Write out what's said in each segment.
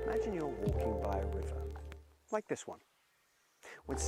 Imagine you're walking by a river, like this one, with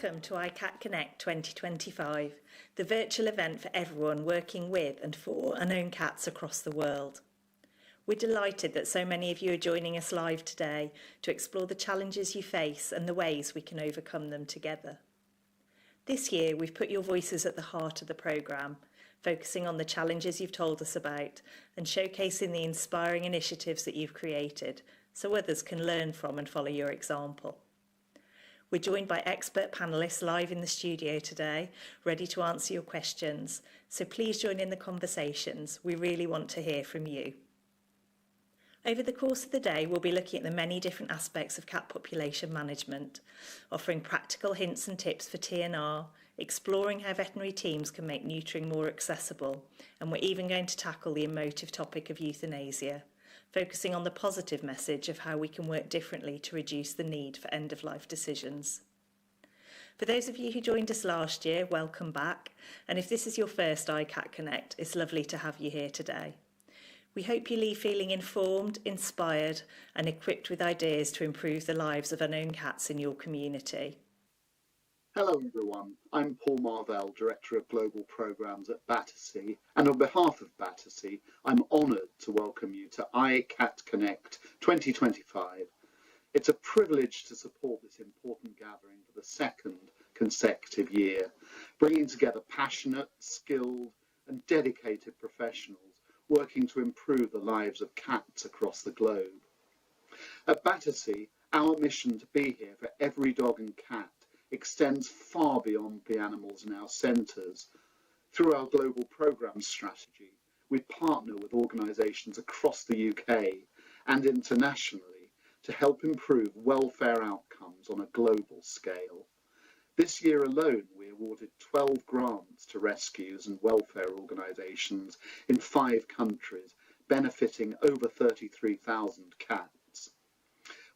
Welcome to iCatConnect 2025, the virtual event for everyone working with and for unowned cats across the world. We're delighted that so many of you are joining us live today to explore the challenges you face and the ways we can overcome them together. This year, we've put your voices at the heart of the programme, focusing on the challenges you've told us about and showcasing the inspiring initiatives that you've created so others can learn from and follow your example. We're joined by expert panellists live in the studio today, ready to answer your questions, so please join in the conversations. We really want to hear from you. Over the course of the day, we'll be looking at the many different aspects of cat population management, offering practical hints and tips for TNR, exploring how veterinary teams can make neutering more accessible, and we're even going to tackle the emotive topic of euthanasia, focusing on the positive message of how we can work differently to reduce the need for end-of-life decisions. For those of you who joined us last year, welcome back, and if this is your first iCatConnect, it's lovely to have you here today. We hope you leave feeling informed, inspired and equipped with ideas to improve the lives of unowned cats in your community. Hello everyone, I'm Paul Marvell, Director of Global Programmes at Battersea, and on behalf of Battersea, I'm honoured to welcome you to iCatConnect 2025. It's a privilege to support this important gathering for the second consecutive year, bringing together passionate, skilled and dedicated professionals working to improve the lives of cats across the globe. At Battersea, our mission to be here for every dog and cat extends far beyond the animals in our centres. Through our global programme strategy, we partner with organisations across the UK and internationally to help improve welfare outcomes on a global scale. This year alone, we awarded 12 grants to rescues and welfare organisations in 5 countries, benefiting over 33,000 cats.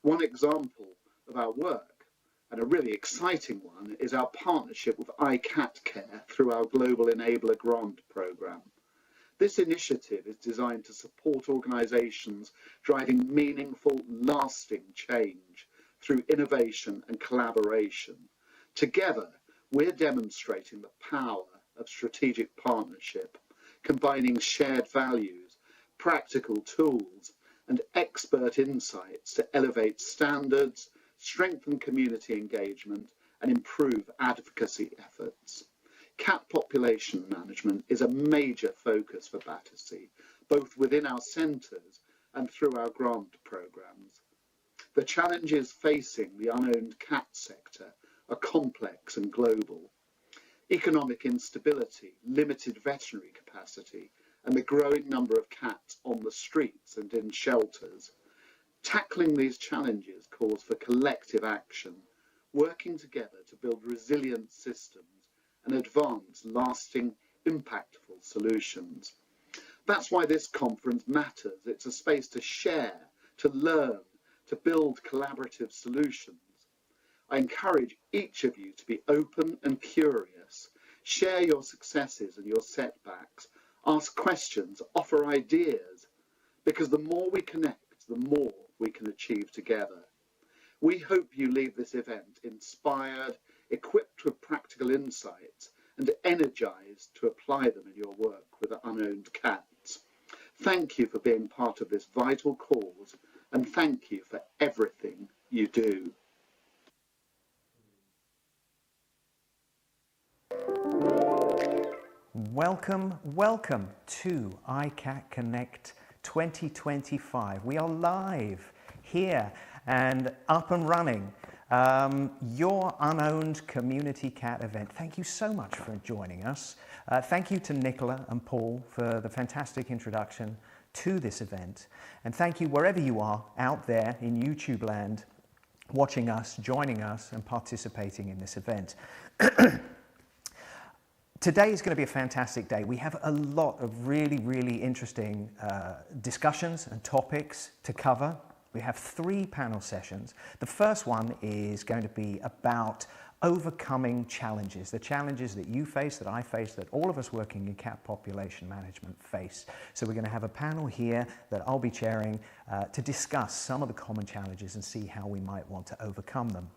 One example of our work, and a really exciting one, is our partnership with iCatCare through our Global Enabler Grant programme. This initiative is designed to support organisations driving meaningful, lasting change through innovation and collaboration. Together, we're demonstrating the power of strategic partnership, combining shared values, practical tools, and expert insights to elevate standards, strengthen community engagement, and improve advocacy efforts. Cat population management is a major focus for Battersea, both within our centres and through our grant programmes. The challenges facing the unowned cat sector are complex and global. Economic instability, limited veterinary capacity, and the growing number of cats on the streets and in shelters. Tackling these challenges calls for collective action, working together to build resilient systems and advance lasting, impactful solutions. That's why this conference matters. It's a space to share, to learn, to build collaborative solutions. I encourage each of you to be open and curious, share your successes and your setbacks, ask questions, offer ideas, because the more we connect, the more we can achieve together. We hope you leave this event inspired, equipped with practical insights, and energized to apply them in your work with unowned cats. Thank you for being part of this vital cause, and thank you for everything you do. Welcome to iCatConnect 2025. We are live here and up and running. Your unowned community cat event. Thank you so much for joining us. Thank you to Nicola and Paul for the fantastic introduction to this event. And thank you wherever you are out there in YouTube land, watching us, joining us and participating in this event. Today is going to be a fantastic day. We have a lot of really interesting discussions and topics to cover. We have 3 panel sessions. The first one is going to be about overcoming challenges, the challenges that you face, that I face, that all of us working in cat population management face. So we're going to have a panel here that I'll be chairing to discuss some of the common challenges and see how we might want to overcome them.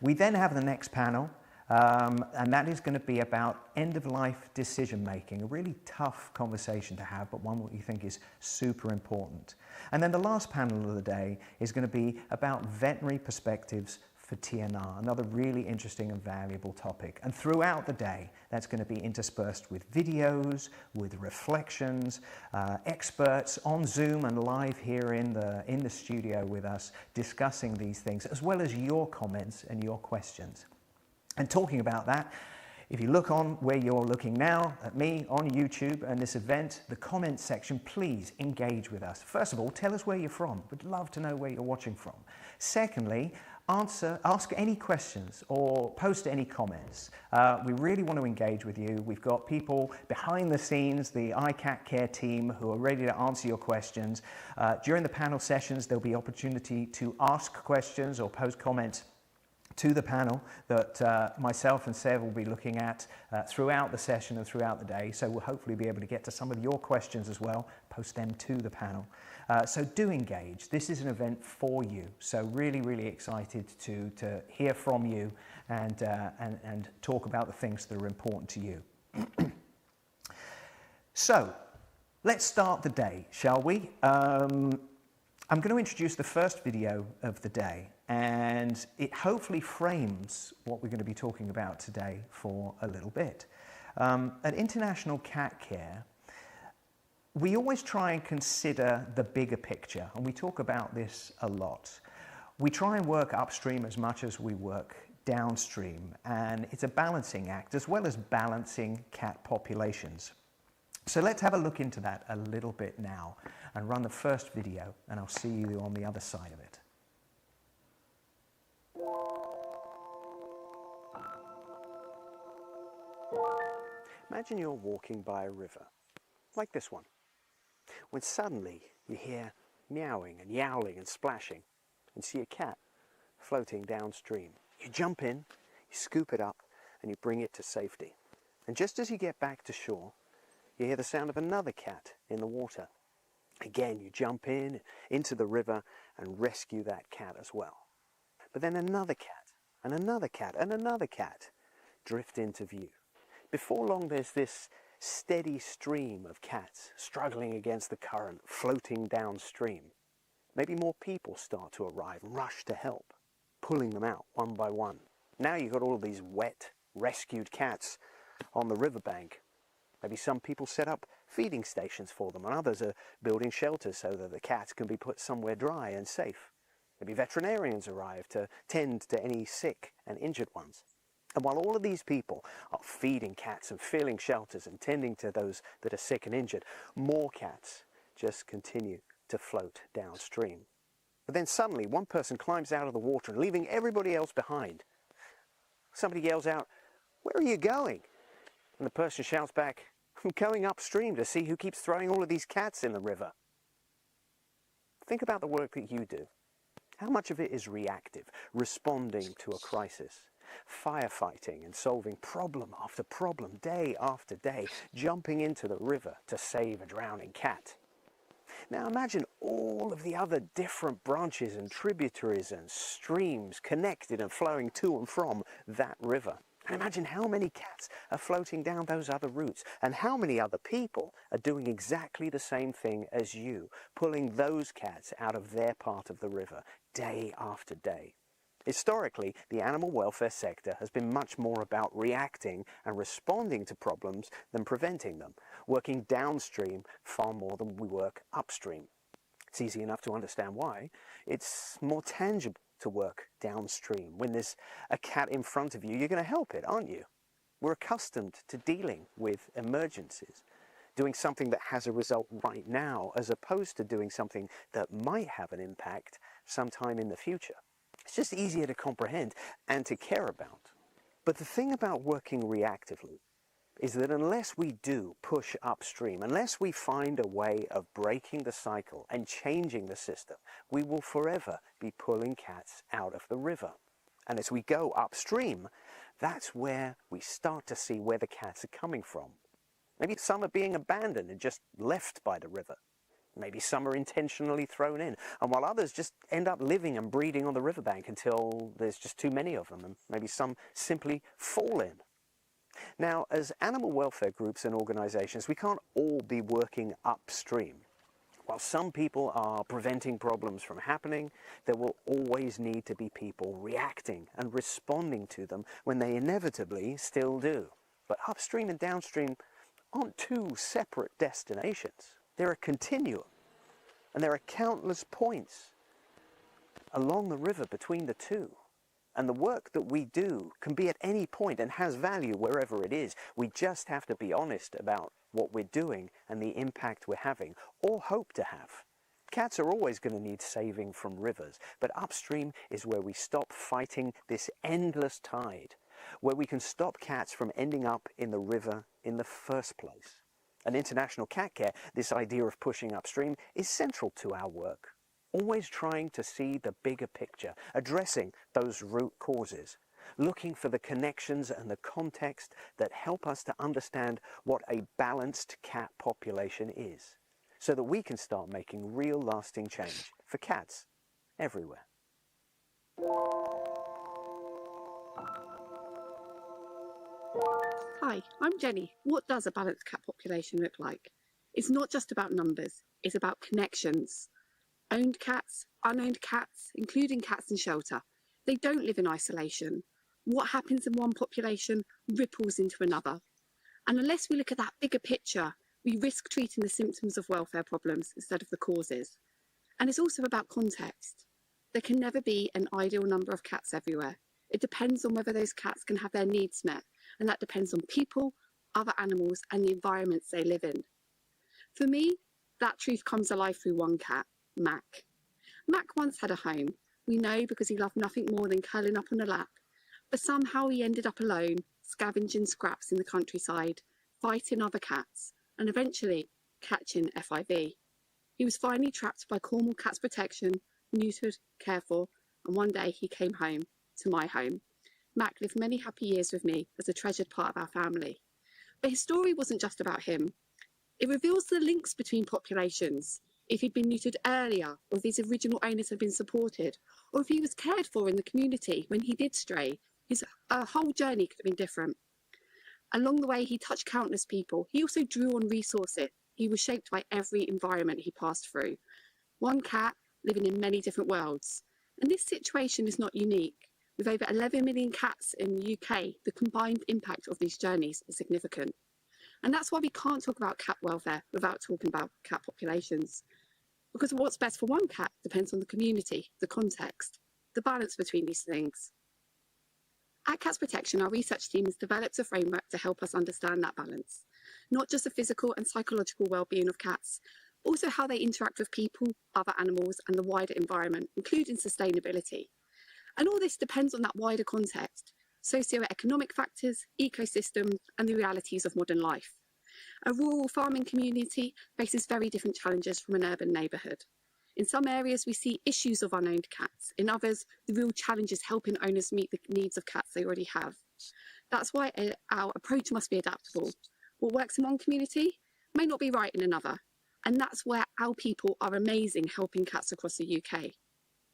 We then have the next panel, and that is going to be about end-of-life decision-making, a really tough conversation to have, but one that we think is super important. And then the last panel of the day is going to be about veterinary perspectives for TNR, another really interesting and valuable topic. And throughout the day, that's going to be interspersed with videos, with reflections, experts on Zoom and live here in the studio with us discussing these things, as well as your comments and your questions. And talking about that, If you look on where you're looking now at me on YouTube and this event, the comments section, please engage with us. First of all, tell us where you're from. We'd love to know where you're watching from. Secondly, ask any questions or post any comments. We really want to engage with you. We've got people behind the scenes, the iCatCare team, who are ready to answer your questions. During the panel sessions, there'll be opportunity to ask questions or post comments to the panel that myself and Sev will be looking at throughout the session and throughout the day. So we'll hopefully be able to get to some of your questions as well, post them to the panel. So do engage. This is an event for you. So really, really excited to hear from you and talk about the things that are important to you. So let's start the day, shall we? I'm going to introduce the first video of the day, and it hopefully frames what we're going to be talking about today for a little bit. At International Cat Care, we always try and consider the bigger picture, and we talk about this a lot. We try and work upstream as much as we work downstream, and it's a balancing act as well as balancing cat populations. So let's have a look into that a little bit now and run the first video, and I'll see you on the other side of it. Imagine you're walking by a river, like this one, when suddenly you hear meowing and yowling and splashing and see a cat floating downstream. You jump in, you scoop it up, and you bring it to safety. And just as you get back to shore, you hear the sound of another cat in the water. Again, you jump into the river and rescue that cat as well. But then another cat, and another cat, and another cat drift into view. Before long, there's this steady stream of cats struggling against the current, floating downstream. Maybe more people start to arrive and rush to help, pulling them out one by one. Now you've got all of these wet, rescued cats on the riverbank. Maybe some people set up feeding stations for them, and others are building shelters so that the cats can be put somewhere dry and safe. Maybe veterinarians arrive to tend to any sick and injured ones. And while all of these people are feeding cats and filling shelters and tending to those that are sick and injured, more cats just continue to float downstream. But then suddenly one person climbs out of the water, leaving everybody else behind. Somebody yells out, "Where are you going?" And the person shouts back, "I'm going upstream to see who keeps throwing all of these cats in the river." Think about the work that you do. How much of it is reactive, responding to a crisis, firefighting and solving problem after problem, day after day, jumping into the river to save a drowning cat? Now imagine all of the other different branches and tributaries and streams connected and flowing to and from that river. And imagine how many cats are floating down those other routes, and how many other people are doing exactly the same thing as you, pulling those cats out of their part of the river day after day. Historically, the animal welfare sector has been much more about reacting and responding to problems than preventing them, working downstream far more than we work upstream. It's easy enough to understand why. It's more tangible to work downstream. When there's a cat in front of you, you're going to help it, aren't you? We're accustomed to dealing with emergencies, doing something that has a result right now, as opposed to doing something that might have an impact sometime in the future. It's just easier to comprehend and to care about. But the thing about working reactively is that unless we do push upstream, unless we find a way of breaking the cycle and changing the system, we will forever be pulling cats out of the river. And as we go upstream, that's where we start to see where the cats are coming from. Maybe some are being abandoned and just left by the river. Maybe some are intentionally thrown in, and while others just end up living and breeding on the riverbank until there's just too many of them, and maybe some simply fall in. Now, as animal welfare groups and organizations, we can't all be working upstream. While some people are preventing problems from happening, there will always need to be people reacting and responding to them when they inevitably still do. But upstream and downstream aren't two separate destinations. They're a continuum, and there are countless points along the river between the two. And the work that we do can be at any point and has value wherever it is. We just have to be honest about what we're doing and the impact we're having, or hope to have. Cats are always going to need saving from rivers, but upstream is where we stop fighting this endless tide, where we can stop cats from ending up in the river in the first place. At International Cat Care, this idea of pushing upstream is central to our work, always trying to see the bigger picture, addressing those root causes, looking for the connections and the context that help us to understand what a balanced cat population is, so that we can start making real lasting change for cats everywhere. Hi, I'm Jenny. What does a balanced cat population look like? It's not just about numbers, it's about connections. Owned cats, unowned cats, including cats in shelter. They don't live in isolation. What happens in one population ripples into another. And unless we look at that bigger picture, we risk treating the symptoms of welfare problems instead of the causes. And it's also about context. There can never be an ideal number of cats everywhere. It depends on whether those cats can have their needs met, and that depends on people, other animals, and the environments they live in. For me, that truth comes alive through one cat, Mac. Mac once had a home. We know because he loved nothing more than curling up on a lap. But somehow he ended up alone, scavenging scraps in the countryside, fighting other cats, and eventually catching FIV. He was finally trapped by Cornwall Cats Protection, neutered, cared for, and one day he came home, to my home. Mac lived many happy years with me as a treasured part of our family. But his story wasn't just about him. It reveals the links between populations. If he'd been neutered earlier, or if his original owners had been supported, or if he was cared for in the community when he did stray, his whole journey could have been different. Along the way, he touched countless people. He also drew on resources. He was shaped by every environment he passed through. One cat living in many different worlds. And this situation is not unique. With over 11 million cats in the UK, the combined impact of these journeys is significant. And that's why we can't talk about cat welfare without talking about cat populations. Because what's best for one cat depends on the community, the context, the balance between these things. At Cats Protection, our research team has developed a framework to help us understand that balance. Not just the physical and psychological well-being of cats, but also how they interact with people, other animals, and the wider environment, including sustainability. And all this depends on that wider context, socio-economic factors, ecosystems, and the realities of modern life. A rural farming community faces very different challenges from an urban neighbourhood. In some areas, we see issues of unowned cats. In others, the real challenge is helping owners meet the needs of cats they already have. That's why our approach must be adaptable. What works in one community may not be right in another. And that's where our people are amazing helping cats across the UK.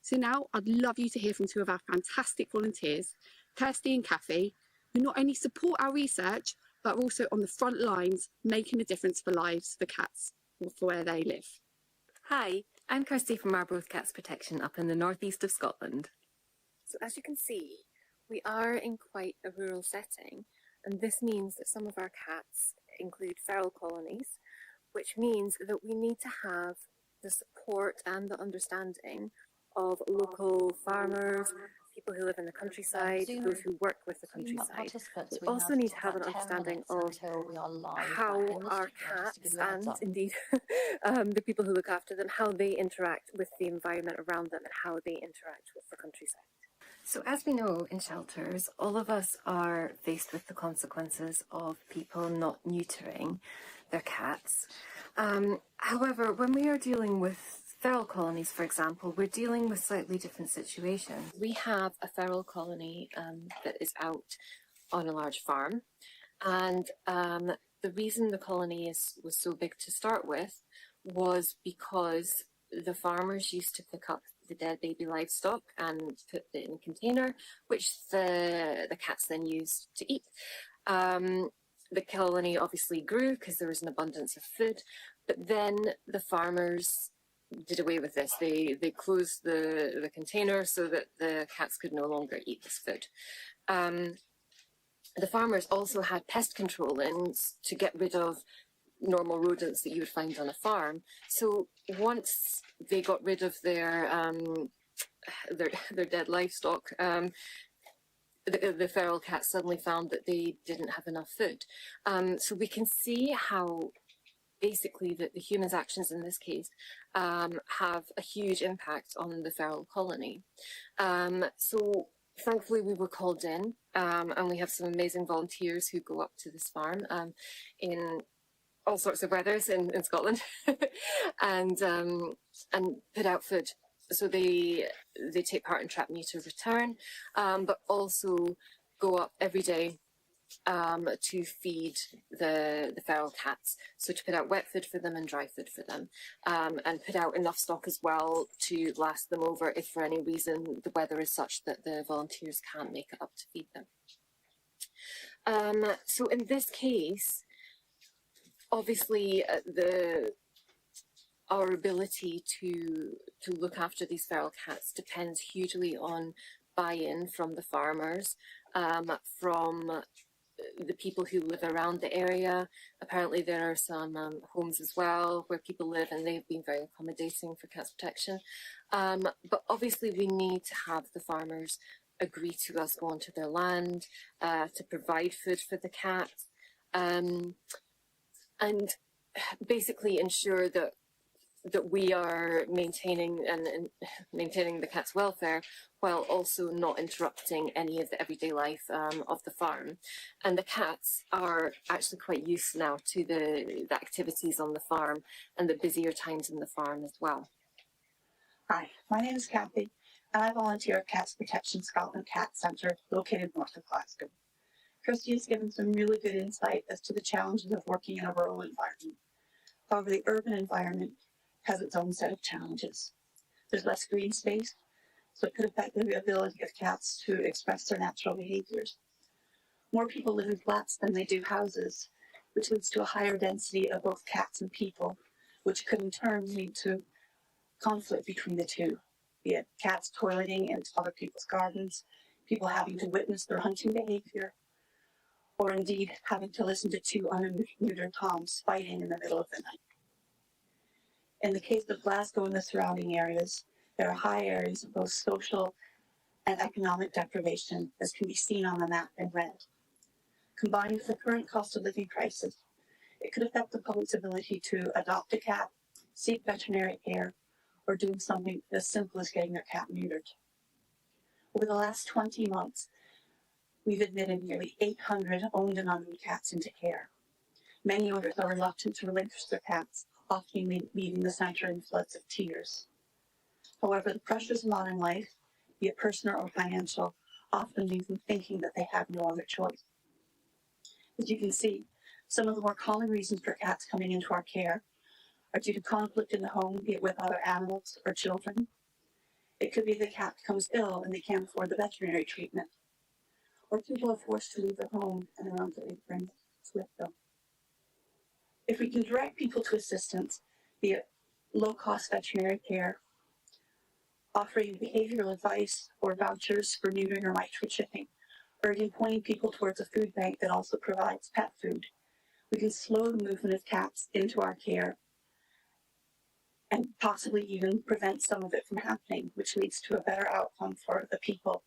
So now I'd love you to hear from two of our fantastic volunteers, Kirsty and Kathy, who not only support our research, but are also on the front lines, making a difference for lives for cats for where they live. Hi, I'm Kirsty from Marvell Cats Protection up in the northeast of Scotland. So as you can see, we are in quite a rural setting, and this means that some of our cats include feral colonies, which means that we need to have the support and the understanding of local farmers, people who live in the countryside, those who work with the countryside. We also need to have an understanding of how our cats and indeed the people who look after them, how they interact with the environment around them and how they interact with the countryside. So as we know in shelters, all of us are faced with the consequences of people not neutering their cats. However, when we are dealing with feral colonies, for example, we're dealing with slightly different situations. We have a feral colony that is out on a large farm, and the reason the colony was so big to start with was because the farmers used to pick up the dead baby livestock and put it in a container, which the cats then used to eat. The colony obviously grew because there was an abundance of food, but then the farmers did away with this. They closed the container so that the cats could no longer eat this food. The farmers also had pest control in to get rid of normal rodents that you would find on a farm. So once they got rid of their their dead livestock, the feral cats suddenly found that they didn't have enough food. So we can see how basically the humans' actions in this case have a huge impact on the feral colony. So thankfully we were called in, and we have some amazing volunteers who go up to this farm in all sorts of weathers in Scotland and put out food. So they take part in trap neuter return, but also go up every day to feed the feral cats. So to put out wet food for them and dry food for them, and put out enough stock as well to last them over if for any reason the weather is such that the volunteers can't make it up to feed them. So in this case, obviously our ability to look after these feral cats depends hugely on buy-in from the farmers, from the people who live around the area. Apparently there are some homes as well where people live, and they've been very accommodating for cats protection. But obviously we need to have the farmers agree to us go onto their land to provide food for the cats, and basically ensure that we are maintaining the cat's welfare while also not interrupting any of the everyday life of the farm. And the cats are actually quite used now to the activities on the farm and the busier times in the farm as well. Hi, my name is Kathy, and I volunteer at Cats Protection Scotland Cat Centre located north of Glasgow. Kirsty has given some really good insight as to the challenges of working in a rural environment. However, the urban environment has its own set of challenges. There's less green space, so it could affect the ability of cats to express their natural behaviors. More people live in flats than they do houses, which leads to a higher density of both cats and people, which could in turn lead to conflict between the two, be it cats toileting into other people's gardens, people having to witness their hunting behavior, or indeed having to listen to two unneutered toms fighting in the middle of the night. In the case of Glasgow and the surrounding areas, there are high areas of both social and economic deprivation, as can be seen on the map in red. Combined with the current cost of living crisis, it could affect the public's ability to adopt a cat, seek veterinary care, or doing something as simple as getting their cat neutered. Over the last 20 months, we've admitted nearly 800 owned and unowned cats into care. Many owners are reluctant to relinquish their cats, often leaving the centre in floods of tears. However, the pressures of modern life, be it personal or financial, often leave them thinking that they have no other choice. As you can see, some of the more common reasons for cats coming into our care are due to conflict in the home, be it with other animals or children. It could be the cat becomes ill and they can't afford the veterinary treatment, or people are forced to leave their home and their unable bring it with them. If we can direct people to assistance, be it low-cost veterinary care, offering behavioral advice or vouchers for neutering or microchipping, or even pointing people towards a food bank that also provides pet food, we can slow the movement of cats into our care and possibly even prevent some of it from happening, which leads to a better outcome for the people,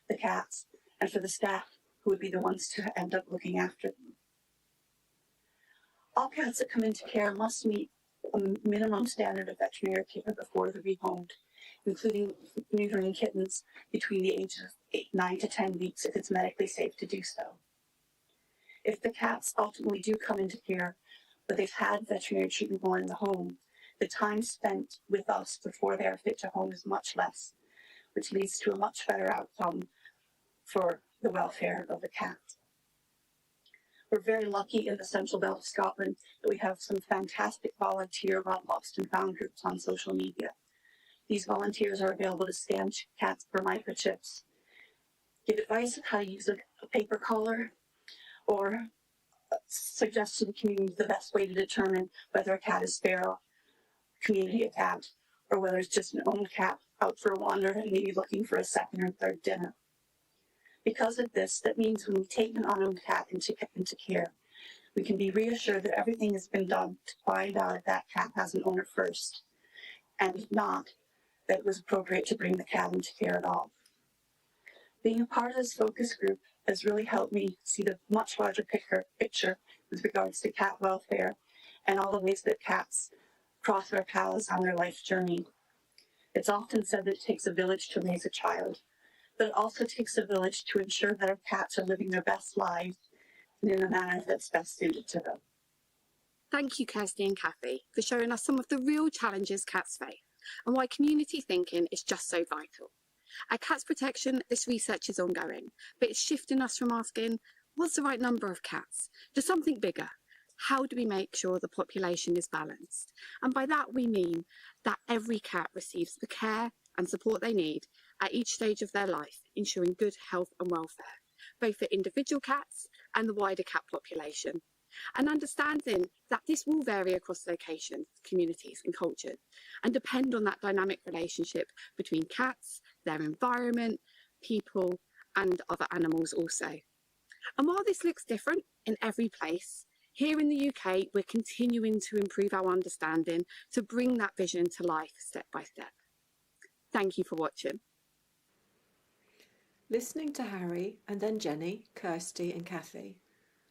the cats, and for the staff who would be the ones to end up looking after them. All cats that come into care must meet a minimum standard of veterinary care before they're rehomed, including neutering kittens between the ages of 9 to 10 weeks if it's medically safe to do so. If the cats ultimately do come into care, but they've had veterinary treatment while in the home, the time spent with us before they are fit to home is much less, which leads to a much better outcome for the welfare of the cat. We're very lucky in the Central Belt of Scotland that we have some fantastic volunteer-run lost and found groups on social media. These volunteers are available to scan cats for microchips, give advice on how to use a paper collar, or suggest to the community the best way to determine whether a cat is feral, community a cat, or whether it's just an owned cat out for a wander and maybe looking for a second or third dinner. Because of this, that means when we take an unowned cat into care, we can be reassured that everything has been done to find out if that cat has an owner first. And if not, that it was appropriate to bring the cat into care at all. Being a part of this focus group has really helped me see the much larger picture with regards to cat welfare and all the ways that cats cross our paths on their life journey. It's often said that it takes a village to raise a child, but it also takes a village to ensure that our cats are living their best lives and in a manner that's best suited to them. Thank you, Kirsty and Kathy, for showing us some of the real challenges cats face and why community thinking is just so vital. At Cats Protection, this research is ongoing, but it's shifting us from asking, what's the right number of cats, to something bigger. How do we make sure the population is balanced? And by that we mean that every cat receives the care and support they need at each stage of their life, ensuring good health and welfare, both for individual cats and the wider cat population. And understanding that this will vary across locations, communities and cultures, and depend on that dynamic relationship between cats, their environment, people and other animals also. And while this looks different in every place, here in the UK, we're continuing to improve our understanding to bring that vision to life step by step. Thank you for watching. Listening to Harry and then Jenny, Kirsty and Kathy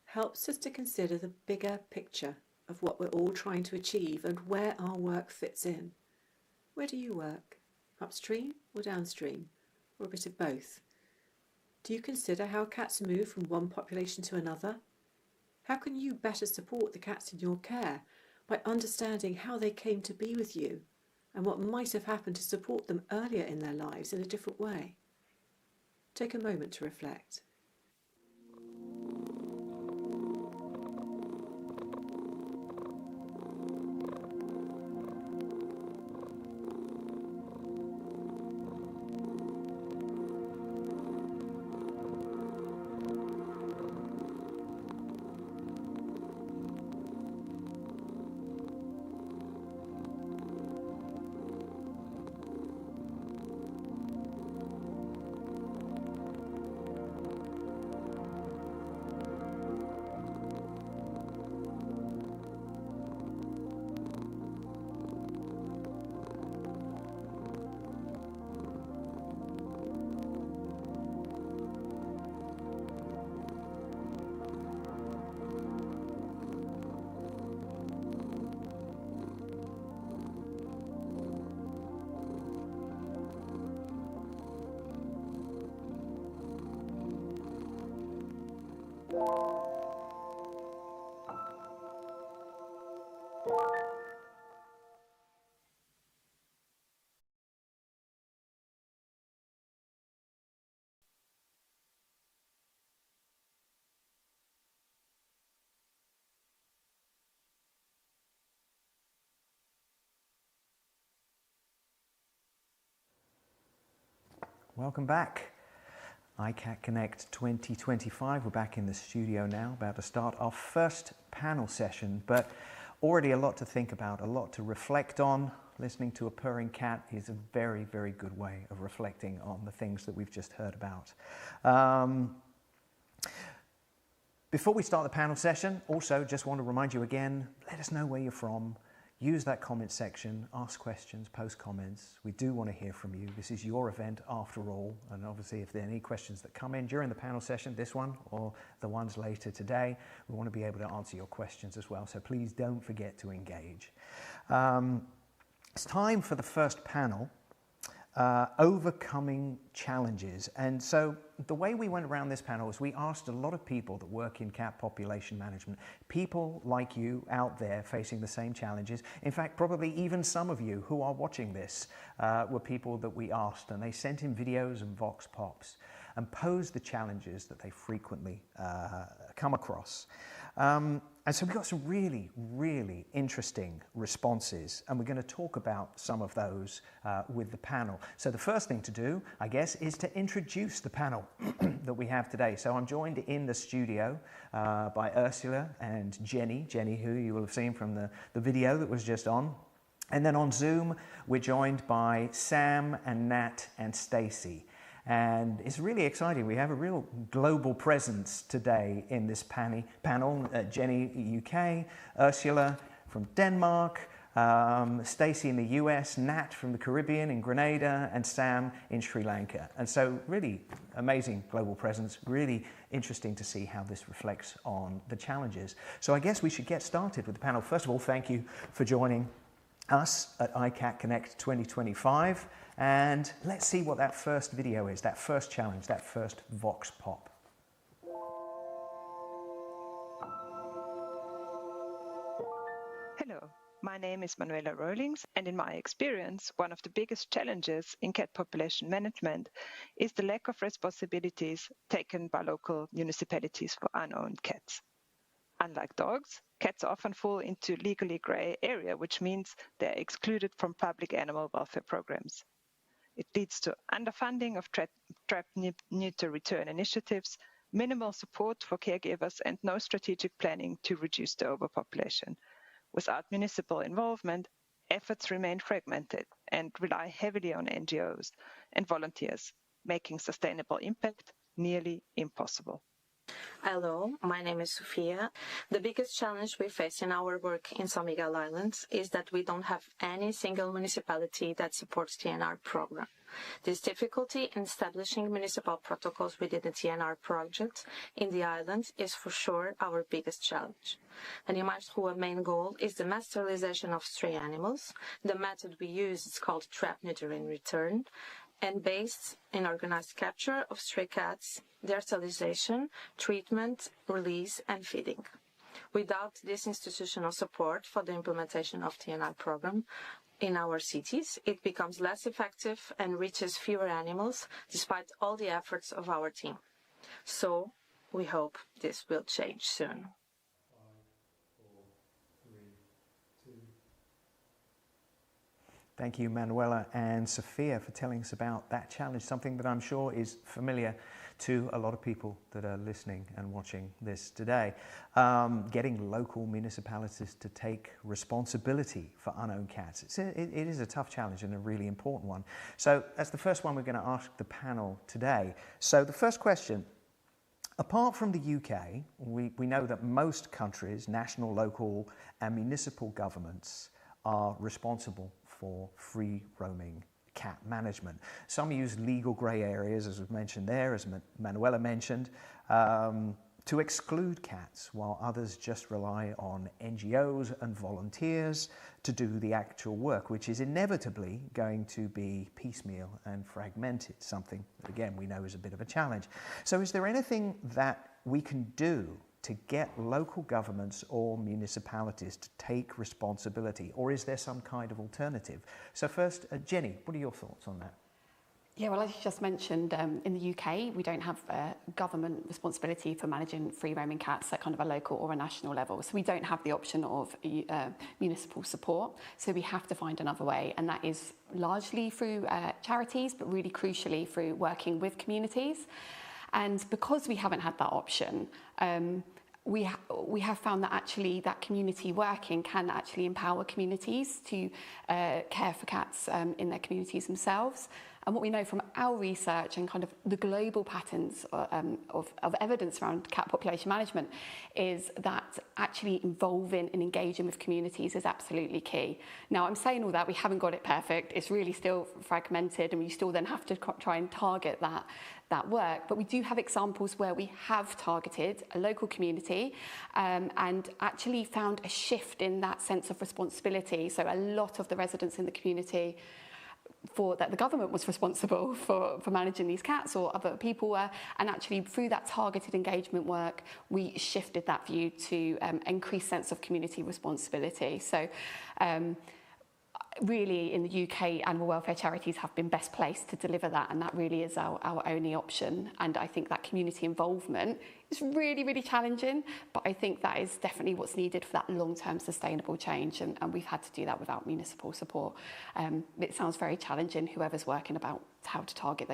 helps us to consider the bigger picture of what we're all trying to achieve and where our work fits in. Where do you work? Upstream or downstream? Or a bit of both? Do you consider how cats move from one population to another? How can you better support the cats in your care by understanding how they came to be with you and what might have happened to support them earlier in their lives in a different way? Take a moment to reflect. Welcome back. iCatConnect 2025. We're back in the studio now, about to start our first panel session, but already a lot to think about, a lot to reflect on. Listening to a purring cat is a very, very good way of reflecting on the things that we've just heard about. Before we start the panel session, also just want to remind you again, let us know where you're from. Use that comment section, ask questions, post comments. We do want to hear from you. This is your event after all. And obviously if there are any questions that come in during the panel session, this one or the ones later today, we want to be able to answer your questions as well. So please don't forget to engage. It's time for the first panel, overcoming challenges. And so the way we went around this panel is we asked a lot of people that work in cat population management, people like you out there facing the same challenges. In fact, probably even some of you who are watching this were people that we asked, and they sent in videos and vox pops and posed the challenges that they frequently come across. And so we got some really, really interesting responses, and we're going to talk about some of those with the panel. So the first thing to do, I guess, is to introduce the panel that we have today. So I'm joined in the studio by Ursula and Jenny, who you will have seen from the video that was just on. And then on Zoom, we're joined by Sam and Nat and Stacey. And it's really exciting. We have a real global presence today in this panel. Jenny, UK, Ursula from Denmark, Stacey in the US, Nat from the Caribbean in Grenada, and Sam in Sri Lanka. And so really amazing global presence, really interesting to see how this reflects on the challenges. So I guess we should get started with the panel. First of all, thank you for joining us at iCatConnect 2025. And let's see what that first video is, that first challenge, that first Vox Pop. Hello, my name is Manuela Rollings, and in my experience, one of the biggest challenges in cat population management is the lack of responsibilities taken by local municipalities for unowned cats. Unlike dogs, cats often fall into legally grey area, which means they're excluded from public animal welfare programs. It leads to underfunding of trap, neuter, return initiatives, minimal support for caregivers, and no strategic planning to reduce the overpopulation. Without municipal involvement, efforts remain fragmented and rely heavily on NGOs and volunteers, making sustainable impact nearly impossible. Hello, my name is Sofia. The biggest challenge we face in our work in São Miguel Islands is that we don't have any single municipality that supports the TNR program. This difficulty in establishing municipal protocols within the TNR project in the island is for sure our biggest challenge. Animais Rua main goal is the mass sterilization of stray animals. The method we use is called trap, neutering, return, and based in organized capture of stray cats, their sterilization, treatment, release, and feeding. Without this institutional support for the implementation of the TNR program in our cities, it becomes less effective and reaches fewer animals despite all the efforts of our team. So we hope this will change soon. Thank you, Manuela and Sophia, for telling us about that challenge, something that I'm sure is familiar to a lot of people that are listening and watching this today. Getting local municipalities to take responsibility for unowned cats. It is a tough challenge and a really important one. So that's the first one we're going to ask the panel today. So the first question, apart from the UK, we know that most countries, national, local and municipal governments are responsible for free roaming cat management. Some use legal grey areas, as was mentioned there, as Manuela mentioned, to exclude cats, while others just rely on NGOs and volunteers to do the actual work, which is inevitably going to be piecemeal and fragmented, something that, again, we know is a bit of a challenge. So is there anything that we can do to get local governments or municipalities to take responsibility, or is there some kind of alternative? So first, Jenny, what are your thoughts on that? Yeah, well, as you just mentioned, in the UK, we don't have government responsibility for managing free roaming cats at kind of a local or a national level. So we don't have the option of municipal support. So we have to find another way. And that is largely through charities, but really crucially through working with communities. And because we haven't had that option, we have found that actually that community working can actually empower communities to care for cats in their communities themselves. And what we know from our research and kind of the global patterns of evidence around cat population management is that actually involving and engaging with communities is absolutely key. Now, I'm saying all that, we haven't got it perfect. It's really still fragmented, and we still then have to try and target that work. But we do have examples where we have targeted a local community and actually found a shift in that sense of responsibility. So a lot of the residents in the community that the government was responsible for managing these cats, or other people were, and actually through that targeted engagement work, we shifted that view to increased sense of community responsibility. So really in the UK, animal welfare charities have been best placed to deliver that, and that really is our only option. And I think that community involvement is really, really challenging, but I think that is definitely what's needed for that long-term sustainable change, and we've had to do that without municipal support. It sounds very challenging, whoever's working about how to target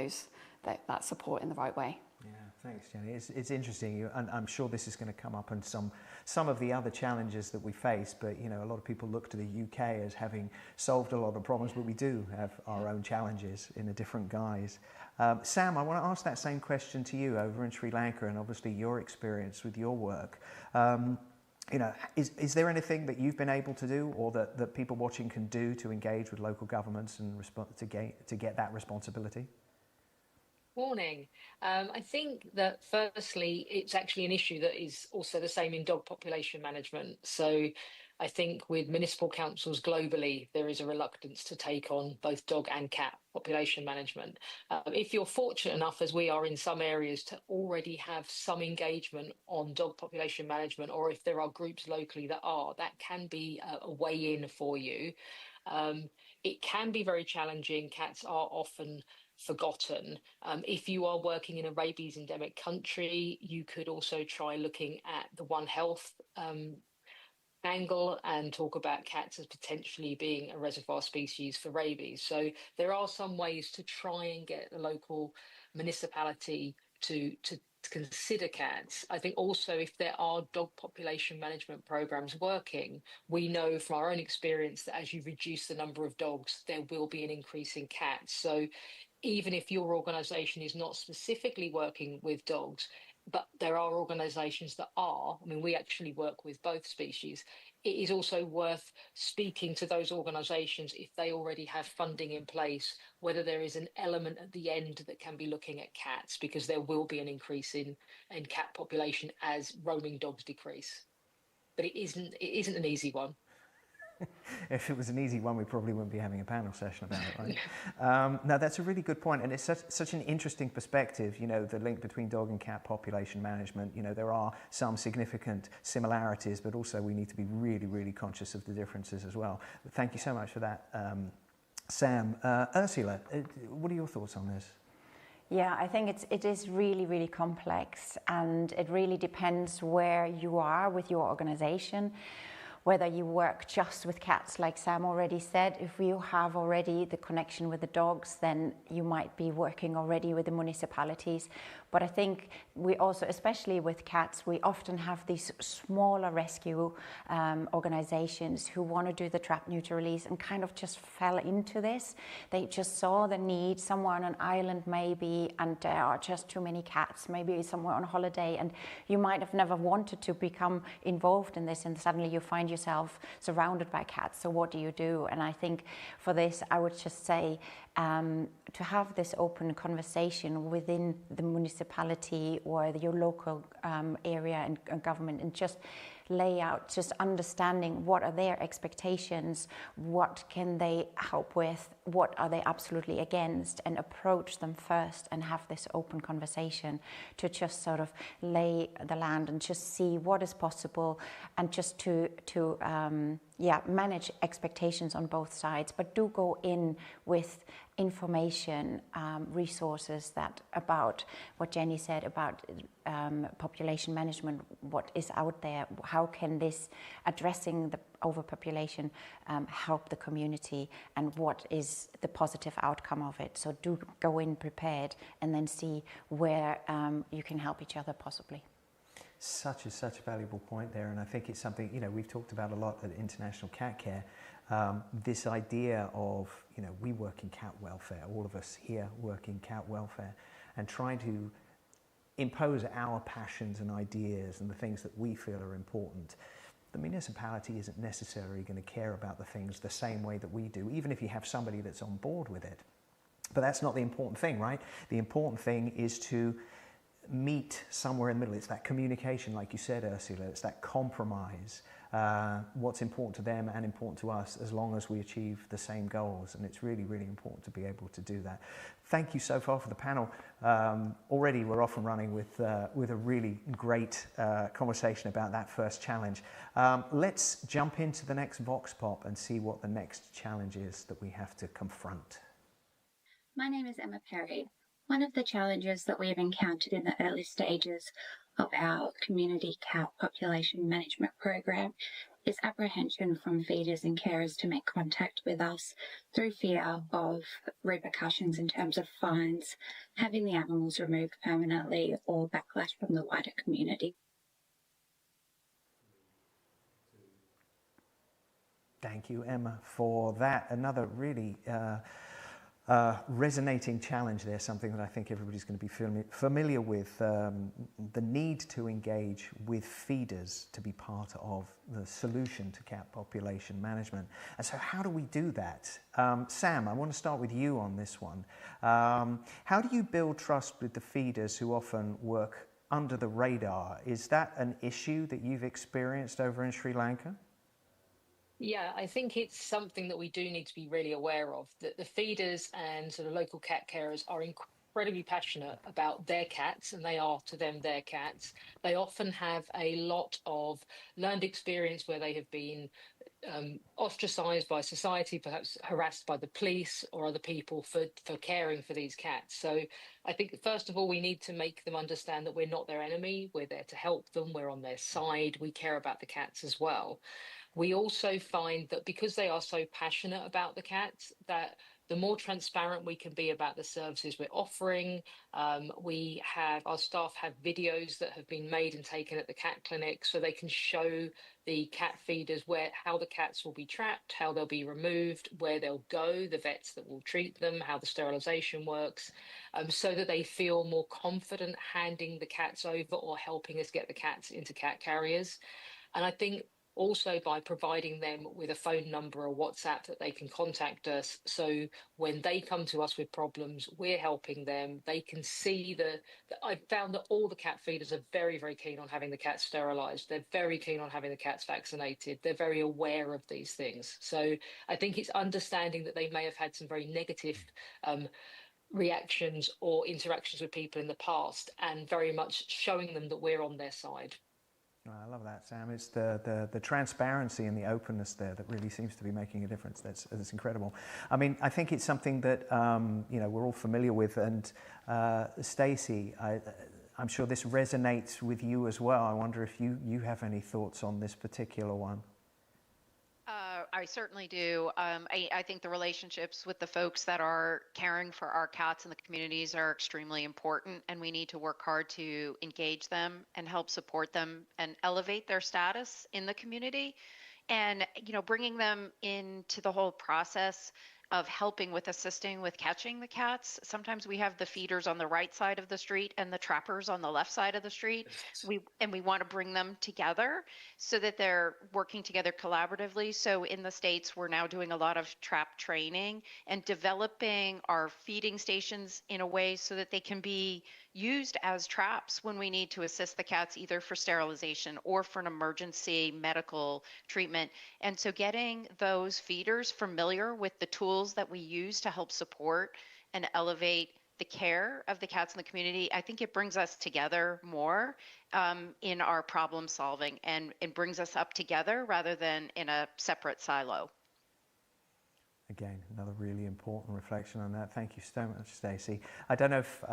that support in the right way. Yeah, thanks, Jenny. It's interesting, and I'm sure this is going to come up in some of the other challenges that we face. But a lot of people look to the UK as having solved a lot of problems, but we do have our own challenges in a different guise. Sam, I want to ask that same question to you over in Sri Lanka, and obviously your experience with your work. is there anything that you've been able to do, or that people watching can do to engage with local governments and to get that responsibility? Morning. I think that firstly, it's actually an issue that is also the same in dog population management. So I think with municipal councils globally, there is a reluctance to take on both dog and cat population management. If you're fortunate enough, as we are in some areas, to already have some engagement on dog population management, or if there are groups locally that can be a way in for you. It can be very challenging. Cats are often forgotten. If you are working in a rabies endemic country, you could also try looking at the One Health angle and talk about cats as potentially being a reservoir species for rabies. So there are some ways to try and get the local municipality to consider cats. I think also if there are dog population management programs working, we know from our own experience that as you reduce the number of dogs, there will be an increase in cats. So even if your organisation is not specifically working with dogs, but there are organisations that are, I mean, we actually work with both species, it is also worth speaking to those organisations if they already have funding in place, whether there is an element at the end that can be looking at cats, because there will be an increase in cat population as roaming dogs decrease. But it isn't an easy one. If it was an easy one, we probably wouldn't be having a panel session about it, right? No, that's a really good point, and it's such an interesting perspective, the link between dog and cat population management. There are some significant similarities, but also we need to be really, really conscious of the differences as well. But thank you so much for that, Sam. Ursula, what are your thoughts on this? Yeah, I think it is really, really complex, and it really depends where you are with your organisation. Whether you work just with cats, like Sam already said, if you have already the connection with the dogs, then you might be working already with the municipalities. But I think we also, especially with cats, we often have these smaller rescue organizations who want to do the trap neuter release and kind of just fell into this. They just saw the need somewhere on an island maybe, and there are just too many cats, maybe somewhere on holiday, and you might have never wanted to become involved in this, and suddenly you find yourself surrounded by cats. So what do you do? And I think for this, I would just say to have this open conversation within the municipality or your local area and government, and just lay out, just understanding what are their expectations, what can they help with, what are they absolutely against, and approach them first and have this open conversation to just sort of lay the land and just see what is possible, and just to manage expectations on both sides, but do go in with information, resources that about what Jenny said about population management, what is out there, how can this addressing the overpopulation help the community, and what is the positive outcome of it. So do go in prepared and then see where you can help each other possibly. Such a valuable point there, and I think it's something we've talked about a lot at International Cat Care. This idea of we work in cat welfare, all of us here work in cat welfare, and trying to impose our passions and ideas and the things that we feel are important. The municipality isn't necessarily going to care about the things the same way that we do, even if you have somebody that's on board with it. But that's not the important thing, right? The important thing is to meet somewhere in the middle. It's that communication, like you said, Ursula. It's that compromise. What's important to them and important to us, as long as we achieve the same goals. And it's really, really important to be able to do that. Thank you so far for the panel. Already we're off and running with a really great conversation about that first challenge. Let's jump into the next Vox Pop and see what the next challenge is that we have to confront. My name is Emma Perry. One of the challenges that we have encountered in the early stages of our community cat population management program is apprehension from feeders and carers to make contact with us through fear of repercussions in terms of fines, having the animals removed permanently, or backlash from the wider community. Thank you, Emma, for that. Another really resonating challenge there, something that I think everybody's going to be familiar with, the need to engage with feeders to be part of the solution to cat population management. And so how do we do that? Sam, I want to start with you on this one. How do you build trust with the feeders who often work under the radar? Is that an issue that you've experienced over in Sri Lanka? Yeah, I think it's something that we do need to be really aware of, that the feeders and sort of local cat carers are incredibly passionate about their cats, and they are to them their cats. They often have a lot of learned experience where they have been ostracized by society, perhaps harassed by the police or other people for caring for these cats. So I think, first of all, we need to make them understand that we're not their enemy. We're there to help them. We're on their side. We care about the cats as well. We also find that because they are so passionate about the cats, that the more transparent we can be about the services we're offering. Our staff have videos that have been made and taken at the cat clinic, so they can show the cat feeders how the cats will be trapped, how they'll be removed, where they'll go, the vets that will treat them, how the sterilisation works, so that they feel more confident handing the cats over or helping us get the cats into cat carriers. And I think also by providing them with a phone number or WhatsApp that they can contact us. So when they come to us with problems, we're helping them. They can see I've found that all the cat feeders are very, very keen on having the cats sterilised. They're very keen on having the cats vaccinated. They're very aware of these things. So I think it's understanding that they may have had some very negative reactions or interactions with people in the past, and very much showing them that we're on their side. I love that, Sam. It's the transparency and the openness there that really seems to be making a difference. That's incredible. I mean, I think it's something that we're all familiar with. And Stacey, I'm sure this resonates with you as well. I wonder if you have any thoughts on this particular one. I certainly do. I think the relationships with the folks that are caring for our cats in the communities are extremely important, and we need to work hard to engage them and help support them and elevate their status in the community. And, bringing them into the whole process of helping with assisting with catching the cats. Sometimes we have the feeders on the right side of the street and the trappers on the left side of the street. We want to bring them together so that they're working together collaboratively. So in the States, we're now doing a lot of trap training and developing our feeding stations in a way so that they can be used as traps when we need to assist the cats, either for sterilization or for an emergency medical treatment. And so getting those feeders familiar with the tools that we use to help support and elevate the care of the cats in the community, I think it brings us together more in our problem solving, and it brings us up together rather than in a separate silo. Again, another really important reflection on that. Thank you so much, Stacey. I don't know if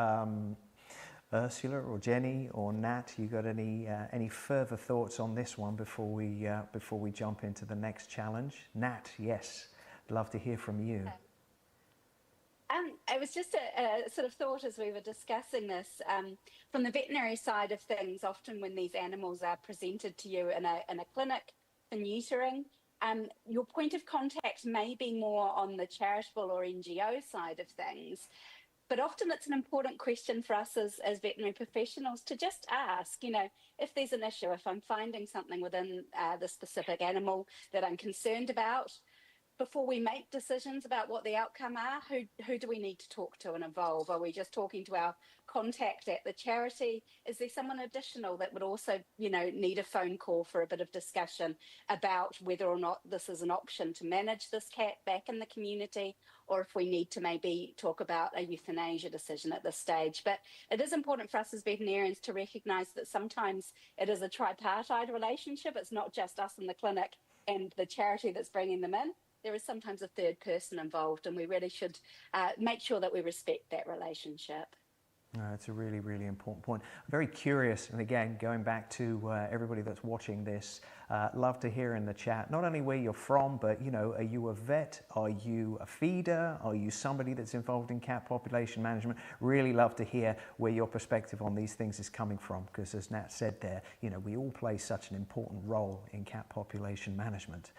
Ursula or Jenny or Nat, you got any further thoughts on this one before we jump into the next challenge? Nat, yes, love to hear from you. It was just a sort of thought as we were discussing this. From the veterinary side of things, often when these animals are presented to you in a clinic for neutering, your point of contact may be more on the charitable or NGO side of things. But often it's an important question for us as veterinary professionals to just ask, if there's an issue, if I'm finding something within the specific animal that I'm concerned about, before we make decisions about what the outcome are, who do we need to talk to and involve? Are we just talking to our contact at the charity? Is there someone additional that would also, need a phone call for a bit of discussion about whether or not this is an option to manage this cat back in the community, or if we need to maybe talk about a euthanasia decision at this stage? But it is important for us as veterinarians to recognise that sometimes it is a tripartite relationship. It's not just us in the clinic and the charity that's bringing them in. There is sometimes a third person involved, and we really should make sure that we respect that relationship. It's a really, really important point. I'm very curious, and again, going back to everybody that's watching this, Love to hear in the chat, not only where you're from, but, you know, are you a vet? Are you a feeder? Are you somebody that's involved in cat population management? Really love to hear where your perspective on these things is coming from, because as Nat said there, you know, we all play such an important role in cat population management.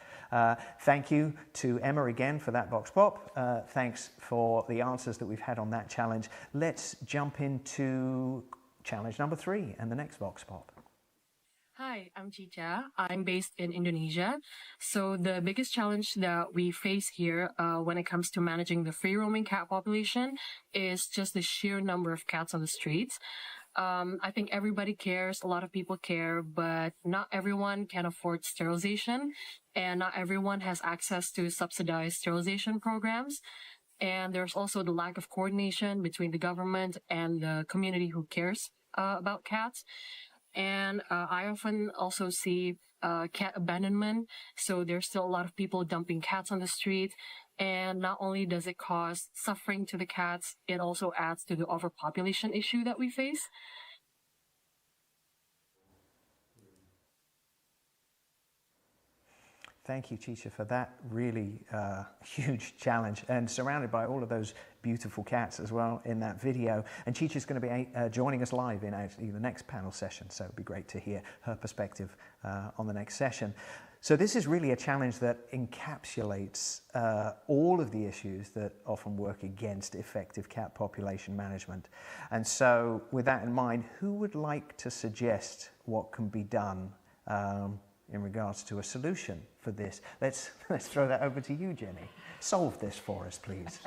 Thank you to Emma again for that Vox Pop. Thanks for the answers that we've had on that challenge. Let's jump into challenge number 3 and the next Vox Pop. Hi, I'm Chicha. I'm based in Indonesia. So the biggest challenge that we face here when it comes to managing the free-roaming cat population is just the sheer number of cats on the streets. I think everybody cares, a lot of people care, but not everyone can afford sterilization, and not everyone has access to subsidized sterilization programs. And there's also the lack of coordination between the government and the community who cares about cats. And I often also see cat abandonment. So there's still a lot of people dumping cats on the street. And not only does it cause suffering to the cats, it also adds to the overpopulation issue that we face. Thank you, Chicha, for that really huge challenge, and surrounded by all of those beautiful cats as well in that video. And Chicha's going to be joining us live in actually the next panel session, so it'd be great to hear her perspective on the next session. So this is really a challenge that encapsulates all of the issues that often work against effective cat population management. And so with that in mind, who would like to suggest what can be done in regards to a solution for this? Let's throw that over to you, Jenny. Solve this for us, please.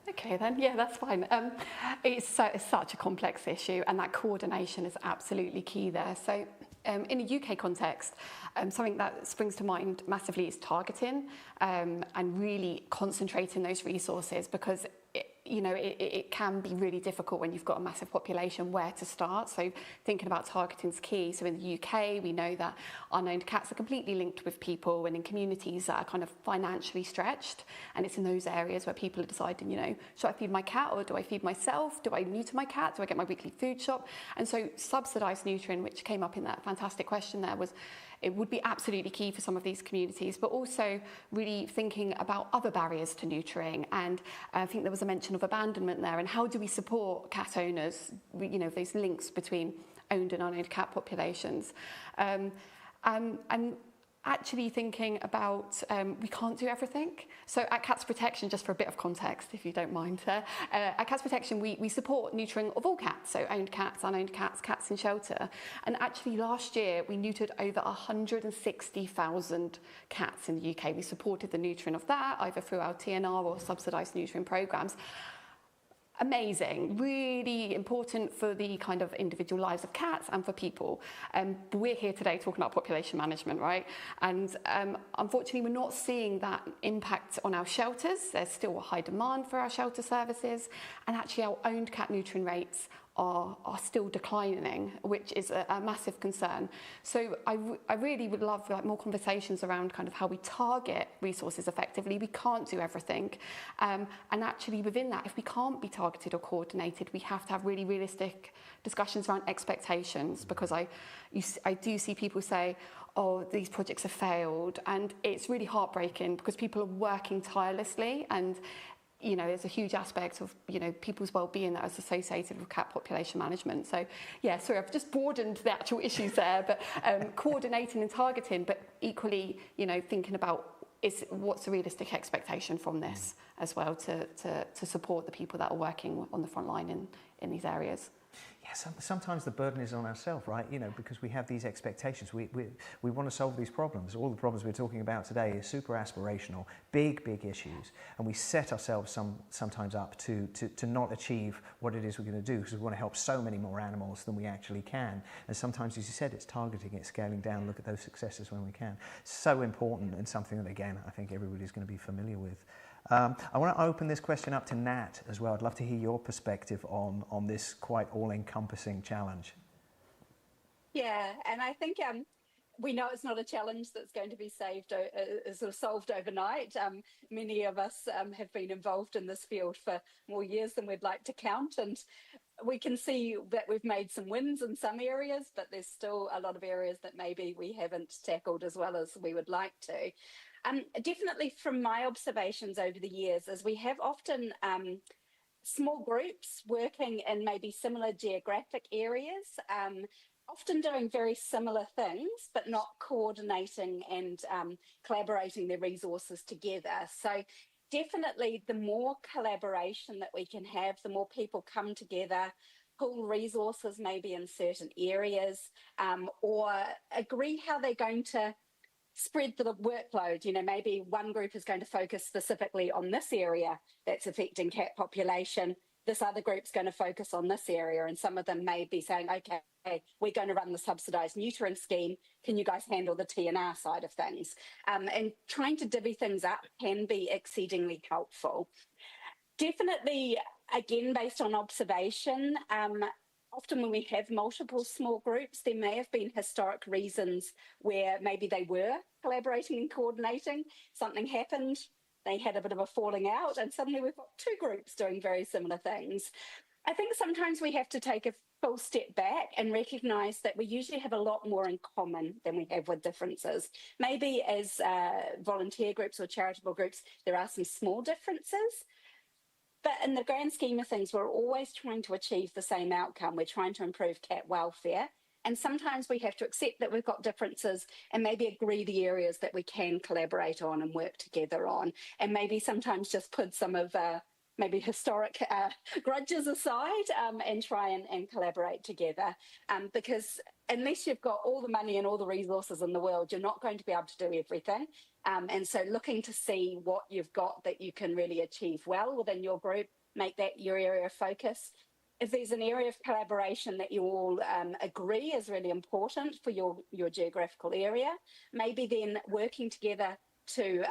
Okay then, yeah, that's fine. It's such a complex issue, and that coordination is absolutely key there. So in a UK context, something that springs to mind massively is targeting and really concentrating those resources, because it can be really difficult when you've got a massive population where to start. So thinking about targeting is key. So in the UK, we know that unowned cats are completely linked with people and in communities that are kind of financially stretched. And it's in those areas where people are deciding, should I feed my cat or do I feed myself? Do I neuter my cat? Do I get my weekly food shop? And so subsidised neutering, which came up in that fantastic question there, it would be absolutely key for some of these communities, but also really thinking about other barriers to neutering. And I think there was a mention of abandonment there, and how do we support cat owners, those links between owned and unowned cat populations. And actually thinking about, we can't do everything. So at Cats Protection, just for a bit of context, if you don't mind, at Cats Protection, we support neutering of all cats, so owned cats, unowned cats, cats in shelter. And actually last year, we neutered over 160,000 cats in the UK. We supported the neutering of that, either through our TNR or subsidised neutering programmes. Amazing, really important for the kind of individual lives of cats and for people. But we're here today talking about population management, right? And unfortunately, we're not seeing that impact on our shelters. There's still a high demand for our shelter services. And actually, our owned cat neutering rates are still declining, which is a massive concern. So I really would love more conversations around kind of how we target resources effectively. We can't do everything. And actually within that, if we can't be targeted or coordinated, we have to have really realistic discussions around expectations, because I do see people say, oh, these projects have failed. And it's really heartbreaking because people are working tirelessly, and there's a huge aspect of, people's well-being that is associated with cat population management. So, yeah, sorry, I've just broadened the actual issues there, but coordinating and targeting, but equally, thinking about what's the realistic expectation from this as well to support the people that are working on the front line in these areas. Yeah, sometimes the burden is on ourselves, right? Because we have these expectations. We want to solve these problems. All the problems we're talking about today is super aspirational, big issues. And we set ourselves sometimes up to not achieve what it is we're going to do, because we want to help so many more animals than we actually can. And sometimes, as you said, it's targeting, it's scaling down, look at those successes when we can. So important, and something that, again, I think everybody's going to be familiar with. I want to open this question up to Nat as well. I'd love to hear your perspective on this quite all-encompassing challenge. Yeah, and I think we know it's not a challenge that's going to be sort of solved overnight. Many of us have been involved in this field for more years than we'd like to count, and we can see that we've made some wins in some areas, but there's still a lot of areas that maybe we haven't tackled as well as we would like to. Definitely from my observations over the years is we have often small groups working in maybe similar geographic areas, often doing very similar things, but not coordinating and collaborating their resources together. So definitely the more collaboration that we can have, the more people come together, pool resources maybe in certain areas, or agree how they're going to spread the workload. You know, maybe one group is going to focus specifically on this area that's affecting cat population. This other group's going to focus on this area, and some of them may be saying, okay, we're going to run the subsidised neutering scheme. Can you guys handle the TNR side of things? And trying to divvy things up can be exceedingly helpful. Definitely, again, based on observation, often when we have multiple small groups, there may have been historic reasons where maybe they were collaborating and coordinating. Something happened, they had a bit of a falling out, and suddenly we've got two groups doing very similar things. I think sometimes we have to take a full step back and recognise that we usually have a lot more in common than we have with differences. Maybe as volunteer groups or charitable groups, there are some small differences, but in the grand scheme of things, we're always trying to achieve the same outcome. We're trying to improve cat welfare. And sometimes we have to accept that we've got differences and maybe agree the areas that we can collaborate on and work together on. And maybe sometimes just put some of maybe historic grudges aside and try and collaborate together. Because unless you've got all the money and all the resources in the world, you're not going to be able to do everything. And so looking to see what you've got that you can really achieve well within your group, make that your area of focus. If there's an area of collaboration that you all agree is really important for your geographical area, maybe then working together to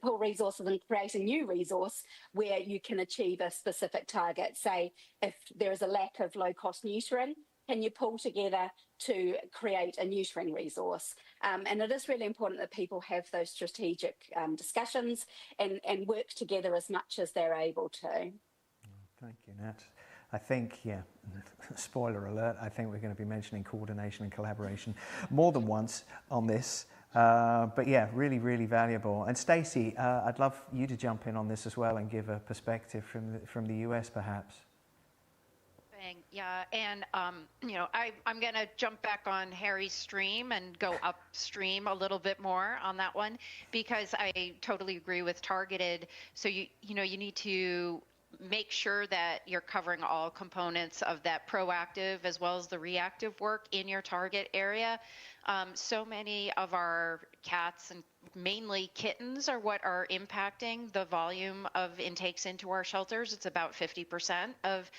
pool resources and create a new resource where you can achieve a specific target. Say, if there is a lack of low-cost neutering, can you pull together to create a neutering resource? And it is really important that people have those strategic discussions and work together as much as they're able to. Thank you, Nat. I think, yeah, spoiler alert, I think we're going to be mentioning coordination and collaboration more than once on this. But yeah, really, really valuable. And Stacey, I'd love you to jump in on this as well and give a perspective from the US perhaps. Yeah, and you know, I'm going to jump back on Harry's stream and go upstream a little bit more on that one, because I totally agree with targeted. So you know, you need to make sure that you're covering all components of that proactive as well as the reactive work in your target area. So many of our cats and mainly kittens are what are impacting the volume of intakes into our shelters. It's about 50% of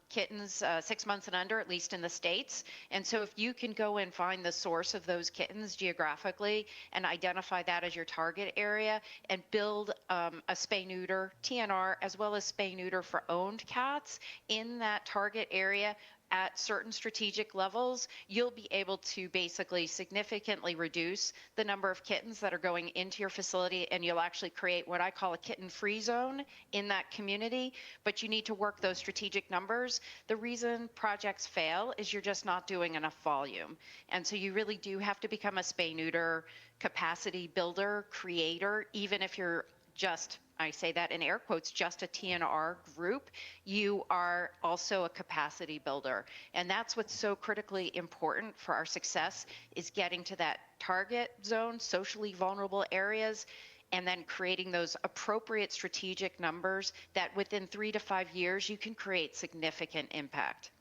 kittens 6 months and under, at least in the States. And so if you can go and find the source of those kittens geographically and identify that as your target area and build a spay-neuter TNR as well as spay-neuter for owned cats in that target area at certain strategic levels, you'll be able to basically significantly reduce the number of kittens that are going into your facility, and you'll actually create what I call a kitten-free zone in that community. But you need to work those strategic numbers. The reason projects fail is you're just not doing enough volume. And so you really do have to become a spay-neuter capacity builder, creator, even if you're just, I say that in air quotes, just a TNR group, you are also a capacity builder. And that's what's so critically important for our success, is getting to that target zone, socially vulnerable areas, and then creating those appropriate strategic numbers that within 3 to 5 years, you can create significant impact.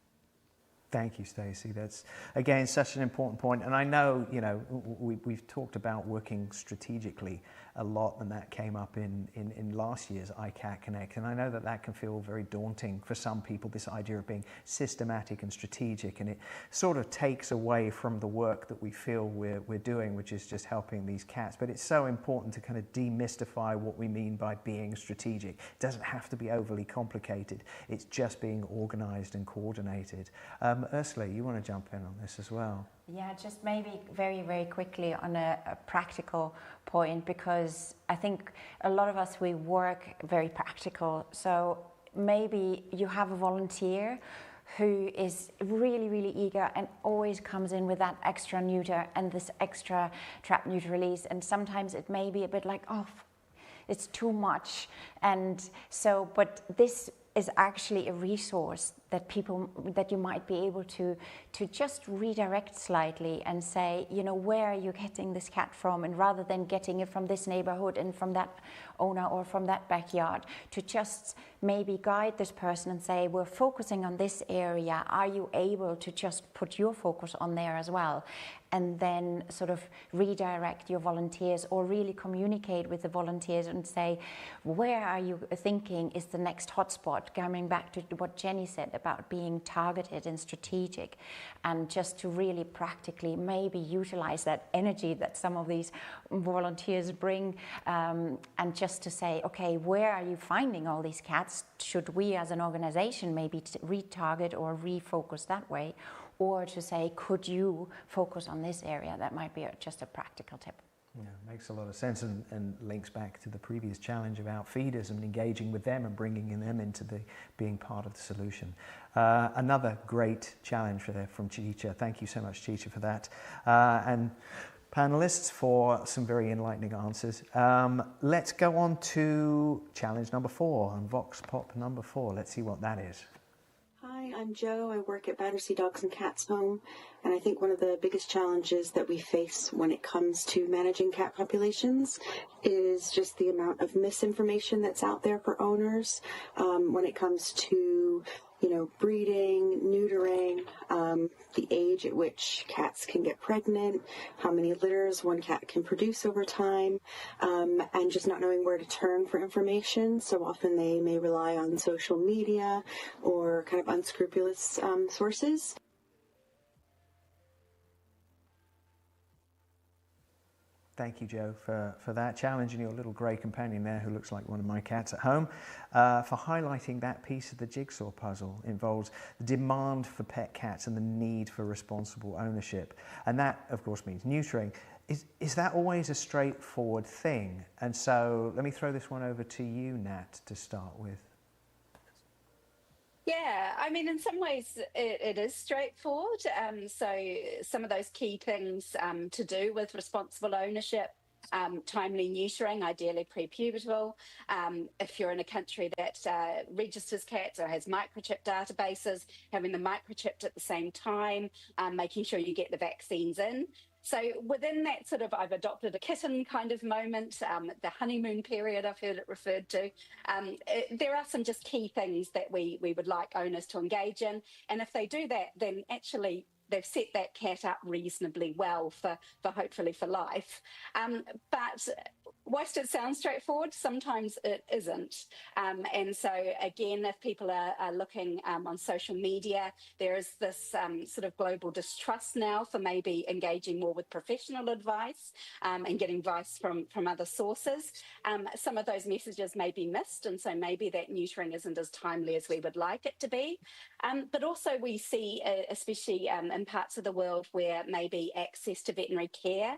Thank you, Stacey. That's, again, such an important point. And I know, you know, we've talked about working strategically a lot, and that came up in last year's iCatConnect. And I know that that can feel very daunting for some people, this idea of being systematic and strategic. And it sort of takes away from the work that we feel we're doing, which is just helping these cats. But it's so important to kind of demystify what we mean by being strategic. It doesn't have to be overly complicated. It's just being organized and coordinated. Ursula, you want to jump in on this as well? Yeah, just maybe very, very quickly on a practical point, because I think a lot of us, we work very practical. So maybe you have a volunteer who is really, really eager and always comes in with that extra neuter and this extra trap neuter release. And sometimes it may be a bit like, oh, it's too much. And so, but this is actually a resource that you might be able to just redirect slightly and say, you know, where are you getting this cat from? And rather than getting it from this neighborhood and from that owner or from that backyard, to just maybe guide this person and say, we're focusing on this area. Are you able to just put your focus on there as well? And then sort of redirect your volunteers, or really communicate with the volunteers and say, where are you thinking is the next hotspot? Coming back to what Jenny said about being targeted and strategic, and just to really practically maybe utilize that energy that some of these volunteers bring, and just to say, okay, where are you finding all these cats? Should we as an organization maybe retarget or refocus that way? Or to say, could you focus on this area? That might be just a practical tip. Yeah, makes a lot of sense, and links back to the previous challenge about feeders and engaging with them and bringing them into being part of the solution. Another great challenge from Chicha. Thank you so much, Chicha, for that. And panelists, for some very enlightening answers. Let's go on to challenge number 4, and Vox Pop number 4. Let's see what that is. Hi, I'm Joe. I work at Battersea Dogs and Cats Home, and I think one of the biggest challenges that we face when it comes to managing cat populations is just the amount of misinformation that's out there for owners when it comes to, you know, breeding, neutering, the age at which cats can get pregnant, how many litters one cat can produce over time, and just not knowing where to turn for information. So often they may rely on social media or kind of unscrupulous sources. Thank you, Joe, for that challenge, and your little grey companion there, who looks like one of my cats at home, for highlighting that piece of the jigsaw puzzle. Involves the demand for pet cats and the need for responsible ownership. And that, of course, means neutering. Is that always a straightforward thing? And so let me throw this one over to you, Nat, to start with. Yeah, I mean, in some ways it is straightforward. So some of those key things to do with responsible ownership, timely neutering, ideally prepubertal. If you're in a country that registers cats or has microchip databases, having them microchipped at the same time, making sure you get the vaccines in. So within that sort of, I've adopted a kitten kind of moment, the honeymoon period I've heard it referred to, there are some just key things that we would like owners to engage in. And if they do that, then actually they've set that cat up reasonably well for hopefully for life. But whilst it sounds straightforward, sometimes it isn't. And so again, if people are looking on social media, there is this sort of global distrust now for maybe engaging more with professional advice and getting advice from other sources. Some of those messages may be missed, and so maybe that neutering isn't as timely as we would like it to be. But also we see, especially in parts of the world where maybe access to veterinary care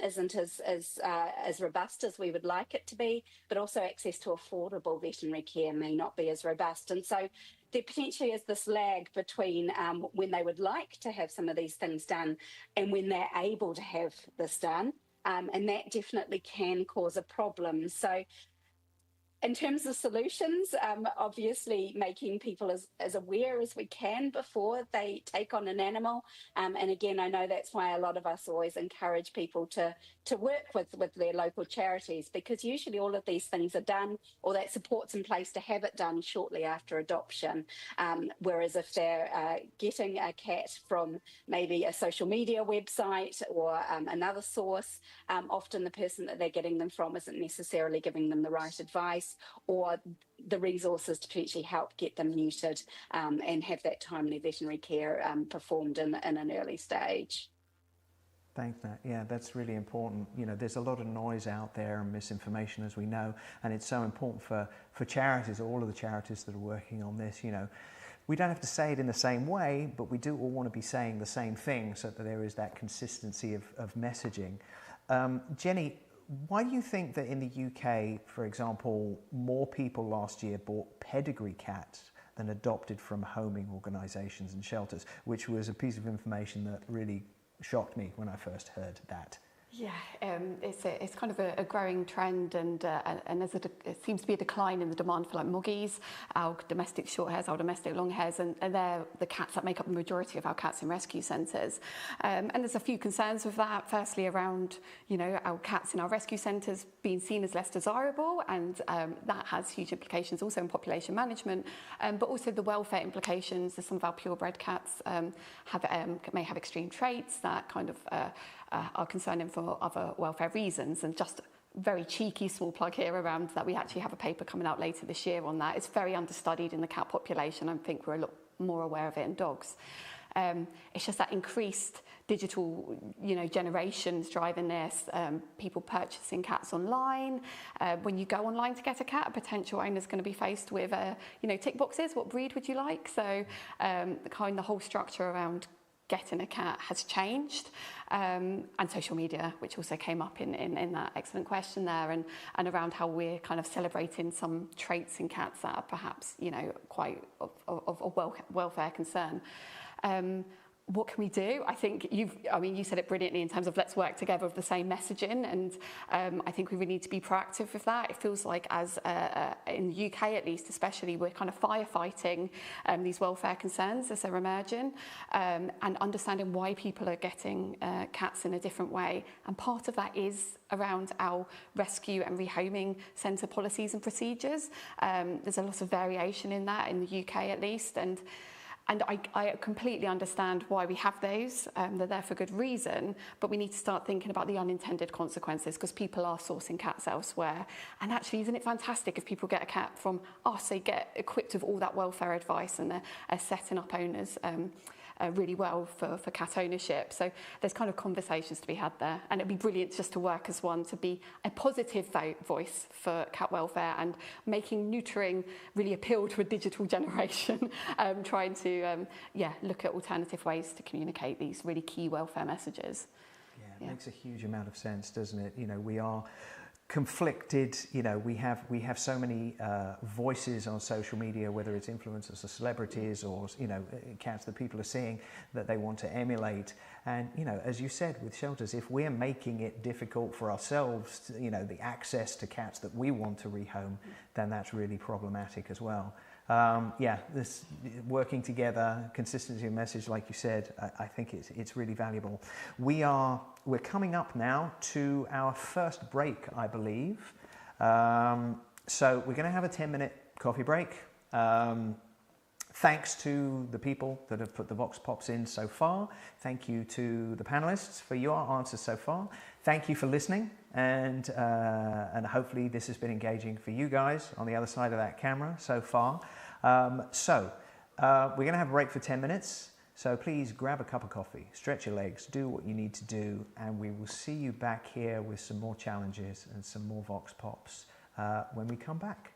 isn't as robust as we would like it to be, but also access to affordable veterinary care may not be as robust. And so there potentially is this lag between when they would like to have some of these things done and when they're able to have this done. And that definitely can cause a problem. So in terms of solutions, obviously making people as aware as we can before they take on an animal. And again, I know that's why a lot of us always encourage people to work with their local charities, because usually all of these things are done, or that support's in place to have it done shortly after adoption. Whereas if they're getting a cat from maybe a social media website or another source, often the person that they're getting them from isn't necessarily giving them the right advice or the resources to potentially help get them neutered and have that timely veterinary care performed in an early stage. Thanks, Nat. Yeah, that's really important. You know, there's a lot of noise out there and misinformation, as we know, and it's so important for charities, all of the charities that are working on this, you know, We don't have to say it in the same way, but we do all want to be saying the same thing so that there is that consistency of messaging. Jenny, why do you think that in the UK, for example, more people last year bought pedigree cats than adopted from homing organisations and shelters, which was a piece of information that really shocked me when I first heard that? Yeah, it's kind of a growing trend, and it seems to be a decline in the demand for like moggies, our domestic short hairs, our domestic long hairs, and they're the cats that make up the majority of our cats in rescue centres. And there's a few concerns with that. Firstly, around our cats in our rescue centres being seen as less desirable, and that has huge implications also in population management, but also the welfare implications. Some of our purebred cats may have extreme traits that kind of are concerning for other welfare reasons. And just very cheeky small plug here around that, we actually have a paper coming out later this year on that. It's very understudied in the cat population. I think we're a lot more aware of it in dogs. It's just that increased digital, generations driving this. People purchasing cats online. When you go online to get a cat, a potential owner is going to be faced with, tick boxes. What breed would you like? So the whole structure around getting a cat has changed, and social media, which also came up in that excellent question there, and around how we're kind of celebrating some traits in cats that are perhaps quite of welfare concern. What can we do? I think you said it brilliantly in terms of let's work together with the same messaging, and I think we really need to be proactive with that. It feels like as in the UK at least, especially, we're kind of firefighting these welfare concerns as they're emerging, and understanding why people are getting cats in a different way. And part of that is around our rescue and rehoming centre policies and procedures. There's a lot of variation in that in the UK at least, and I completely understand why we have those. They're there for good reason, but we need to start thinking about the unintended consequences, because people are sourcing cats elsewhere. And actually, isn't it fantastic if people get a cat from us, they get equipped with all that welfare advice, and they're setting up owners really well for cat ownership. So there's kind of conversations to be had there, and it'd be brilliant just to work as one, to be a positive voice for cat welfare, and making neutering really appeal to a digital generation, trying to look at alternative ways to communicate these really key welfare messages. Yeah, it makes a huge amount of sense, doesn't it? We are conflicted. We have so many voices on social media, whether it's influencers or celebrities or cats that people are seeing that they want to emulate. And as you said with shelters, if we're making it difficult for ourselves to, the access to cats that we want to rehome, then that's really problematic as well. This working together, consistency of message, like you said, I think it's really valuable. We're coming up now to our first break, I believe. So we're going to have a 10-minute coffee break. Thanks to the people that have put the Vox Pops in so far. Thank you to the panelists for your answers so far. Thank you for listening, and hopefully this has been engaging for you guys on the other side of that camera so far. We're going to have a break for 10 minutes. So please grab a cup of coffee, stretch your legs, do what you need to do, and we will see you back here with some more challenges and some more Vox Pops when we come back.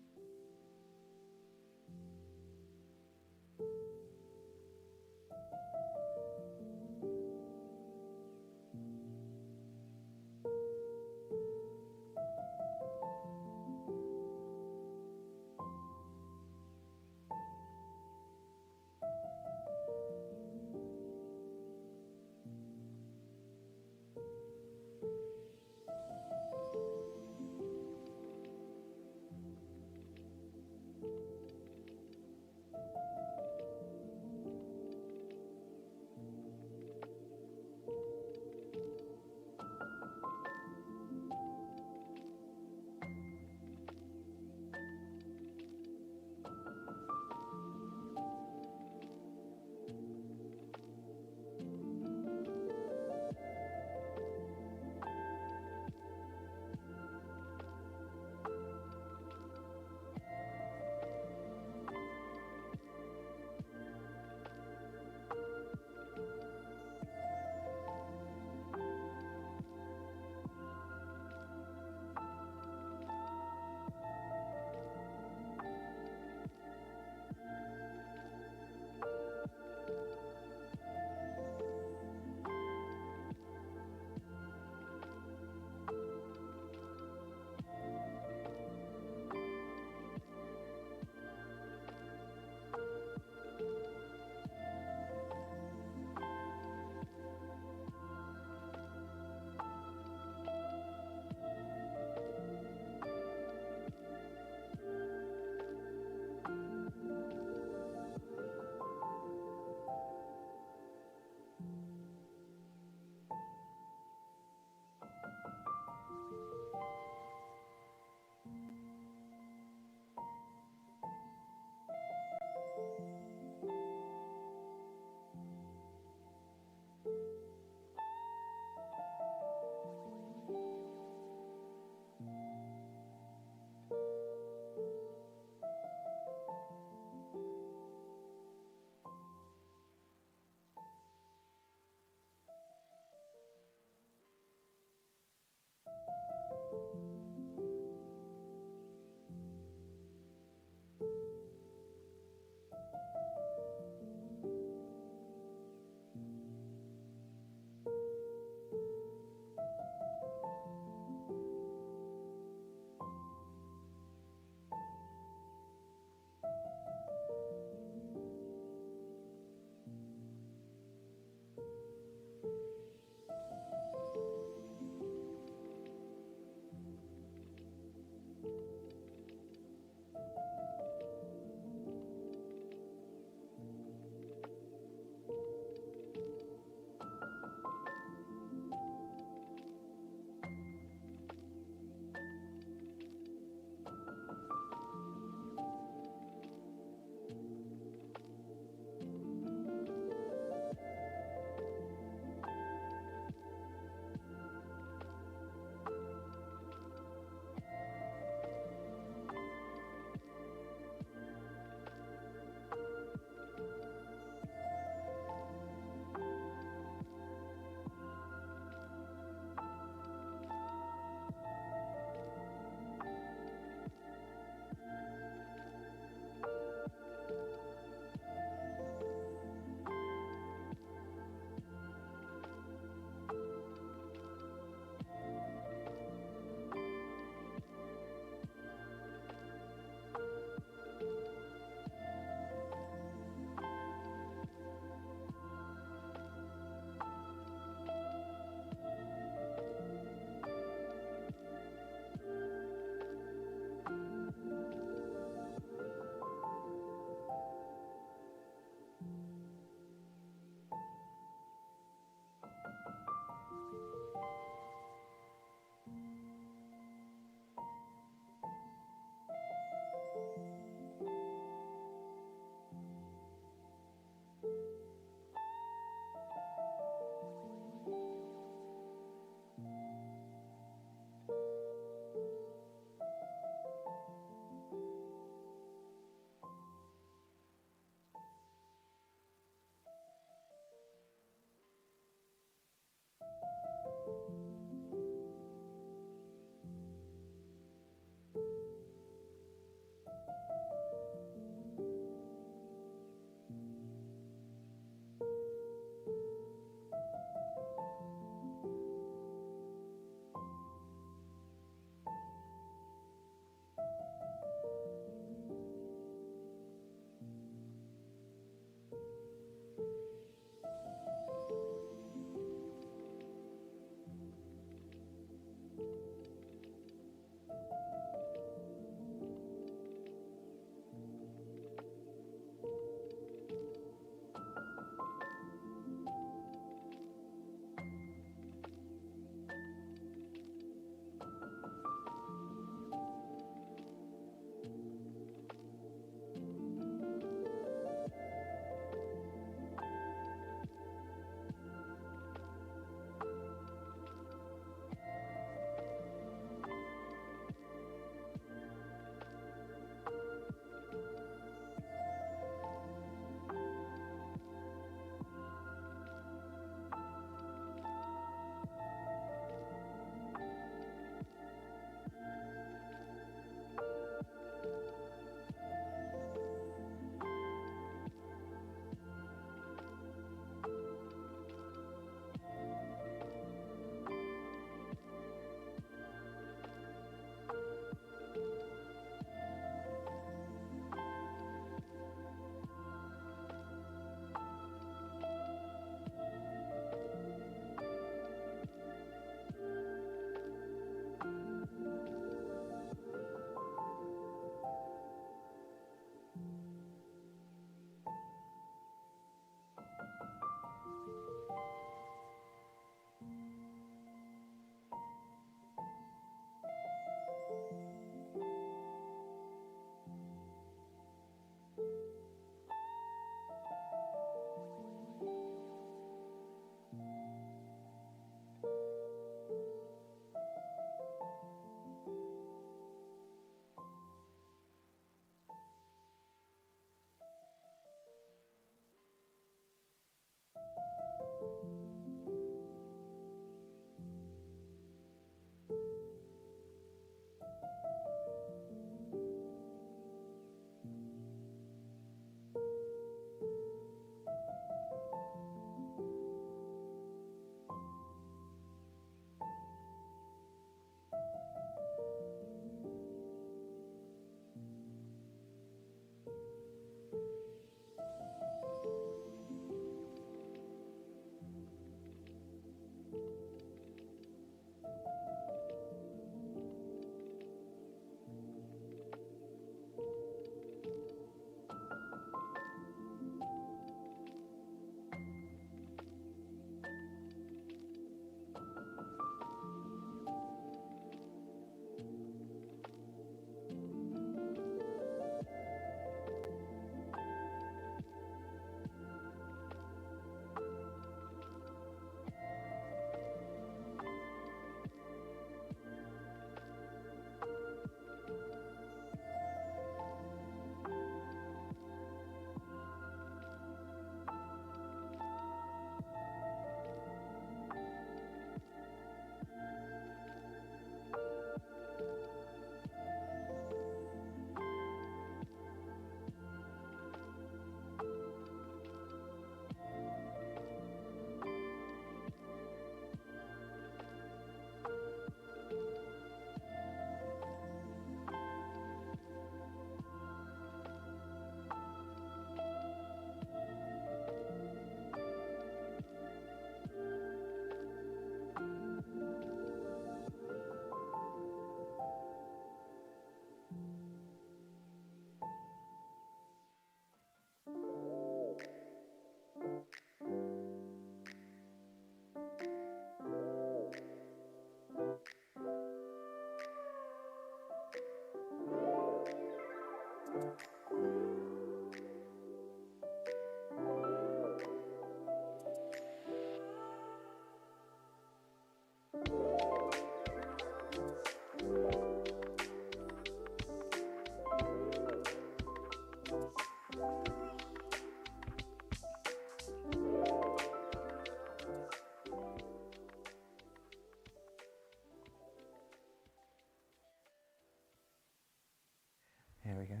There we go.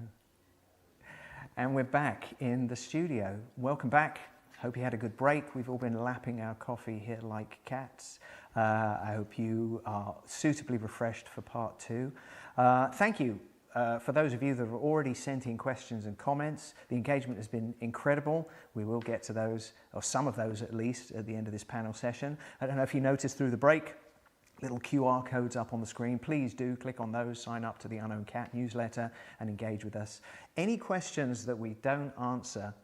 And we're back in the studio. Welcome back. Hope you had a good break. We've all been lapping our coffee here like cats. I hope you are suitably refreshed for part two. Thank you for those of you that have already sent in questions and comments. The engagement has been incredible. We will get to those, or some of those at least, at the end of this panel session. I don't know if you noticed through the break, little QR codes up on the screen. Please do click on those, sign up to the Unowned Cat newsletter and engage with us. Any questions that we don't answer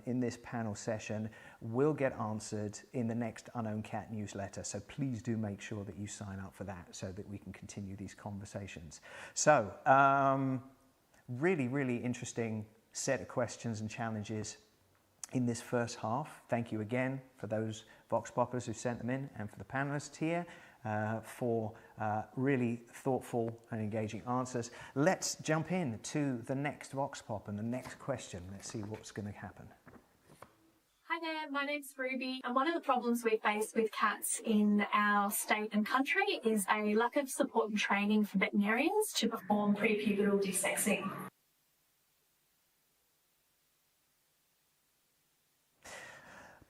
in this panel session will get answered in the next Unowned Cat newsletter. So please do make sure that you sign up for that so that we can continue these conversations. So really, really interesting set of questions and challenges in this first half. Thank you again for those Vox Poppers who sent them in and for the panelists here. For really thoughtful and engaging answers. Let's jump in to the next Vox Pop and the next question. Let's see what's going to happen. Hi there, my name's Ruby, and one of the problems we face with cats in our state and country is a lack of support and training for veterinarians to perform prepubertal desexing.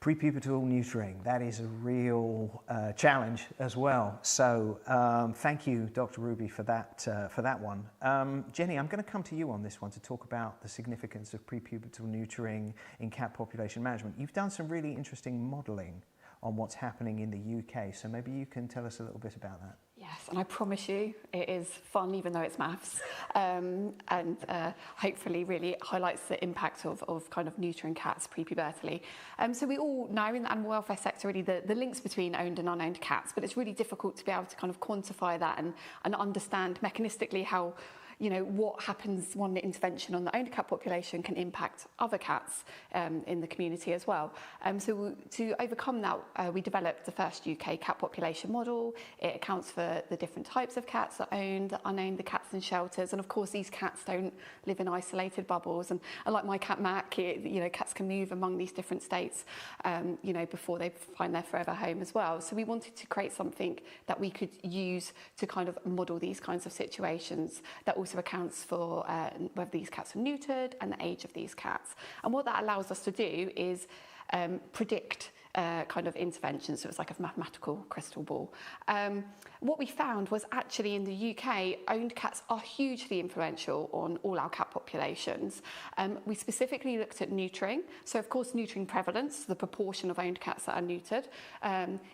Prepubertal neutering, that is a real challenge as well. So thank you, Dr. Ruby, for that one. Jenny, I'm going to come to you on this one to talk about the significance of prepubertal neutering in cat population management. You've done some really interesting modelling on what's happening in the UK, so maybe you can tell us a little bit about that. Yes, and I promise you it is fun even though it's maths, and hopefully really highlights the impact of kind of neutering cats prepubertally. So we all know in the animal welfare sector really the links between owned and unowned cats, but it's really difficult to be able to kind of quantify that and understand mechanistically how, you know, what happens, one intervention on the owned cat population can impact other cats in the community as well. So to overcome that, we developed the first UK cat population model. It accounts for the different types of cats, the owned, the unowned, the cats in shelters, and of course these cats don't live in isolated bubbles. And like my cat Mac, you know, cats can move among these different states, you know, before they find their forever home as well. So we wanted to create something that we could use to kind of model these kinds of situations that also accounts for whether these cats are neutered and the age of these cats. And what that allows us to do is predict kind of intervention, so it's like a mathematical crystal ball. What we found was actually in the UK, owned cats are hugely influential on all our cat populations. We specifically looked at neutering, so of course neutering prevalence, the proportion of owned cats that are neutered.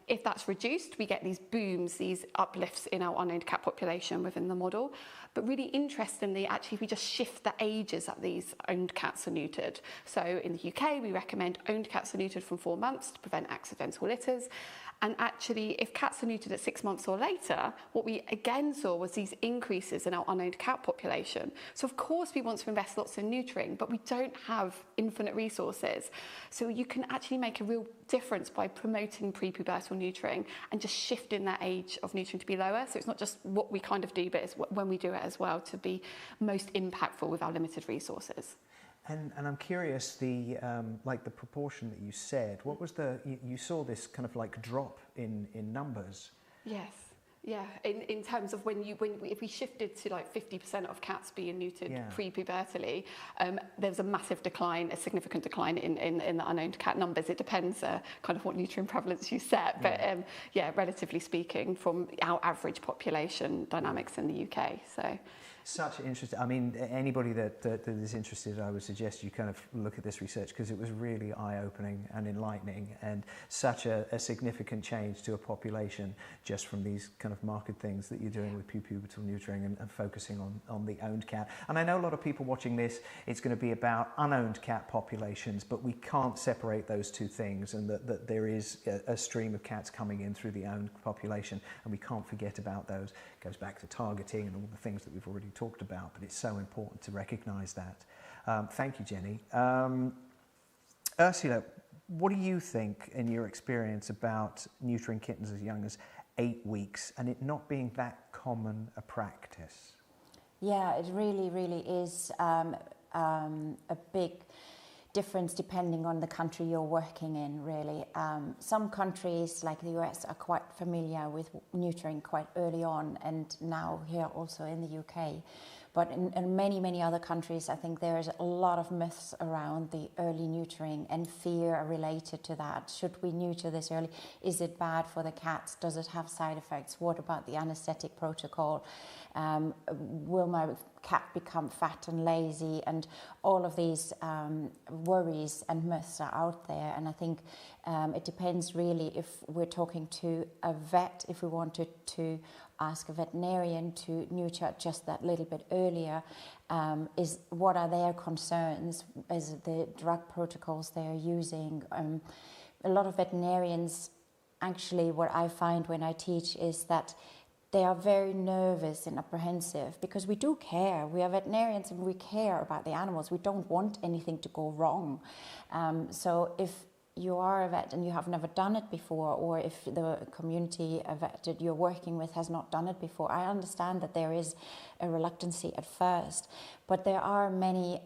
If that's reduced, we get these booms, these uplifts in our unowned cat population within the model. But really interestingly, actually, if we just shift the ages that these owned cats are neutered. So in the UK, we recommend owned cats are neutered from 4 months to prevent accidental litters. And actually, if cats are neutered at 6 months or later, what we again saw was these increases in our unowned cat population. So of course we want to invest lots in neutering, but we don't have infinite resources. So you can actually make a real difference by promoting prepubertal neutering and just shifting that age of neutering to be lower. So it's not just what we kind of do, but it's when we do it as well to be most impactful with our limited resources. And I'm curious, like the proportion that you said, what was you saw this kind of like drop in numbers? Yes, yeah. In terms of if we shifted to like 50% of cats being neutered pre-pubertally, there was a massive decline, a significant decline in the unowned cat numbers. It depends kind of what neutering prevalence you set, but relatively speaking, from our average population dynamics in the UK. So. Such interesting. I mean, anybody that is interested, I would suggest you kind of look at this research because it was really eye-opening and enlightening, and such a significant change to a population just from these kind of marked things that you're doing with pubertal neutering and focusing on the owned cat. And I know a lot of people watching this, it's going to be about unowned cat populations, but we can't separate those two things, and that there is a stream of cats coming in through the owned population, and we can't forget about those. It goes back to targeting and all the things that we've already talked about, but it's so important to recognise that. Thank you, Jenny. Ursula, what do you think, in your experience, about neutering kittens as young as 8 weeks and it not being that common a practice? Yeah, it really, really is a big difference depending on the country you're working in, really. Some countries like the US are quite familiar with neutering quite early on, and now here also in the UK. But in many, many other countries, I think there is a lot of myths around the early neutering and fear related to that. Should we neuter this early? Is it bad for the cats? Does it have side effects? What about the anesthetic protocol? Will my cat become fat and lazy? And all of these worries and myths are out there. And I think it depends really if we're talking to a vet, if we wanted to ask a veterinarian to neuter just that little bit earlier, what are their concerns? Is it the drug protocols they are using? A lot of veterinarians, actually what I find when I teach is that they are very nervous and apprehensive because we do care. We are veterinarians and we care about the animals. We don't want anything to go wrong. So if you are a vet and you have never done it before, or if the community vet that you're working with has not done it before, I understand that there is a reluctancy at first, but there are many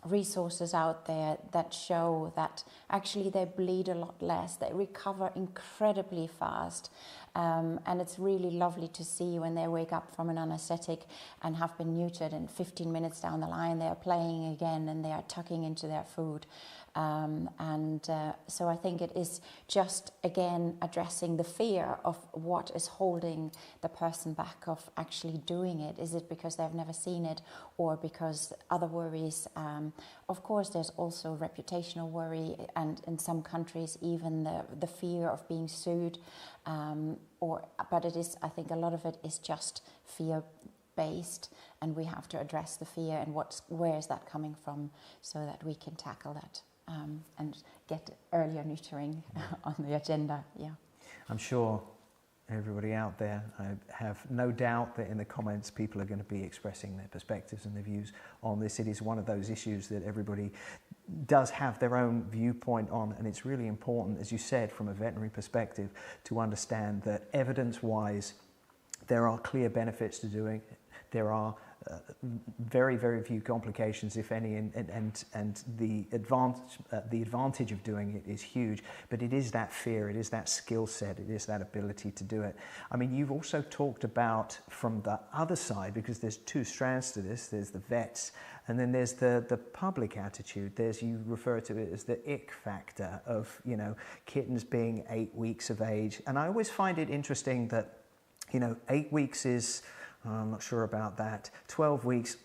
resources out there that show that actually they bleed a lot less, they recover incredibly fast, and it's really lovely to see when they wake up from an anesthetic and have been neutered, and 15 minutes down the line they are playing again and they are tucking into their food. So I think it is just, again, addressing the fear of what is holding the person back of actually doing it. Is it because they've never seen it, or because other worries? Of course, there's also reputational worry, and in some countries even the fear of being sued. But it is, I think a lot of it is just fear-based, and we have to address the fear and where is that coming from, so that we can tackle that. And get earlier neutering on the agenda. Yeah, I'm sure everybody out there, I have no doubt that in the comments people are going to be expressing their perspectives and their views on this. It is one of those issues that everybody does have their own viewpoint on, and it's really important, as you said, from a veterinary perspective, to understand that evidence-wise there are clear benefits to doing it. There are very, very few complications, if any, and the advantage of doing it is huge. But it is that fear, it is that skill set, it is that ability to do it. I mean, you've also talked about from the other side, because there's two strands to this. There's the vets, and then there's the public attitude. You refer to it as the ick factor of, you know, kittens being 8 weeks of age. And I always find it interesting that, you know, 8 weeks is, I'm not sure about that. 12 weeks,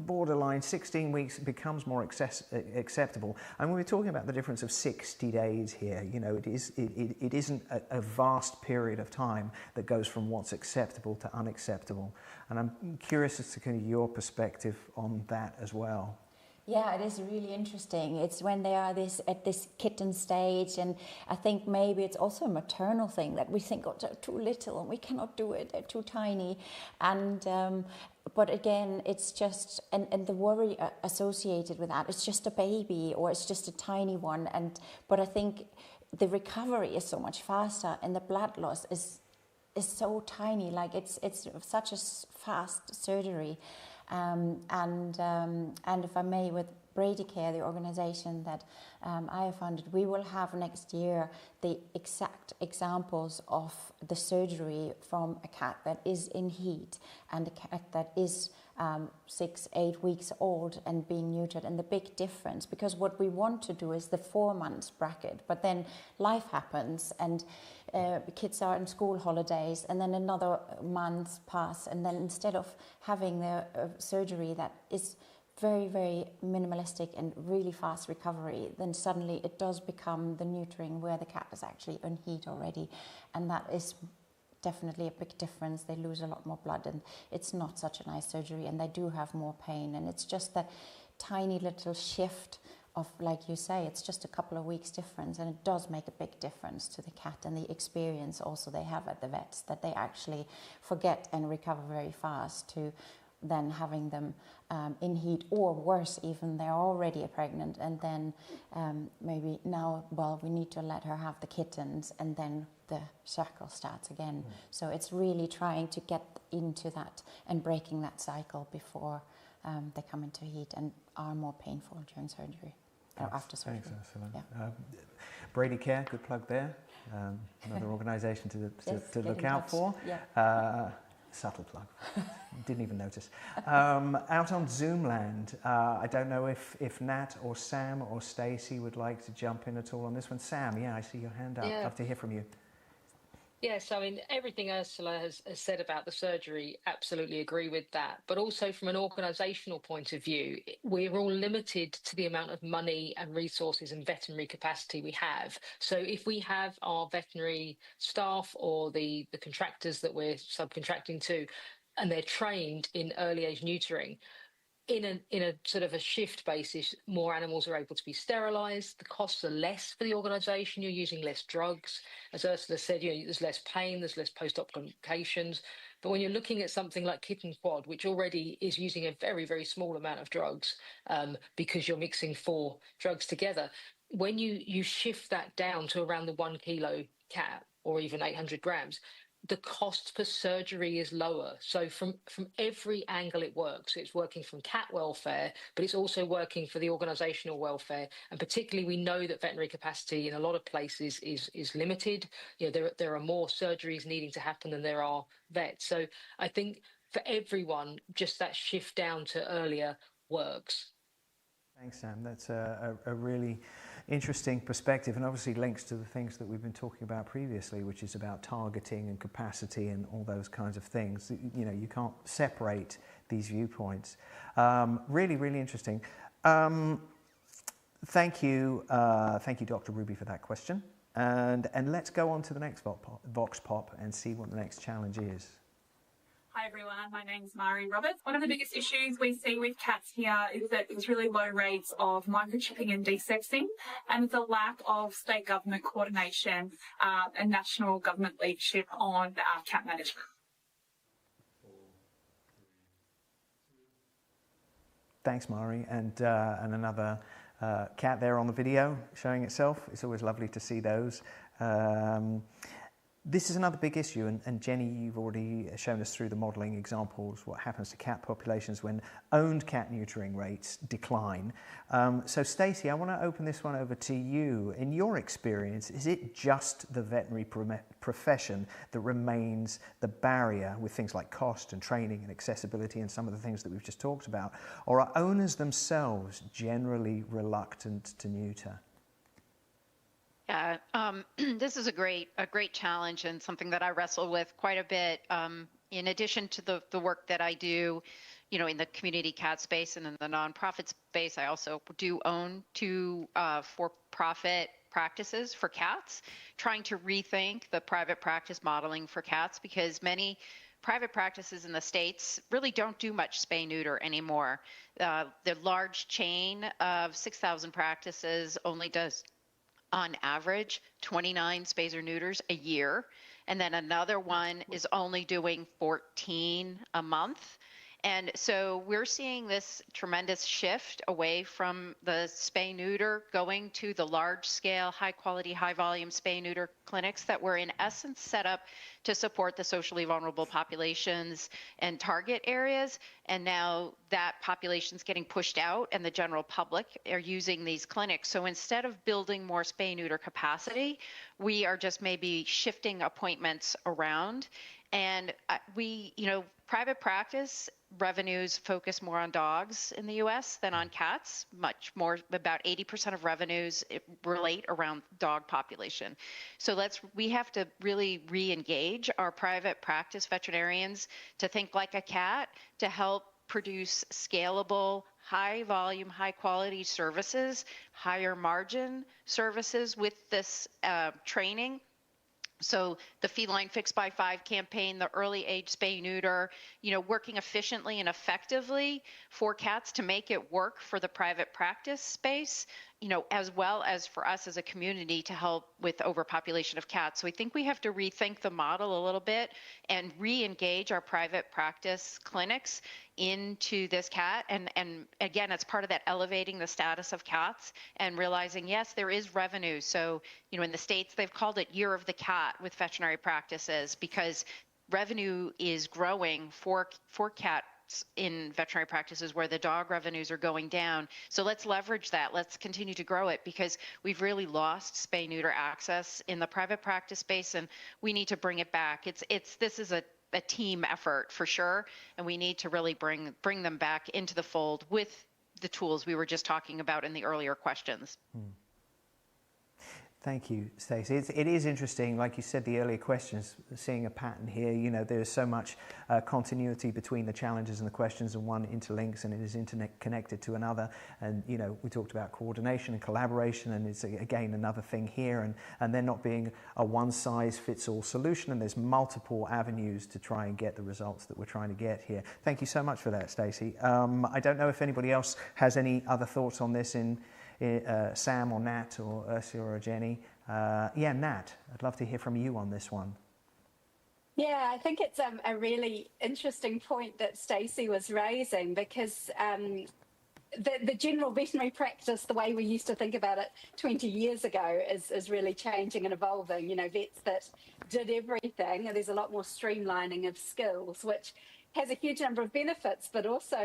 borderline. 16 weeks becomes more acceptable. And when we're talking about the difference of 60 days here, you know, it isn't a vast period of time that goes from what's acceptable to unacceptable. And I'm curious as to kind of your perspective on that as well. Yeah, it is really interesting. It's when they are at this kitten stage, and I think maybe it's also a maternal thing that we think, oh, they're too little and we cannot do it, they're too tiny. And but again, it's just, and the worry associated with that, it's just a baby or it's just a tiny one. But I think the recovery is so much faster, and the blood loss is so tiny. Like it's such a fast surgery. And if I may, with Brady Care, the organisation that I have funded, we will have next year the exact examples of the surgery from a cat that is in heat and a cat that is 6-8 weeks old and being neutered, and the big difference, because what we want to do is the 4 months bracket, but then life happens and kids are in school holidays, and then another month pass, and then instead of having the surgery that is very, very minimalistic and really fast recovery, then suddenly it does become the neutering where the cat is actually in heat already, and that is definitely a big difference. They lose a lot more blood, and it's not such a nice surgery, and they do have more pain, and it's just that tiny little shift of, like you say, it's just a couple of weeks difference, and it does make a big difference to the cat and the experience also they have at the vets, that they actually forget and recover very fast to then having them in heat, or worse even, they're already pregnant, and then maybe now, well, we need to let her have the kittens, and then the cycle starts again. So it's really trying to get into that and breaking that cycle before they come into heat and are more painful during surgery or after surgery. Thanks, excellent. Yeah. Brady Care, good plug there. Another organisation to look out for. Yeah. Subtle plug. Didn't even notice. Out on Zoomland, I don't know if Nat or Sam or Stacey would like to jump in at all on this one. Sam, yeah, I see your hand up. Yeah. Love to hear from you. Yes, I mean, everything Ursula has said about the surgery, absolutely agree with that. But also from an organisational point of view, we're all limited to the amount of money and resources and veterinary capacity we have. So if we have our veterinary staff or the contractors that we're subcontracting to, and they're trained in early age neutering, in a sort of a shift basis, more animals are able to be sterilised. The costs are less for the organisation. You're using less drugs. As Ursula said, there's less pain, there's less post-op complications. But when you're looking at something like Kitten Quad, which already is using a very, very small amount of drugs because you're mixing 4 drugs together, when you shift that down to around the 1 kilo cat or even 800 grams, the cost per surgery is lower. So from every angle it works. It's working from cat welfare, but it's also working for the organisational welfare. And particularly we know that veterinary capacity in a lot of places is limited. There are more surgeries needing to happen than there are vets. So I think for everyone, just that shift down to earlier works. Thanks, Sam. That's a really interesting perspective, and obviously links to the things that we've been talking about previously, which is about targeting and capacity and all those kinds of things. You can't separate these viewpoints. Really, really interesting. Thank you, Dr. Ruby, for that question. And let's go on to the next Vox Pop and see what the next challenge is. Hi everyone, my name's Mari Roberts. One of the biggest issues we see with cats here is that there's really low rates of microchipping and desexing, and there's a lack of state government coordination and national government leadership on cat management. Thanks, Mari, and another cat there on the video showing itself. It's always lovely to see those. This is another big issue, and Jenny, you've already shown us through the modelling examples what happens to cat populations when owned cat neutering rates decline. So Stacey, I want to open this one over to you. In your experience, is it just the veterinary profession that remains the barrier with things like cost and training and accessibility and some of the things that we've just talked about, or are owners themselves generally reluctant to neuter? Yeah, this is a great challenge and something that I wrestle with quite a bit. In addition to the work that I do, in the community cat space and in the nonprofit space, I also do own two for-profit practices for cats, trying to rethink the private practice modeling for cats, because many private practices in the States really don't do much spay-neuter anymore. The large chain of 6,000 practices only does, on average, 29 spays or neuters a year. And then another one is only doing 14 a month. And so we're seeing this tremendous shift away from the spay neuter going to the large scale, high quality, high volume spay neuter clinics that were in essence set up to support the socially vulnerable populations and target areas. And now that population's getting pushed out and the general public are using these clinics. So instead of building more spay neuter capacity, we are just maybe shifting appointments around. And private practice revenues focus more on dogs in the US than on cats, much more, about 80% of revenues relate around dog population. So we have to really re-engage our private practice veterinarians to think like a cat, to help produce scalable, high volume, high quality services, higher margin services with this training. So the Feline Fix by 5 campaign, the early age spay neuter, working efficiently and effectively for cats to make it work for the private practice space, as well as for us as a community to help with overpopulation of cats. So I think we have to rethink the model a little bit and re-engage our private practice clinics into this cat. And again, it's part of that elevating the status of cats and realizing, yes, there is revenue. So, in the States, they've called it Year of the Cat with veterinary practices, because revenue is growing for cats in veterinary practices where the dog revenues are going down. So let's leverage that. Let's continue to grow it, because we've really lost spay neuter access in the private practice space, and we need to bring it back. This is a team effort for sure, and we need to really bring them back into the fold with the tools we were just talking about in the earlier questions. Thank you, Stacey. It is interesting, like you said, the earlier questions, seeing a pattern here. There's so much continuity between the challenges and the questions, and one interlinks and it is interconnected to another. And, we talked about coordination and collaboration, and it's, again, another thing here. And there not being a one-size-fits-all solution, and there's multiple avenues to try and get the results that we're trying to get here. Thank you so much for that, Stacey. I don't know if anybody else has any other thoughts on this Sam or Nat or Ursula or Jenny. Nat, I'd love to hear from you on this one. Yeah, I think it's a really interesting point that Stacey was raising, because the general veterinary practice, the way we used to think about it 20 years ago, is really changing and evolving. Vets that did everything, and there's a lot more streamlining of skills, which has a huge number of benefits, but also,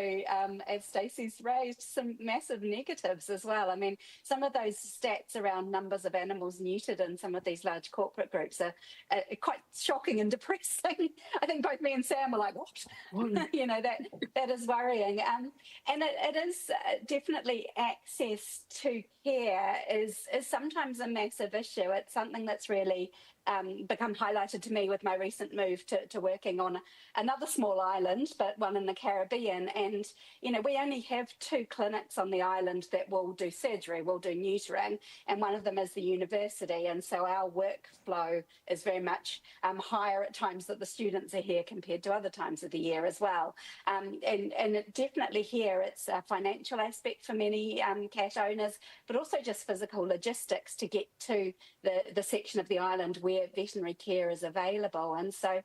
as Stacey's raised, some massive negatives as well. I mean, some of those stats around numbers of animals neutered in some of these large corporate groups are quite shocking and depressing. I think both me and Sam were like, what? That is worrying. And it is definitely access to care is sometimes a massive issue. It's something that's really become highlighted to me with my recent move to working on another small island, but one in the Caribbean. And, we only have 2 clinics on the island that will do surgery, will do neutering, and one of them is the university. And so our workflow is very much higher at times that the students are here compared to other times of the year as well. And definitely here it's a financial aspect for many cat owners, but also just physical logistics to get to the section of the island where veterinary care is available. And so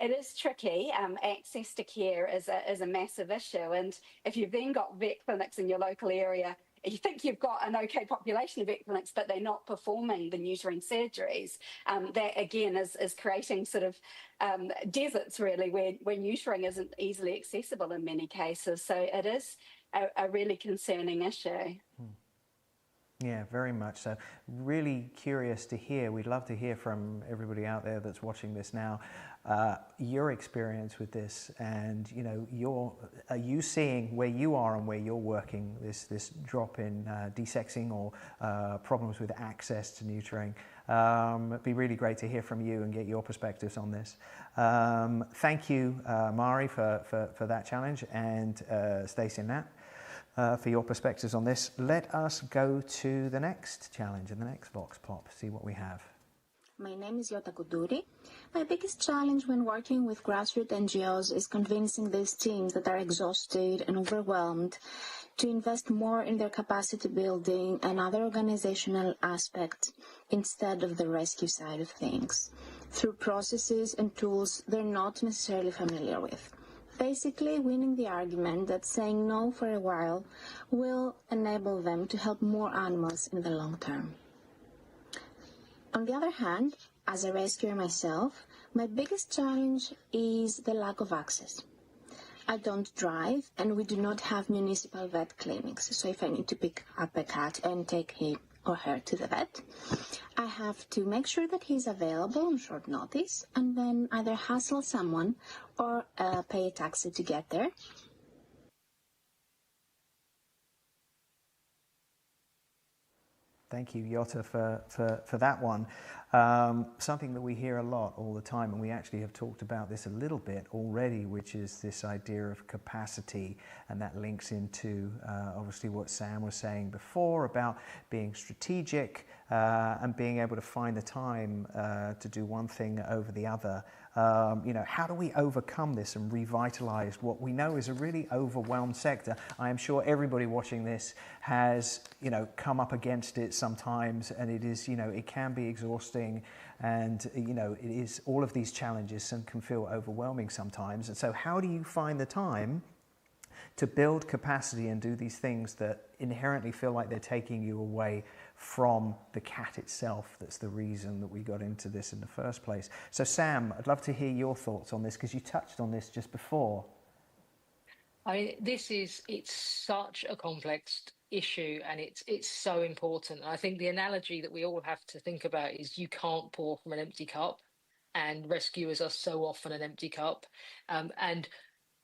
it is tricky. Access to care is a massive issue. And if you've then got vet clinics in your local area you think you've got an okay population of equivalents, but they're not performing the neutering surgeries. That again is creating sort of deserts really, where neutering isn't easily accessible in many cases. So it is a really concerning issue. Yeah, very much so. Really curious to hear. We'd love to hear from everybody out there that's watching this now, your experience with this, and are you seeing where you are and where you're working this drop in desexing or problems with access to neutering? It'd be really great to hear from you and get your perspectives on this. Thank you, Mari, for that challenge, and Stacey and Nat, for your perspectives on this. Let us go to the next challenge and the next Vox Pop, see what we have. My name is Yota Kuduri. My biggest challenge when working with grassroots NGOs is convincing these teams that are exhausted and overwhelmed to invest more in their capacity building and other organizational aspects instead of the rescue side of things, through processes and tools they're not necessarily familiar with. Basically, winning the argument that saying no for a while will enable them to help more animals in the long term. On the other hand, as a rescuer myself, my biggest challenge is the lack of access. I don't drive, and we do not have municipal vet clinics, so if I need to pick up a cat and take him or her to the vet, I have to make sure that he's available on short notice, and then either hassle someone or pay a taxi to get there. Thank you, Yota, for that one. Something that we hear a lot all the time, and we actually have talked about this a little bit already, which is this idea of capacity, and that links into obviously what Sam was saying before about being strategic and being able to find the time to do one thing over the other. How do we overcome this and revitalize what we know is a really overwhelmed sector? I am sure everybody watching this has, come up against it sometimes, and it is, it can be exhausting, and, it is all of these challenges and can feel overwhelming sometimes. And so how do you find the time to build capacity and do these things that inherently feel like they're taking you away from the cat itself? That's the reason that we got into this in the first place. So Sam, I'd love to hear your thoughts on this, because you touched on this just before. I mean, it's such a complex issue, and it's so important. I think the analogy that we all have to think about is you can't pour from an empty cup, and rescuers are so often an empty cup. And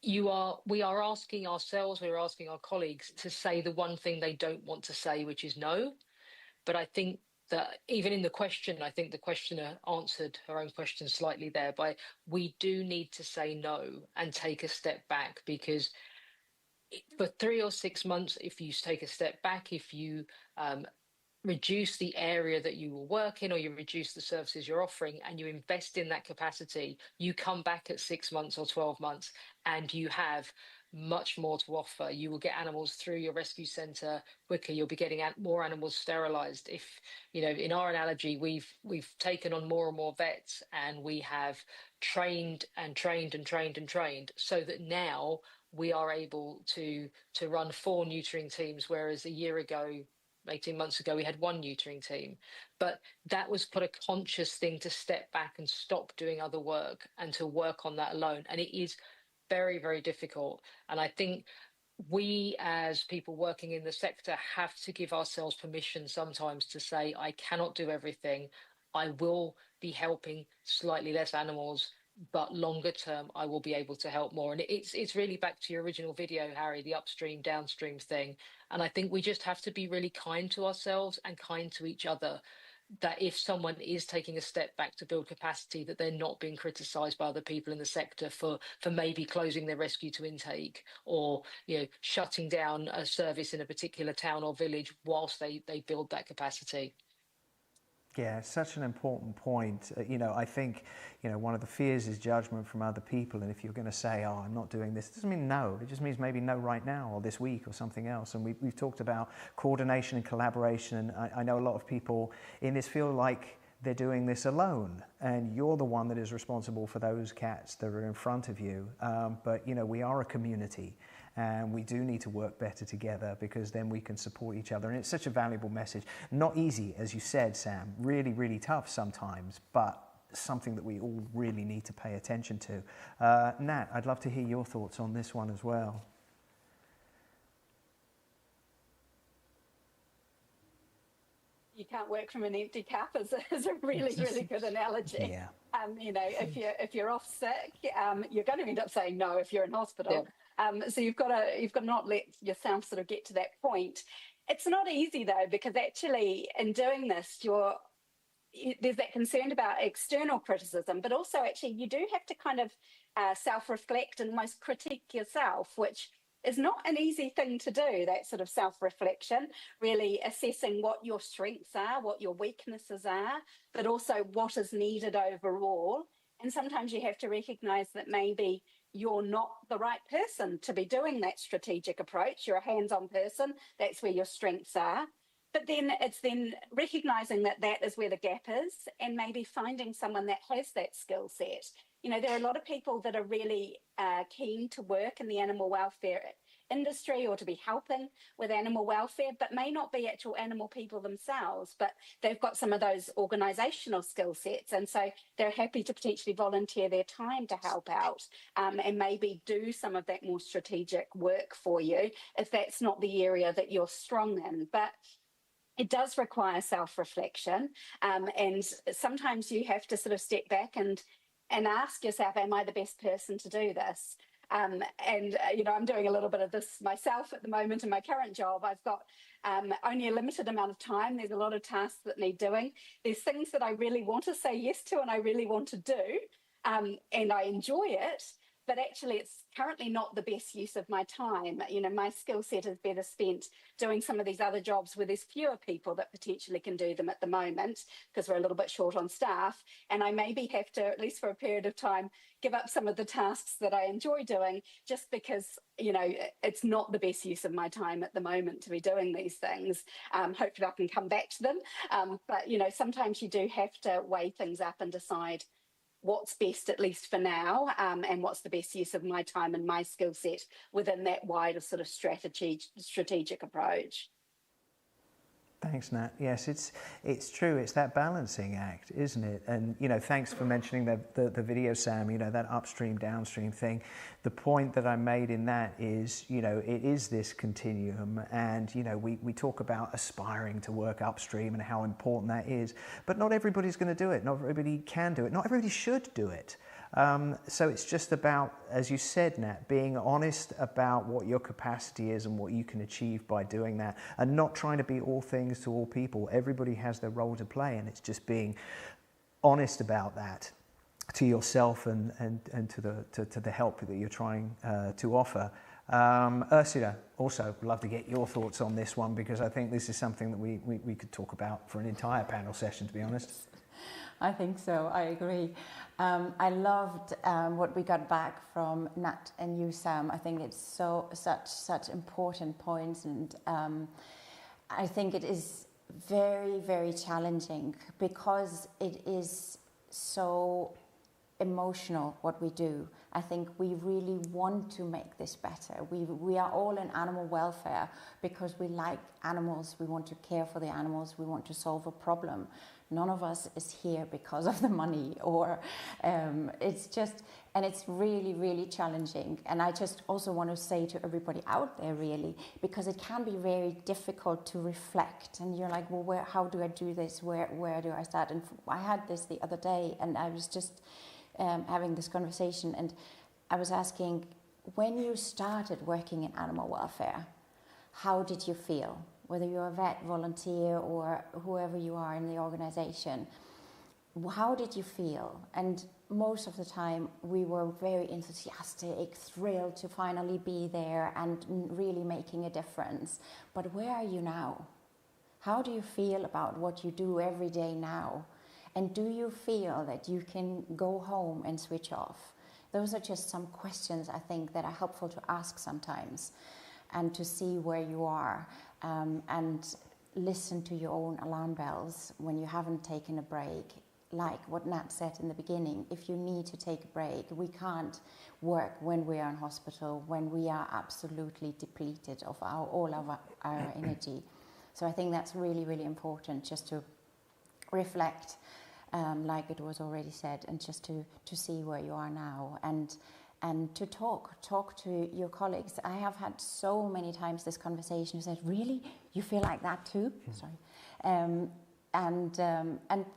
we are asking ourselves, we're asking our colleagues to say the one thing they don't want to say, which is no. But I think that even in the question, I think the questioner answered her own question slightly there by, we do need to say no and take a step back, because for 3 or 6 months, if you take a step back, if you reduce the area that you will work in, or you reduce the services you're offering, and you invest in that capacity, you come back at 6 months or 12 months and you have much more to offer. You will get animals through your rescue centre quicker. You'll be getting more animals sterilised. If, in our analogy, we've taken on more and more vets, and we have trained and trained and trained and trained, so that now we are able to run 4 neutering teams, whereas a year ago, 18 months ago, we had 1 neutering team. But that was quite a conscious thing to step back and stop doing other work and to work on that alone. And it is very, very difficult. And I think we, as people working in the sector, have to give ourselves permission sometimes to say, I cannot do everything. I will be helping slightly less animals, but longer term, I will be able to help more. And it's really back to your original video, Harry, the upstream, downstream thing. And I think we just have to be really kind to ourselves and kind to each other, that if someone is taking a step back to build capacity, that they're not being criticised by other people in the sector for maybe closing their rescue to intake, or shutting down a service in a particular town or village whilst they build that capacity. Yeah, such an important point. I think, one of the fears is judgment from other people. And if you're going to say, oh, I'm not doing this, it doesn't mean no. It just means maybe no right now, or this week, or something else. And we've talked about coordination and collaboration. And I know a lot of people in this feel like they're doing this alone, and you're the one that is responsible for those cats that are in front of you. But, we are a community. and we do need to work better together, because then we can support each other. And it's such a valuable message. Not easy, as you said, Sam, really, really tough sometimes, but something that we all really need to pay attention to. Nat, I'd love to hear your thoughts on this one as well. You can't work from an empty cup is a really, really good analogy. Yeah. You know, if you're off sick, you're going to end up saying no if you're in hospital. Yeah. So you've got to not let yourself sort of get to that point. It's not easy though, because actually in doing this, there's that concern about external criticism, but also actually you do have to kind of self-reflect and almost critique yourself, which is not an easy thing to do, that sort of self-reflection, really assessing what your strengths are, what your weaknesses are, but also what is needed overall. And sometimes you have to recognise that maybe you're not the right person to be doing that strategic approach. You're a hands-on person. That's where your strengths are. But then it's then recognising that that is where the gap is, and maybe finding someone that has that skill set. You know, there are a lot of people that are really keen to work in the animal welfare industry or to be helping with animal welfare, but may not be actual animal people themselves, but they've got some of those organisational skill sets, and so they're happy to potentially volunteer their time to help out and maybe do some of that more strategic work for you if that's not the area that you're strong in. But it does require self-reflection, and sometimes you have to sort of step back and ask yourself, am I the best person to do this? You know, I'm doing a little bit of this myself at the moment in my current job. I've got only a limited amount of time. There's a lot of tasks that need doing. There's things that I really want to say yes to and I really want to do, and I enjoy it. But actually, it's currently not the best use of my time. You know, my skill set is better spent doing some of these other jobs where there's fewer people that potentially can do them at the moment, because we're a little bit short on staff. And I maybe have to, at least for a period of time, give up some of the tasks that I enjoy doing, just because, you know, it's not the best use of my time at the moment to be doing these things. Hopefully I can come back to them. But, you know, sometimes you do have to weigh things up and decide what's best, at least for now, and what's the best use of my time and my skill set within that wider sort of strategic approach. Thanks, Nat. Yes, it's true. It's that balancing act, isn't it? And, you know, thanks for mentioning the video, Sam, you know, that upstream, downstream thing. The point that I made in that is, you know, it is this continuum. And, you know, we talk about aspiring to work upstream and how important that is. But not everybody's going to do it. Not everybody can do it. Not everybody should do it. So it's just about, as you said, Nat, being honest about what your capacity is and what you can achieve by doing that, and not trying to be all things to all people. Everybody has their role to play, and it's just being honest about that to yourself and to the help that you're trying to offer. Ursula, also would love to get your thoughts on this one, because I think this is something that we could talk about for an entire panel session, to be honest. I think so. I agree. I loved what we got back from Nat and you, Sam. I think it's such important points, and I think it is very, very challenging, because it is so emotional what we do. I think we really want to make this better. We are all in animal welfare because we like animals, we want to care for the animals, we want to solve a problem. None of us is here because of the money, or it's just, and it's really, really challenging. And I just also want to say to everybody out there, really, because it can be very difficult to reflect, and you're like, well, how do I do this? Where do I start? And I had this the other day, and I was just having this conversation, and I was asking, when you started working in animal welfare, how did you feel? Whether you're a vet, volunteer, or whoever you are in the organization, how did you feel? And most of the time we were very enthusiastic, thrilled to finally be there and really making a difference. But where are you now? How do you feel about what you do every day now? And do you feel that you can go home and switch off? Those are just some questions, I think, that are helpful to ask sometimes, and to see where you are, and listen to your own alarm bells when you haven't taken a break. like what Nat said in the beginning, if you need to take a break, we can't work when we are in hospital, when we are absolutely depleted of all of our energy. So I think that's really, really important, just to reflect, like it was already said, and just to see where you are now, and to talk to your colleagues. I have had so many times this conversation, said, really, you feel like that too? Sorry. And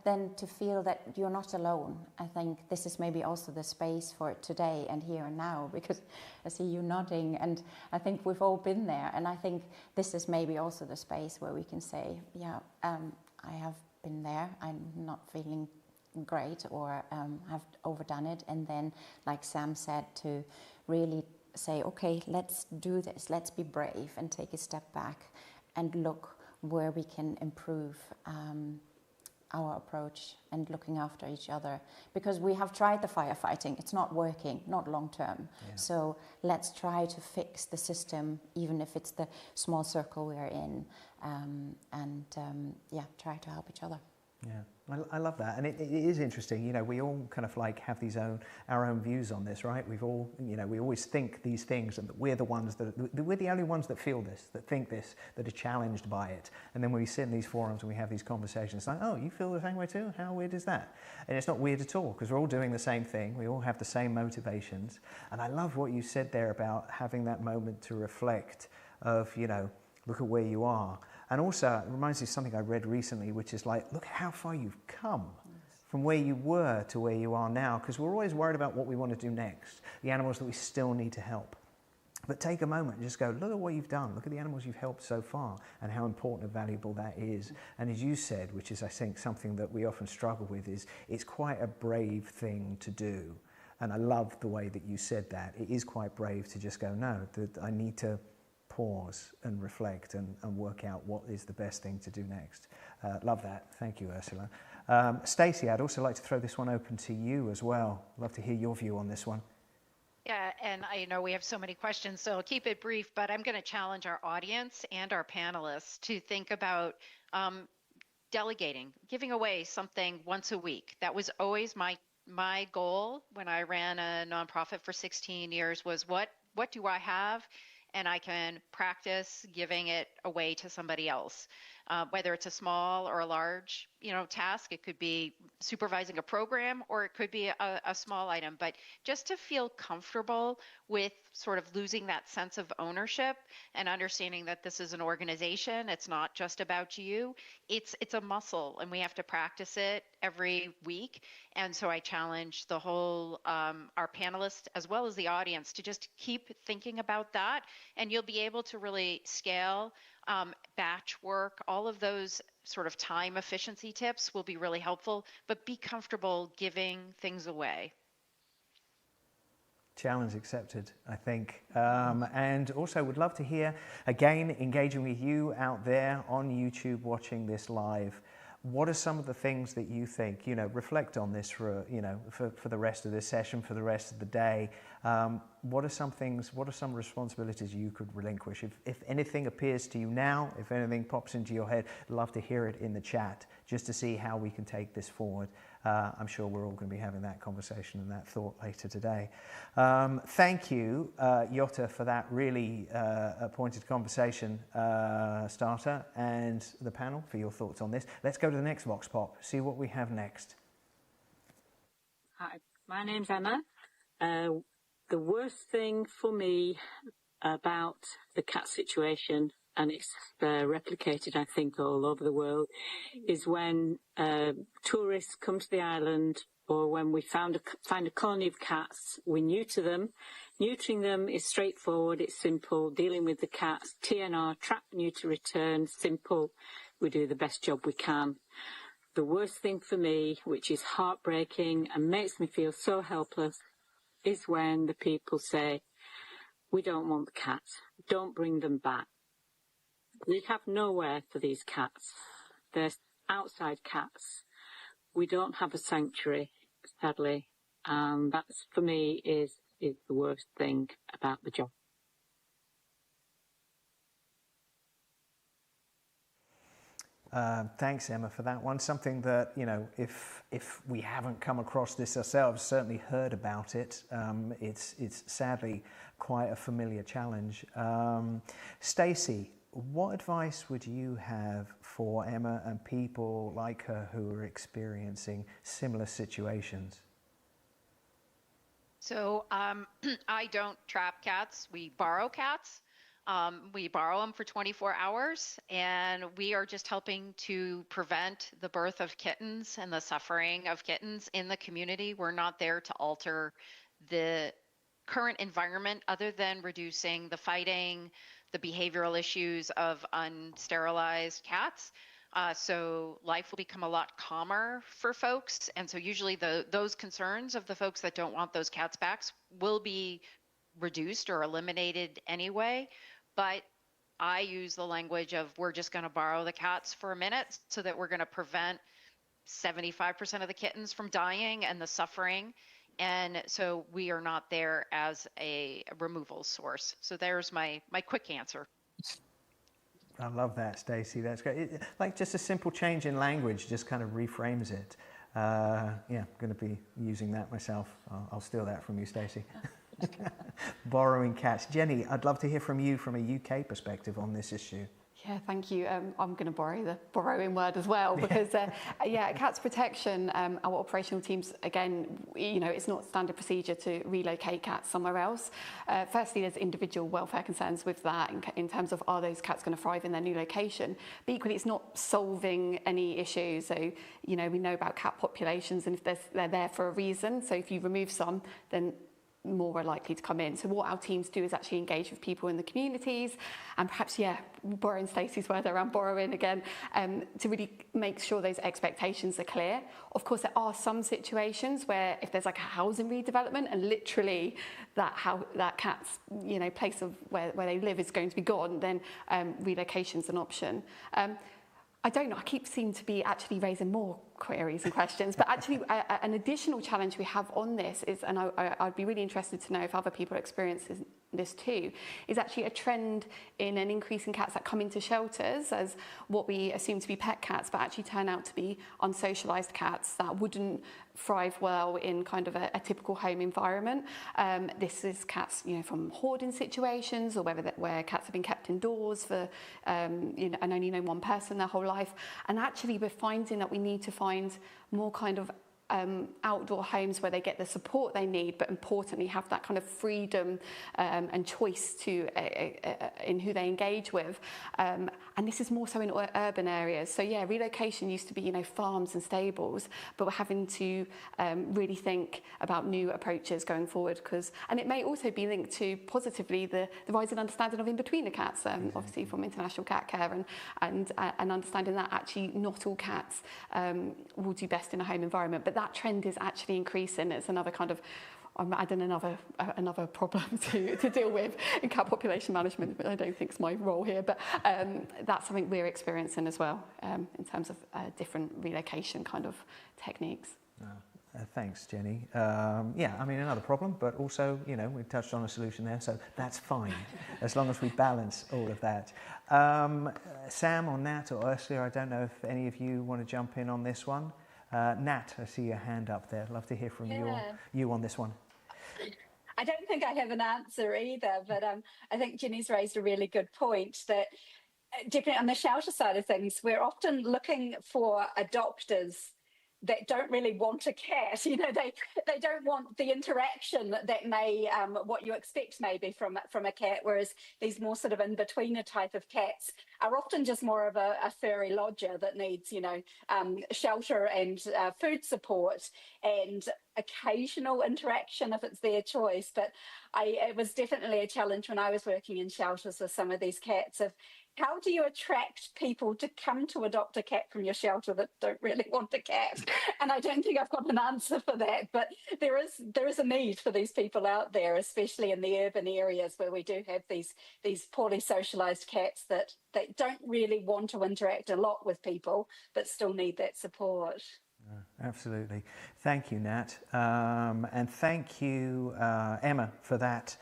then to feel that you're not alone. I think this is maybe also the space for today and here and now, because I see you nodding, and I think we've all been there. And I think this is maybe also the space where we can say, yeah, I have been there. I'm not feeling great, or have overdone it. And then, like Sam said, to really say, okay, let's do this. Let's be brave and take a step back and look where we can improve our approach and looking after each other, because we have tried the firefighting, it's not working, not long term. Yeah. So let's try to fix the system, even if it's the small circle we're in, yeah, try to help each other. Yeah, I love that, and it is interesting. You know, we all kind of like have our own views on this, right? We've all, you know, we always think these things, and that we're the ones we're the only ones that feel this, that think this, that are challenged by it. And then when we sit in these forums and we have these conversations, it's like, oh, you feel the same way too? How weird is that? And it's not weird at all, because we're all doing the same thing. We all have the same motivations. And I love what you said there about having that moment to reflect of, you know, look at where you are. And also, it reminds me of something I read recently, which is like, look how far you've come from where you were to where you are now, because we're always worried about what we want to do next, the animals that we still need to help. But take a moment and just go, look at what you've done, look at the animals you've helped so far, and how important and valuable that is. And as you said, which is I think something that we often struggle with, is it's quite a brave thing to do. And I love the way that you said that. It is quite brave to just go, no, I need to pause and reflect and work out what is the best thing to do next. Love that. Thank you, Ursula. Stacey, I'd also like to throw this one open to you as well. Love to hear your view on this one. Yeah, and I know we have so many questions, so I'll keep it brief, but I'm going to challenge our audience and our panelists to think about delegating, giving away something once a week. That was always my goal when I ran a nonprofit for 16 years, was what do I have? And I can practice giving it away to somebody else, whether it's a small or a large, you know, task. It could be supervising a program, or it could be a small item. But just to feel comfortable with sort of losing that sense of ownership and understanding that this is an organization, it's not just about you. It's a muscle, and we have to practice it every week. And so I challenge the whole our panelists as well as the audience to just keep thinking about that, and you'll be able to really scale, batch work. All of those sort of time efficiency tips will be really helpful, but be comfortable giving things away. Challenge accepted, I think. And also would love to hear, again, engaging with you out there on YouTube watching this live. What are some of the things that you think, you know, reflect on this for, you know, for the rest of this session, for the rest of the day? What are some things, what are some responsibilities you could relinquish? If anything appears to you now, if anything pops into your head, I'd love to hear it in the chat, just to see how we can take this forward. I'm sure we're all going to be having that conversation and that thought later today. Thank you, Jutta, for that really pointed conversation starter, and the panel for your thoughts on this. Let's go to the next Vox Pop, see what we have next. Hi, my name's Emma. The worst thing for me about the cat situation, and it's replicated, I think, all over the world, is when tourists come to the island, or when we find a colony of cats, we're new to them. Neutering them is straightforward, it's simple. Dealing with the cats, TNR, trap, neuter, return, simple. We do the best job we can. The worst thing for me, which is heartbreaking and makes me feel so helpless, is when the people say, we don't want the cats, don't bring them back. We have nowhere for these cats. They're outside cats. We don't have a sanctuary, sadly, and that's, for me, is the worst thing about the job. Thanks, Emma, for that one. Something that, you know, if we haven't come across this ourselves, certainly heard about it. It's sadly quite a familiar challenge. Stacey, what advice would you have for Emma and people like her who are experiencing similar situations? So I don't trap cats. We borrow cats. We borrow them for 24 hours, and we are just helping to prevent the birth of kittens and the suffering of kittens in the community. We're not there to alter the current environment other than reducing the fighting, the behavioral issues of unsterilized cats. So life will become a lot calmer for folks. And so usually those concerns of the folks that don't want those cats back will be reduced or eliminated anyway. But I use the language of we're just going to borrow the cats for a minute so that we're going to prevent 75% of the kittens from dying and the suffering. And so we are not there as a removal source. So there's my quick answer. I love that, Stacey. That's great. Like just a simple change in language just kind of reframes it. Yeah, I'm going to be using that myself. I'll steal that from you, Stacey. Borrowing cats. Jenny, I'd love to hear from you from a UK perspective on this issue. Yeah, thank you. I'm going to borrow the borrowing word as well because, yeah, Cats Protection, our operational teams, again, you know, it's not standard procedure to relocate cats somewhere else. Firstly, there's individual welfare concerns with that in terms of are those cats going to thrive in their new location? But equally, it's not solving any issues. So, you know, we know about cat populations and if they're there for a reason. So if you remove some, then more are likely to come in. So what our teams do is actually engage with people in the communities and perhaps, yeah, borrowing Stacey's word around borrowing again, to really make sure those expectations are clear. Of course, there are some situations where if there's like a housing redevelopment and literally that cat's, you know, place of where they live is going to be gone, then relocation's an option. I don't know, I keep seeming to be actually raising more queries and questions, but actually an additional challenge we have on this is, and I'd be really interested to know if other people experience this too, is actually a trend in an increase in cats that come into shelters as what we assume to be pet cats, but actually turn out to be unsocialised cats that wouldn't thrive well in kind of a typical home environment. This is cats, you know, from hoarding situations or where cats have been kept indoors for, you know, and only know one person their whole life. And actually we're finding that we need to find more kind of outdoor homes where they get the support they need, but importantly have that kind of freedom and choice in who they engage with. And this is more so in urban areas. So yeah, relocation used to be, you know, farms and stables, but we're having to really think about new approaches going forward and it may also be linked to positively the rise in understanding of in-betweener cats, obviously from international cat care and understanding that actually not all cats will do best in a home environment, but that trend is actually increasing. It's another kind of, I'm adding another problem to deal with in cat population management, but I don't think it's my role here, but that's something we're experiencing as well in terms of different relocation kind of techniques. Thanks, Jenny. Yeah, I mean, another problem, but also, you know, we've touched on a solution there, so that's fine, as long as we balance all of that. Sam or Nat or Ursula, I don't know if any of you want to jump in on this one. Nat, I see your hand up there. Love to hear from you on this one. I don't think I have an answer either, but I think Jenny's raised a really good point that depending on the shelter side of things, we're often looking for adopters that don't really want a cat. You know, they don't want the interaction that may what you expect maybe from a cat, whereas these more sort of in-betweener type of cats are often just more of a furry lodger that needs, you know, shelter and food support and occasional interaction if it's their choice. But it was definitely a challenge when I was working in shelters with some of these cats of how do you attract people to come to adopt a cat from your shelter that don't really want a cat? And I don't think I've got an answer for that, but there is a need for these people out there, especially in the urban areas where we do have these poorly socialised cats that don't really want to interact a lot with people, but still need that support. Absolutely. Thank you, Nat. And thank you, Emma, for that.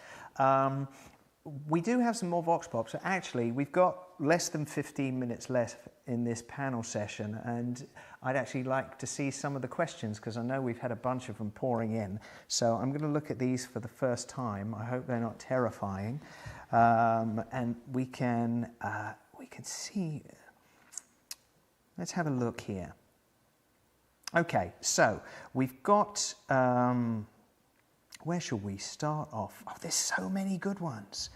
We do have some more Vox Pops. Actually, we've got less than 15 minutes left in this panel session, and I'd actually like to see some of the questions because I know we've had a bunch of them pouring in. So I'm going to look at these for the first time. I hope they're not terrifying, and we can see. Let's have a look here. Okay, so we've got. Where shall we start off? Oh, there's so many good ones.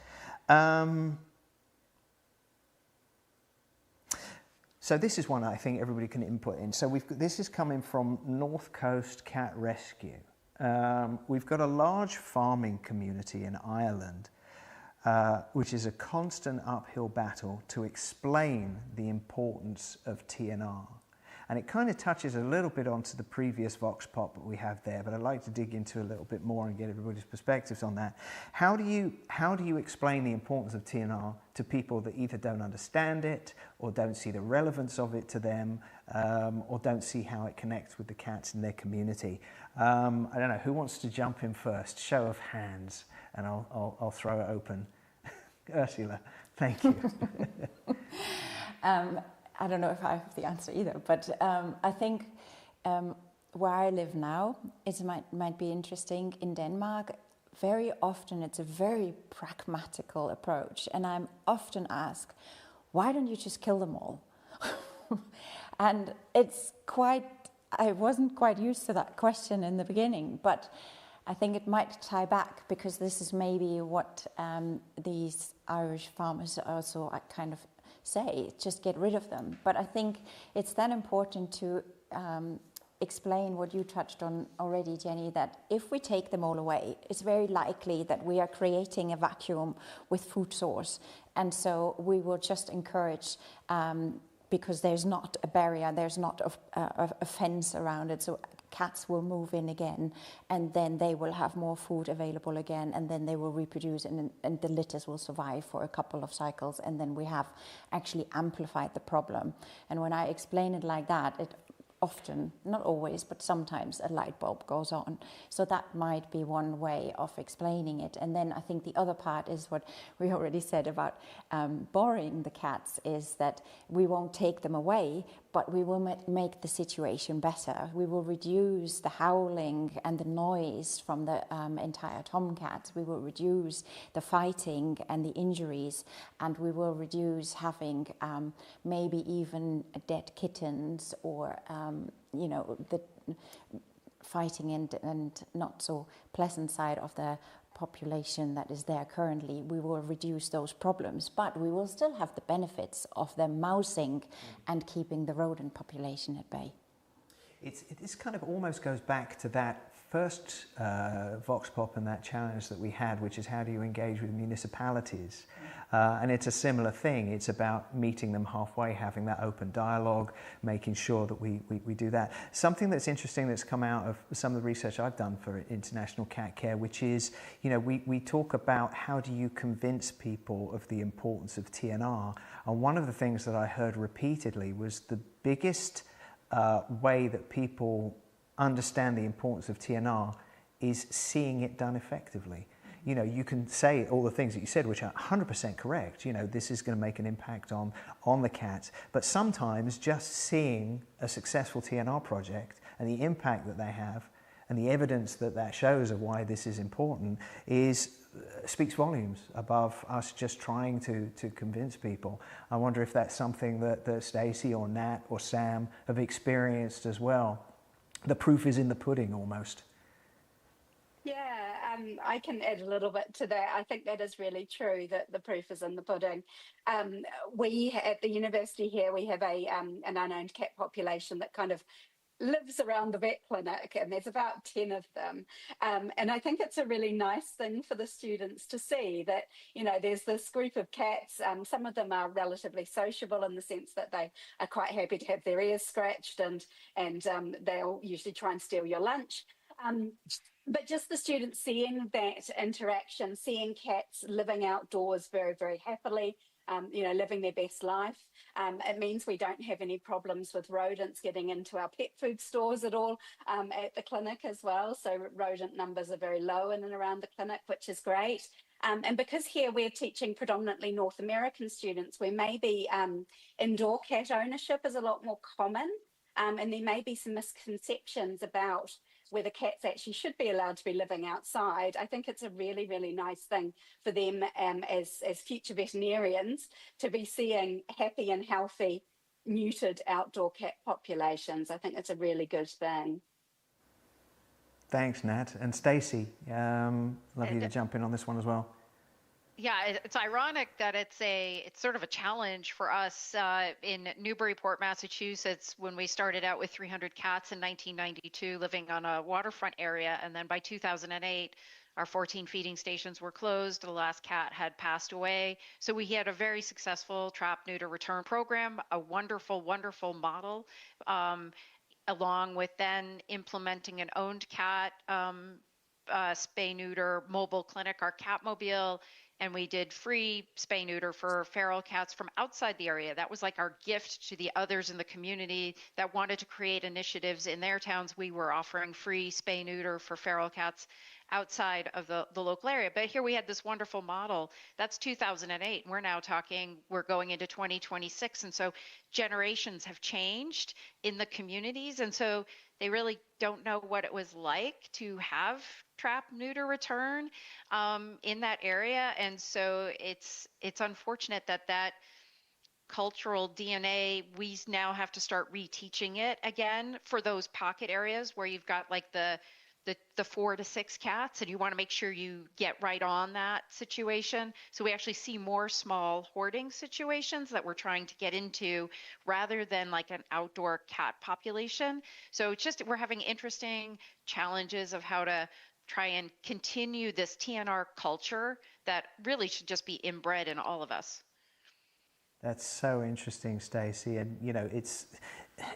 So this is one I think everybody can input in. So this is coming from North Coast Cat Rescue. We've got a large farming community in Ireland, which is a constant uphill battle to explain the importance of TNR. And it kind of touches a little bit onto the previous Vox Pop that we have there, but I'd like to dig into a little bit more and get everybody's perspectives on that. How do you explain the importance of TNR to people that either don't understand it or don't see the relevance of it to them, or don't see how it connects with the cats in their community? I don't know, who wants to jump in first? Show of hands, and I'll throw it open. Ursula, thank you. I don't know if I have the answer either, but I think where I live now, it might be interesting. In Denmark, very often it's a very pragmatical approach, and I'm often asked, why don't you just kill them all? And I wasn't quite used to that question in the beginning, but I think it might tie back because this is maybe what these Irish farmers also kind of say, just get rid of them. But I think it's then important to explain what you touched on already, Jenny, that if we take them all away, it's very likely that we are creating a vacuum with food source. And so we will just encourage, because there's not a barrier, there's not a fence around it, so cats will move in again, and then they will have more food available again, and then they will reproduce, and the litters will survive for a couple of cycles, and then we have actually amplified the problem. And when I explain it like that, it often, not always, but sometimes a light bulb goes on. So that might be one way of explaining it. And then I think the other part is what we already said about borrowing the cats, is that we won't take them away, but we will make the situation better. We will reduce the howling and the noise from the entire tomcats. We will reduce the fighting and the injuries, and we will reduce having maybe even dead kittens or the fighting and not so pleasant side of the population that is there currently. We will reduce those problems, but we will still have the benefits of them mousing and keeping the rodent population at bay. This kind of almost goes back to that first Vox Pop and that challenge that we had, which is how do you engage with municipalities? And it's a similar thing. It's about meeting them halfway, having that open dialogue, making sure that we do that. Something that's interesting that's come out of some of the research I've done for International Cat Care, which is, we talk about how do you convince people of the importance of TNR. And one of the things that I heard repeatedly was the biggest way that people understand the importance of TNR is seeing it done effectively. You can say all the things that you said, which are 100% correct. This is going to make an impact on the cats. But sometimes just seeing a successful TNR project and the impact that they have and the evidence that shows of why this is important speaks volumes above us just trying to convince people. I wonder if that's something that Stacey or Nat or Sam have experienced as well. The proof is in the pudding almost. Yeah, I can add a little bit to that. I think that is really true, that the proof is in the pudding. We at the university here, we have an unowned cat population that kind of lives around the vet clinic, and there's about 10 of them. And I think it's a really nice thing for the students to see that, there's this group of cats. Some of them are relatively sociable in the sense that they are quite happy to have their ears scratched, and they'll usually try and steal your lunch. But just the students seeing that interaction, seeing cats living outdoors very, very happily, living their best life. It means we don't have any problems with rodents getting into our pet food stores at all at the clinic as well. So rodent numbers are very low in and around the clinic, which is great. And because here we're teaching predominantly North American students, where maybe indoor cat ownership is a lot more common, and there may be some misconceptions about whether cats actually should be allowed to be living outside. I think it's a really, really nice thing for them as future veterinarians to be seeing happy and healthy neutered outdoor cat populations. I think it's a really good thing. Thanks, Nat. And Stacey, love you to jump in on this one as well. Yeah, it's ironic that it's sort of a challenge for us in Newburyport, Massachusetts, when we started out with 300 cats in 1992 living on a waterfront area. And then by 2008, our 14 feeding stations were closed. The last cat had passed away. So we had a very successful trap, neuter, return program, a wonderful, wonderful model, along with then implementing an owned cat spay neuter mobile clinic, our Catmobile, and we did free spay neuter for feral cats from outside the area. That was like our gift to the others in the community that wanted to create initiatives in their towns. We were offering free spay neuter for feral cats outside of the local area. But here we had this wonderful model. That's 2008. We're now talking, we're going into 2026. And so generations have changed in the communities. And so they really don't know what it was like to have trap, neuter, return in that area. And so it's unfortunate that cultural DNA, we now have to start reteaching it again for those pocket areas where you've got like the 4 to 6 cats and you want to make sure you get right on that situation. So we actually see more small hoarding situations that we're trying to get into rather than like an outdoor cat population. So it's just, we're having interesting challenges of how to try and continue this TNR culture that really should just be inbred in all of us. That's so interesting, Stacey. And, you know,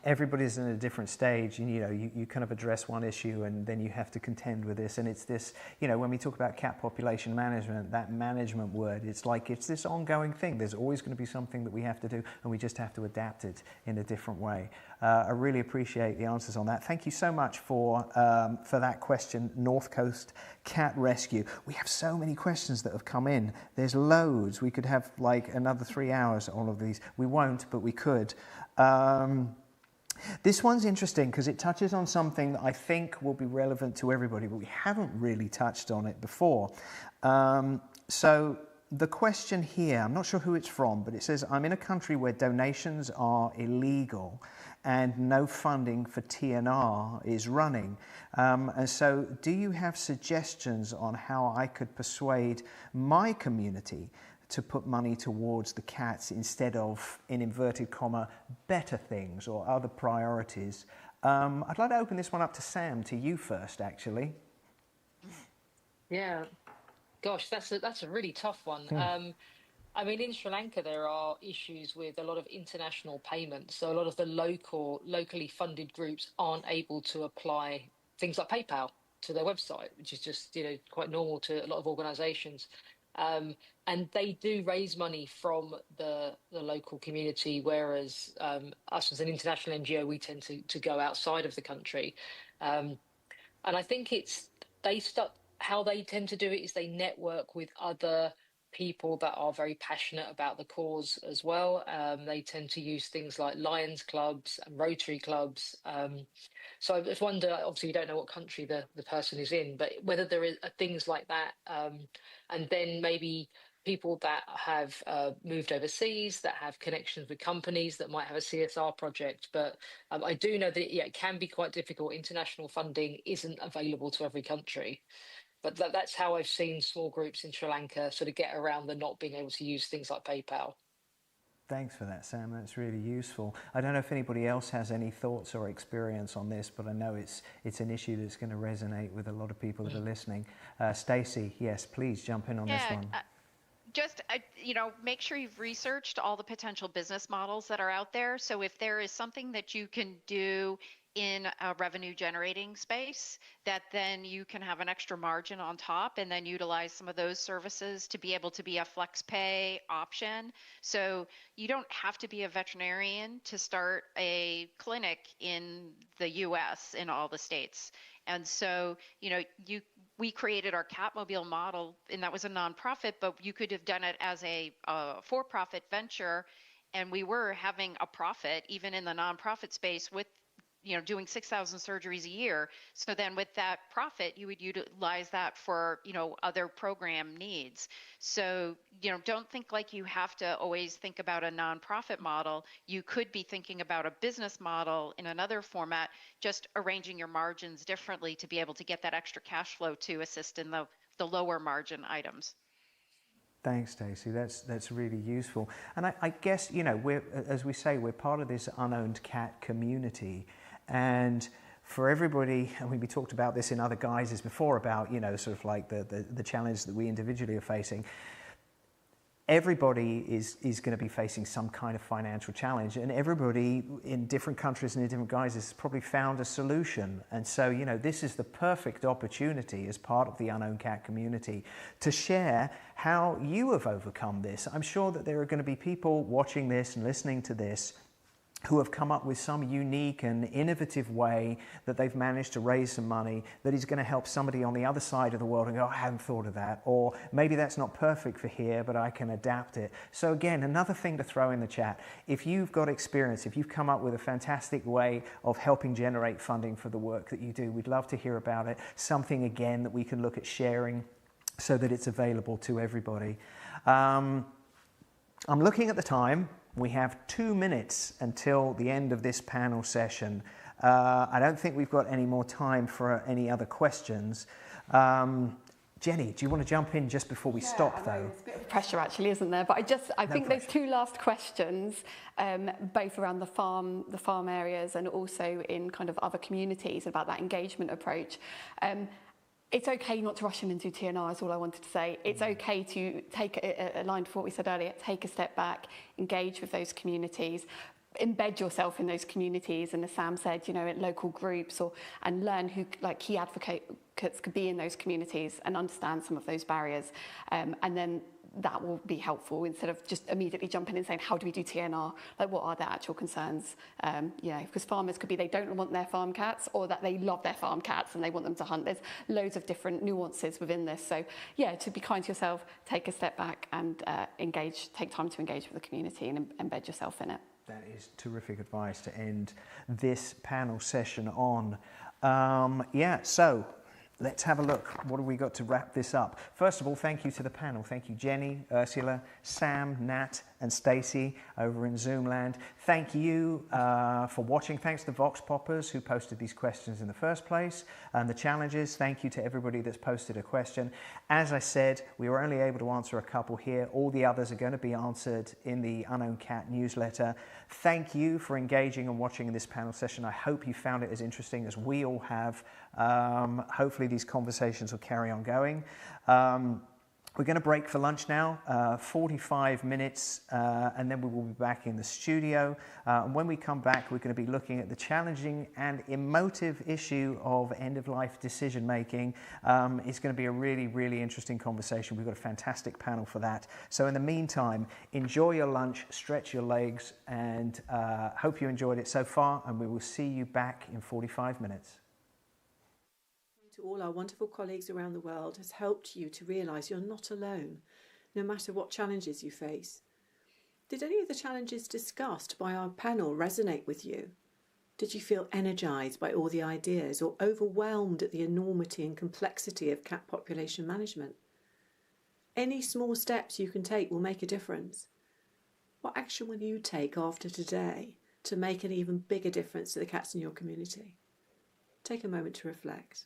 everybody's in a different stage, and, you know, you kind of address one issue and then you have to contend with this. And it's this, you know, when we talk about cat population management, that management word, it's like it's this ongoing thing. There's always going to be something that we have to do, and we just have to adapt it in a different way. I really appreciate the answers on that. Thank you so much for that question, North Coast Cat Rescue. We have so many questions that have come in. There's loads. We could have like another 3 hours on all of these. We won't, but we could. This one's interesting because it touches on something that I think will be relevant to everybody, but we haven't really touched on it before. So the question here, I'm not sure who it's from, but it says, I'm in a country where donations are illegal and no funding for TNR is running. And so do you have suggestions on how I could persuade my community to put money towards the cats instead of, in inverted comma, better things or other priorities? I'd like to open this one up to Sam, to you first, actually. Yeah, gosh, that's a really tough one. I mean, in Sri Lanka, there are issues with a lot of international payments. So a lot of the locally funded groups aren't able to apply things like PayPal to their website, which is just, you know, quite normal to a lot of organizations. And they do raise money from the local community, whereas us as an international NGO, we tend to go outside of the country. And I think how they tend to do it is they network with other people that are very passionate about the cause as well. They tend to use things like Lions clubs and Rotary clubs. So I just wonder, obviously you don't know what country the person is in, but whether there are things like that. And then maybe people that have moved overseas, that have connections with companies that might have a CSR project. But I do know that it can be quite difficult. International funding isn't available to every country. But that's how I've seen small groups in Sri Lanka sort of get around the not being able to use things like PayPal. Thanks for that, Sam. That's really useful. I don't know if anybody else has any thoughts or experience on this, but I know it's an issue that's going to resonate with a lot of people that are listening. Stacey, yes, please jump in on this one. Just, make sure you've researched all the potential business models that are out there. So if there is something that you can do in a revenue generating space, that then you can have an extra margin on top and then utilize some of those services to be able to be a flex pay option. So you don't have to be a veterinarian to start a clinic in the US in all the states. And so, we created our Catmobile model, and that was a nonprofit, but you could have done it as a for-profit venture, and we were having a profit even in the nonprofit space with doing 6,000 surgeries a year. So then with that profit, you would utilize that for, other program needs. So, don't think like you have to always think about a nonprofit model. You could be thinking about a business model in another format, just arranging your margins differently to be able to get that extra cash flow to assist in the lower margin items. Thanks, Stacey. That's really useful. And I guess, we're, as we say, we're part of this unowned cat community. And for everybody, and we talked about this in other guises before about, sort of like the challenge that we individually are facing. Everybody is going to be facing some kind of financial challenge, and everybody in different countries and in different guises has probably found a solution. And so, this is the perfect opportunity as part of the Unowned Cat community to share how you have overcome this. I'm sure that there are going to be people watching this and listening to this who have come up with some unique and innovative way that they've managed to raise some money that is going to help somebody on the other side of the world and go, I hadn't thought of that, or maybe that's not perfect for here, but I can adapt it. So again, another thing to throw in the chat, if you've got experience, if you've come up with a fantastic way of helping generate funding for the work that you do, we'd love to hear about it. Something, again, that we can look at sharing so that it's available to everybody. I'm looking at the time. We have 2 minutes until the end of this panel session. I don't think we've got any more time for any other questions. Jenny, do you want to jump in just before we stop, though? There's a bit of pressure, actually, isn't there? But I think those two last questions, both around the farm areas and also in kind of other communities about that engagement approach. It's okay not to rush in and do TNR, is all I wanted to say. It's okay to take a line to what we said earlier, take a step back, engage with those communities, embed yourself in those communities, and as Sam said, at local groups, and learn who key advocates could be in those communities and understand some of those barriers. And then that will be helpful instead of just immediately jumping in and saying, how do we do TNR? What are their actual concerns? Because farmers could be they don't want their farm cats, or that they love their farm cats and they want them to hunt. There's loads of different nuances within this. So to be kind to yourself, take a step back and take time to engage with the community and embed yourself in it. That is terrific advice to end this panel session on. So let's have a look. What have we got to wrap this up? First of all, thank you to the panel. Thank you, Jenny, Ursula, Sam, Nat, and Stacey over in Zoomland. Thank you for watching. Thanks to Vox Poppers who posted these questions in the first place and the challenges. Thank you to everybody that's posted a question. As I said, we were only able to answer a couple here. All the others are going to be answered in the Unowned Cat newsletter. Thank you for engaging and watching in this panel session. I hope you found it as interesting as we all have. Hopefully these conversations will carry on going. We're going to break for lunch now, 45 minutes, and then we will be back in the studio. And when we come back, we're going to be looking at the challenging and emotive issue of end-of-life decision-making. It's going to be a really, really interesting conversation. We've got a fantastic panel for that. So in the meantime, enjoy your lunch, stretch your legs, and hope you enjoyed it so far, and we will see you back in 45 minutes. To all our wonderful colleagues around the world has helped you to realise you're not alone, no matter what challenges you face. Did any of the challenges discussed by our panel resonate with you? Did you feel energised by all the ideas or overwhelmed at the enormity and complexity of cat population management? Any small steps you can take will make a difference. What action will you take after today to make an even bigger difference to the cats in your community? Take a moment to reflect.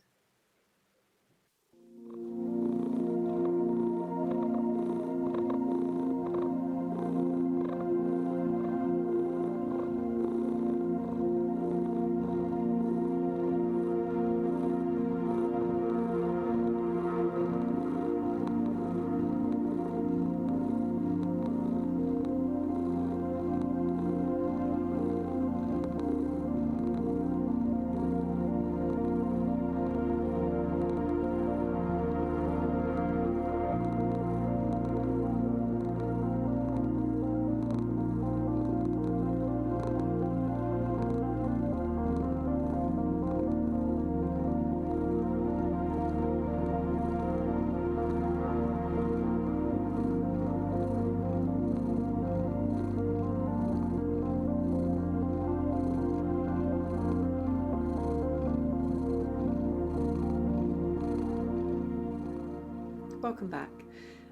Welcome back.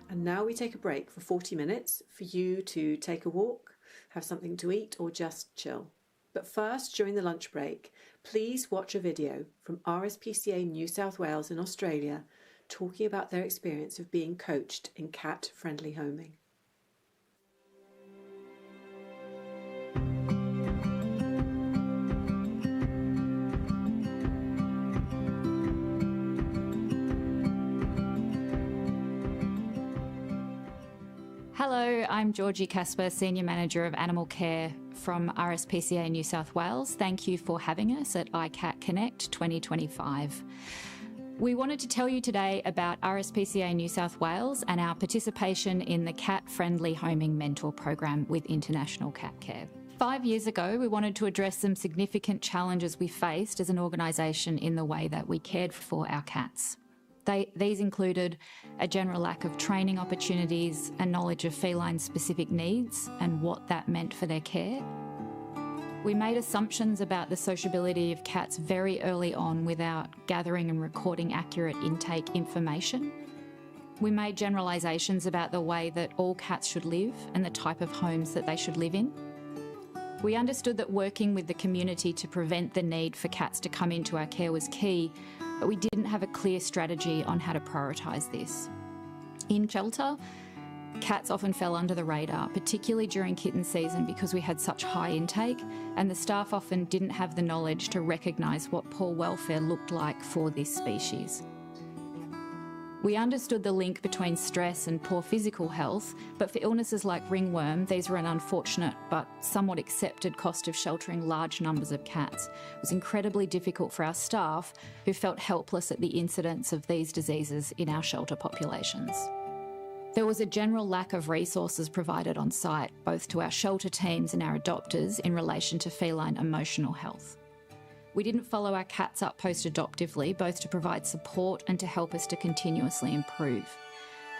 And now we take a break for 40 minutes for you to take a walk, have something to eat, or just chill. But first, during the lunch break, please watch a video from RSPCA New South Wales in Australia talking about their experience of being coached in cat-friendly homing. Hello, I'm Georgie Casper, Senior Manager of Animal Care from RSPCA New South Wales. Thank you for having us at iCatConnect 2025. We wanted to tell you today about RSPCA New South Wales and our participation in the Cat-Friendly Homing Mentor Program with International Cat Care. 5 years ago, we wanted to address some significant challenges we faced as an organisation in the way that we cared for our cats. These included a general lack of training opportunities and knowledge of feline-specific needs and what that meant for their care. We made assumptions about the sociability of cats very early on without gathering and recording accurate intake information. We made generalisations about the way that all cats should live and the type of homes that they should live in. We understood that working with the community to prevent the need for cats to come into our care was key, but we didn't have a clear strategy on how to prioritise this. In shelter, cats often fell under the radar, particularly during kitten season because we had such high intake, and the staff often didn't have the knowledge to recognise what poor welfare looked like for this species. We understood the link between stress and poor physical health, but for illnesses like ringworm, these were an unfortunate but somewhat accepted cost of sheltering large numbers of cats. It was incredibly difficult for our staff, who felt helpless at the incidence of these diseases in our shelter populations. There was a general lack of resources provided on site, both to our shelter teams and our adopters, in relation to feline emotional health. We didn't follow our cats up post-adoptively, both to provide support and to help us to continuously improve.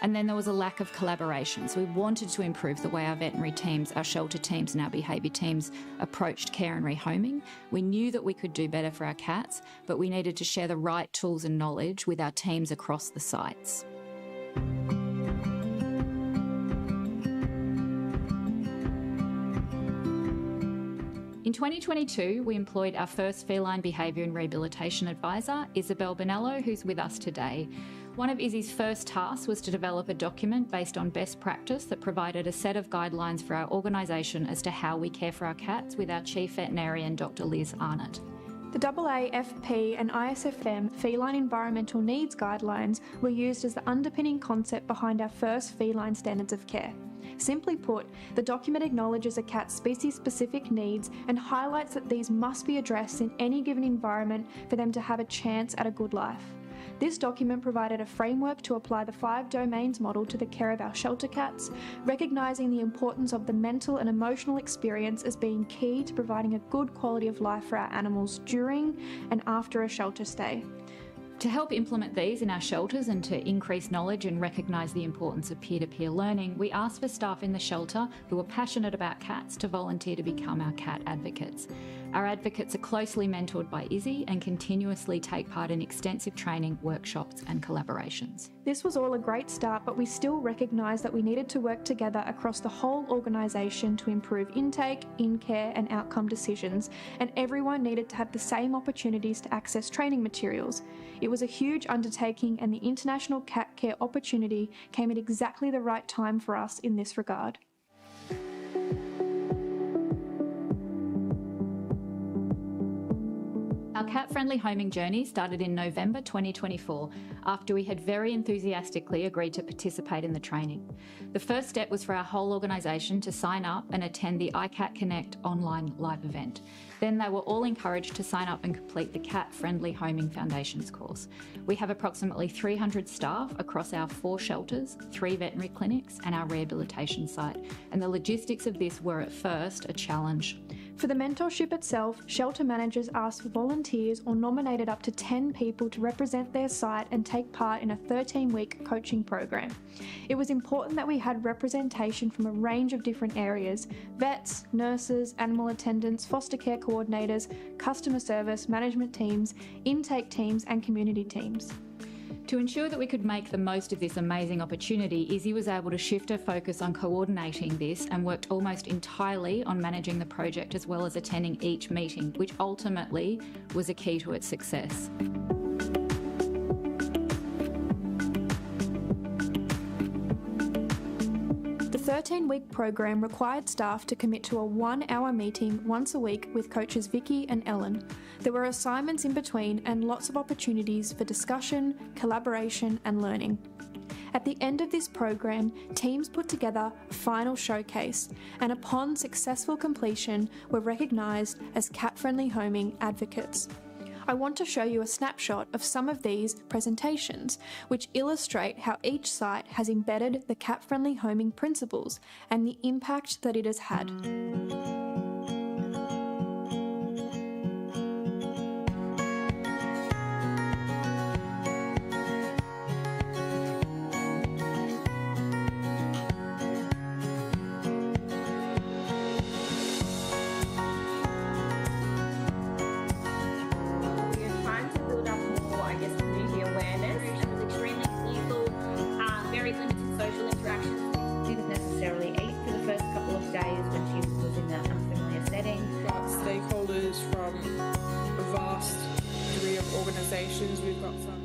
And then there was a lack of collaboration. So we wanted to improve the way our veterinary teams, our shelter teams and our behaviour teams approached care and rehoming. We knew that we could do better for our cats, but we needed to share the right tools and knowledge with our teams across the sites. In 2022, we employed our first feline behaviour and rehabilitation advisor, Isabel Bonello, who's with us today. One of Izzy's first tasks was to develop a document based on best practice that provided a set of guidelines for our organisation as to how we care for our cats, with our Chief Veterinarian, Dr. Liz Arnott. The AAFP and ISFM Feline Environmental Needs Guidelines were used as the underpinning concept behind our first feline standards of care. Simply put, the document acknowledges a cat's species-specific needs and highlights that these must be addressed in any given environment for them to have a chance at a good life. This document provided a framework to apply the 5 domains model to the care of our shelter cats, recognising the importance of the mental and emotional experience as being key to providing a good quality of life for our animals during and after a shelter stay. To help implement these in our shelters and to increase knowledge and recognise the importance of peer-to-peer learning, we asked for staff in the shelter who are passionate about cats to volunteer to become our cat advocates. Our advocates are closely mentored by Izzy and continuously take part in extensive training, workshops and collaborations. This was all a great start, but we still recognised that we needed to work together across the whole organisation to improve intake, in-care and outcome decisions, and everyone needed to have the same opportunities to access training materials. It was a huge undertaking, and the International Cat Care opportunity came at exactly the right time for us in this regard. Our cat-friendly homing journey started in November 2024 after we had very enthusiastically agreed to participate in the training. The first step was for our whole organisation to sign up and attend the iCatConnect online live event. Then they were all encouraged to sign up and complete the Cat-Friendly Homing Foundations course. We have approximately 300 staff across our 4 shelters, 3 veterinary clinics and our rehabilitation site, and the logistics of this were at first a challenge. For the mentorship itself, shelter managers asked for volunteers or nominated up to 10 people to represent their site and take part in a 13-week coaching program. It was important that we had representation from a range of different areas: vets, nurses, animal attendants, foster care coordinators, customer service, management teams, intake teams and community teams. To ensure that we could make the most of this amazing opportunity, Izzy was able to shift her focus on coordinating this and worked almost entirely on managing the project as well as attending each meeting, which ultimately was a key to its success. The 13-week program required staff to commit to a 1-hour meeting once a week with coaches Vicky and Ellen. There were assignments in between and lots of opportunities for discussion, collaboration and learning. At the end of this program, teams put together a final showcase and upon successful completion were recognised as cat-friendly homing advocates. I want to show you a snapshot of some of these presentations, which illustrate how each site has embedded the cat-friendly homing principles and the impact that it has had. We've got some.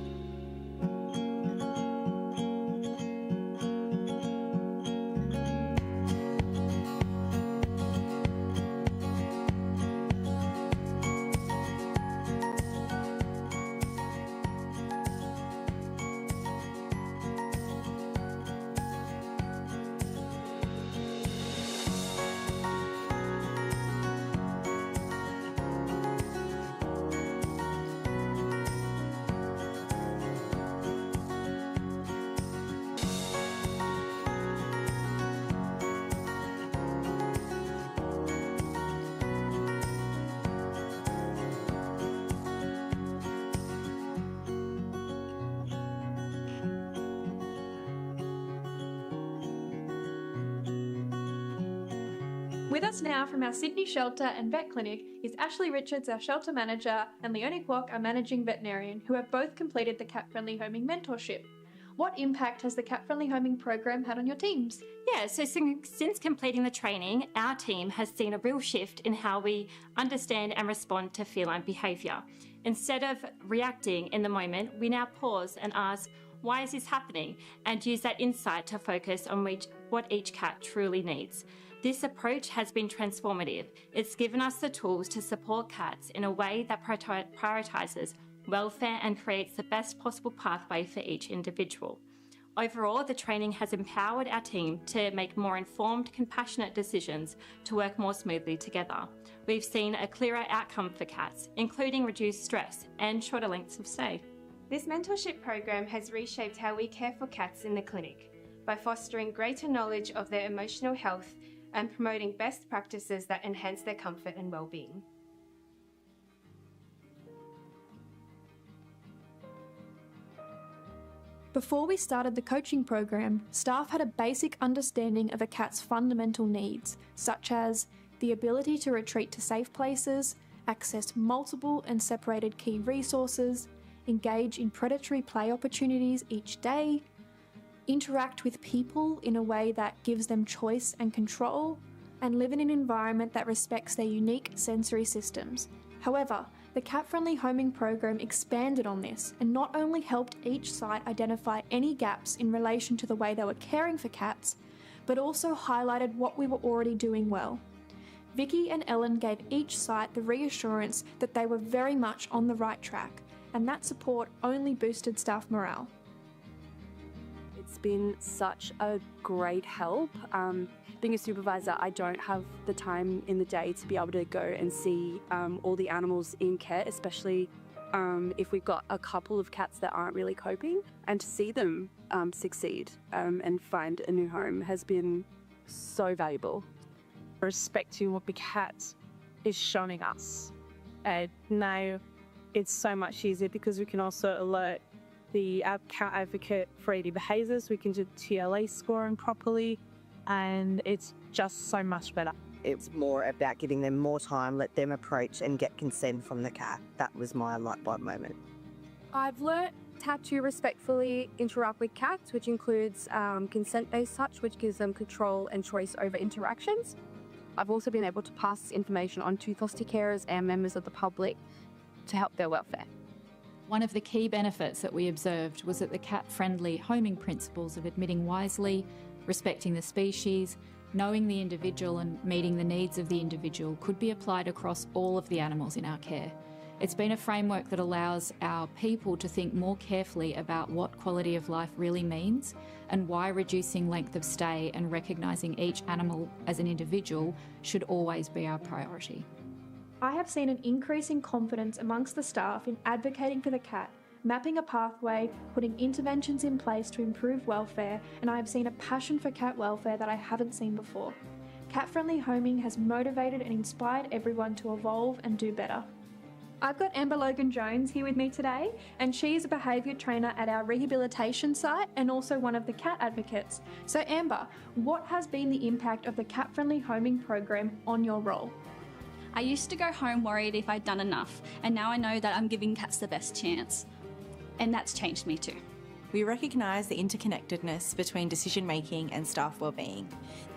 With us now from our Sydney shelter and vet clinic is Ashley Richards, our shelter manager, and Leonie Kwok, our managing veterinarian, who have both completed the Cat Friendly Homing Mentorship. What impact has the Cat Friendly Homing program had on your teams? Yeah, so since completing the training, our team has seen a real shift in how we understand and respond to feline behaviour. Instead of reacting in the moment, we now pause and ask, why is this happening? And use that insight to focus on what each cat truly needs. This approach has been transformative. It's given us the tools to support cats in a way that prioritises welfare and creates the best possible pathway for each individual. Overall, the training has empowered our team to make more informed, compassionate decisions to work more smoothly together. We've seen a clearer outcome for cats, including reduced stress and shorter lengths of stay. This mentorship program has reshaped how we care for cats in the clinic by fostering greater knowledge of their emotional health and promoting best practices that enhance their comfort and well-being. Before we started the coaching program, staff had a basic understanding of a cat's fundamental needs, such as the ability to retreat to safe places, access multiple and separated key resources, engage in predatory play opportunities each day, interact with people in a way that gives them choice and control, and live in an environment that respects their unique sensory systems. However, the Cat Friendly Homing program expanded on this and not only helped each site identify any gaps in relation to the way they were caring for cats, but also highlighted what we were already doing well. Vicky and Ellen gave each site the reassurance that they were very much on the right track, and that support only boosted staff morale. It's been such a great help. Being a supervisor, I don't have the time in the day to be able to go and see all the animals in care, especially if we've got a couple of cats that aren't really coping. And to see them succeed and find a new home has been so valuable. Respecting what the cat is showing us. And now it's so much easier because we can also alert the cat advocate for any behaviours. We can do TLA scoring properly, and it's just so much better. It's more about giving them more time, let them approach and get consent from the cat. That was my light bulb moment. I've learnt had to respectfully interact with cats, which includes consent-based touch, which gives them control and choice over interactions. I've also been able to pass this information on to foster carers and members of the public to help their welfare. One of the key benefits that we observed was that the cat-friendly homing principles of admitting wisely, respecting the species, knowing the individual and meeting the needs of the individual could be applied across all of the animals in our care. It's been a framework that allows our people to think more carefully about what quality of life really means and why reducing length of stay and recognising each animal as an individual should always be our priority. I have seen an increase in confidence amongst the staff in advocating for the cat, mapping a pathway, putting interventions in place to improve welfare, and I have seen a passion for cat welfare that I haven't seen before. Cat-friendly homing has motivated and inspired everyone to evolve and do better. I've got Amber Logan-Jones here with me today, and she is a behaviour trainer at our rehabilitation site and also one of the cat advocates. So Amber, what has been the impact of the cat-friendly homing program on your role? I used to go home worried if I'd done enough, and now I know that I'm giving cats the best chance. And that's changed me too. We recognise the interconnectedness between decision-making and staff wellbeing.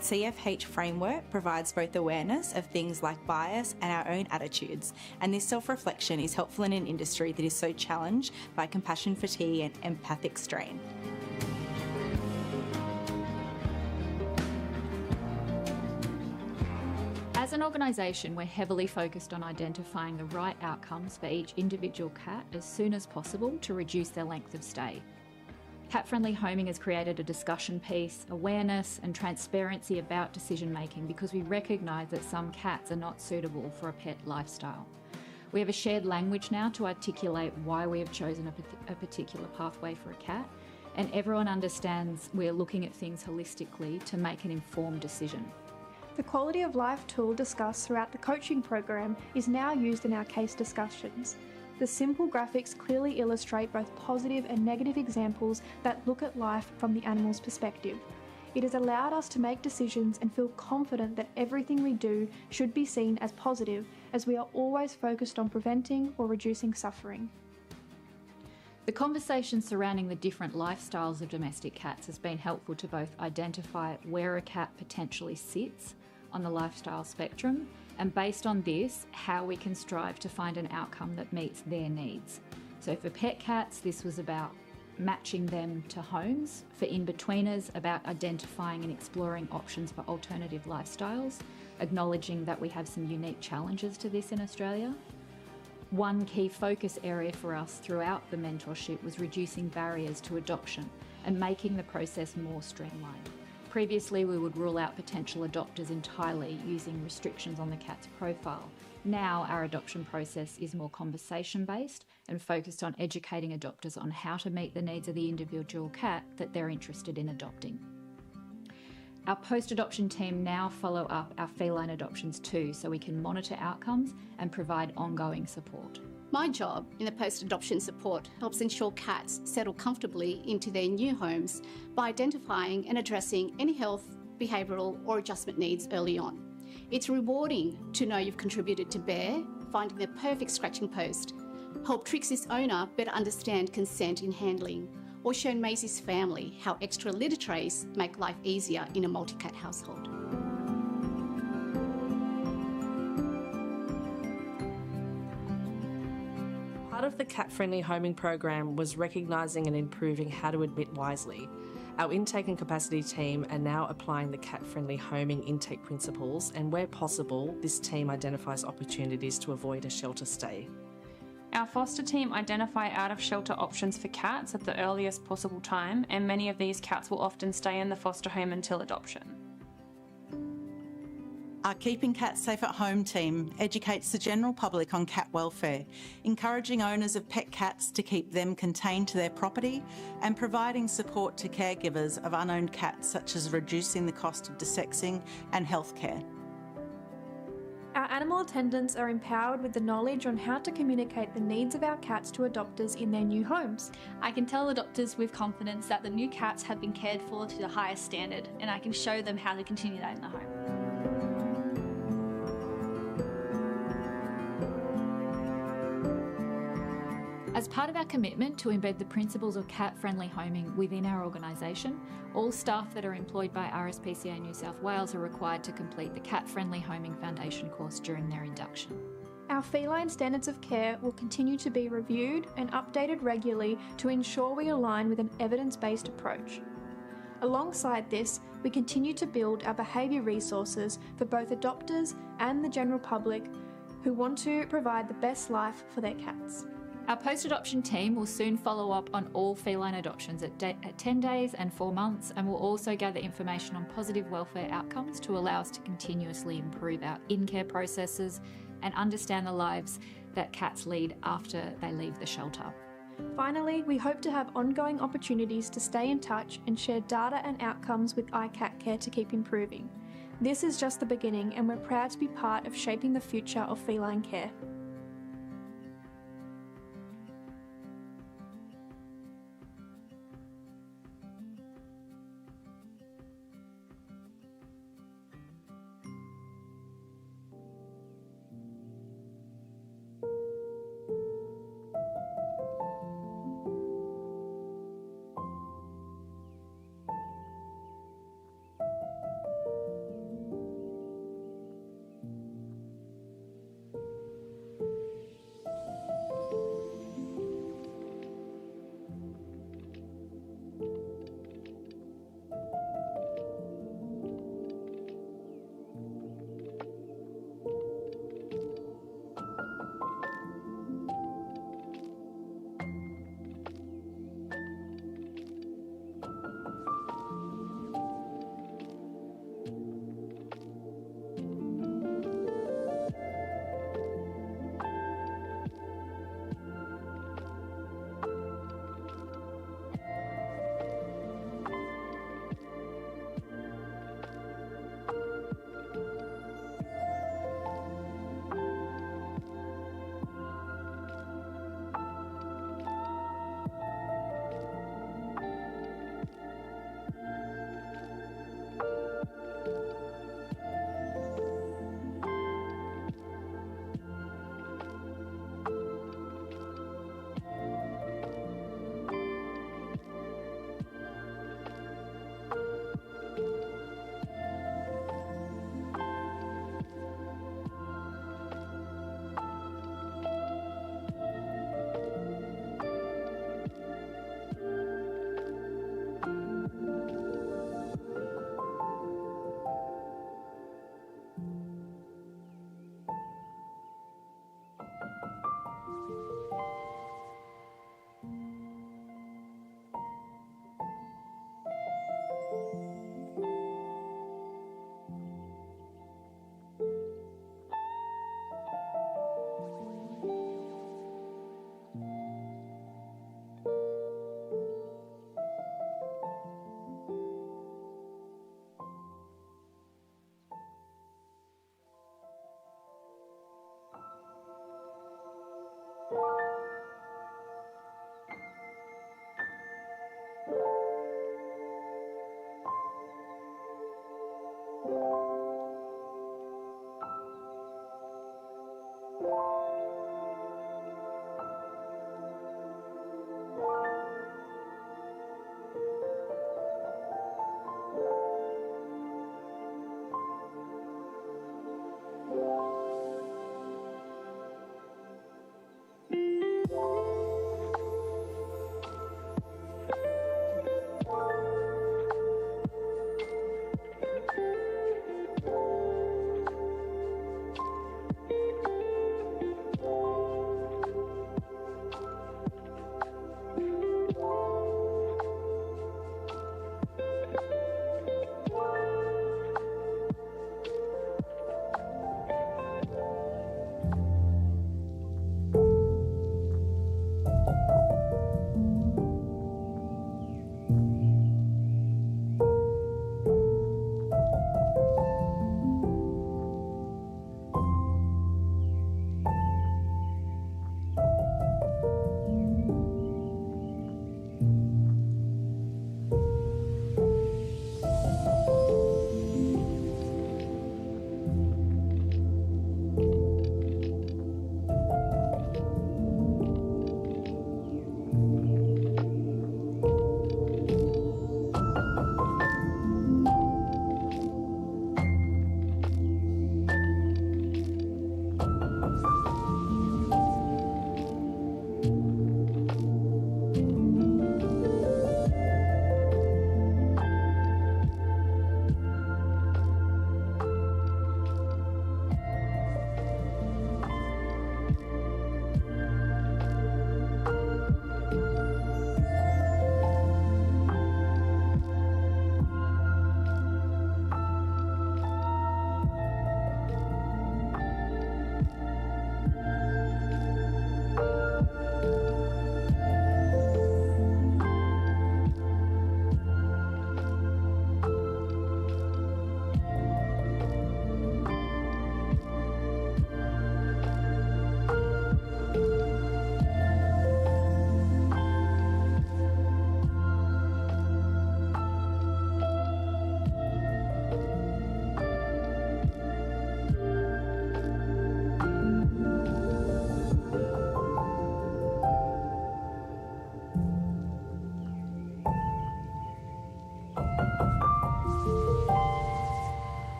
The CFH framework provides both awareness of things like bias and our own attitudes, and this self-reflection is helpful in an industry that is so challenged by compassion fatigue and empathic strain. As an organisation, we're heavily focused on identifying the right outcomes for each individual cat as soon as possible to reduce their length of stay. Cat-friendly homing has created a discussion piece, awareness and transparency about decision making because we recognise that some cats are not suitable for a pet lifestyle. We have a shared language now to articulate why we have chosen a particular pathway for a cat, and everyone understands we're looking at things holistically to make an informed decision. The quality of life tool discussed throughout the coaching program is now used in our case discussions. The simple graphics clearly illustrate both positive and negative examples that look at life from the animal's perspective. It has allowed us to make decisions and feel confident that everything we do should be seen as positive, as we are always focused on preventing or reducing suffering. The conversation surrounding the different lifestyles of domestic cats has been helpful to both identify where a cat potentially sits on the lifestyle spectrum, and based on this, how we can strive to find an outcome that meets their needs. So for pet cats, this was about matching them to homes. For in-betweeners, about identifying and exploring options for alternative lifestyles, acknowledging that we have some unique challenges to this in Australia. One key focus area for us throughout the mentorship was reducing barriers to adoption and making the process more streamlined. Previously, we would rule out potential adopters entirely using restrictions on the cat's profile. Now, our adoption process is more conversation-based and focused on educating adopters on how to meet the needs of the individual cat that they're interested in adopting. Our post-adoption team now follow up our feline adoptions too, so we can monitor outcomes and provide ongoing support. My job in the post-adoption support helps ensure cats settle comfortably into their new homes by identifying and addressing any health, behavioural or adjustment needs early on. It's rewarding to know you've contributed to Bear finding the perfect scratching post, help Trixie's owner better understand consent in handling, or shown Maisie's family how extra litter trays make life easier in a multi-cat household. Part of the cat-friendly homing program was recognising and improving how to admit wisely. Our intake and capacity team are now applying the cat-friendly homing intake principles, and where possible, this team identifies opportunities to avoid a shelter stay. Our foster team identify out-of-shelter options for cats at the earliest possible time, and many of these cats will often stay in the foster home until adoption. Our Keeping Cats Safe at Home team educates the general public on cat welfare, encouraging owners of pet cats to keep them contained to their property and providing support to caregivers of unowned cats, such as reducing the cost of desexing and healthcare. Our animal attendants are empowered with the knowledge on how to communicate the needs of our cats to adopters in their new homes. I can tell adopters with confidence that the new cats have been cared for to the highest standard, and I can show them how to continue that in the home. As part of our commitment to embed the principles of cat-friendly homing within our organisation, all staff that are employed by RSPCA New South Wales are required to complete the Cat-Friendly Homing Foundation course during their induction. Our feline standards of care will continue to be reviewed and updated regularly to ensure we align with an evidence-based approach. Alongside this, we continue to build our behaviour resources for both adopters and the general public who want to provide the best life for their cats. Our post-adoption team will soon follow up on all feline adoptions at 10 days and 4 months, and will also gather information on positive welfare outcomes to allow us to continuously improve our in-care processes and understand the lives that cats lead after they leave the shelter. Finally, we hope to have ongoing opportunities to stay in touch and share data and outcomes with iCatCare to keep improving. This is just the beginning, and we're proud to be part of shaping the future of feline care.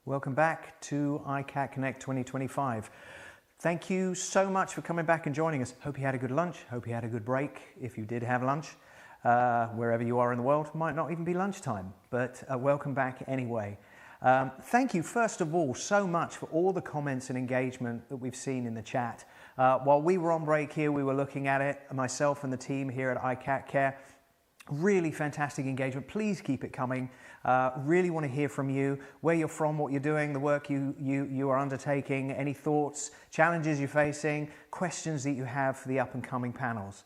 Welcome back to iCatConnect 2025. Thank you so much for coming back and joining us. Hope you had a good lunch. Hope you had a good break. If you did have lunch, wherever you are in the world, might not even be lunchtime, but welcome back anyway. Thank you, first of all, so much for all the comments and engagement that we've seen in the chat. While we were on break here, we were looking at it, myself and the team here at iCatCare. Really fantastic engagement. Please keep it coming. Really want to hear from you, where you're from, what you're doing, the work you are undertaking, any thoughts, challenges you're facing, questions that you have for the up and coming panels.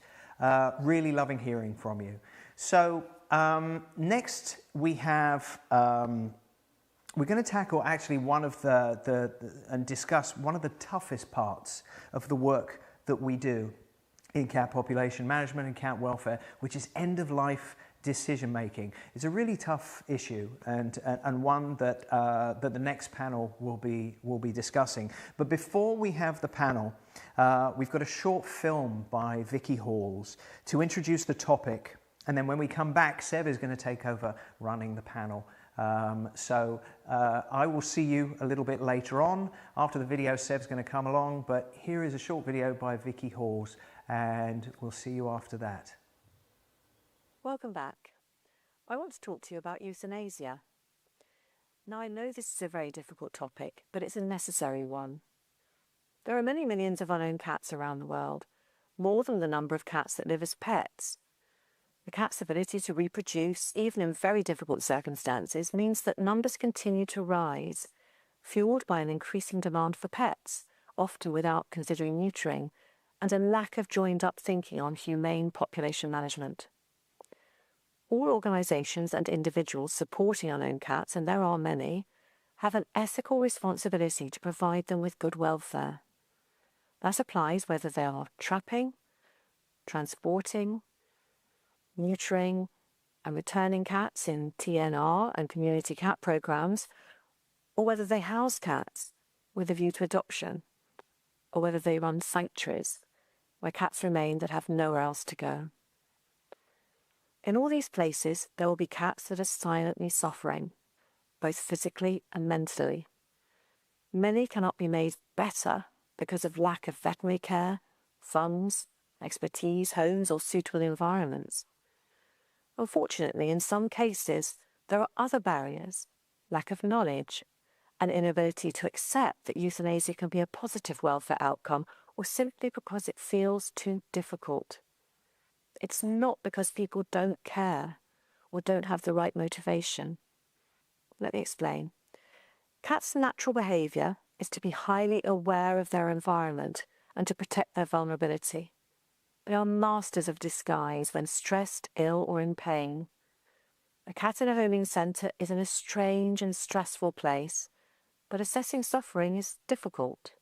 Really loving hearing from you. So next we have, we're going to tackle actually one of and discuss one of the toughest parts of the work that we do in cat population management and cat welfare, which is end-of-life decision making. It's a really tough issue and one that that the next panel will be discussing. But before we have the panel, we've got a short film by Vicky Halls to introduce the topic, and then when we come back, Seb is going to take over running the panel. So I will see you a little bit later on. After the video, Seb's going to come along, but here is a short video by Vicky Halls, and we'll see you after that. Welcome back. I want to talk to you about euthanasia. Now, I know this is a very difficult topic, but it's a necessary one. There are many millions of unowned cats around the world, more than the number of cats that live as pets. The cat's ability to reproduce, even in very difficult circumstances, means that numbers continue to rise, fueled by an increasing demand for pets, often without considering neutering, and a lack of joined-up thinking on humane population management. All organisations and individuals supporting unowned cats, and there are many, have an ethical responsibility to provide them with good welfare. That applies whether they are trapping, transporting, neutering and returning cats in TNR and community cat programmes, or whether they house cats with a view to adoption, or whether they run sanctuaries where cats remain that have nowhere else to go. In all these places, there will be cats that are silently suffering, both physically and mentally. Many cannot be made better because of lack of veterinary care, funds, expertise, homes, or suitable environments. Unfortunately, in some cases, there are other barriers, lack of knowledge, an inability to accept that euthanasia can be a positive welfare outcome, or simply because it feels too difficult. It's not because people don't care or don't have the right motivation. Let me explain. Cats' natural behaviour is to be highly aware of their environment and to protect their vulnerability. They are masters of disguise when stressed, ill, or in pain. A cat in a homing centre is in a strange and stressful place, but assessing suffering is difficult.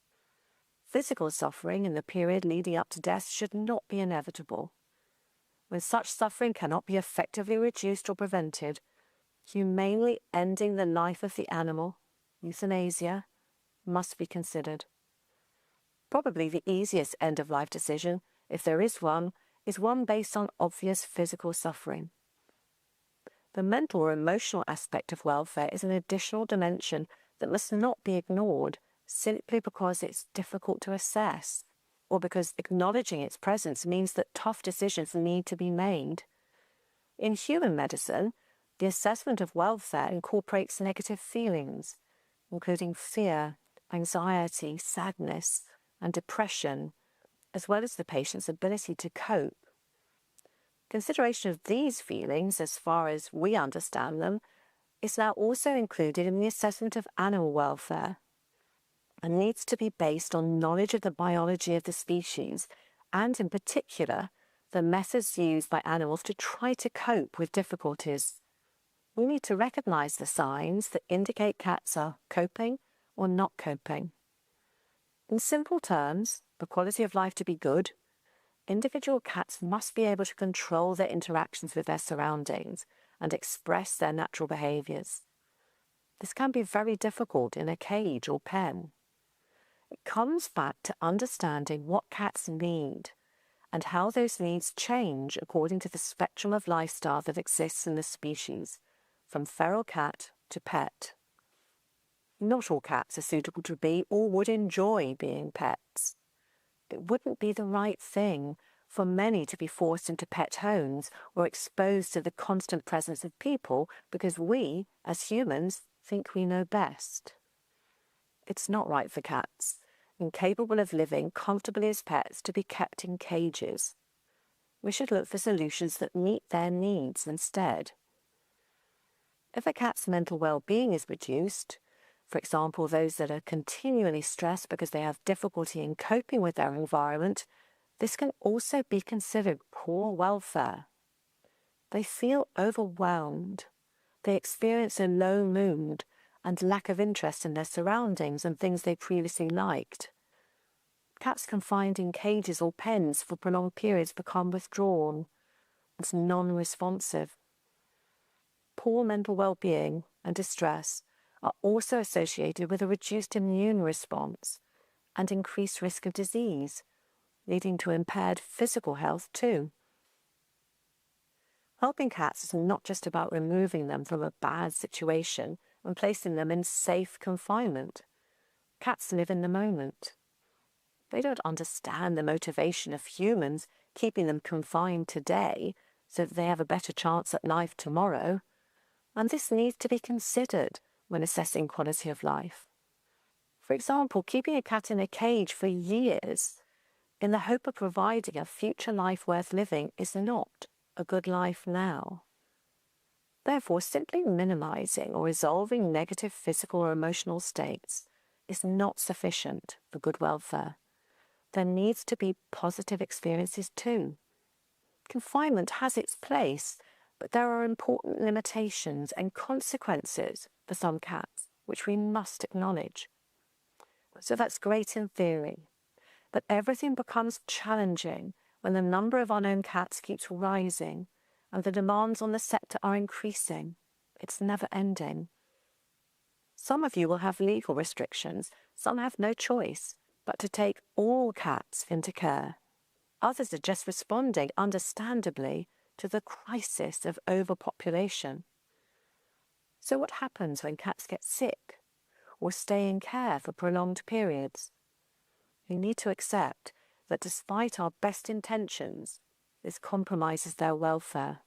Physical suffering in the period leading up to death should not be inevitable. When such suffering cannot be effectively reduced or prevented, humanely ending the life of the animal, euthanasia, must be considered. Probably the easiest end-of-life decision, if there is one based on obvious physical suffering. The mental or emotional aspect of welfare is an additional dimension that must not be ignored simply because it's difficult to assess, or because acknowledging its presence means that tough decisions need to be made. In human medicine, the assessment of welfare incorporates negative feelings, including fear, anxiety, sadness, and depression, as well as the patient's ability to cope. Consideration of these feelings, as far as we understand them, is now also included in the assessment of animal welfare, and needs to be based on knowledge of the biology of the species, and in particular, the methods used by animals to try to cope with difficulties. We need to recognise the signs that indicate cats are coping or not coping. In simple terms, for quality of life to be good, individual cats must be able to control their interactions with their surroundings and express their natural behaviours. This can be very difficult in a cage or pen. It comes back to understanding what cats need and how those needs change according to the spectrum of lifestyle that exists in the species, from feral cat to pet. Not all cats are suitable to be or would enjoy being pets. It wouldn't be the right thing for many to be forced into pet homes or exposed to the constant presence of people because we, as humans, think we know best. It's not right for cats, incapable of living comfortably as pets, to be kept in cages. We should look for solutions that meet their needs instead. If a cat's mental well-being is reduced, for example, those that are continually stressed because they have difficulty in coping with their environment, this can also be considered poor welfare. They feel overwhelmed. They experience a low mood and lack of interest in their surroundings and things they previously liked. Cats confined in cages or pens for prolonged periods become withdrawn and non-responsive. Poor mental well-being and distress are also associated with a reduced immune response and increased risk of disease, leading to impaired physical health too. Helping cats is not just about removing them from a bad situation and placing them in safe confinement. Cats live in the moment. They don't understand the motivation of humans keeping them confined today so that they have a better chance at life tomorrow, and this needs to be considered when assessing quality of life. For example, keeping a cat in a cage for years in the hope of providing a future life worth living is not a good life now. Therefore, simply minimizing or resolving negative physical or emotional states is not sufficient for good welfare. There needs to be positive experiences too. Confinement has its place, but there are important limitations and consequences for some cats, which we must acknowledge. So that's great in theory, but everything becomes challenging when the number of unowned cats keeps rising and the demands on the sector are increasing. It's never ending. Some of you will have legal restrictions, some have no choice but to take all cats into care. Others are just responding, understandably, to the crisis of overpopulation. So what happens when cats get sick or stay in care for prolonged periods? We need to accept that despite our best intentions, this compromises their welfare.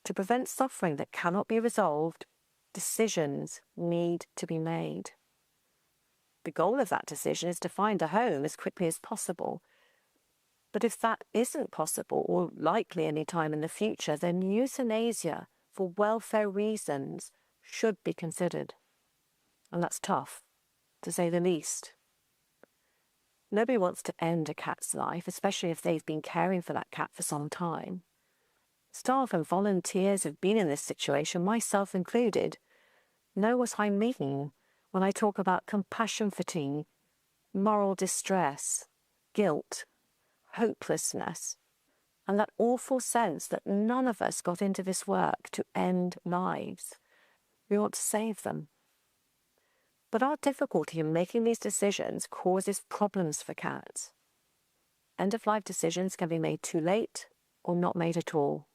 To prevent suffering that cannot be resolved, decisions need to be made. The goal of that decision is to find a home as quickly as possible. But if that isn't possible or likely any time in the future, then euthanasia for welfare reasons should be considered. And that's tough, to say the least. Nobody wants to end a cat's life, especially if they've been caring for that cat for some time. Staff and volunteers have been in this situation, myself included, know what I mean when I talk about compassion fatigue, moral distress, guilt, hopelessness, and that awful sense that none of us got into this work to end lives. We want to save them. But our difficulty in making these decisions causes problems for cats. End-of-life decisions can be made too late or not made at all,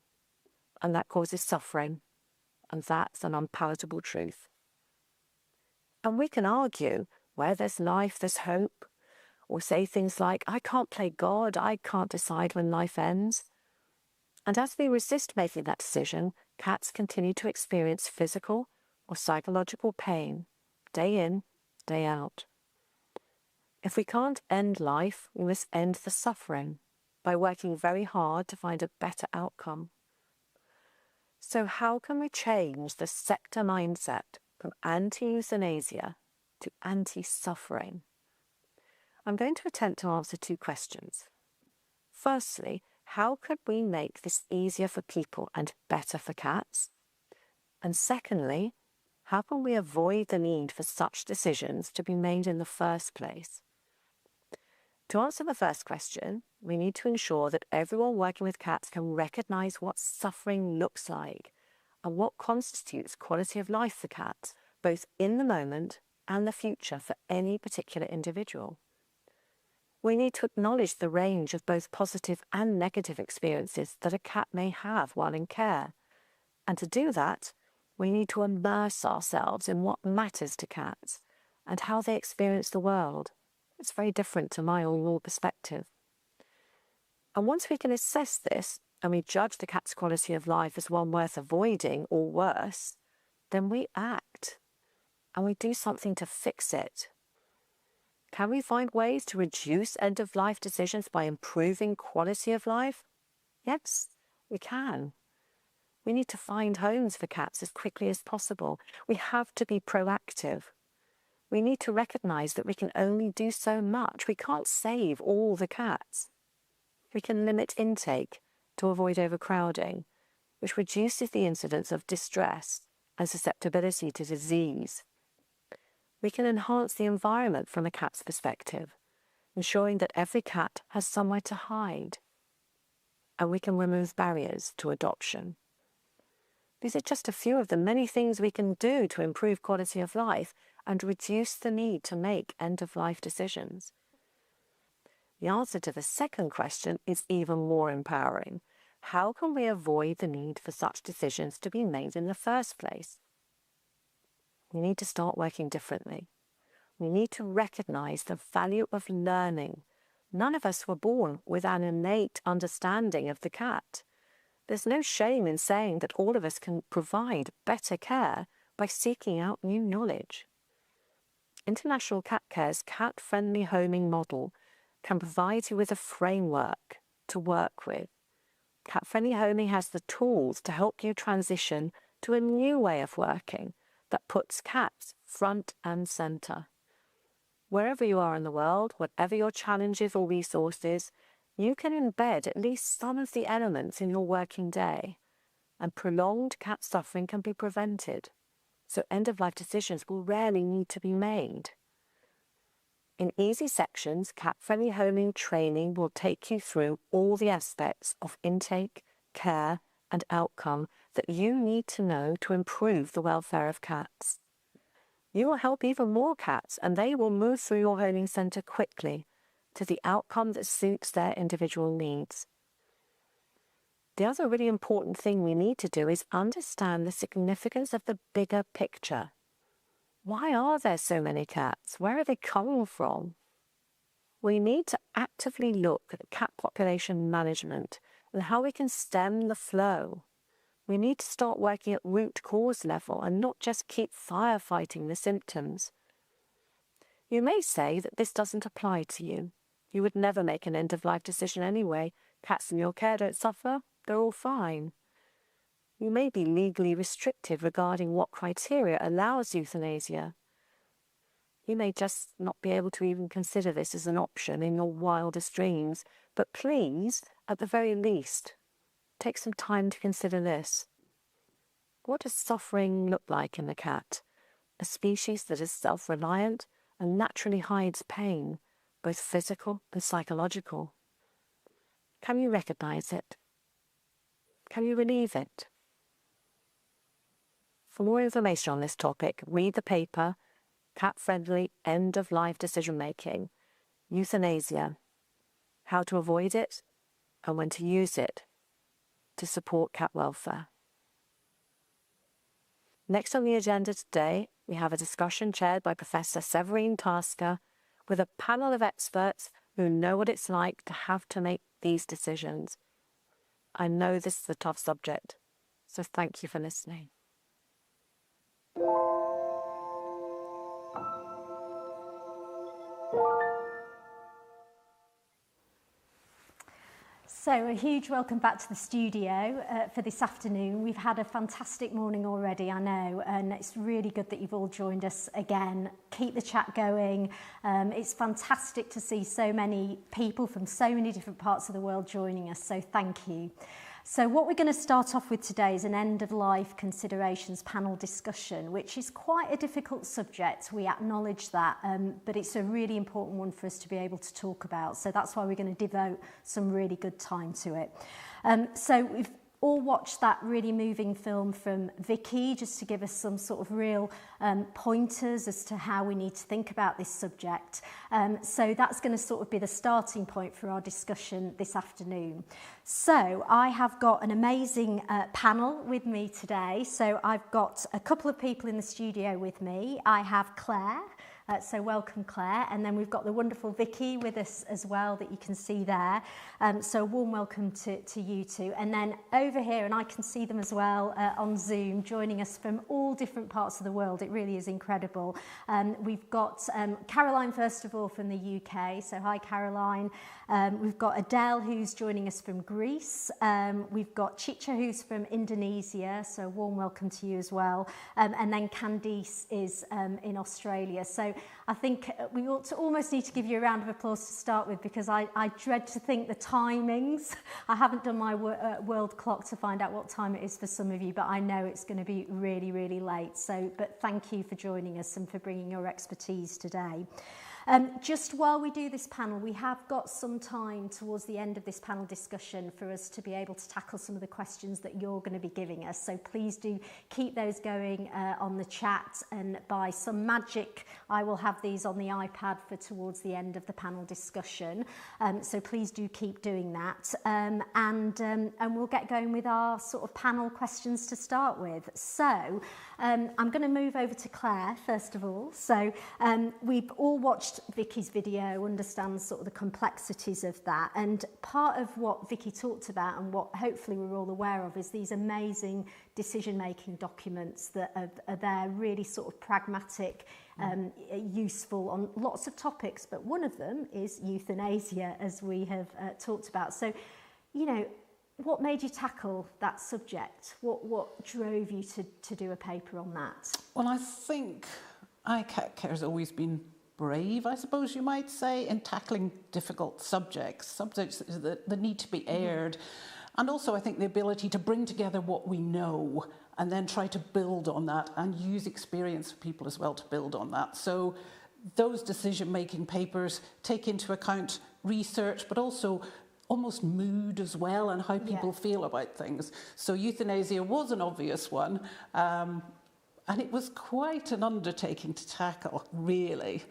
and that causes suffering, and that's an unpalatable truth. And we can argue where there's life, there's hope, or say things like, I can't play God, I can't decide when life ends. And as we resist making that decision, cats continue to experience physical or psychological pain, day in, day out. If we can't end life, we must end the suffering by working very hard to find a better outcome. So how can we change the sector mindset from anti-euthanasia to anti-suffering? I'm going to attempt to answer two questions. Firstly, how could we make this easier for people and better for cats? And secondly, how can we avoid the need for such decisions to be made in the first place? To answer the first question, we need to ensure that everyone working with cats can recognise what suffering looks like and what constitutes quality of life for cats, both in the moment and the future for any particular individual. We need to acknowledge the range of both positive and negative experiences that a cat may have while in care. And to do that, we need to immerse ourselves in what matters to cats and how they experience the world. It's very different to my or your perspective. And once we can assess this and we judge the cat's quality of life as one worth avoiding or worse, then we act and we do something to fix it. Can we find ways to reduce end-of-life decisions by improving quality of life? Yes, we can. We need to find homes for cats as quickly as possible. We have to be proactive. We need to recognise that we can only do so much. We can't save all the cats. We can limit intake to avoid overcrowding, which reduces the incidence of distress and susceptibility to disease. We can enhance the environment from a cat's perspective, ensuring that every cat has somewhere to hide. And we can remove barriers to adoption. These are just a few of the many things we can do to improve quality of life and reduce the need to make end-of-life decisions. The answer to the second question is even more empowering. How can we avoid the need for such decisions to be made in the first place? We need to start working differently. We need to recognise the value of learning. None of us were born with an innate understanding of the cat. There's no shame in saying that all of us can provide better care by seeking out new knowledge. International Cat Care's cat-friendly homing model can provide you with a framework to work with. Cat-friendly homing has the tools to help you transition to a new way of working that puts cats front and centre. Wherever you are in the world, whatever your challenges or resources, you can embed at least some of the elements in your working day, and prolonged cat suffering can be prevented, so end-of-life decisions will rarely need to be made. In easy sections, cat-friendly homing training will take you through all the aspects of intake, care, and outcome that you need to know to improve the welfare of cats. You will help even more cats, and they will move through your homing centre quickly to the outcome that suits their individual needs. The other really important thing we need to do is understand the significance of the bigger picture. Why are there so many cats? Where are they coming from? We need to actively look at cat population management and how we can stem the flow. We need to start working at root cause level and not just keep firefighting the symptoms. You may say that this doesn't apply to you. You would never make an end-of-life decision anyway. Cats in your care don't suffer. They're all fine. You may be legally restricted regarding what criteria allows euthanasia. You may just not be able to even consider this as an option in your wildest dreams, but please, at the very least, take some time to consider this. What does suffering look like in the cat? A species that is self-reliant and naturally hides pain, both physical and psychological. Can you recognise it? Can you relieve it? For more information on this topic, read the paper, Cat-Friendly End-of-Life Decision-Making, Euthanasia, How to Avoid It and When to Use It to Support Cat Welfare. Next on the agenda today, we have a discussion chaired by Professor Severine Tasker with a panel of experts who know what it's like to have to make these decisions. I know this is a tough subject, so thank you for listening. So a huge welcome back to the studio for this afternoon. We've had a fantastic morning already, I know, and it's really good that you've all joined us again. Keep the chat going. It's fantastic to see so many people from so many different parts of the world joining us, so thank you. So what we're going to start off with today is an end-of-life considerations panel discussion, which is quite a difficult subject. We acknowledge that, but it's a really important one for us to be able to talk about. So that's why we're going to devote some really good time to it. So we've all watched that really moving film from Vicky, just to give us some sort of real pointers as to how we need to think about this subject. So that's going to sort of be the starting point for our discussion this afternoon. So I have got an amazing panel with me today. So I've got a couple of people in the studio with me. I have Claire. So welcome, Claire. And then we've got the wonderful Vicky with us as well that you can see there. So a warm welcome to you two. And then over here, and I can see them as well on Zoom, joining us from all different parts of the world. It really is incredible. We've got Caroline, first of all, from the UK. So hi, Caroline. We've got Adele, who's joining us from Greece. We've got Chicha, who's from Indonesia. So a warm welcome to you as well. And then Candice is in Australia. So I think we ought to almost need to give you a round of applause to start with, because I dread to think the timings. I haven't done my world clock to find out what time it is for some of you, but I know it's going to be really, really late. So, but thank you for joining us and for bringing your expertise today. Just while we do this panel, we have got some time towards the end of this panel discussion for us to be able to tackle some of the questions that you're going to be giving us. So please do keep those going on the chat, and by some magic, I will have these on the iPad for towards the end of the panel discussion. So please do keep doing that. And we'll get going with our sort of panel questions to start with. So I'm going to move over to Claire, first of all. So we've all watched Vicky's video, understand sort of the complexities of that, and part of what Vicky talked about and what hopefully we're all aware of is these amazing decision-making documents that are there, really sort of pragmatic, useful on lots of topics, but one of them is euthanasia, as we have talked about. So, you know, what made you tackle that subject? What drove you to do a paper on that? Well, I think iCatCare has always been brave, I suppose you might say, in tackling difficult subjects that need to be aired. And also I think the ability to bring together what we know and then try to build on that and use experience of people as well to build on that. So those decision-making papers take into account research, but also almost mood as well and how people feel about things. So euthanasia was an obvious one. And it was quite an undertaking to tackle, really.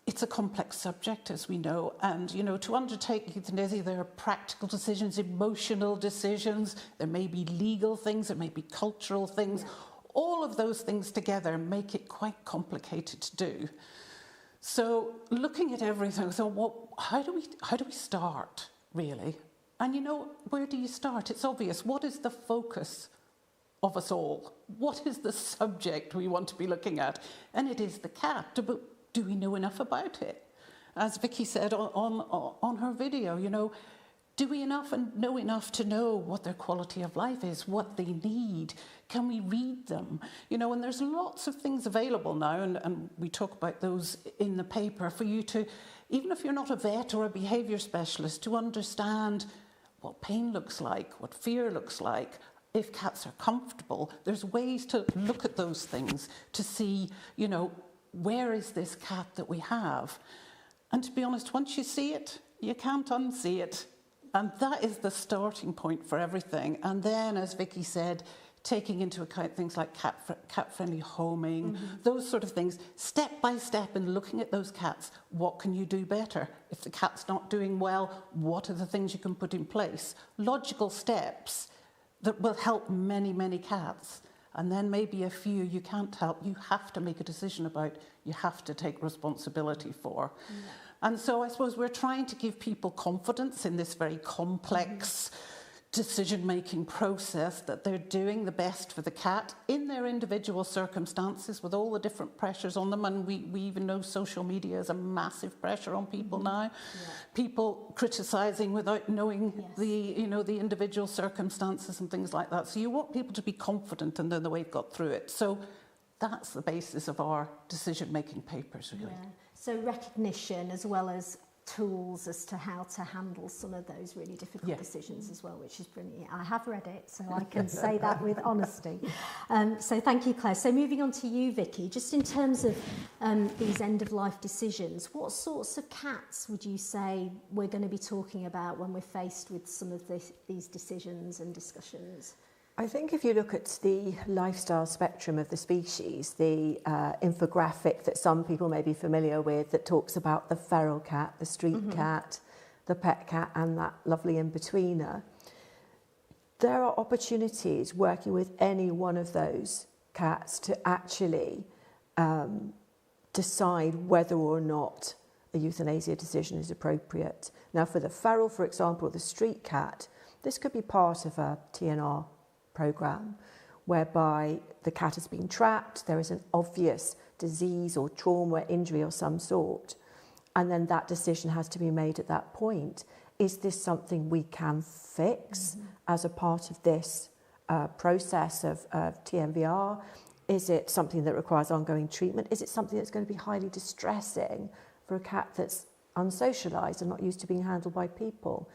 It's a complex subject, as we know, and, you know, to undertake euthanasia, there are practical decisions, emotional decisions, there may be legal things, there may be cultural things. All of those things together make it quite complicated to do. So looking at everything, so how do we start, really? And, you know, where do you start? It's obvious. What is the focus of us all? What is the subject we want to be looking at? And it is the cat. But do we know enough about it? As Vicky said on her video, you know, do we know enough to know what their quality of life is, what they need? Can we read them? You know, and there's lots of things available now, and we talk about those in the paper, for you to, even if you're not a vet or a behaviour specialist, to understand what pain looks like, what fear looks like. If cats are comfortable, there's ways to look at those things to see, you know, where is this cat that we have? And to be honest, once you see it, you can't unsee it. And that is the starting point for everything. And then, as Vicky said, taking into account things like cat-friendly homing, those sort of things, step by step, and looking at those cats, what can you do better? If the cat's not doing well, what are the things you can put in place? Logical steps that will help many, many cats. And then maybe a few you can't help, you have to make a decision about, you have to take responsibility for. And so I suppose we're trying to give people confidence in this very complex decision-making process, that they're doing the best for the cat in their individual circumstances with all the different pressures on them. And we even know social media is a massive pressure on people now. People criticising without knowing the individual circumstances and things like that. So you want people to be confident in the way they've got through it. So that's the basis of our decision-making papers, really. So recognition as well as tools as to how to handle some of those really difficult decisions as well, which is brilliant. I have read it, so I can say that with honesty. So thank you, Claire. So moving on to you, Vicky, just in terms of these end-of-life decisions, what sorts of cats would you say we're going to be talking about when we're faced with some of these decisions and discussions? I think if you look at the lifestyle spectrum of the species, the infographic that some people may be familiar with that talks about the feral cat, the street cat, the pet cat, and that lovely in-betweener, there are opportunities working with any one of those cats to actually decide whether or not a euthanasia decision is appropriate. Now, for the feral, for example, the street cat, this could be part of a TNR program whereby the cat has been trapped, there is an obvious disease or trauma, injury of some sort, and then that decision has to be made at that point. Is this something we can fix as a part of this process of TMVR? Is it something that requires ongoing treatment? Is it something that's going to be highly distressing for a cat that's unsocialised and not used to being handled by people?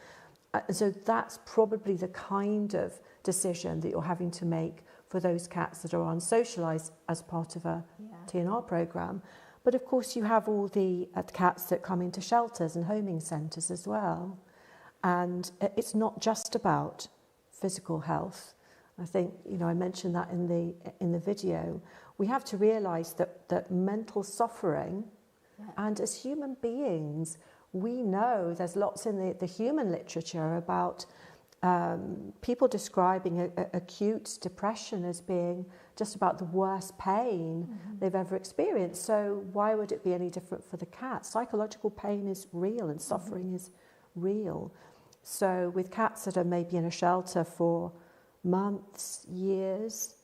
So that's probably the kind of decision that you're having to make for those cats that are unsocialised as part of a TNR programme. But of course you have all the cats that come into shelters and homing centres as well. And it's not just about physical health. I think, you know, I mentioned that in the video. We have to realise that mental suffering, and as human beings, we know there's lots in the human literature about people describing acute depression as being just about the worst pain they've ever experienced. So why would it be any different for the cat? Psychological pain is real and suffering is real. So with cats that are maybe in a shelter for months, years,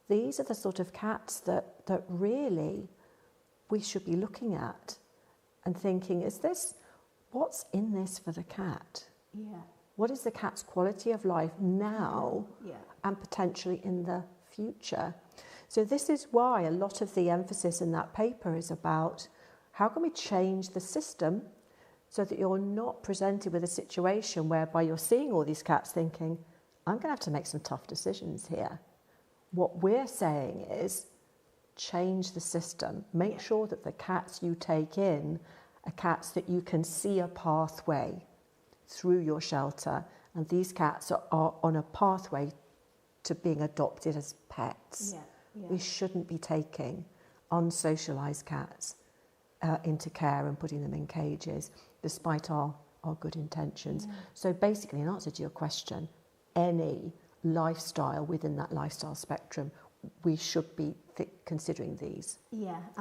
these are the sort of cats that really we should be looking at and thinking, what's in this for the cat? Yeah. What is the cat's quality of life now and potentially in the future? So this is why a lot of the emphasis in that paper is about how can we change the system so that you're not presented with a situation whereby you're seeing all these cats thinking, I'm going to have to make some tough decisions here. What we're saying is change the system. Make sure that the cats you take in are cats that you can see a pathway through your shelter, and these cats are on a pathway to being adopted as pets. We shouldn't be taking unsocialised cats into care and putting them in cages, despite our good intentions. So basically, in answer to your question, any lifestyle within that lifestyle spectrum, we should be considering these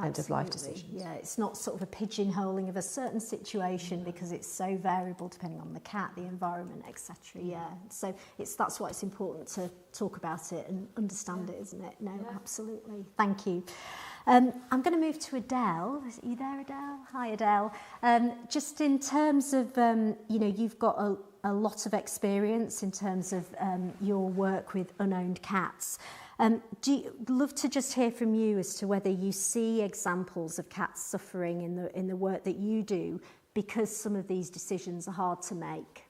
end-of-life decisions. Yeah, it's not sort of a pigeonholing of a certain situation because it's so variable depending on the cat, the environment, etc. So that's why it's important to talk about it and understand it, isn't it? No, absolutely. Thank you. I'm going to move to Adele. Are you there, Adele? Hi, Adele. Just in terms of, you've got a lot of experience in terms of your work with unowned cats. Love to just hear from you as to whether you see examples of cats suffering in the work that you do because some of these decisions are hard to make.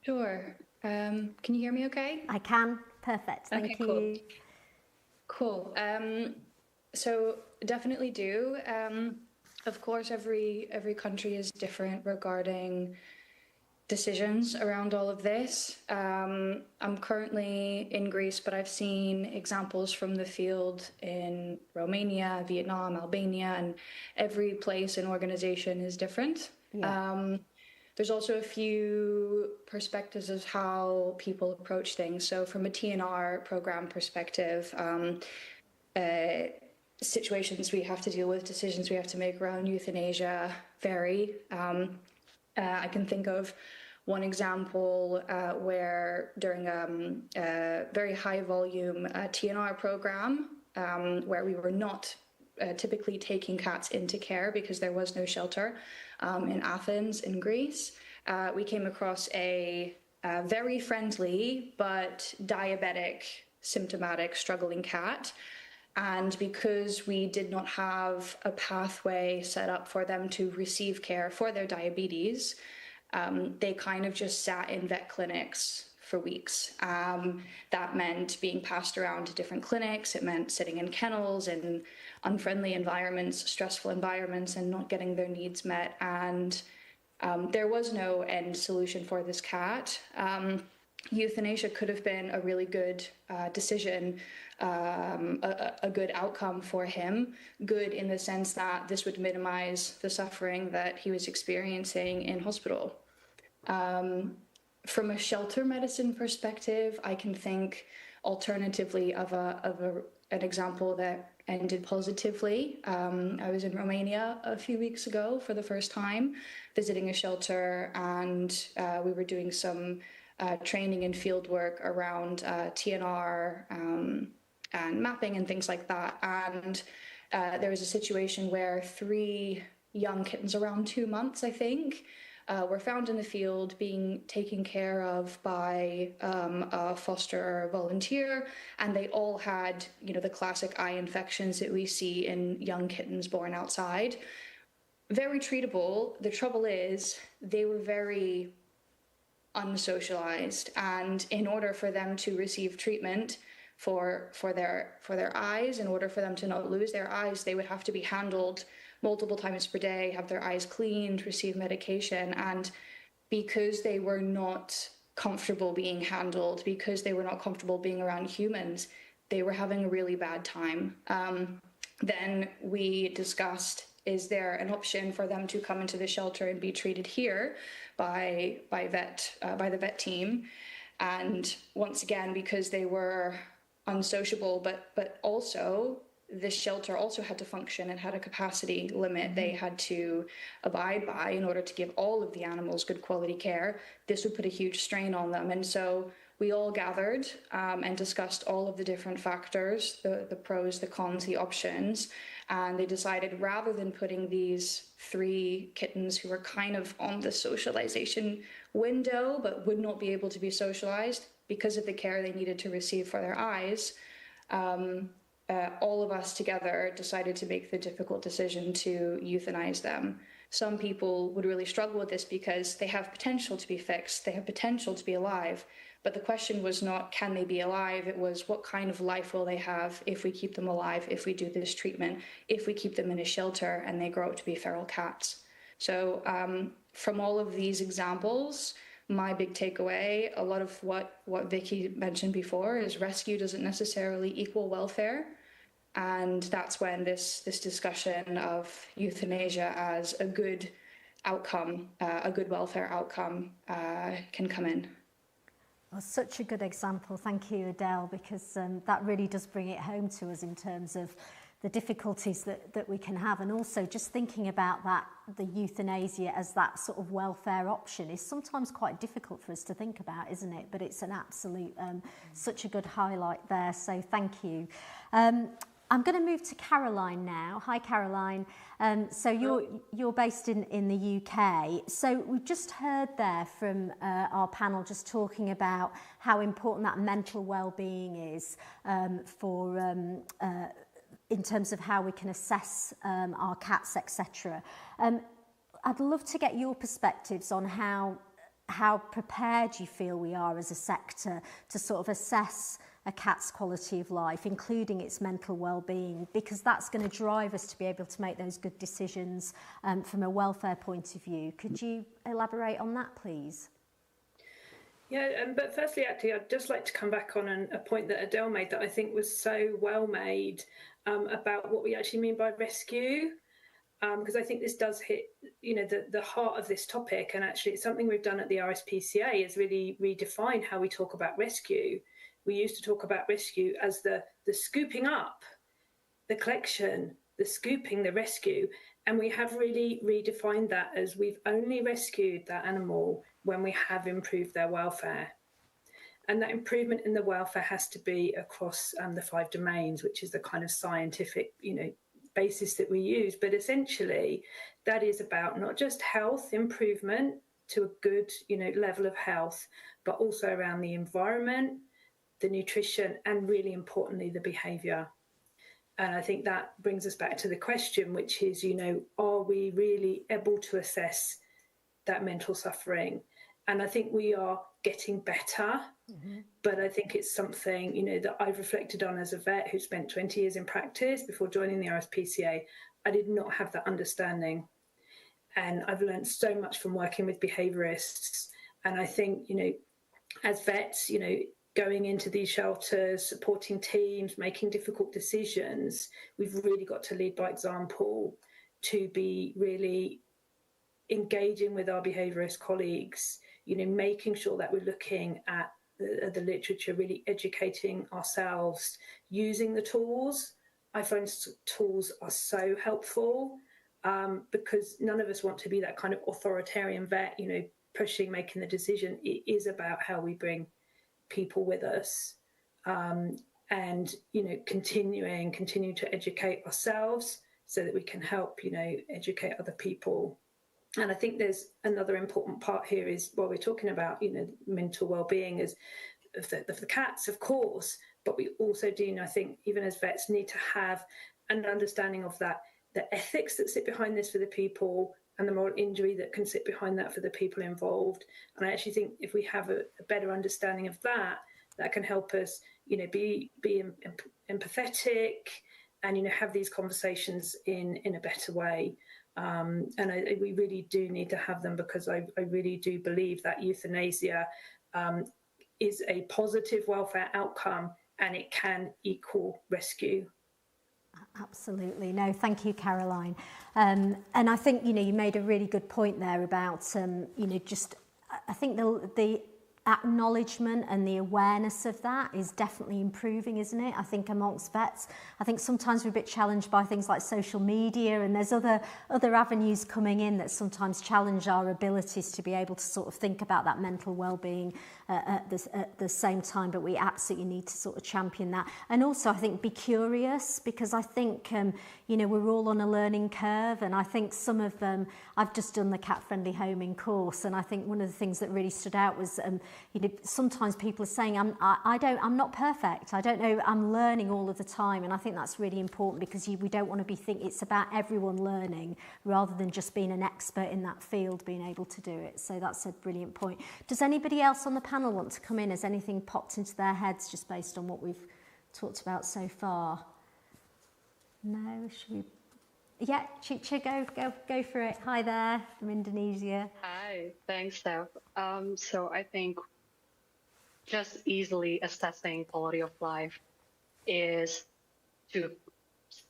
Sure. Can you hear me okay? I can. Perfect. Thank you. Cool. So definitely do. Of course, every country is different regarding decisions around all of this. I'm currently in Greece, but I've seen examples from the field in Romania, Vietnam, Albania, and every place and organization is different. There's also a few perspectives of how people approach things. So from a TNR program perspective, situations we have to deal with, decisions we have to make around euthanasia vary. I can think of one example where during a very high volume TNR program where we were not typically taking cats into care because there was no shelter in Athens in Greece, we came across a very friendly but diabetic, symptomatic, struggling cat And because we did not have a pathway set up for them to receive care for their diabetes, they kind of just sat in vet clinics for weeks. That meant being passed around to different clinics. It meant sitting in kennels and unfriendly environments, stressful environments, and not getting their needs met. And there was no end solution for this cat. Euthanasia could have been a really good decision, a good outcome for him. Good in the sense that this would minimize the suffering that he was experiencing in hospital. From a shelter medicine perspective, I can think alternatively of an example that ended positively. I was in Romania a few weeks ago for the first time, visiting a shelter, and we were doing some training and field work around TNR and mapping and things like that. And there was a situation where 3 young kittens, around 2 months, I think, were found in the field being taken care of by a foster volunteer, and they all had, the classic eye infections that we see in young kittens born outside. Very treatable. The trouble is they were very unsocialized, and in order for them to receive treatment for their eyes, in order for them to not lose their eyes, they would have to be handled multiple times per day, have their eyes cleaned, receive medication. And because they were not comfortable being handled, because they were not comfortable being around humans, they were having a really bad time. Then we discussed, is there an option for them to come into the shelter and be treated here by the vet team? And once again, because they were unsociable, but also this shelter also had to function and had a capacity limit they had to abide by in order to give all of the animals good quality care. This would put a huge strain on them. And so we all gathered and discussed all of the different factors, the pros, the cons, the options. And they decided, rather than putting these 3 kittens who were kind of on the socialization window but would not be able to be socialized because of the care they needed to receive for their eyes, all of us together decided to make the difficult decision to euthanize them. Some people would really struggle with this because they have potential to be fixed, they have potential to be alive, but the question was not, can they be alive? It was, what kind of life will they have if we keep them alive, if we do this treatment, if we keep them in a shelter and they grow up to be feral cats? So from all of these examples, my big takeaway, a lot of what Vicky mentioned before, is rescue doesn't necessarily equal welfare. And that's when this discussion of euthanasia as a good outcome, a good welfare outcome, can come in. Well, such a good example. Thank you, Adele, because that really does bring it home to us in terms of the difficulties that we can have. And also just thinking about that, the euthanasia as that sort of welfare option is sometimes quite difficult for us to think about, isn't it? But it's an absolute, such a good highlight there. So thank you. I'm going to move to Caroline now. Hi, Caroline. So you're based in the UK. So we've just heard there from our panel just talking about how important that mental well-being is in terms of how we can assess our cats, etc. I'd love to get your perspectives on how prepared you feel we are as a sector to sort of assess a cat's quality of life, including its mental well-being, because that's going to drive us to be able to make those good decisions from a welfare point of view. Could you elaborate on that, please? Yeah, but firstly, actually, I'd just like to come back on a point that Adele made that I think was so well made about what we actually mean by rescue, because I think this does hit, the heart of this topic, and actually it's something we've done at the RSPCA is really redefine how we talk about rescue. We used to talk about rescue as the scooping up, the collection, the scooping, the rescue. And we have really redefined that as we've only rescued that animal when we have improved their welfare. And that improvement in the welfare has to be across the 5 domains, which is the kind of scientific, basis that we use. But essentially, that is about not just health improvement to a good, level of health, but also around the environment, the nutrition, and really importantly, the behaviour. And I think that brings us back to the question, which is, are we really able to assess that mental suffering? And I think we are getting better, but I think it's something, that I've reflected on as a vet who spent 20 years in practice before joining the RSPCA. I did not have that understanding. And I've learned so much from working with behaviourists. And I think, as vets, going into these shelters, supporting teams, making difficult decisions, we've really got to lead by example to be really engaging with our behaviourist colleagues, making sure that we're looking at the literature, really educating ourselves, using the tools. I find tools are so helpful because none of us want to be that kind of authoritarian vet, pushing, making the decision. It is about how we bring people with us and, continuing to educate ourselves so that we can help, educate other people. And I think there's another important part here is while we're talking about, mental well-being is of the cats, of course, but we also do, I think, even as vets, need to have an understanding of that, the ethics that sit behind this for the people and the moral injury that can sit behind that for the people involved. And I actually think if we have a better understanding of that, that can help us, be empathetic and, have these conversations in a better way. And we really do need to have them because I really do believe that euthanasia is a positive welfare outcome and it can equal rescue. Absolutely. No, thank you, Caroline. And I think, you made a really good point there about, just, I think the acknowledgement and the awareness of that is definitely improving, isn't it? I think amongst vets, I think sometimes we're a bit challenged by things like social media, and there's other avenues coming in that sometimes challenge our abilities to be able to sort of think about that mental well-being at the same time, but we absolutely need to sort of champion that. And also I think be curious, because I think we're all on a learning curve, and I think some of I've just done the cat friendly homing course, and I think one of the things that really stood out was sometimes people are saying I'm not perfect, I don't know, I'm learning all of the time. And I think that's really important because we don't want to think it's about everyone learning rather than just being an expert in that field being able to do it. So that's a brilliant point. Does anybody else on the panel want to come in? Has anything popped into their heads just based on what we've talked about so far? No? Should we? Yeah, Chicha, go for it. Hi there from Indonesia. Hi, thanks, Steph. So I think just easily assessing quality of life is to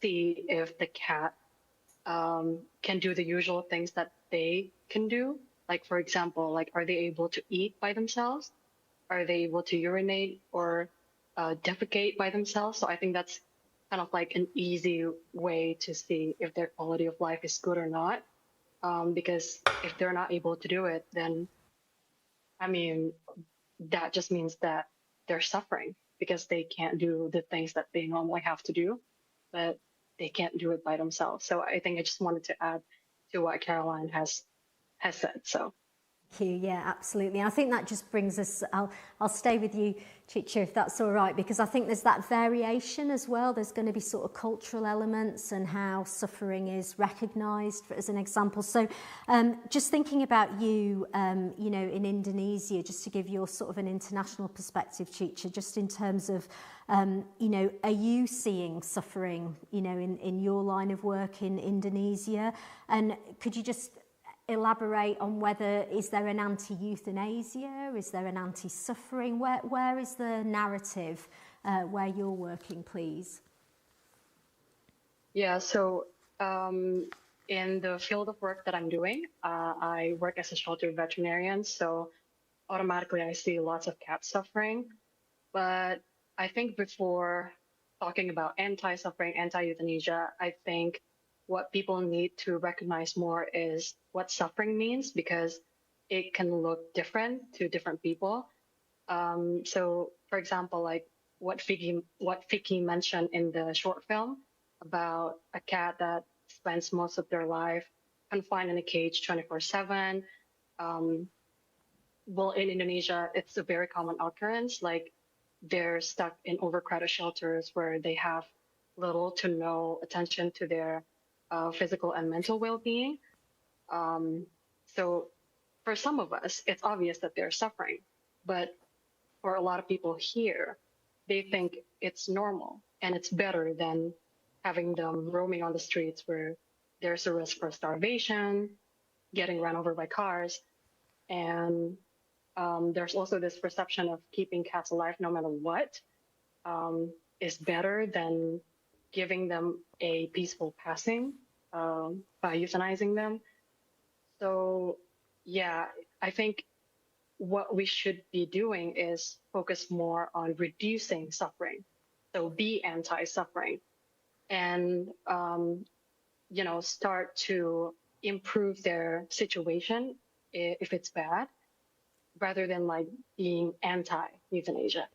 see if the cat can do the usual things that they can do. Like, for example, are they able to eat by themselves? Are they able to urinate or defecate by themselves? So I think that's kind of like an easy way to see if their quality of life is good or not. Because if they're not able to do it, then, that just means that they're suffering because they can't do the things that they normally have to do, but they can't do it by themselves. So I think I just wanted to add to what Caroline has said. So. Thank you. Yeah, absolutely. I think that just brings us, I'll stay with you, Chicha, if that's all right, because I think there's that variation as well. There's going to be sort of cultural elements and how suffering is recognised, as an example. So just thinking about you, in Indonesia, just to give your sort of an international perspective, Chicha, just in terms of, are you seeing suffering, in your line of work in Indonesia? And could you just elaborate on whether, is there an anti-euthanasia, is there an anti-suffering, where is the narrative where you're working, please? Yeah, so in the field of work that I'm doing, I work as a shelter veterinarian, so automatically I see lots of cat suffering. But I think before talking about anti-suffering, anti-euthanasia, I think what people need to recognize more is what suffering means, because it can look different to different people. So, for example, like what Vicky mentioned in the short film about a cat that spends most of their life confined in a cage 24/7. Well, in Indonesia, it's a very common occurrence. Like they're stuck in overcrowded shelters where they have little to no attention to their physical and mental well-being. So for some of us, it's obvious that they're suffering, but for a lot of people here, they think it's normal and it's better than having them roaming on the streets where there's a risk for starvation, getting run over by cars. And there's also this perception of keeping cats alive no matter what is better than giving them a peaceful passing by euthanizing them. So yeah, I think what we should be doing is focus more on reducing suffering. So be anti-suffering and, start to improve their situation if it's bad, rather than like being anti-euthanasia.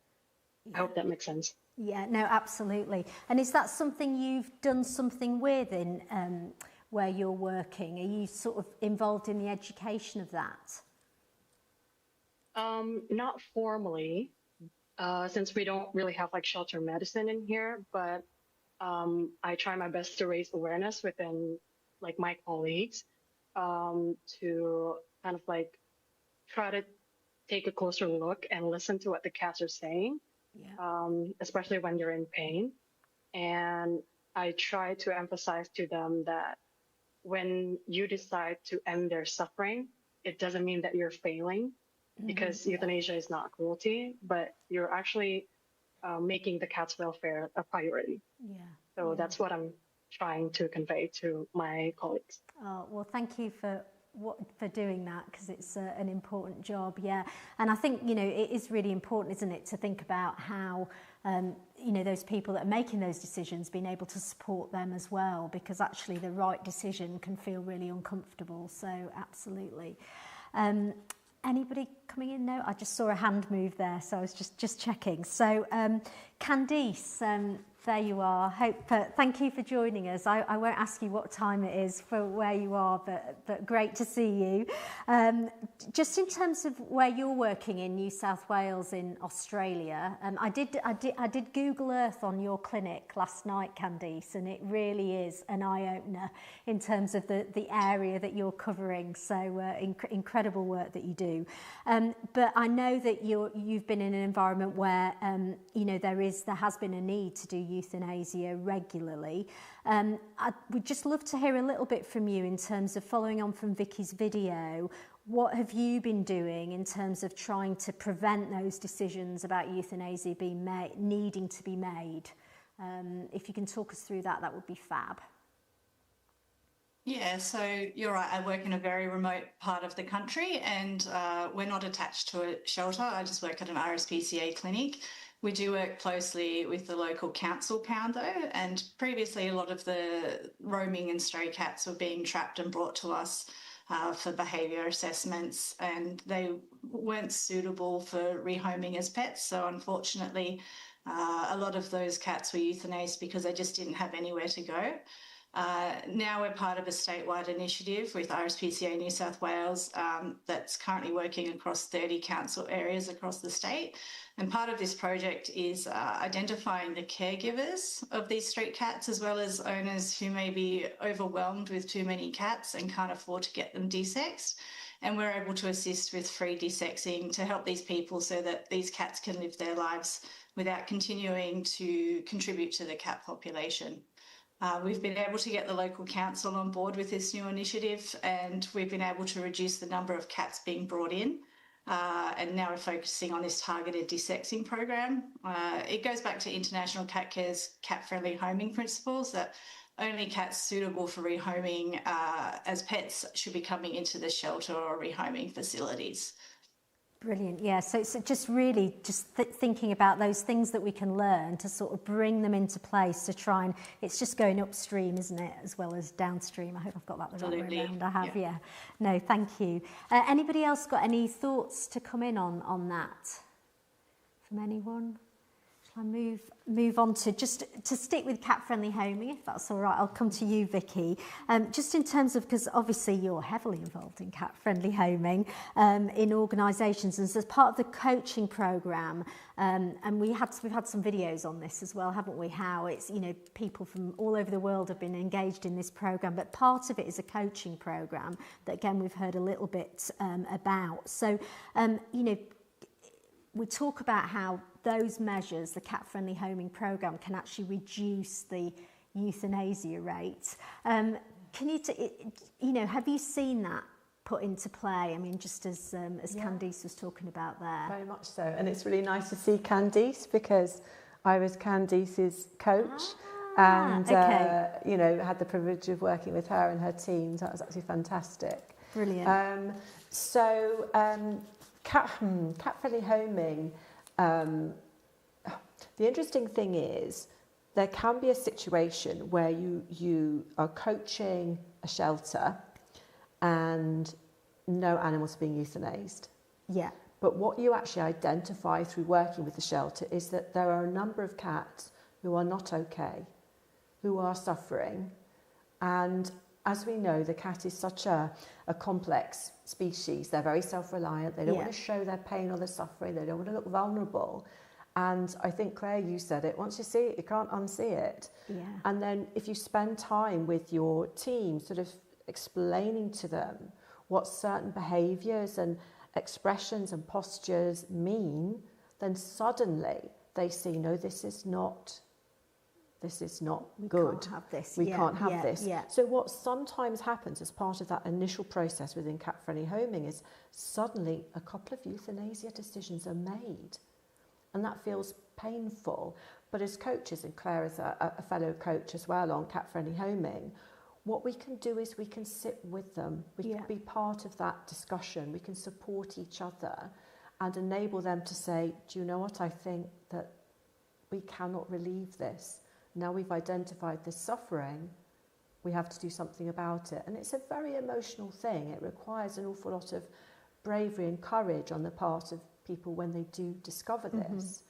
I hope that makes sense. Yeah, no, absolutely. And is that something you've done something with in where you're working? Are you sort of involved in the education of that? Not formally, since we don't really have like shelter medicine in here, but I try my best to raise awareness within like my colleagues to kind of like try to take a closer look and listen to what the cats are saying, especially when they're in pain. And I try to emphasize to them that when you decide to end their suffering, it doesn't mean that you're failing, because euthanasia is not cruelty, but you're actually making the cat's welfare a priority. So that's what I'm trying to convey to my colleagues. Oh, well, thank you for doing that, because it's an important job. And I think it is really important, isn't it, to think about how those people that are making those decisions, being able to support them as well, because actually the right decision can feel really uncomfortable. So absolutely. Anybody coming in? No, I just saw a hand move there, so I was just checking. So Candice, there you are. Thank you for joining us. I won't ask you what time it is for where you are, but great to see you. Just in terms of where you're working in New South Wales in Australia, I did Google Earth on your clinic last night, Candice, and it really is an eye-opener in terms of the area that you're covering. So incredible work that you do. But I know that you've been in an environment where there has been a need to do euthanasia regularly. I would just love to hear a little bit from you in terms of following on from Vicky's video. What have you been doing in terms of trying to prevent those decisions about euthanasia needing to be made? If you can talk us through that would be fab. Yeah, so you're right. I work in a very remote part of the country, and we're not attached to a shelter. I just work at an RSPCA clinic. We do work closely with the local council pound though, and previously a lot of the roaming and stray cats were being trapped and brought to us for behaviour assessments, and they weren't suitable for rehoming as pets. So unfortunately, a lot of those cats were euthanized because they just didn't have anywhere to go. Now we're part of a statewide initiative with RSPCA New South Wales that's currently working across 30 council areas across the state. And part of this project is identifying the caregivers of these street cats, as well as owners who may be overwhelmed with too many cats and can't afford to get them desexed. And we're able to assist with free desexing to help these people so that these cats can live their lives without continuing to contribute to the cat population. We've been able to get the local council on board with this new initiative, and we've been able to reduce the number of cats being brought in. And now we're focusing on this targeted desexing program. It goes back to International Cat Care's cat-friendly homing principles, that only cats suitable for rehoming as pets should be coming into the shelter or rehoming facilities. Brilliant, yeah. So just really thinking about those things that we can learn to sort of bring them into place to try and, it's just going upstream, isn't it, as well as downstream. I hope I've got that the right way around. I have, yeah. No, thank you. Anybody else got any thoughts to come in on that from anyone? I move on to just to stick with cat-friendly homing, if that's all right. I'll come to you, Vicky. Just in terms of, because obviously you're heavily involved in cat-friendly homing in organisations, and as part of the coaching programme, and we've had some videos on this as well, haven't we? How it's, you know, people from all over the world have been engaged in this programme, but part of it is a coaching programme that again we've heard a little bit about. So, you know, we talk about how those measures, the cat-friendly homing programme, can actually reduce the euthanasia rate. Can you, you know, have you seen that put into play? I mean, just as Candice was talking about there. Very much so, and it's really nice to see Candice because I was Candice's coach, and you know, had the privilege of working with her and her team. So that was actually fantastic. Brilliant. Cat-friendly homing. The interesting thing is there can be a situation where you are coaching a shelter and no animals are being euthanized. Yeah. But what you actually identify through working with the shelter is that there are a number of cats who are not okay, who are suffering. And as we know, the cat is such a complex species. They're very self-reliant. They don't want to show their pain or their suffering. They don't want to look vulnerable. And I think, Claire, you said it, once you see it, you can't unsee it. Yeah. And then if you spend time with your team sort of explaining to them what certain behaviours and expressions and postures mean, then suddenly they see, no, this is not good. We can't have this. We can't have this. Yeah. So what sometimes happens as part of that initial process within cat-friendly homing is suddenly a couple of euthanasia decisions are made. And that feels painful. But as coaches, and Claire is a fellow coach as well on cat-friendly homing, what we can do is we can sit with them. We can be part of that discussion. We can support each other and enable them to say, do you know what, I think that we cannot relieve this. Now we've identified this suffering, we have to do something about it. And it's a very emotional thing. It requires an awful lot of bravery and courage on the part of people when they do discover this.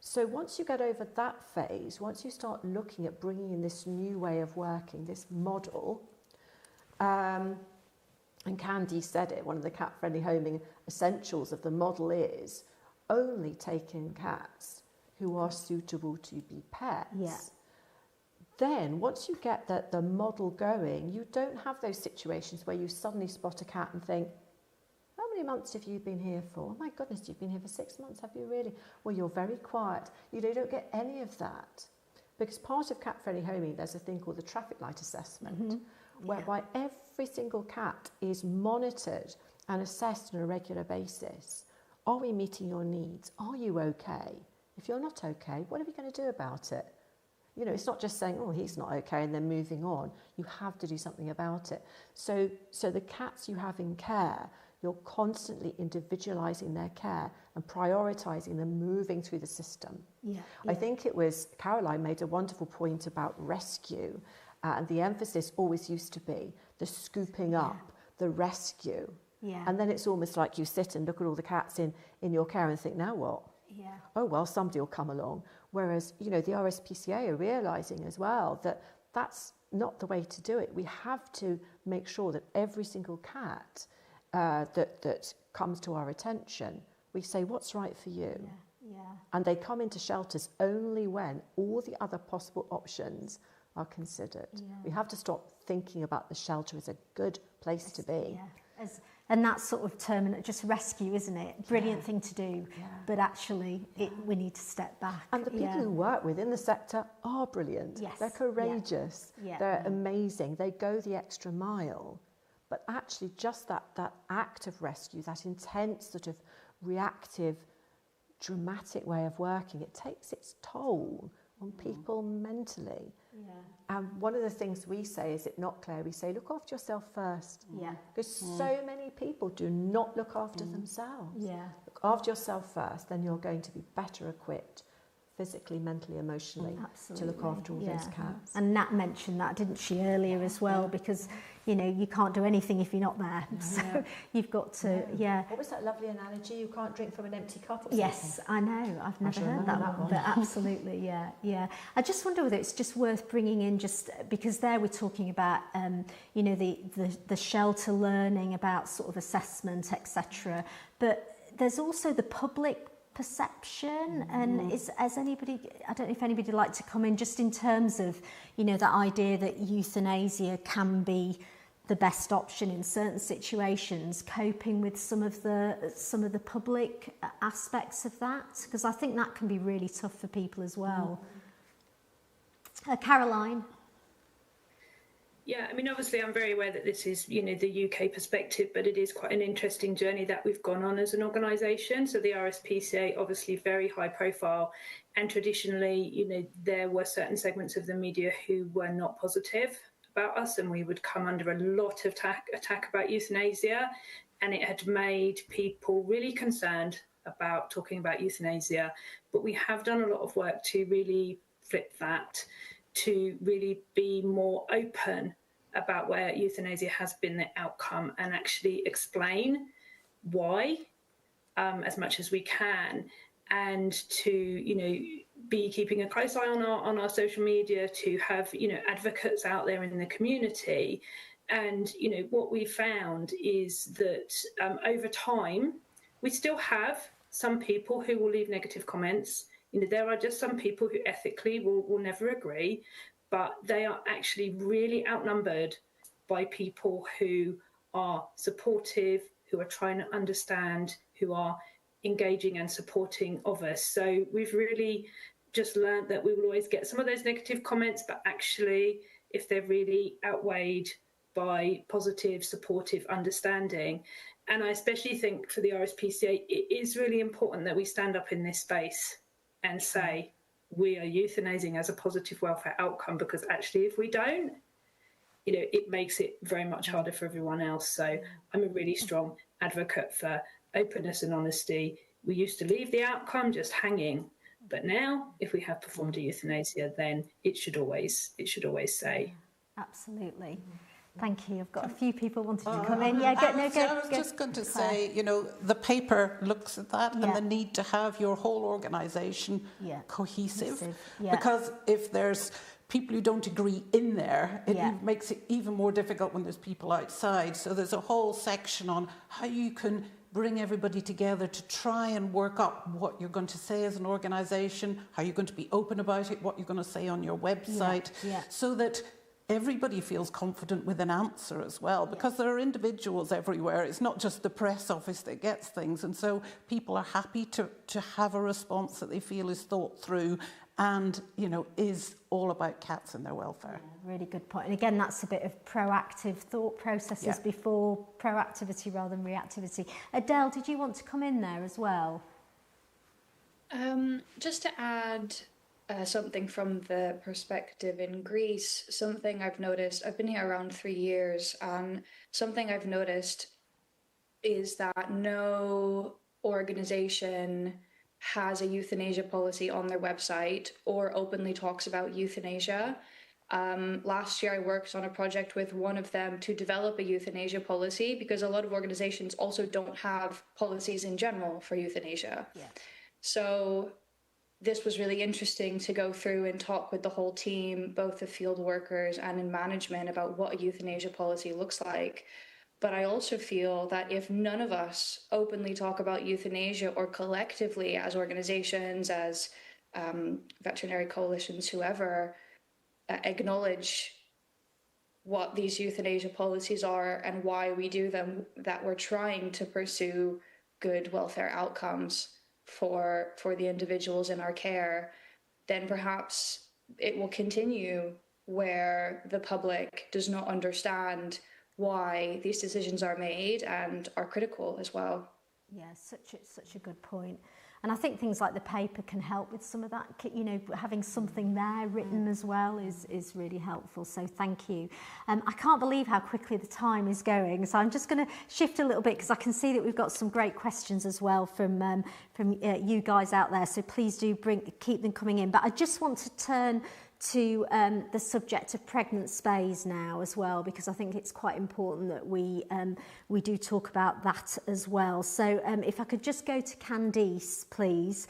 So once you get over that phase, once you start looking at bringing in this new way of working, this model, and Candy said it, one of the cat-friendly homing essentials of the model is only take in cats who are suitable to be pets. Yeah. Then once you get the model going, you don't have those situations where you suddenly spot a cat and think, how many months have you been here for? Oh my goodness, you've been here for 6 months, have you really? Well, you're very quiet. You don't get any of that. Because part of cat-friendly homing, there's a thing called the traffic light assessment, whereby every single cat is monitored and assessed on a regular basis. Are we meeting your needs? Are you okay? If you're not okay, what are we going to do about it? You know, it's not just saying, oh, he's not okay, and then moving on. You have to do something about it. So the cats you have in care, you're constantly individualising their care and prioritising them moving through the system. I think it was Caroline made a wonderful point about rescue, and the emphasis always used to be the scooping up, the rescue. And then it's almost like you sit and look at all the cats in your care and think, now what? Oh, well, somebody will come along. Whereas, you know, the RSPCA are realising as well that that's not the way to do it. We have to make sure that every single cat that comes to our attention, we say, what's right for you? And they come into shelters only when all the other possible options are considered. We have to stop thinking about the shelter as a good place to be. And that's sort of term, just rescue, isn't it? Brilliant thing to do, but actually we need to step back. And the people who work within the sector are brilliant. They're courageous. They're amazing. They go the extra mile. But actually just that act of rescue, that intense sort of reactive, dramatic way of working, it takes its toll on people mentally. And one of the things we say, is it not, Claire? We say, look after yourself first. Because so many people do not look after themselves. Look after yourself first, then you're going to be better equipped physically, mentally, emotionally to look after all those cats. And Nat mentioned that, didn't she, earlier as well, because you know you can't do anything if you're not there, so you've got to What was that lovely analogy? You can't drink from an empty cup or yes something? I know, I've never heard that one, but absolutely I just wonder whether it's just worth bringing in, just because there we're talking about you know the shelter learning about sort of assessment, etc., but there's also the public perception, and as anybody, I don't know if anybody would like to come in just in terms of, you know, that idea that euthanasia can be the best option in certain situations, coping with some of the public aspects of that, because I think that can be really tough for people as well. Caroline. Yeah, I mean, obviously, I'm very aware that this is, you know, the UK perspective, but it is quite an interesting journey that we've gone on as an organisation. So the RSPCA, obviously very high profile, and traditionally, you know, there were certain segments of the media who were not positive about us, and we would come under a lot of attack about euthanasia, and it had made people really concerned about talking about euthanasia. But we have done a lot of work to really flip that, to really be more open about where euthanasia has been the outcome, and actually explain why as much as we can, and to, you know, be keeping a close eye on our social media, to have, you know, advocates out there in the community. And, you know, what we found is that over time, we still have some people who will leave negative comments. You know, there are just some people who ethically will never agree, but they are actually really outnumbered by people who are supportive, who are trying to understand, who are engaging and supporting of us. So we've really just learned that we will always get some of those negative comments, but actually, if they're really outweighed by positive, supportive understanding. And I especially think for the RSPCA, it is really important that we stand up in this space and say, we are euthanizing as a positive welfare outcome, because actually if we don't, you know, it makes it very much harder for everyone else. So I'm a really strong advocate for openness and honesty. We used to leave the outcome just hanging, but now if we have performed a euthanasia, then it should always say. Absolutely. Thank you. I've got a few people wanting to come in. I was just going to say, you know, the paper looks at that and the need to have your whole organisation cohesive. Because if there's people who don't agree in there, it makes it even more difficult when there's people outside. So there's a whole section on how you can bring everybody together to try and work up what you're going to say as an organisation, how you're going to be open about it, what you're going to say on your website, so that everybody feels confident with an answer as well, because there are individuals everywhere. It's not just the press office that gets things. And so people are happy to have a response that they feel is thought through and, you know, is all about cats and their welfare. Yeah, really good point. And again, that's a bit of proactive thought processes before proactivity rather than reactivity. Adele, did you want to come in there as well? Just to add something from the perspective in Greece, something I've noticed, I've been here around 3 years, and something I've noticed is that no organisation has a euthanasia policy on their website or openly talks about euthanasia. Last year I worked on a project with one of them to develop a euthanasia policy, because a lot of organisations also don't have policies in general for euthanasia. So this was really interesting to go through and talk with the whole team, both the field workers and in management, about what a euthanasia policy looks like. But I also feel that if none of us openly talk about euthanasia, or collectively as organizations, as veterinary coalitions, whoever, acknowledge what these euthanasia policies are and why we do them, that we're trying to pursue good welfare outcomes for the individuals in our care, then perhaps it will continue where the public does not understand why these decisions are made and are critical as well. Yeah, such a good point. And I think things like the paper can help with some of that. You know, having something there written as well is really helpful. So thank you. I can't believe how quickly the time is going. So I'm just going to shift a little bit because I can see that we've got some great questions as well from you guys out there. So please do keep them coming in. But I just want to turn to the subject of pregnant spays now as well, because I think it's quite important that we do talk about that as well. So if I could just go to Candice, please,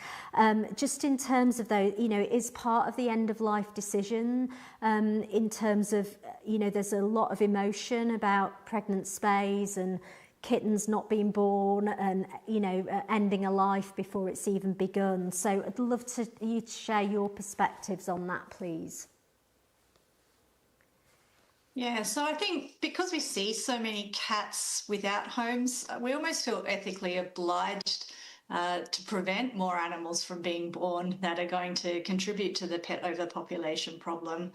just in terms of those, you know, it is part of the end of life decision in terms of, you know, there's a lot of emotion about pregnant spays and kittens not being born and, you know, ending a life before it's even begun. So I'd love you to share your perspectives on that, please. Yeah, so I think because we see so many cats without homes, we almost feel ethically obliged to prevent more animals from being born that are going to contribute to the pet overpopulation problem.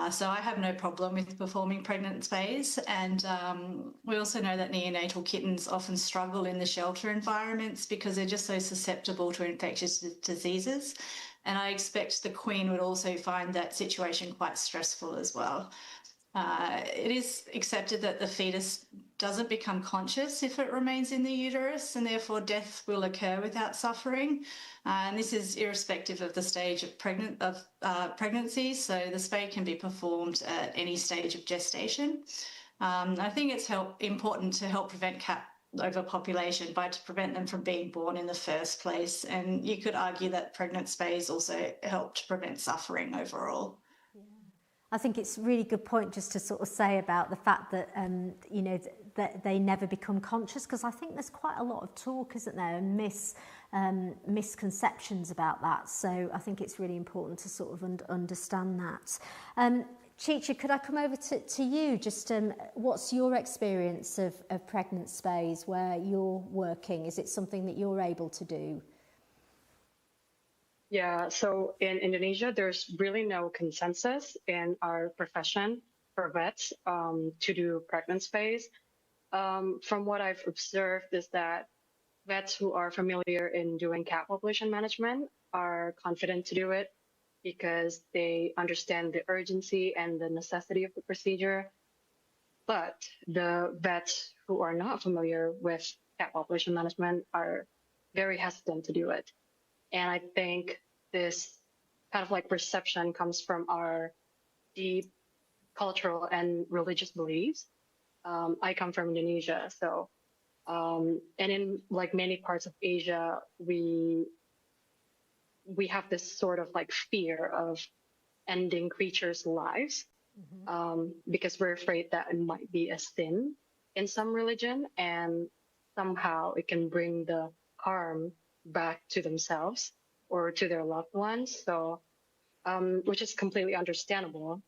So I have no problem with performing pregnant spays, and we also know that neonatal kittens often struggle in the shelter environments because they're just so susceptible to infectious diseases, and I expect the Queen would also find that situation quite stressful as well. It is accepted that the fetus doesn't become conscious if it remains in the uterus, and therefore death will occur without suffering. And this is irrespective of the stage of pregnancy, so the spay can be performed at any stage of gestation. I think it's important to help prevent cat overpopulation to prevent them from being born in the first place. And you could argue that pregnant spays also help to prevent suffering overall. I think it's a really good point just to sort of say about the fact that, you know, that they never become conscious, because I think there's quite a lot of talk, isn't there, and misconceptions about that. So I think it's really important to sort of understand that. Chicha, could I come over to you? Just what's your experience of pregnant spays where you're working? Is it something that you're able to do? Yeah, so in Indonesia, there's really no consensus in our profession for vets to do pregnant spays. From what I've observed is that vets who are familiar in doing cat population management are confident to do it because they understand the urgency and the necessity of the procedure. But the vets who are not familiar with cat population management are very hesitant to do it. And I think this kind of like perception comes from our deep cultural and religious beliefs. I come from Indonesia, so and in like many parts of Asia, we have this sort of like fear of ending creatures' lives because we're afraid that it might be a sin in some religion, and somehow it can bring the harm back to themselves or to their loved ones. So, which is completely understandable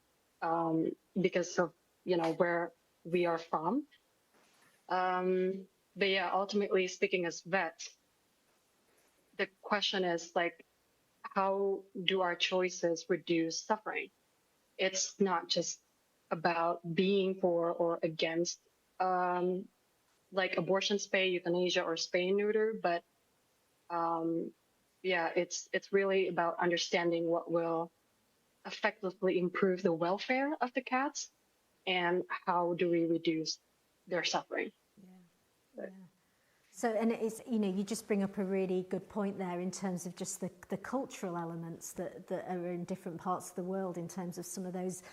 because of, you know, where we are from. But yeah, ultimately speaking as vets, the question is like, how do our choices reduce suffering? It's not just about being for or against like abortion, spay, euthanasia, or spay and neuter, but yeah, it's really about understanding what will effectively improve the welfare of the cats and how do we reduce their suffering. Yeah. So, and it is, you know, you just bring up a really good point there in terms of just the cultural elements that are in different parts of the world in terms of some of those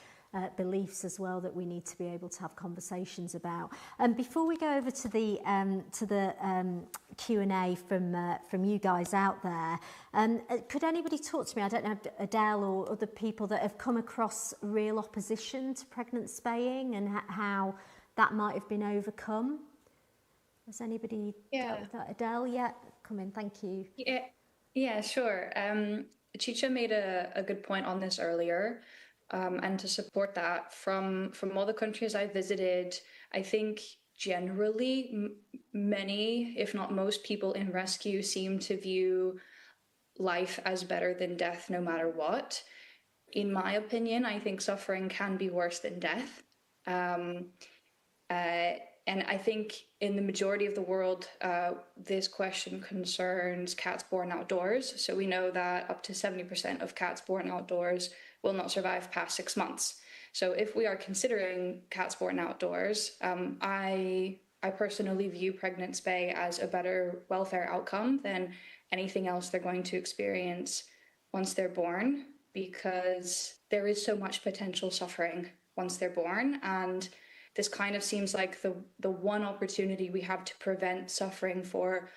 beliefs as well that we need to be able to have conversations about. And before we go over to the Q&A from you guys out there, could anybody talk to me? I don't know, Adele or other people that have come across real opposition to pregnant spaying and how that might have been overcome. Has anybody dealt with that? Adele, yeah, come in. Thank you. Yeah, sure. Chicha made a good point on this earlier. And to support that, from all the countries I visited, I think generally many, if not most people in rescue seem to view life as better than death no matter what. In my opinion, I think suffering can be worse than death. And I think in the majority of the world, this question concerns cats born outdoors. So we know that up to 70% of cats born outdoors will not survive past 6 months. So if we are considering cats born outdoors, I personally view pregnant spay as a better welfare outcome than anything else they're going to experience once they're born, because there is so much potential suffering once they're born. And this kind of seems like the one opportunity we have to prevent suffering for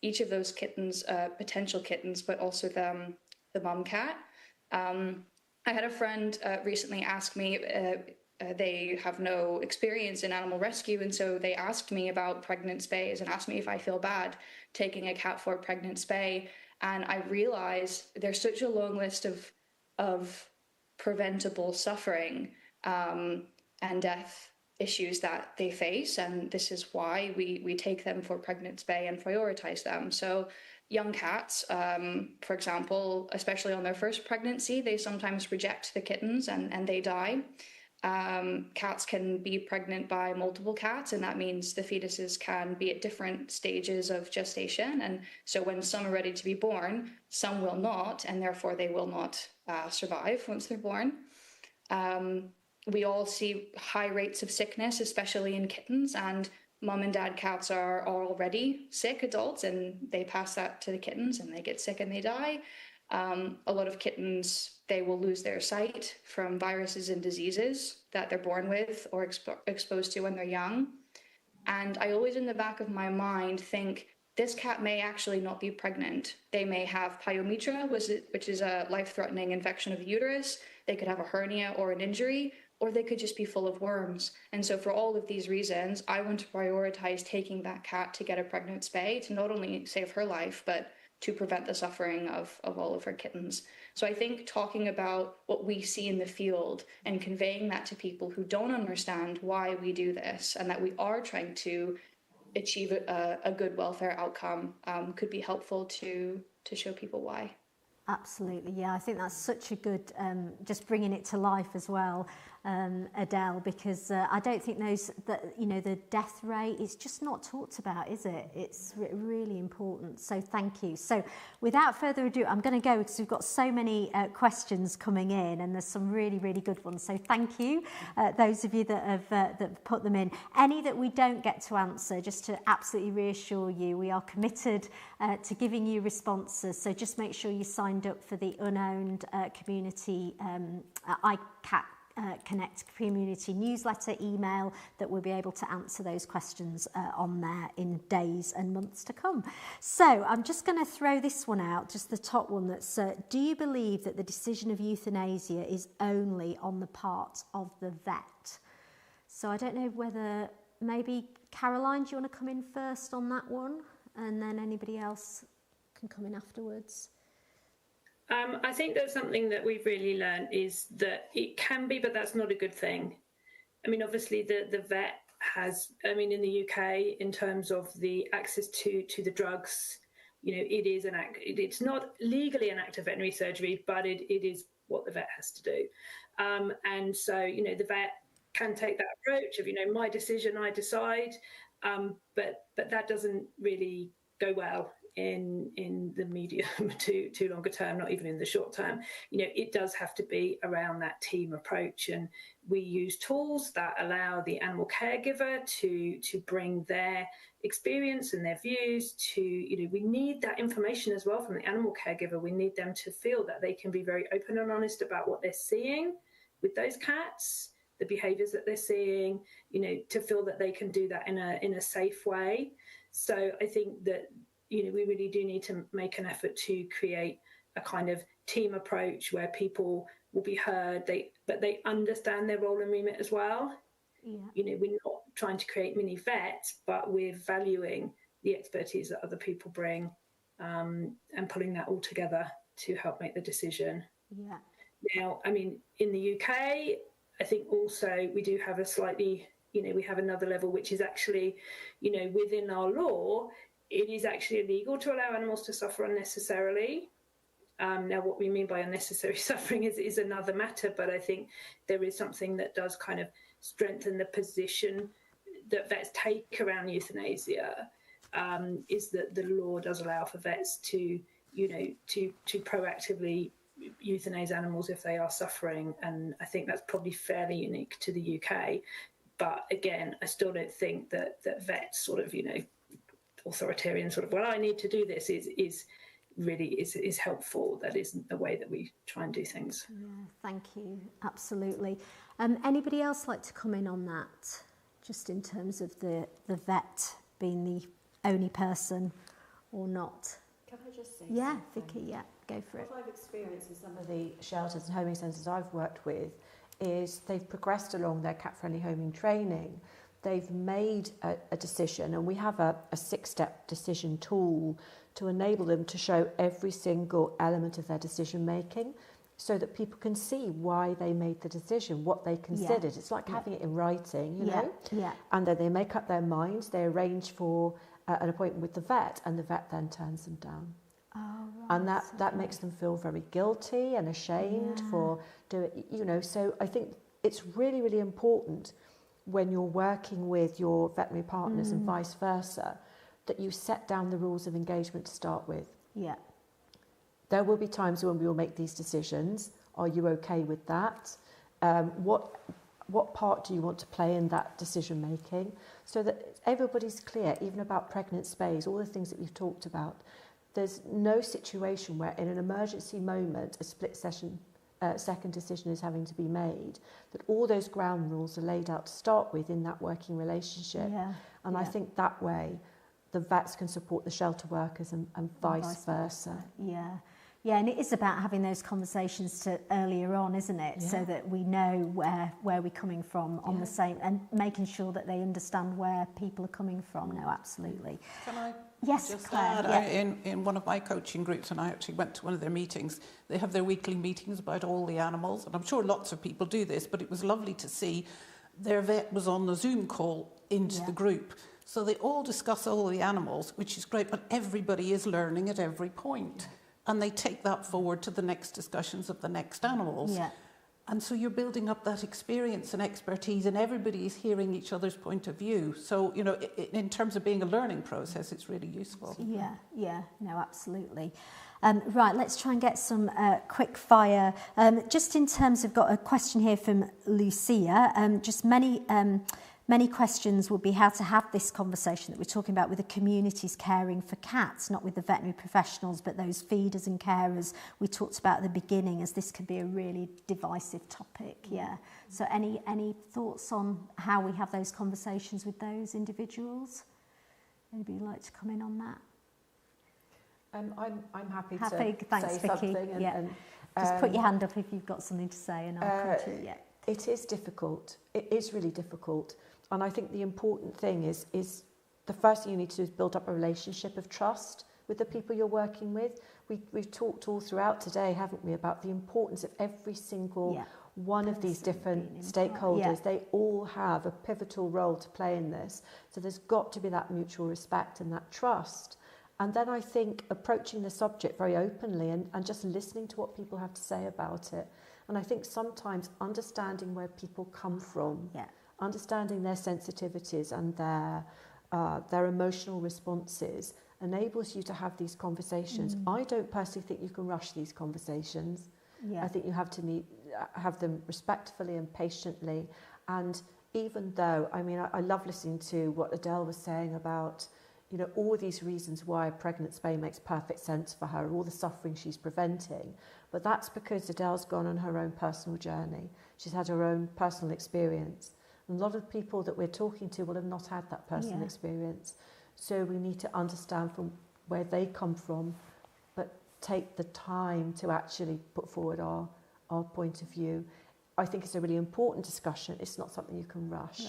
each of those kittens, potential kittens, but also the mum cat. I had a friend recently ask me, they have no experience in animal rescue, and so they asked me about pregnant spays and asked me if I feel bad taking a cat for a pregnant spay. And I realized there's such a long list of preventable suffering and death issues that they face, and this is why we take them for pregnant spay and prioritize them. So young cats, for example, especially on their first pregnancy, they sometimes reject the kittens and they die. Cats can be pregnant by multiple cats, and that means the fetuses can be at different stages of gestation. And so when some are ready to be born, some will not, and therefore they will not survive once they're born. We all see high rates of sickness, especially in kittens, and mum and dad cats are already sick adults, and they pass that to the kittens and they get sick and they die. A lot of kittens, they will lose their sight from viruses and diseases that they're born with or exposed to when they're young. And I always, in the back of my mind, think this cat may actually not be pregnant. They may have pyometra, which is a life-threatening infection of the uterus. They could have a hernia or an injury, or they could just be full of worms. And so for all of these reasons, I want to prioritize taking that cat to get a pregnant spay to not only save her life, but to prevent the suffering of all of her kittens. So I think talking about what we see in the field and conveying that to people who don't understand why we do this and that we are trying to achieve a good welfare outcome could be helpful to show people why. Absolutely, yeah. I think that's such a good, just bringing it to life as well, Adele, because I don't think the death rate is just not talked about, is it? It's really important. So thank you. So without further ado, I'm going to go because we've got so many questions coming in, and there's some really, really good ones. So thank you, those of you that have put them in. Any that we don't get to answer, just to absolutely reassure you, we are committed to giving you responses. So just make sure you sign up for the Unowned community iCatConnect community newsletter email that we'll be able to answer those questions on there in days and months to come. So I'm just going to throw this one out, just the top one, that's do you believe that the decision of euthanasia is only on the part of the vet? So I don't know whether maybe Caroline, do you want to come in first on that one, and then anybody else can come in afterwards? I think that something that we've really learned is that it can be, but that's not a good thing. I mean, obviously the vet has, I mean, in the UK, in terms of the access to the drugs, you know, it is it's not legally an act of veterinary surgery, but it is what the vet has to do. And so, you know, the vet can take that approach of, you know, my decision, I decide, but that doesn't really go well in the medium to longer term, not even in the short term. You know, it does have to be around that team approach, and we use tools that allow the animal caregiver to bring their experience and their views to, you know, we need that information as well from the animal caregiver. We need them to feel that they can be very open and honest about what they're seeing with those cats, the behaviors that they're seeing, you know, to feel that they can do that in a safe way. So I think that, you know, we really do need to make an effort to create a kind of team approach where people will be heard, but they understand their role and remit as well. Yeah. You know, we're not trying to create mini vets, but we're valuing the expertise that other people bring, and pulling that all together to help make the decision. Yeah. Now, I mean, in the UK, I think also we do have a slightly, you know, we have another level, which is actually, you know, within our law, it is actually illegal to allow animals to suffer unnecessarily. Now, what we mean by unnecessary suffering is another matter, but I think there is something that does kind of strengthen the position that vets take around euthanasia is that the law does allow for vets to, to proactively euthanize animals if they are suffering, and I think that's probably fairly unique to the UK. But again, I still don't think that vets sort of, authoritarian sort of, well, I need to do this is really helpful. That isn't the way that we try and do things. Yeah, thank you. Absolutely. Anybody else like to come in on that? Just in terms of the vet being the only person or not? Can I just say Yeah, something? Vicky, yeah, go for it. What I've experienced in some of the shelters and homing centres I've worked with is they've progressed along their cat-friendly homing training. They've made a decision, and we have a 6-step decision tool to enable them to show every single element of their decision making, so that people can see why they made the decision, what they considered. It's like having it in writing, you know? Yeah. And then they make up their minds, they arrange for an appointment with the vet, and the vet then turns them down. Oh, right. And that makes them feel very guilty and ashamed for doing, so I think it's really, really important when you're working with your veterinary partners and vice versa, that you set down the rules of engagement to start with. Yeah. There will be times when we will make these decisions. Are you okay with that? What part do you want to play in that decision making? So that everybody's clear, even about pregnant spays, all the things that we've talked about. There's no situation where in an emergency moment, a second decision is having to be made, that all those ground rules are laid out to start with in that working relationship. And I think that way the vets can support the shelter workers and vice versa. Yeah, and it is about having those conversations earlier on, isn't it? Yeah. So that we know where we're coming from on the same, and making sure that they understand where people are coming from. No, absolutely. Can I just Claire, add, in one of my coaching groups, and I actually went to one of their meetings, they have their weekly meetings about all the animals, and I'm sure lots of people do this, but it was lovely to see their vet was on the Zoom call into the group. So they all discuss all the animals, which is great, but everybody is learning at every point. And they take that forward to the next discussions of the next animals. And so you're building up that experience and expertise, and everybody is hearing each other's point of view. So, in terms of being a learning process, it's really useful. Yeah, no, absolutely. Right, let's try and get some quick fire. Just in terms of, got a question here from Lucia. Just many questions would be how to have this conversation that we're talking about with the communities caring for cats, not with the veterinary professionals, but those feeders and carers we talked about at the beginning, as this can be a really divisive topic. So any thoughts on how we have those conversations with those individuals? Anybody like to come in on that? I'm happy to Thanks, say Vicky. something. Just put your hand up if you've got something to say, and I'll come to it. It is difficult. It is really difficult. And I think the important thing is the first thing you need to do is build up a relationship of trust with the people you're working with. We've talked all throughout today, haven't we, about the importance of every single one of these different stakeholders. They all have a pivotal role to play in this. So there's got to be that mutual respect and that trust. And then I think approaching the subject very openly and just listening to what people have to say about it. And I think sometimes understanding where people come from, understanding their sensitivities and their emotional responses enables you to have these conversations. I don't personally think you can rush these conversations. I think you have to have them respectfully and patiently. And even though, I love listening to what Adele was saying about, all these reasons why a pregnant spay makes perfect sense for her, all the suffering she's preventing. But that's because Adele's gone on her own personal journey. She's had her own personal experience. And a lot of people that we're talking to will have not had that personal experience. So we need to understand from where they come from, but take the time to actually put forward our point of view. I think it's a really important discussion. It's not something you can rush.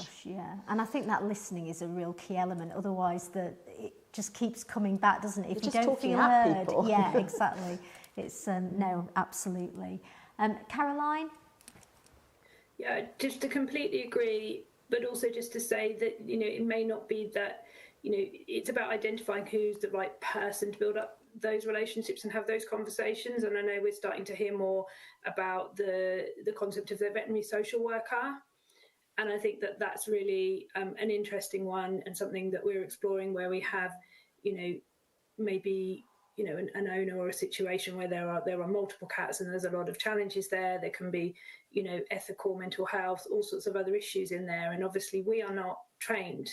And I think that listening is a real key element. Otherwise, it just keeps coming back, doesn't it? If You're you just don't talking feel at heard. people. Yeah, exactly. It's no, absolutely. Caroline? Yeah, just to completely agree, but also just to say that, it may not be that, it's about identifying who's the right person to build up those relationships and have those conversations. And I know we're starting to hear more about the concept of the veterinary social worker. And I think that that's really an interesting one, and something that we're exploring, where we have, maybe, an owner or a situation where there are multiple cats and there's a lot of challenges there. There can be, ethical, mental health, all sorts of other issues in there. And obviously we are not trained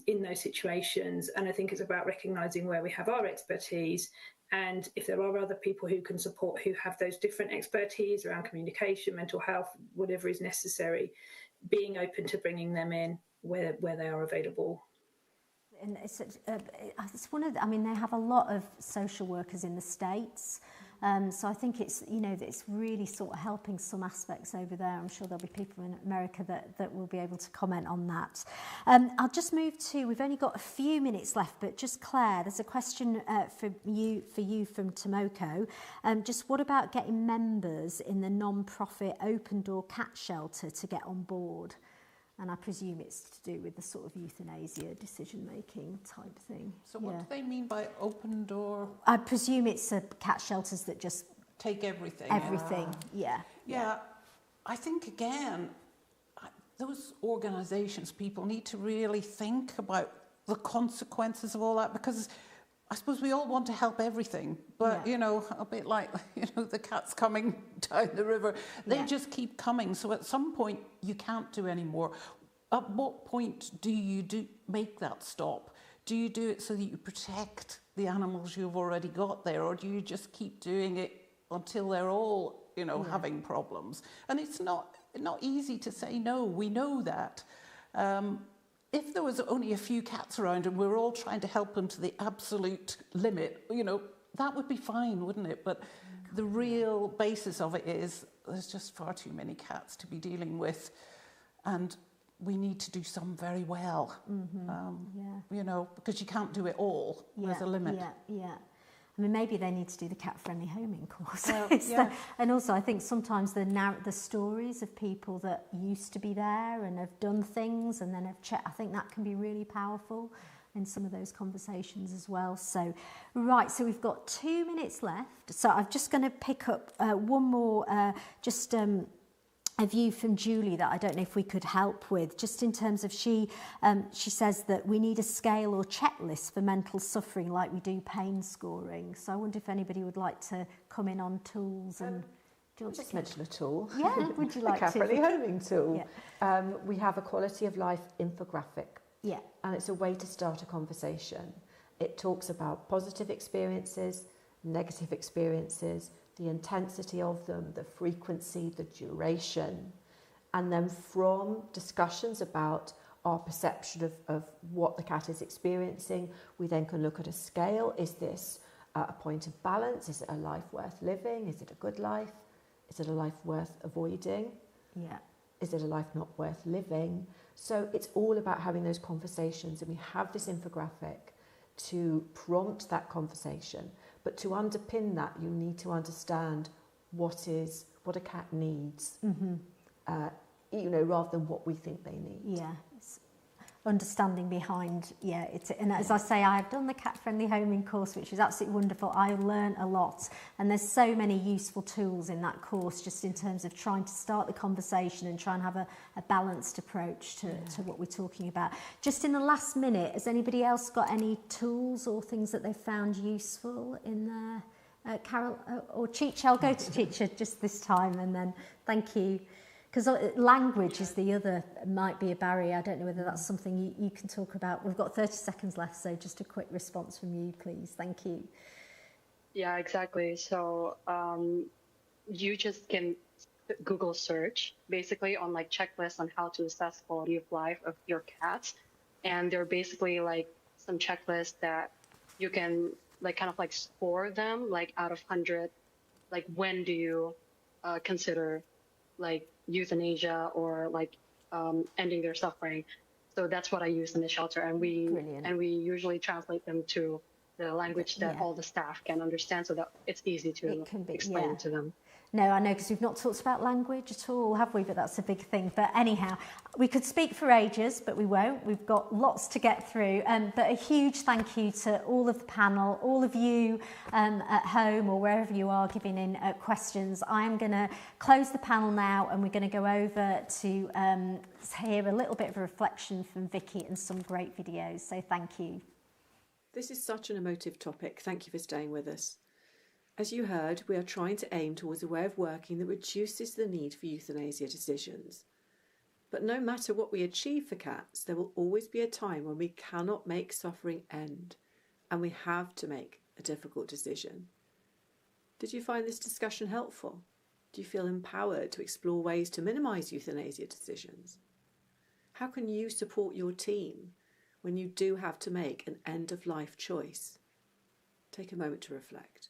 in those situations. And I think it's about recognising where we have our expertise, and if there are other people who can support, who have those different expertise around communication, mental health, whatever is necessary, being open to bringing them in where they are available. And it's one of they have a lot of social workers in the States. So I think it's, it's really sort of helping some aspects over there. I'm sure there'll be people in America that will be able to comment on that. I'll just move to, we've only got a few minutes left, but just Claire, there's a question for you from Tomoko. Just what about getting members in the non-profit open door cat shelter to get on board? And I presume it's to do with the sort of euthanasia decision-making type thing. So what do they mean by open door? I presume it's cat shelters that just... take everything. Yeah. I think, again, those organisations, people need to really think about the consequences of all that, because I suppose we all want to help everything, but, a bit like, the cats coming down the river, they just keep coming. So at some point, you can't do any more. At what point do you make that stop? Do you do it so that you protect the animals you've already got there, or do you just keep doing it until they're all, having problems? And it's not easy to say no, we know that. If there was only a few cats around and we're all trying to help them to the absolute limit, that would be fine, wouldn't it? But the real basis of it is there's just far too many cats to be dealing with, and we need to do some very well, because you can't do it all. There's a limit. Yeah. I mean, maybe they need to do the cat-friendly homing course. Well, and also, I think sometimes the stories of people that used to be there and have done things and then have checked, I think that can be really powerful in some of those conversations as well. So, right, so we've got 2 minutes left. So I'm just going to pick up one more, a view from Julie that I don't know if we could help with, just in terms of she says that we need a scale or checklist for mental suffering like we do pain scoring. So I wonder if anybody would like to come in on tools and... do you want to mention a tool? Yeah, would you like to? A cat-friendly homing tool. Yeah. We have a quality of life infographic. Yeah. And it's a way to start a conversation. It talks about positive experiences, negative experiences, the intensity of them, the frequency, the duration. And then from discussions about our perception of what the cat is experiencing, we then can look at a scale. Is this a point of balance? Is it a life worth living? Is it a good life? Is it a life worth avoiding? Yeah. Is it a life not worth living? So it's all about having those conversations, and we have this infographic to prompt that conversation. But to underpin that, you need to understand what a cat needs, rather than what we think they need. Yeah, it's understanding behind, and as I say, I've done the cat-friendly homing course, which is absolutely wonderful. I learned a lot, and there's so many useful tools in that course, just in terms of trying to start the conversation and try and have a balanced approach to what we're talking about. Just in the last minute, has anybody else got any tools or things that they've found useful in there? Carol or Chicha? I'll go to Chicha just this time, and then thank you. Because language is the other, might be a barrier. I don't know whether that's something you can talk about. We've got 30 seconds left, so just a quick response from you, please. Thank you. Yeah, exactly. So you just can Google search basically on like checklists on how to assess quality of life of your cat. And they're basically like some checklists that you can like kind of like score them like out of 100. Like when do you consider like euthanasia or like ending their suffering. So that's what I use in the shelter, and we usually translate them to the language that all the staff can understand, so that it's easy to explain to them. No, I know, because we've not talked about language at all, have we? But that's a big thing. But anyhow, we could speak for ages, but we won't. We've got lots to get through. But a huge thank you to all of the panel, all of you at home or wherever you are giving in questions. I am going to close the panel now, and we're going to go over to hear a little bit of a reflection from Vicky and some great videos. So thank you. This is such an emotive topic. Thank you for staying with us. As you heard, we are trying to aim towards a way of working that reduces the need for euthanasia decisions. But no matter what we achieve for cats, there will always be a time when we cannot make suffering end, and we have to make a difficult decision. Did you find this discussion helpful? Do you feel empowered to explore ways to minimise euthanasia decisions? How can you support your team when you do have to make an end-of-life choice? Take a moment to reflect.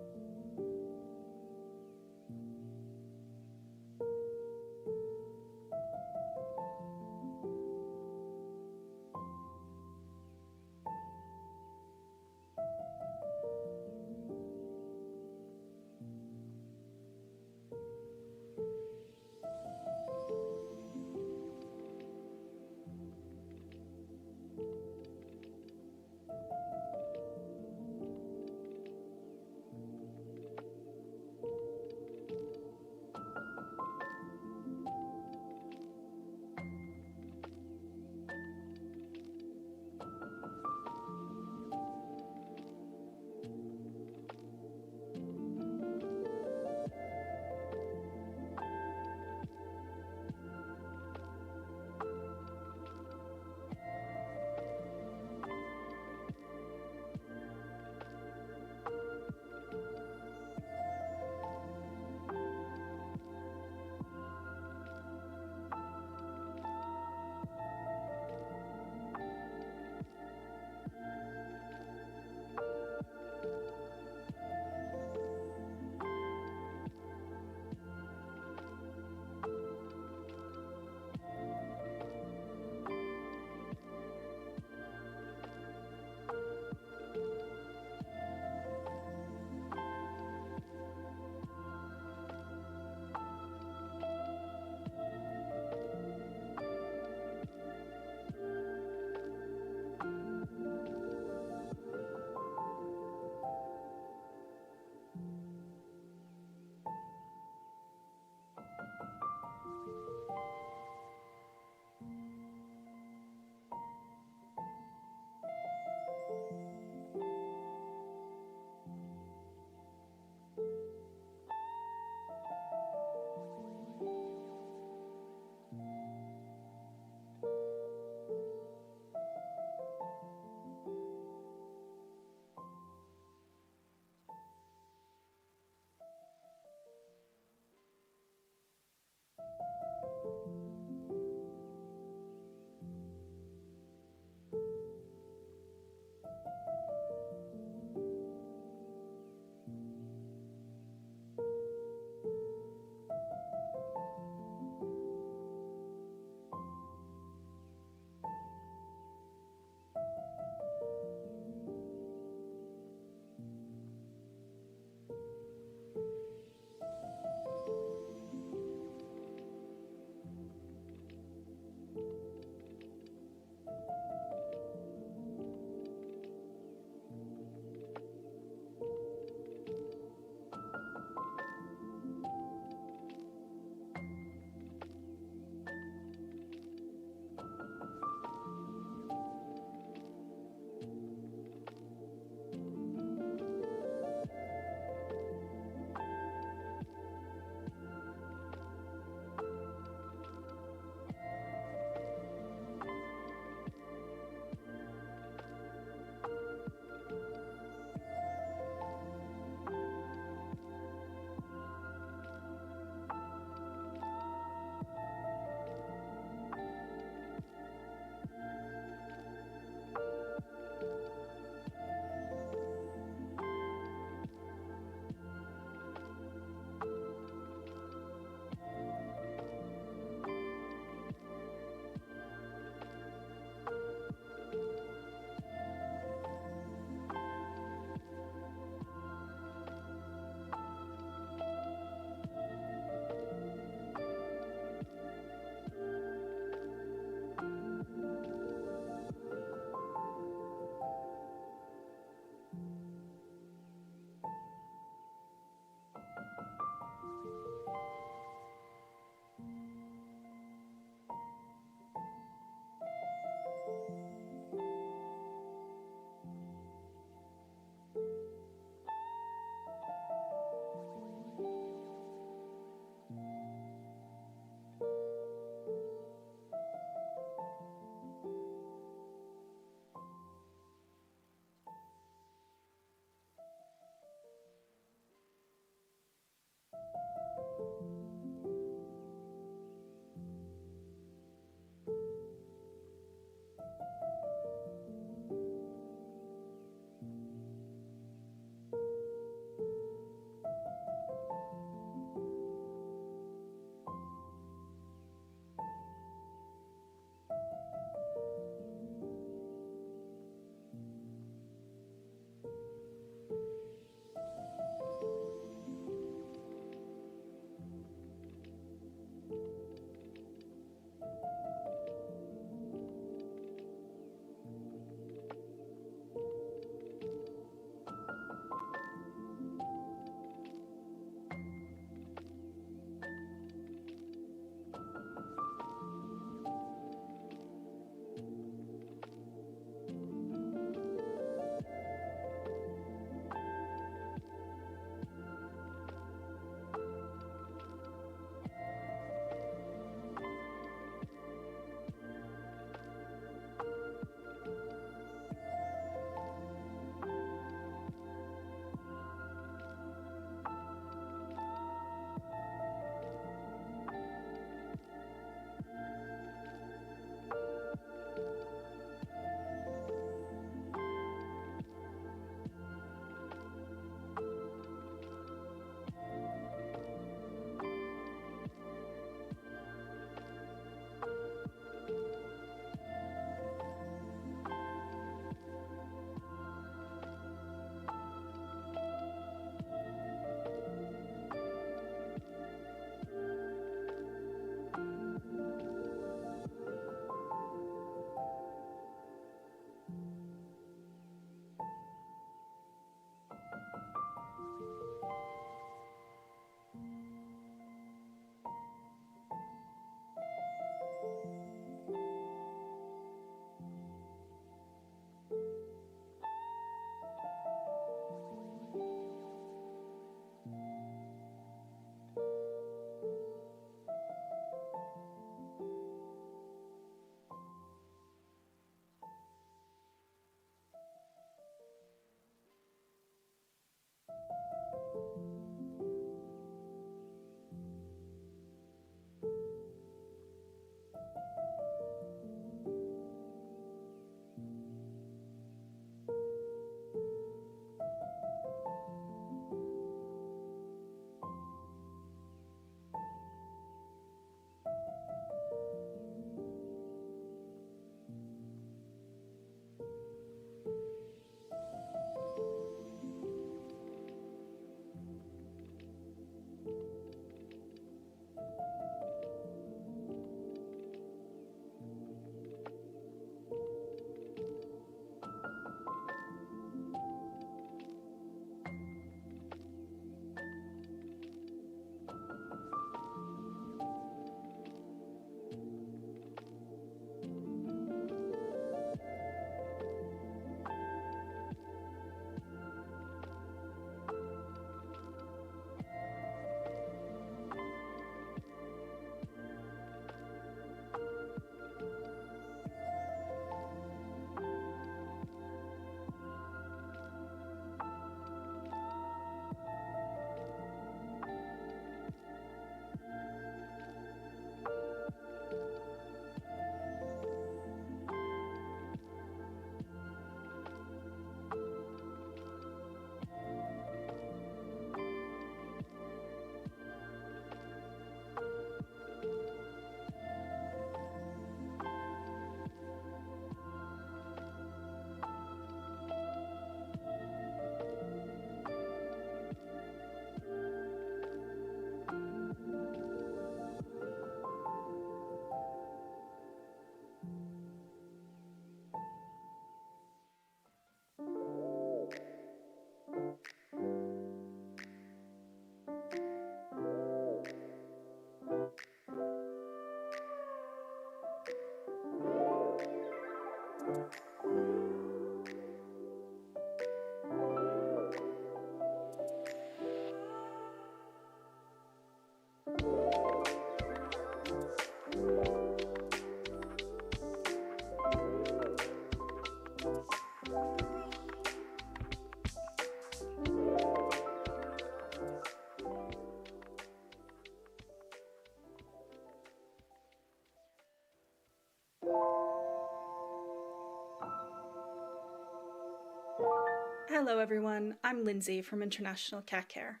Hello everyone, I'm Lindsay from International Cat Care.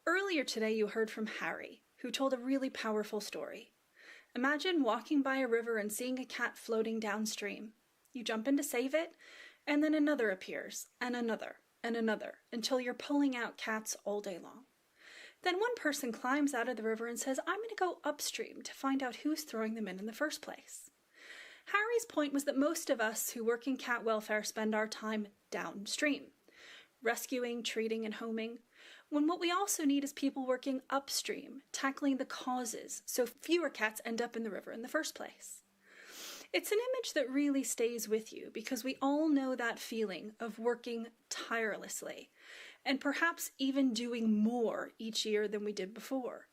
Earlier today you heard from Harry, who told a really powerful story. Imagine walking by a river and seeing a cat floating downstream. You jump in to save it, and then another appears, and another, until you're pulling out cats all day long. Then one person climbs out of the river and says, I'm going to go upstream to find out who's throwing them in the first place. Harry's point was that most of us who work in cat welfare spend our time downstream, rescuing, treating, and homing, when what we also need is people working upstream, tackling the causes so fewer cats end up in the river in the first place. It's an image that really stays with you because we all know that feeling of working tirelessly and perhaps even doing more each year than we did before.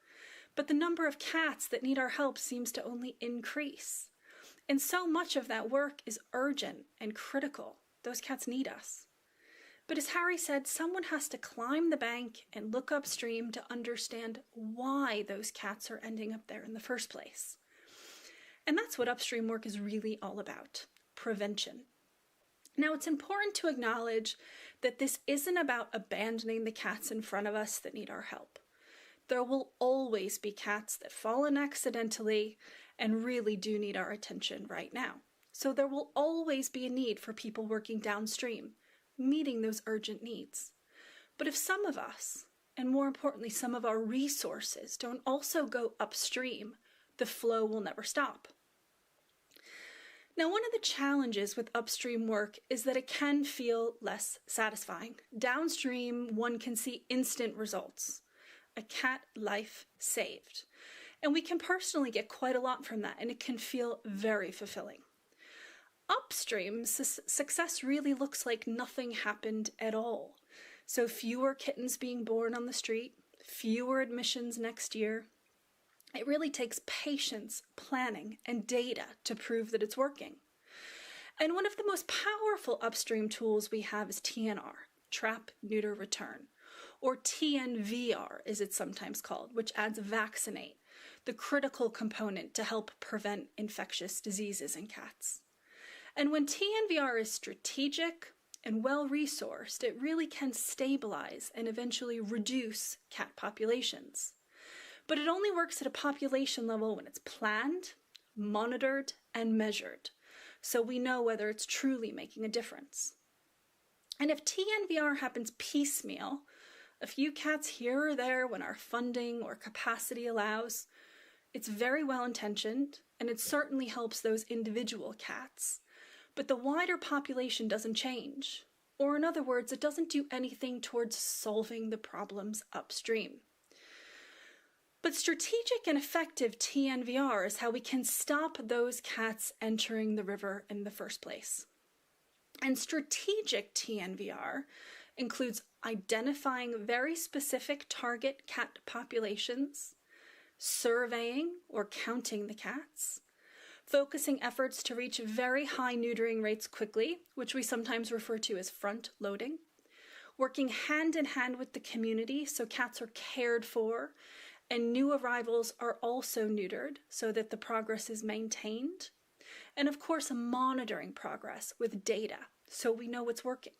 But the number of cats that need our help seems to only increase. And so much of that work is urgent and critical. Those cats need us. But as Harry said, someone has to climb the bank and look upstream to understand why those cats are ending up there in the first place. And that's what upstream work is really all about, prevention. Now, it's important to acknowledge that this isn't about abandoning the cats in front of us that need our help. There will always be cats that fall in accidentally and really do need our attention right now. So there will always be a need for people working downstream, meeting those urgent needs. But if some of us, and more importantly, some of our resources don't also go upstream, the flow will never stop. Now, one of the challenges with upstream work is that it can feel less satisfying. Downstream, one can see instant results. A cat life saved. And we can personally get quite a lot from that, and it can feel very fulfilling. Upstream, success really looks like nothing happened at all. So fewer kittens being born on the street, fewer admissions next year. It really takes patience, planning, and data to prove that it's working. And one of the most powerful upstream tools we have is TNR, Trap, Neuter, Return, or TNVR as it's sometimes called, which adds vaccinate, the critical component to help prevent infectious diseases in cats. And when TNVR is strategic and well-resourced, it really can stabilize and eventually reduce cat populations. But it only works at a population level when it's planned, monitored, and measured, so we know whether it's truly making a difference. And if TNVR happens piecemeal, a few cats here or there when our funding or capacity allows, it's very well-intentioned, and it certainly helps those individual cats. But the wider population doesn't change, or in other words, it doesn't do anything towards solving the problems upstream. But strategic and effective TNVR is how we can stop those cats entering the river in the first place. And strategic TNVR includes identifying very specific target cat populations, surveying or counting the cats, focusing efforts to reach very high neutering rates quickly, which we sometimes refer to as front loading, working hand in hand with the community so cats are cared for and new arrivals are also neutered so that the progress is maintained, and of course monitoring progress with data so we know what's working.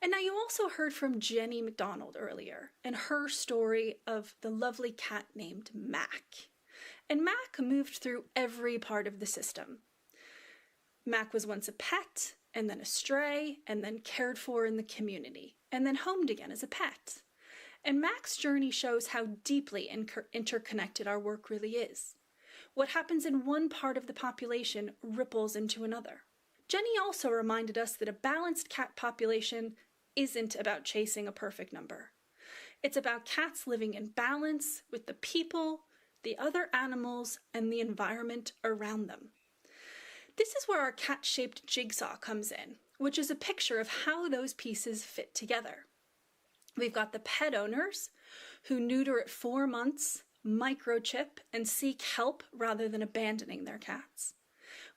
And now you also heard from Jenny McDonald earlier and her story of the lovely cat named Mac. And Mac moved through every part of the system. Mac was once a pet, and then a stray, and then cared for in the community, and then homed again as a pet. And Mac's journey shows how deeply interconnected our work really is. What happens in one part of the population ripples into another. Jenny also reminded us that a balanced cat population isn't about chasing a perfect number. It's about cats living in balance with the people, the other animals, and the environment around them. This is where our cat-shaped jigsaw comes in, which is a picture of how those pieces fit together. We've got the pet owners who neuter at 4 months, microchip, and seek help rather than abandoning their cats.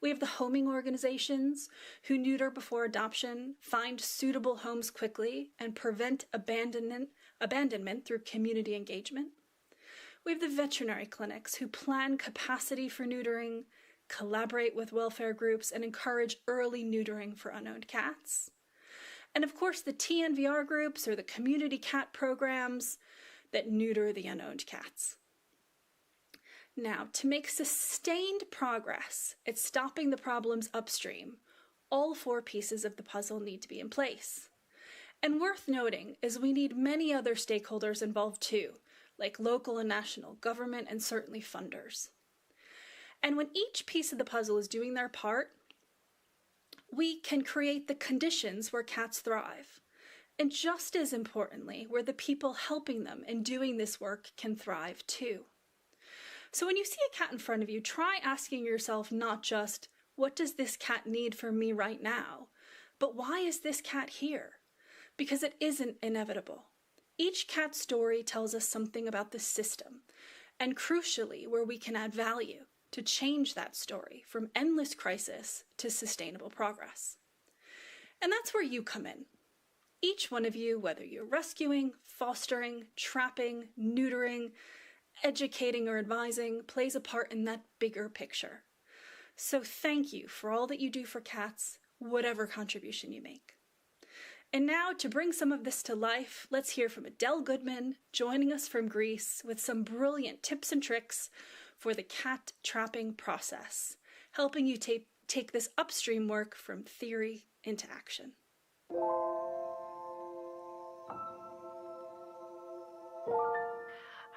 We have the homing organizations who neuter before adoption, find suitable homes quickly, and prevent abandonment through community engagement. We have the veterinary clinics who plan capacity for neutering, collaborate with welfare groups, and encourage early neutering for unowned cats. And of course, the TNVR groups or the community cat programs that neuter the unowned cats. Now, to make sustained progress at stopping the problems upstream, all 4 pieces of the puzzle need to be in place. And worth noting is we need many other stakeholders involved too, like local and national government and certainly funders. And when each piece of the puzzle is doing their part, we can create the conditions where cats thrive. And just as importantly, where the people helping them and doing this work can thrive too. So when you see a cat in front of you, try asking yourself not just, what does this cat need from me right now? But why is this cat here? Because it isn't inevitable. Each cat story tells us something about the system, and crucially, where we can add value to change that story from endless crisis to sustainable progress. And that's where you come in. Each one of you, whether you're rescuing, fostering, trapping, neutering, educating, or advising, plays a part in that bigger picture. So thank you for all that you do for cats, whatever contribution you make. And now, to bring some of this to life, let's hear from Adele Goodman, joining us from Greece with some brilliant tips and tricks for the cat trapping process, helping you take this upstream work from theory into action.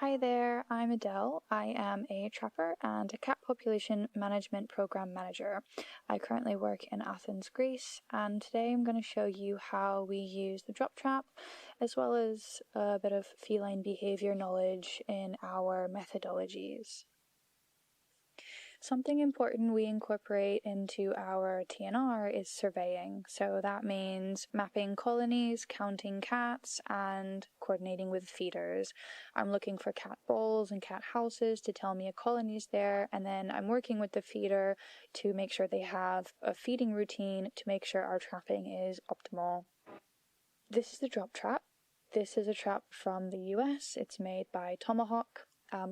Hi there, I'm Adele. I am a trapper and a cat population management program manager. I currently work in Athens, Greece, and today I'm going to show you how we use the drop trap, as well as a bit of feline behavior knowledge in our methodologies. Something important we incorporate into our TNR is surveying. So that means mapping colonies, counting cats, and coordinating with feeders. I'm looking for cat bowls and cat houses to tell me a colony's there, and then I'm working with the feeder to make sure they have a feeding routine to make sure our trapping is optimal. This is the drop trap. This is a trap from the US. It's made by Tomahawk.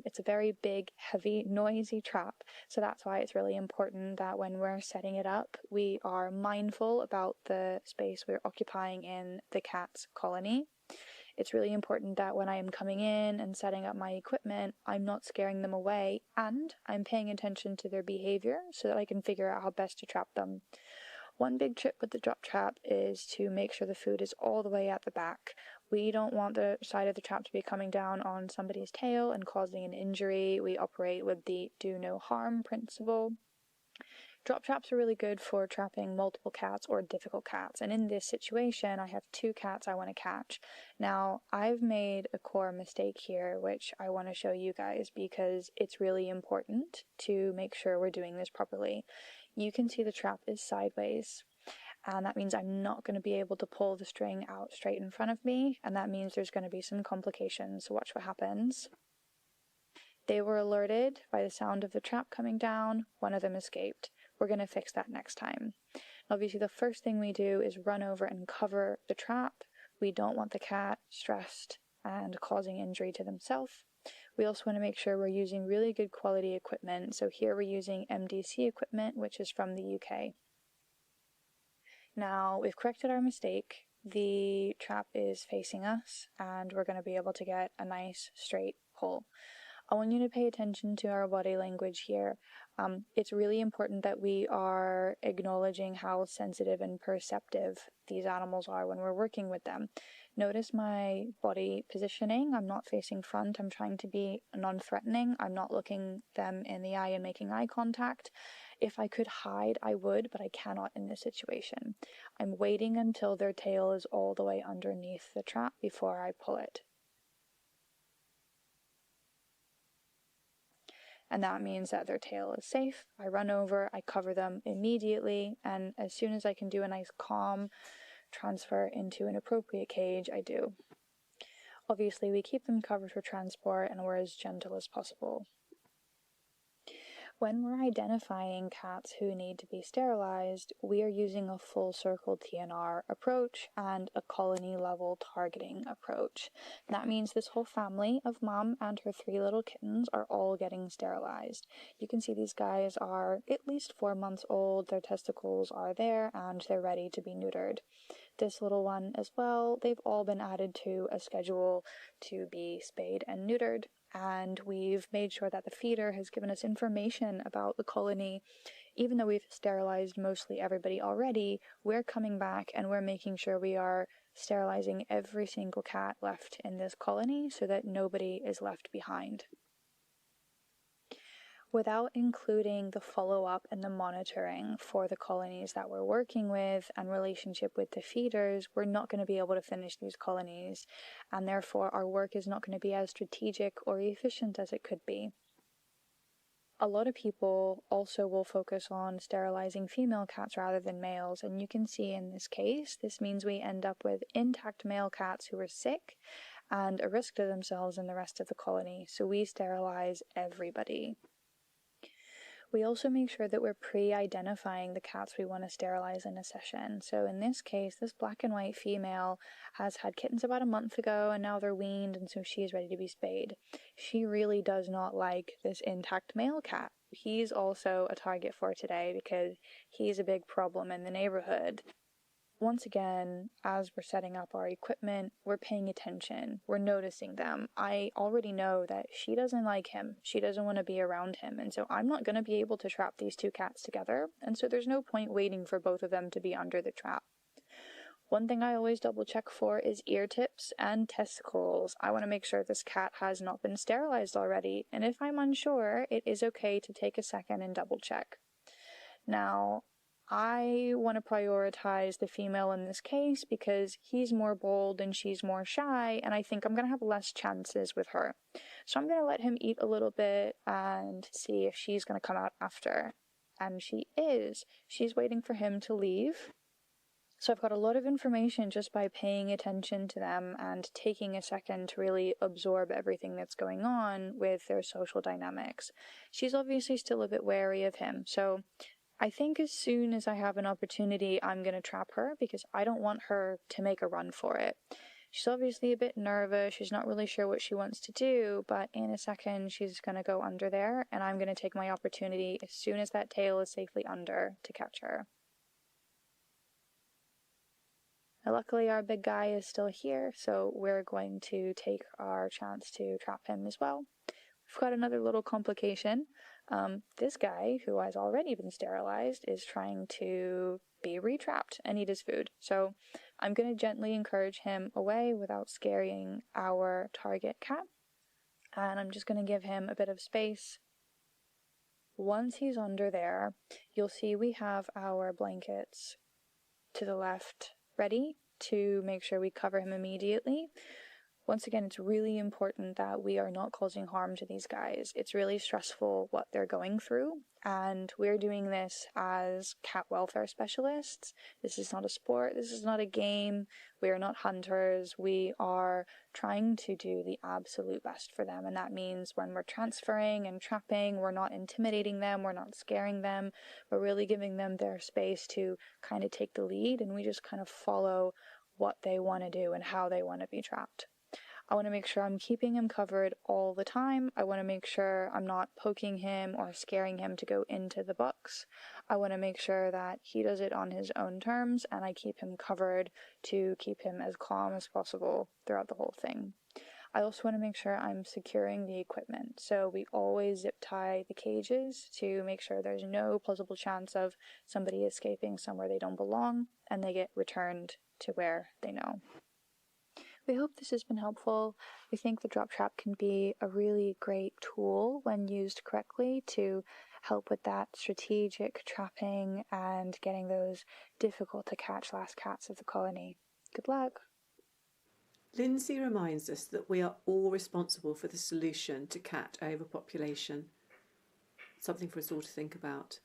It's a very big, heavy, noisy trap, so that's why it's really important that when we're setting it up, we are mindful about the space we're occupying in the cat's colony. It's really important that when I am coming in and setting up my equipment, I'm not scaring them away, and I'm paying attention to their behavior so that I can figure out how best to trap them. One big trick with the drop trap is to make sure the food is all the way at the back. We don't want the side of the trap to be coming down on somebody's tail and causing an injury. We operate with the do no harm principle. Drop traps are really good for trapping multiple cats or difficult cats, and in this situation I have 2 cats I want to catch. Now, I've made a core mistake here which I want to show you guys because it's really important to make sure we're doing this properly. You can see the trap is sideways, and that means I'm not going to be able to pull the string out straight in front of me, and that means there's going to be some complications. So watch what happens. They were alerted by the sound of the trap coming down. One of them escaped. We're going to fix that next time. Obviously, the first thing we do is run over and cover the trap. We don't want the cat stressed and causing injury to themselves. We also want to make sure we're using really good quality equipment. So here we're using MDC equipment, which is from the UK. Now, we've corrected our mistake. The trap is facing us, and we're going to be able to get a nice straight pull. I want you to pay attention to our body language here. It's really important that we are acknowledging how sensitive and perceptive these animals are when we're working with them. Notice my body positioning. I'm not facing front. I'm trying to be non-threatening. I'm not looking them in the eye and making eye contact. If I could hide, I would, but I cannot in this situation. I'm waiting until their tail is all the way underneath the trap before I pull it. And that means that their tail is safe. I run over, I cover them immediately, and as soon as I can do a nice calm transfer into an appropriate cage, I do. Obviously, we keep them covered for transport, and we're as gentle as possible. When we're identifying cats who need to be sterilized, we are using a full circle TNR approach and a colony level targeting approach. That means this whole family of mom and her 3 little kittens are all getting sterilized. You can see these guys are at least 4 months old, their testicles are there, and they're ready to be neutered. this little one as well, they've all been added to a schedule to be spayed and neutered. And we've made sure that the feeder has given us information about the colony. Even though we've sterilized mostly everybody already, we're coming back and we're making sure we are sterilizing every single cat left in this colony so that nobody is left behind. Without including the follow-up and the monitoring for the colonies that we're working with and relationship with the feeders, we're not going to be able to finish these colonies, and therefore our work is not going to be as strategic or efficient as it could be. A lot of people also will focus on sterilizing female cats rather than males, and you can see in this case, this means we end up with intact male cats who are sick and a risk to themselves and the rest of the colony, so we sterilize everybody. We also make sure that we're pre-identifying the cats we want to sterilize in a session. So in this case, this black and white female has had kittens about a month ago and now they're weaned, and so she is ready to be spayed. She really does not like this intact male cat. He's also a target for today because he's a big problem in the neighborhood. Once again, as we're setting up our equipment, we're paying attention, we're noticing them. I already know that she doesn't like him, she doesn't want to be around him, and so I'm not going to be able to trap these two cats together, and so there's no point waiting for both of them to be under the trap. One thing I always double check for is ear tips and testicles. I want to make sure this cat has not been sterilized already, and if I'm unsure, it is okay to take a second and double check. Now, I want to prioritize the female in this case because he's more bold and she's more shy, and I think I'm going to have less chances with her. So I'm going to let him eat a little bit and see if she's going to come out after. And she is. She's waiting for him to leave. So I've got a lot of information just by paying attention to them and taking a second to really absorb everything that's going on with their social dynamics. She's obviously still a bit wary of him, so I think as soon as I have an opportunity, I'm going to trap her because I don't want her to make a run for it. She's obviously a bit nervous, she's not really sure what she wants to do, but in a second she's going to go under there, and I'm going to take my opportunity as soon as that tail is safely under to catch her. Now, luckily our big guy is still here, so we're going to take our chance to trap him as well. We've got another little complication. This guy, who has already been sterilized, is trying to be retrapped and eat his food. So I'm going to gently encourage him away without scaring our target cat. And I'm just going to give him a bit of space. Once he's under there, you'll see we have our blankets to the left ready to make sure we cover him immediately. Once again, it's really important that we are not causing harm to these guys. It's really stressful what they're going through, and we're doing this as cat welfare specialists. This is not a sport, this is not a game, we are not hunters, we are trying to do the absolute best for them, and that means when we're transferring and trapping, we're not intimidating them, we're not scaring them, we're really giving them their space to kind of take the lead, and we just kind of follow what they want to do and how they want to be trapped. I want to make sure I'm keeping him covered all the time. I want to make sure I'm not poking him or scaring him to go into the box. I want to make sure that he does it on his own terms, and I keep him covered to keep him as calm as possible throughout the whole thing. I also want to make sure I'm securing the equipment, so we always zip tie the cages to make sure there's no plausible chance of somebody escaping somewhere they don't belong and they get returned to where they know. We hope this has been helpful. We think the drop trap can be a really great tool when used correctly to help with that strategic trapping and getting those difficult to catch last cats of the colony. Good luck. Lindsay reminds us that we are all responsible for the solution to cat overpopulation. Something for us all to think about.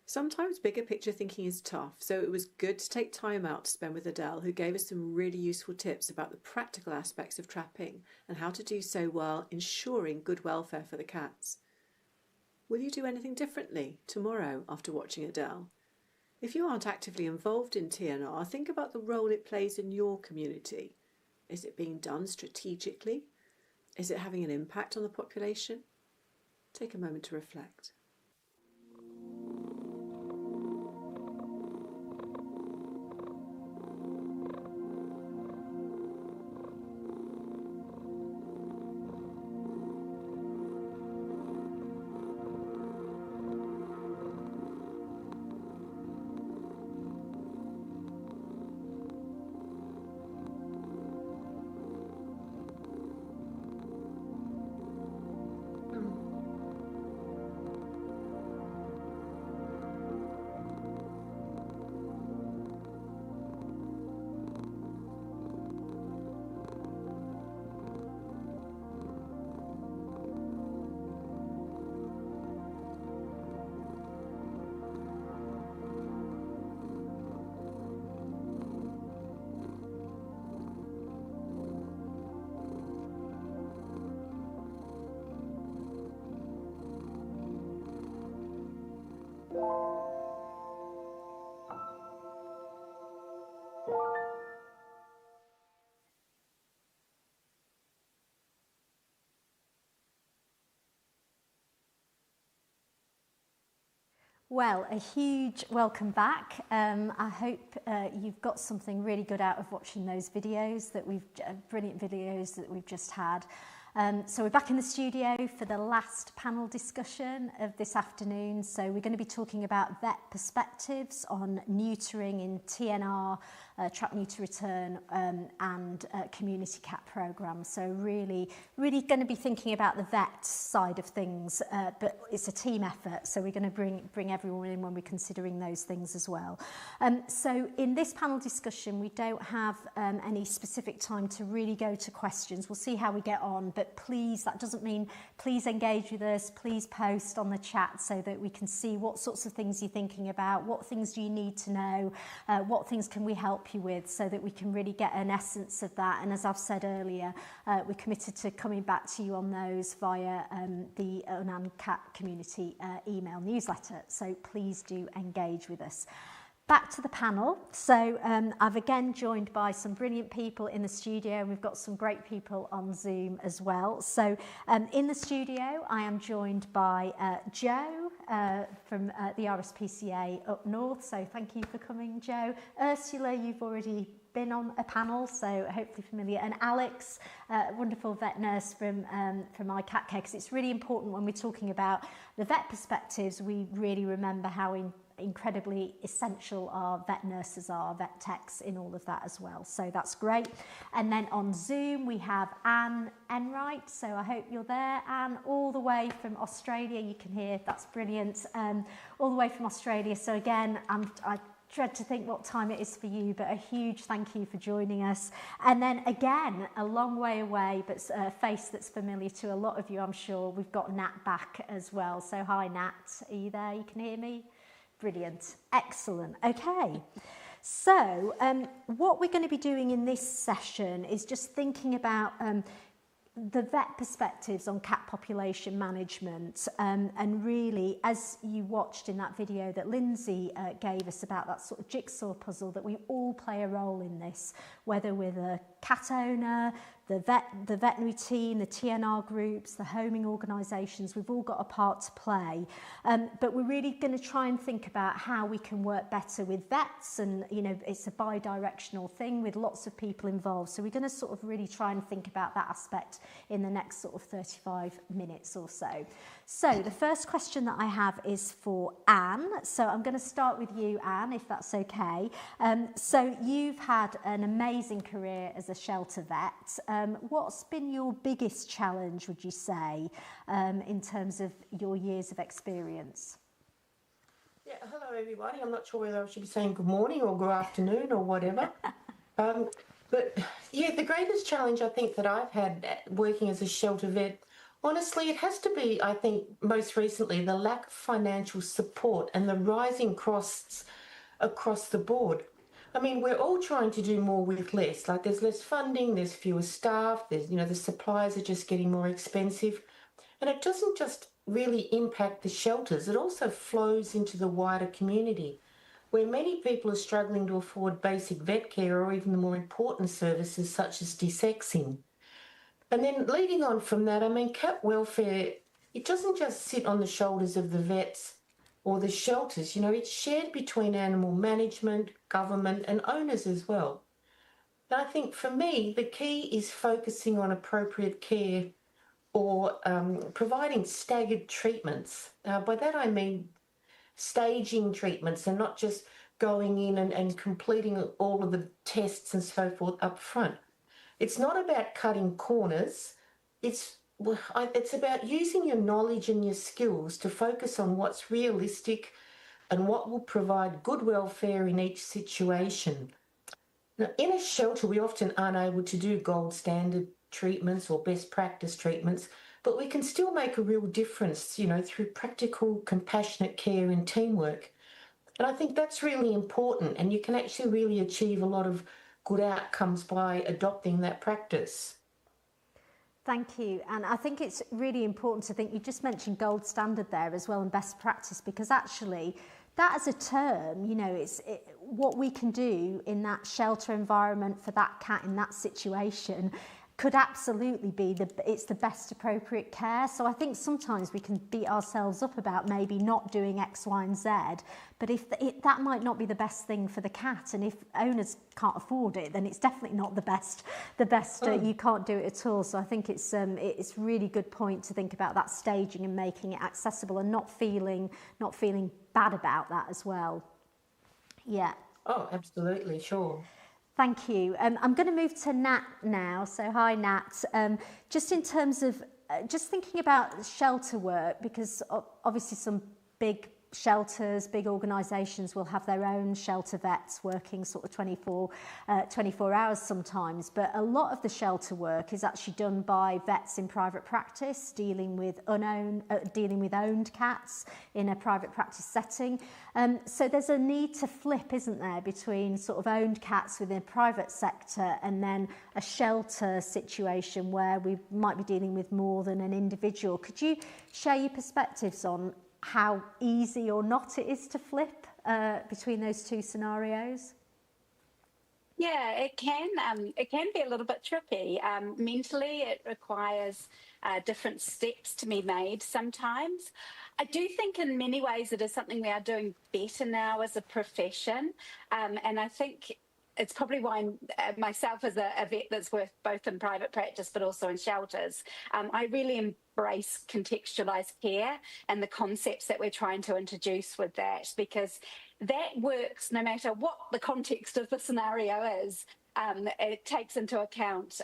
Sometimes bigger picture thinking is tough, so it was good to take time out to spend with Adele, who gave us some really useful tips about the practical aspects of trapping and how to do so while ensuring good welfare for the cats. Will you do anything differently tomorrow after watching Adele? If you aren't actively involved in TNR, think about the role it plays in your community. Is it being done strategically? Is it having an impact on the population? Take a moment to reflect. Well, a huge welcome back. I hope you've got something really good out of watching those videos brilliant videos that we've just had. So we're back in the studio for the last panel discussion of this afternoon. So we're going to be talking about vet perspectives on neutering in TNR, trap neuter return and community cat programs. So really going to be thinking about the vet side of things, but it's a team effort. So we're going to bring everyone in when we're considering those things as well. So in this panel discussion, we don't have any specific time to really go to questions. We'll see how we get on, but please, that doesn't mean please engage with us, please post on the chat so that we can see what sorts of things you're thinking about, what things do you need to know, what things can we help you with, so that we can really get an essence of that. And as I've said earlier, we're committed to coming back to you on those via the Unowned Cat community email newsletter. So please do engage with us. Back to the panel. So I've again joined by some brilliant people in the studio, and we've got some great people on Zoom as well. So in the studio, I am joined by Joe from the RSPCA up north. So thank you for coming, Joe. Ursula, you've already been on a panel, so hopefully familiar. And Alex, wonderful vet nurse from iCatConnect, because it's really important when we're talking about the vet perspectives, we really remember how incredibly essential our vet nurses are, vet techs in all of that as well. So that's great. And then on Zoom, we have Anne Enright. So I hope you're there, Anne, all the way from Australia. You can hear, that's brilliant. All the way from Australia. So again, I dread to think what time it is for you, but a huge thank you for joining us. And then again, a long way away, but a face that's familiar to a lot of you, I'm sure, we've got Nat back as well. So hi, Nat, are you there? You can hear me? Brilliant. Excellent. Okay. So what we're going to be doing in this session is just thinking about the vet perspectives on cat population management, and really, as you watched in that video that Lindsay gave us about that sort of jigsaw puzzle, that we all play a role in this, whether we're the cat owner, the veterinary team, the TNR groups, the homing organisations, we've all got a part to play. But we're really going to try and think about how we can work better with vets, and it's a bi-directional thing with lots of people involved. So we're going to sort of really try and think about that aspect in the next sort of 35 minutes or so. So the first question that I have is for Anne. So I'm going to start with you, Anne, if that's okay. So you've had an amazing career as a shelter vet. What's been your biggest challenge, would you say, in terms of your years of experience? Yeah, hello everybody. I'm not sure whether I should be saying good morning or good afternoon or whatever. But yeah, the greatest challenge I think that I've had working as a shelter vet, honestly, it has to be, I think, most recently, the lack of financial support and the rising costs across the board. I mean, we're all trying to do more with less. Like, there's less funding, there's fewer staff, there's, the supplies are just getting more expensive. And it doesn't just really impact the shelters, it also flows into the wider community, where many people are struggling to afford basic vet care or even the more important services such as desexing. And then leading on from that, I mean, cat welfare, it doesn't just sit on the shoulders of the vets or the shelters, it's shared between animal management, government and owners as well. And I think for me, the key is focusing on appropriate care or providing staggered treatments. By that I mean staging treatments and not just going in and completing all of the tests and so forth up front. It's not about cutting corners. It's about using your knowledge and your skills to focus on what's realistic and what will provide good welfare in each situation. Now, in a shelter, we often aren't able to do gold standard treatments or best practice treatments, but we can still make a real difference, through practical, compassionate care and teamwork. And I think that's really important, and you can actually really achieve a lot of good outcomes by adopting that practice. Thank you. And I think it's really important to think, you just mentioned gold standard there as well and best practice, because actually that as a term, you know, what we can do in that shelter environment for that cat in that situation could absolutely be it's the best appropriate care. So I think sometimes we can beat ourselves up about maybe not doing X, Y, and Z, but if that might not be the best thing for the cat, and if owners can't afford it, then it's definitely not the best. You can't do it at all. So I think it's really good point to think about that staging and making it accessible, and not feeling bad about that as well. Yeah. Oh, absolutely, sure. Thank you. I'm going to move to Nat now. So hi, Nat. Just in terms of just thinking about shelter work, because obviously some big shelters, big organisations will have their own shelter vets working sort of 24 hours sometimes, but a lot of the shelter work is actually done by vets in private practice, dealing with owned cats in a private practice setting. So there's a need to flip, isn't there, between sort of owned cats within a private sector and then a shelter situation where we might be dealing with more than an individual. Could you share your perspectives on how easy or not it is to flip between those two scenarios? Yeah, it can be a little bit tricky. Mentally, it requires different steps to be made sometimes. I do think in many ways it is something we are doing better now as a profession, and I think it's probably why myself as a vet that's worked both in private practice but also in shelters, I really embrace contextualised care and the concepts that we're trying to introduce with that, because that works no matter what the context of the scenario is. It takes into account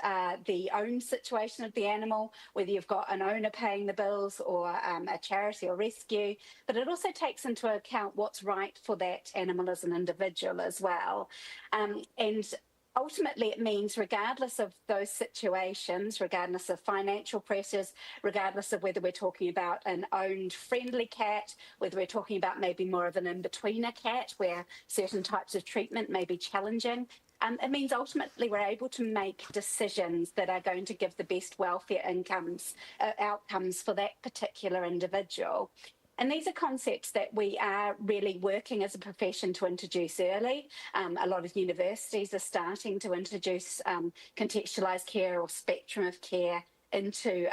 the own situation of the animal, whether you've got an owner paying the bills or a charity or rescue, but it also takes into account what's right for that animal as an individual as well. And ultimately, it means regardless of those situations, regardless of financial pressures, regardless of whether we're talking about an owned friendly cat, whether we're talking about maybe more of an in-betweener cat where certain types of treatment may be challenging, it means ultimately we're able to make decisions that are going to give the best welfare outcomes for that particular individual. And these are concepts that we are really working as a profession to introduce early. A lot of universities are starting to introduce contextualised care or spectrum of care into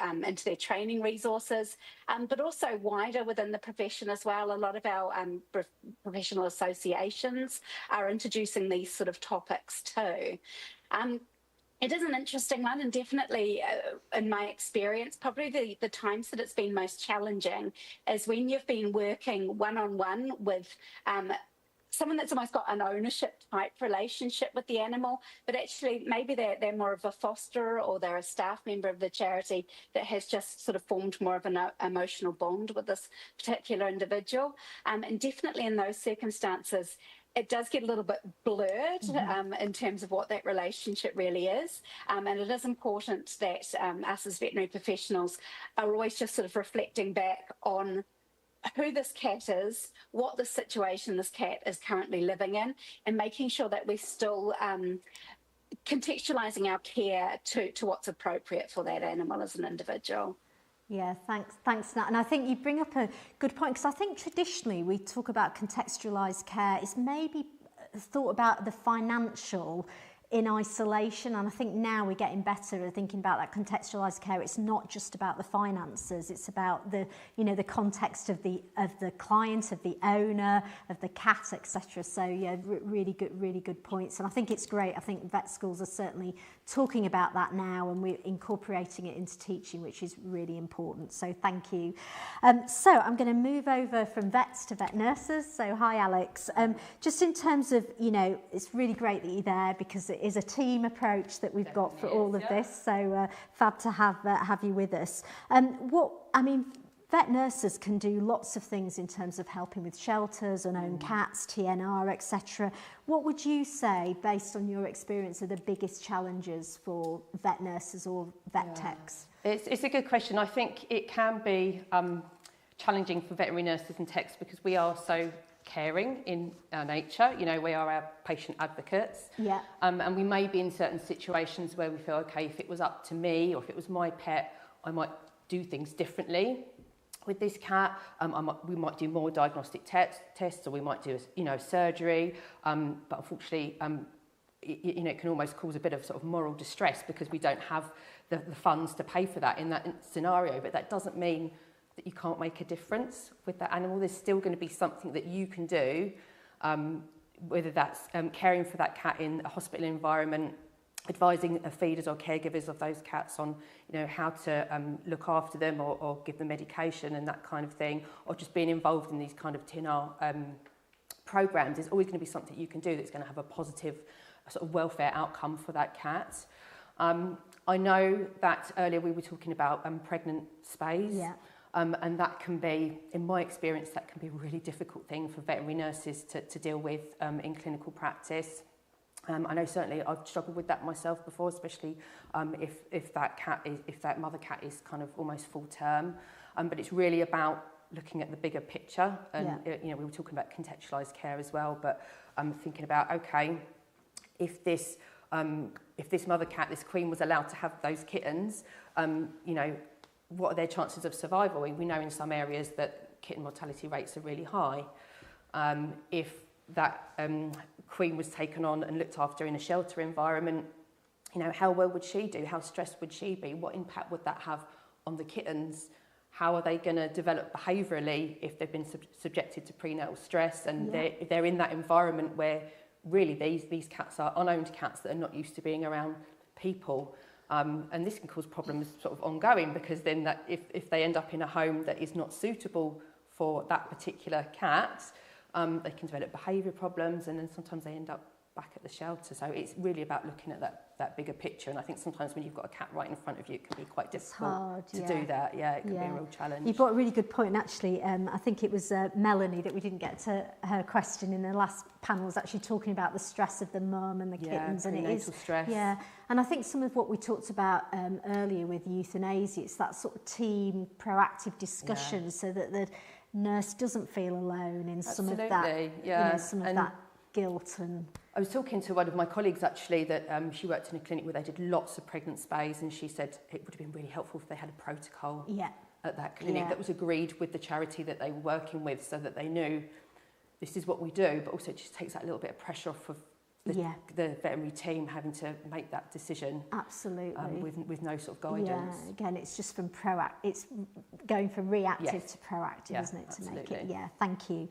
their training resources, but also wider within the profession as well. A lot of our professional associations are introducing these sort of topics too. It is an interesting one, and definitely in my experience, probably the times that it's been most challenging is when you've been working one-on-one with someone that's almost got an ownership type relationship with the animal, but actually maybe they're more of a fosterer or they're a staff member of the charity that has just sort of formed more of an emotional bond with this particular individual. And definitely in those circumstances, it does get a little bit blurred in terms of what that relationship really is. And it is important that us as veterinary professionals are always just sort of reflecting back on who this cat is, what the situation this cat is currently living in, and making sure that we're still contextualising our care to what's appropriate for that animal as an individual. Yeah, thanks, Nat. And I think you bring up a good point, because I think traditionally we talk about contextualised care. It's maybe thought about the financial in isolation, and I think now we're getting better at thinking about that contextualised care. It's not just about the finances, it's about the context of the client, of the owner, of the cat, etc. So yeah, really good points, and I think it's great. I think vet schools are certainly talking about that now, and we're incorporating it into teaching, which is really important. So thank you. So I'm going to move over from vets to vet nurses. So hi, Alex. Just in terms of, it's really great that you're there, because it is a team approach that we've got for all of this. So fab to have you with us. Vet nurses can do lots of things in terms of helping with shelters, unowned cats, TNR, etc. What would you say, based on your experience, are the biggest challenges for vet nurses or vet techs? It's a good question. I think it can be challenging for veterinary nurses and techs, because we are so caring in our nature. We are our patient advocates. Yeah. And we may be in certain situations where we feel, okay, if it was up to me or if it was my pet, I might do things differently. with this cat. We might do more diagnostic tests, or we might do surgery, but unfortunately it can almost cause a bit of sort of moral distress because we don't have the funds to pay for that in that scenario. But that doesn't mean that you can't make a difference with that animal. There's still going to be something that you can do, whether that's caring for that cat in a hospital environment, advising feeders or caregivers of those cats on how to look after them or give them medication and that kind of thing, or just being involved in these kind of TNR programs. There's always going to be something you can do that's going to have a positive sort of welfare outcome for that cat. I know that earlier we were talking about pregnant spays. Yeah. And that can be, in my experience, that can be a really difficult thing for veterinary nurses to deal with in clinical practice. I know certainly I've struggled with that myself before, especially if that mother cat is kind of almost full term. But it's really about looking at the bigger picture, and we were talking about contextualised care as well. But thinking about, okay, if this mother cat, this queen, was allowed to have those kittens, what are their chances of survival? We know in some areas that kitten mortality rates are really high. If that queen was taken on and looked after in a shelter environment, how well would she do? How stressed would she be? What impact would that have on the kittens? How are they going to develop behaviourally if they've been subjected to prenatal stress and they're in that environment where really these cats are unowned cats that are not used to being around people? And this can cause problems sort of ongoing, because then that if they end up in a home that is not suitable for that particular cat, they can develop behaviour problems, and then sometimes they end up back at the shelter. So it's really about looking at that bigger picture. And I think sometimes when you've got a cat right in front of you, it can be quite difficult to do that. Yeah, it can be a real challenge. You've got a really good point. And actually, I think it was Melanie that we didn't get to her question in the last panel, was actually talking about the stress of the mum and the kittens. And it is stress. Yeah, and I think some of what we talked about earlier with euthanasia, it's that sort of team proactive discussion so that the nurse doesn't feel alone in some of that, some of that guilt. And I was talking to one of my colleagues actually that she worked in a clinic where they did lots of pregnant spays, and she said it would have been really helpful if they had a protocol at that clinic that was agreed with the charity that they were working with, so that they knew this is what we do, but also it just takes that little bit of pressure off of the veterinary team having to make that decision. Absolutely. With no sort of guidance. Yeah, again, it's just from it's going from reactive to proactive, isn't it, to make it? Yeah, thank you.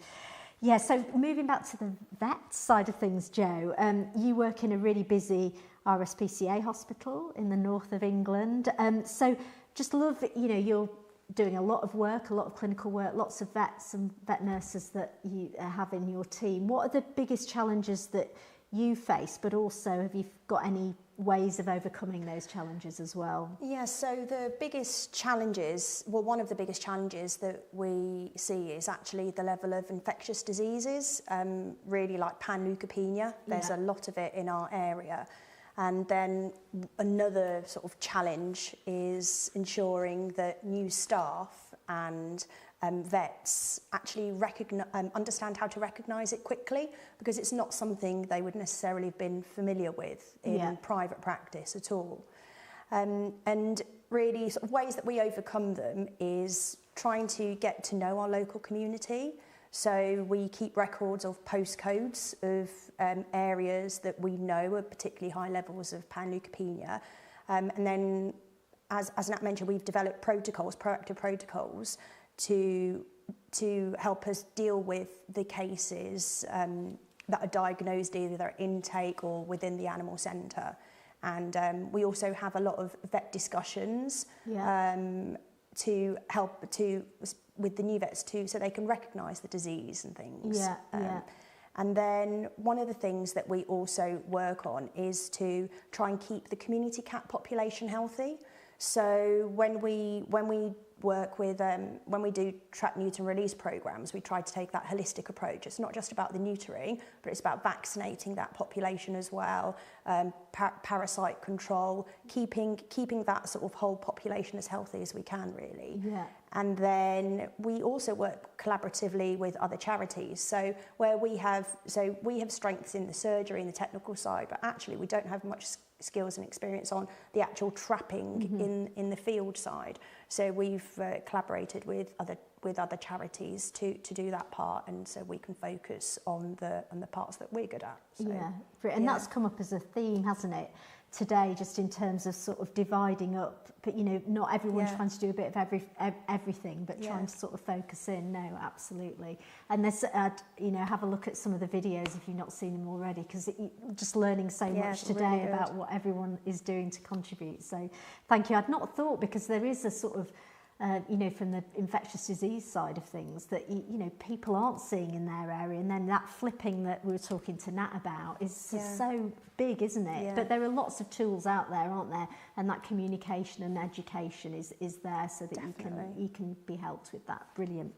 Yeah, so moving back to the vet side of things, Jo, you work in a really busy RSPCA hospital in the north of England. So just love, you're doing a lot of work, a lot of clinical work, lots of vets and vet nurses that you have in your team. What are the biggest challenges that you face, but also have you got any ways of overcoming those challenges as well? Yeah, so the biggest challenges, one of the biggest challenges that we see is actually the level of infectious diseases, really like panleukopenia. There's a lot of it in our area. And then another sort of challenge is ensuring that new staff and vets actually understand how to recognise it quickly, because it's not something they would necessarily have been familiar with in private practice at all. And really sort of ways that we overcome them is trying to get to know our local community. So we keep records of postcodes of areas that we know are particularly high levels of panleukopenia. And then, as Nat mentioned, we've developed protocols, proactive protocols, to help us deal with the cases that are diagnosed either at intake or within the animal centre. And we also have a lot of vet discussions to help with the new vets too, so they can recognise the disease and things. And then one of the things that we also work on is to try and keep the community cat population healthy. So when we work with, when we do trap, neuter and release programs, we try to take that holistic approach. It's not just about the neutering, but it's about vaccinating that population as well, parasite control, keeping that sort of whole population as healthy as we can, really. And then we also work collaboratively with other charities. So we have strengths in the surgery and the technical side, but actually we don't have much skills and experience on the actual trapping in the field side. So we've collaborated with other charities to do that part, and so we can focus on the parts that we're good at. So, and that's come up as a theme, hasn't it, today, just in terms of sort of dividing up, but not everyone's trying to do a bit of everything, but trying to sort of focus in. No, absolutely. And there's have a look at some of the videos if you've not seen them already, because just learning so much today really about what everyone is doing to contribute. So thank you. I'd not thought, because there is a sort of from the infectious disease side of things that people aren't seeing in their area, and then that flipping that we were talking to Nat about is so big, isn't it? But there are lots of tools out there, aren't there? And that communication and education is there, so that you can be helped with that. Brilliant.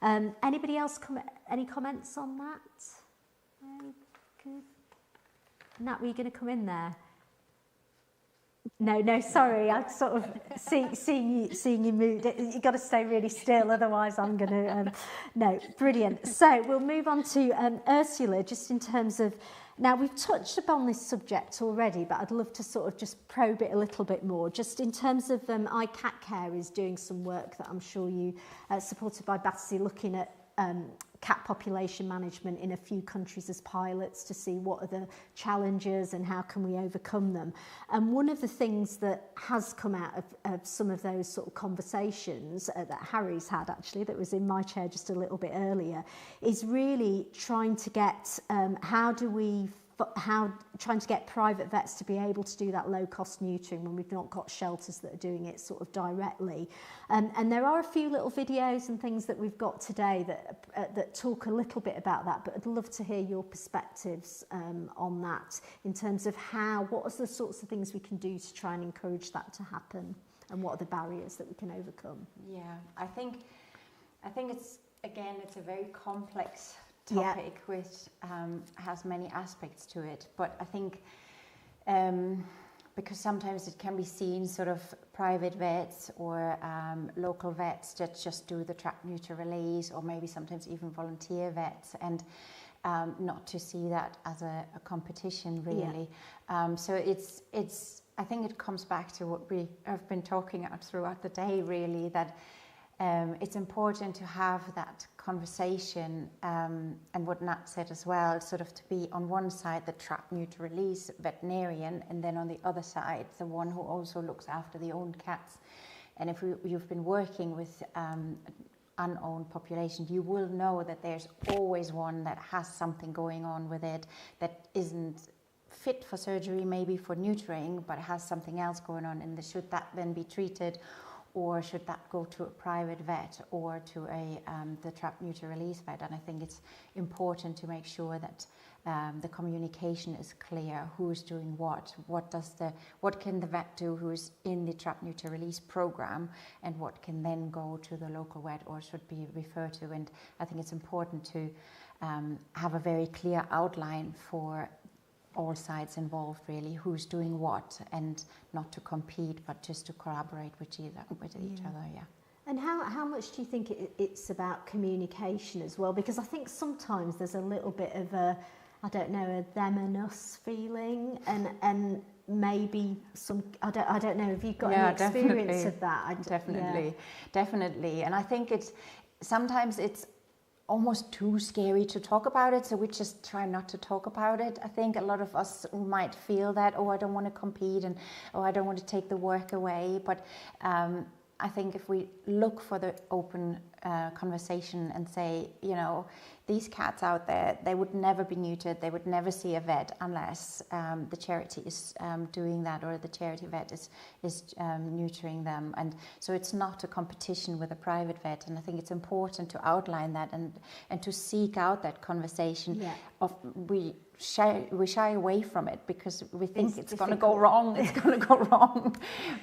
Anybody else any comments on that? No, good. Nat, were you going to come in there? No, sorry, I'm sort of seeing you move. You've got to stay really still, otherwise I'm going to... no, brilliant. So we'll move on to Ursula, just in terms of... Now, we've touched upon this subject already, but I'd love to sort of just probe it a little bit more. Just in terms of iCatCare is doing some work that I'm sure you, supported by Battersea, looking at cat population management in a few countries as pilots to see what are the challenges and how can we overcome them. And one of the things that has come out of some of those sort of conversations that Harry's had, actually, that was in my chair just a little bit earlier, is really trying to get trying to get private vets to be able to do that low-cost neutering when we've not got shelters that are doing it sort of directly. And there are a few little videos and things that we've got today that talk a little bit about that, but I'd love to hear your perspectives on that, in terms of what are the sorts of things we can do to try and encourage that to happen, and what are the barriers that we can overcome. Yeah, I think it's a very complex topic which has many aspects to it, but I think because sometimes it can be seen sort of private vets or local vets that just do the trap, neuter, release, or maybe sometimes even volunteer vets, and not to see that as a competition really. So it's I think it comes back to what we have been talking about throughout the day, really, that it's important to have that conversation, and what Nat said as well, sort of to be on one side the trap, neuter, release veterinarian, and then on the other side the one who also looks after the owned cats. And if you've been working with unowned population, you will know that there's always one that has something going on with it that isn't fit for surgery, maybe for neutering, but has something else going on, and should that then be treated, or should that go to a private vet or to the trap, neuter, release vet? And I think it's important to make sure that the communication is clear. Who's doing what? What can the vet do who's in the trap, neuter, release program, and what can then go to the local vet or should be referred to? And I think it's important to have a very clear outline for all sides involved, really, who's doing what, and not to compete, but just to collaborate with each other. Yeah. And how much do you think it's about communication as well? Because I think sometimes there's a little bit of a them and us feeling, and maybe some, I don't know, have you got any experience of that? Definitely. And I think sometimes it's almost too scary to talk about it, so we just try not to talk about it. I think a lot of us might feel that, I don't want to compete, and I don't want to take the work away, but I think if we look for the open conversation and say, these cats out there, they would never be neutered, they would never see a vet unless the charity is doing that, or the charity vet is neutering them. And so it's not a competition with a private vet, and I think it's important to outline that and to seek out that conversation. We shy away from it because we think it's going to go wrong,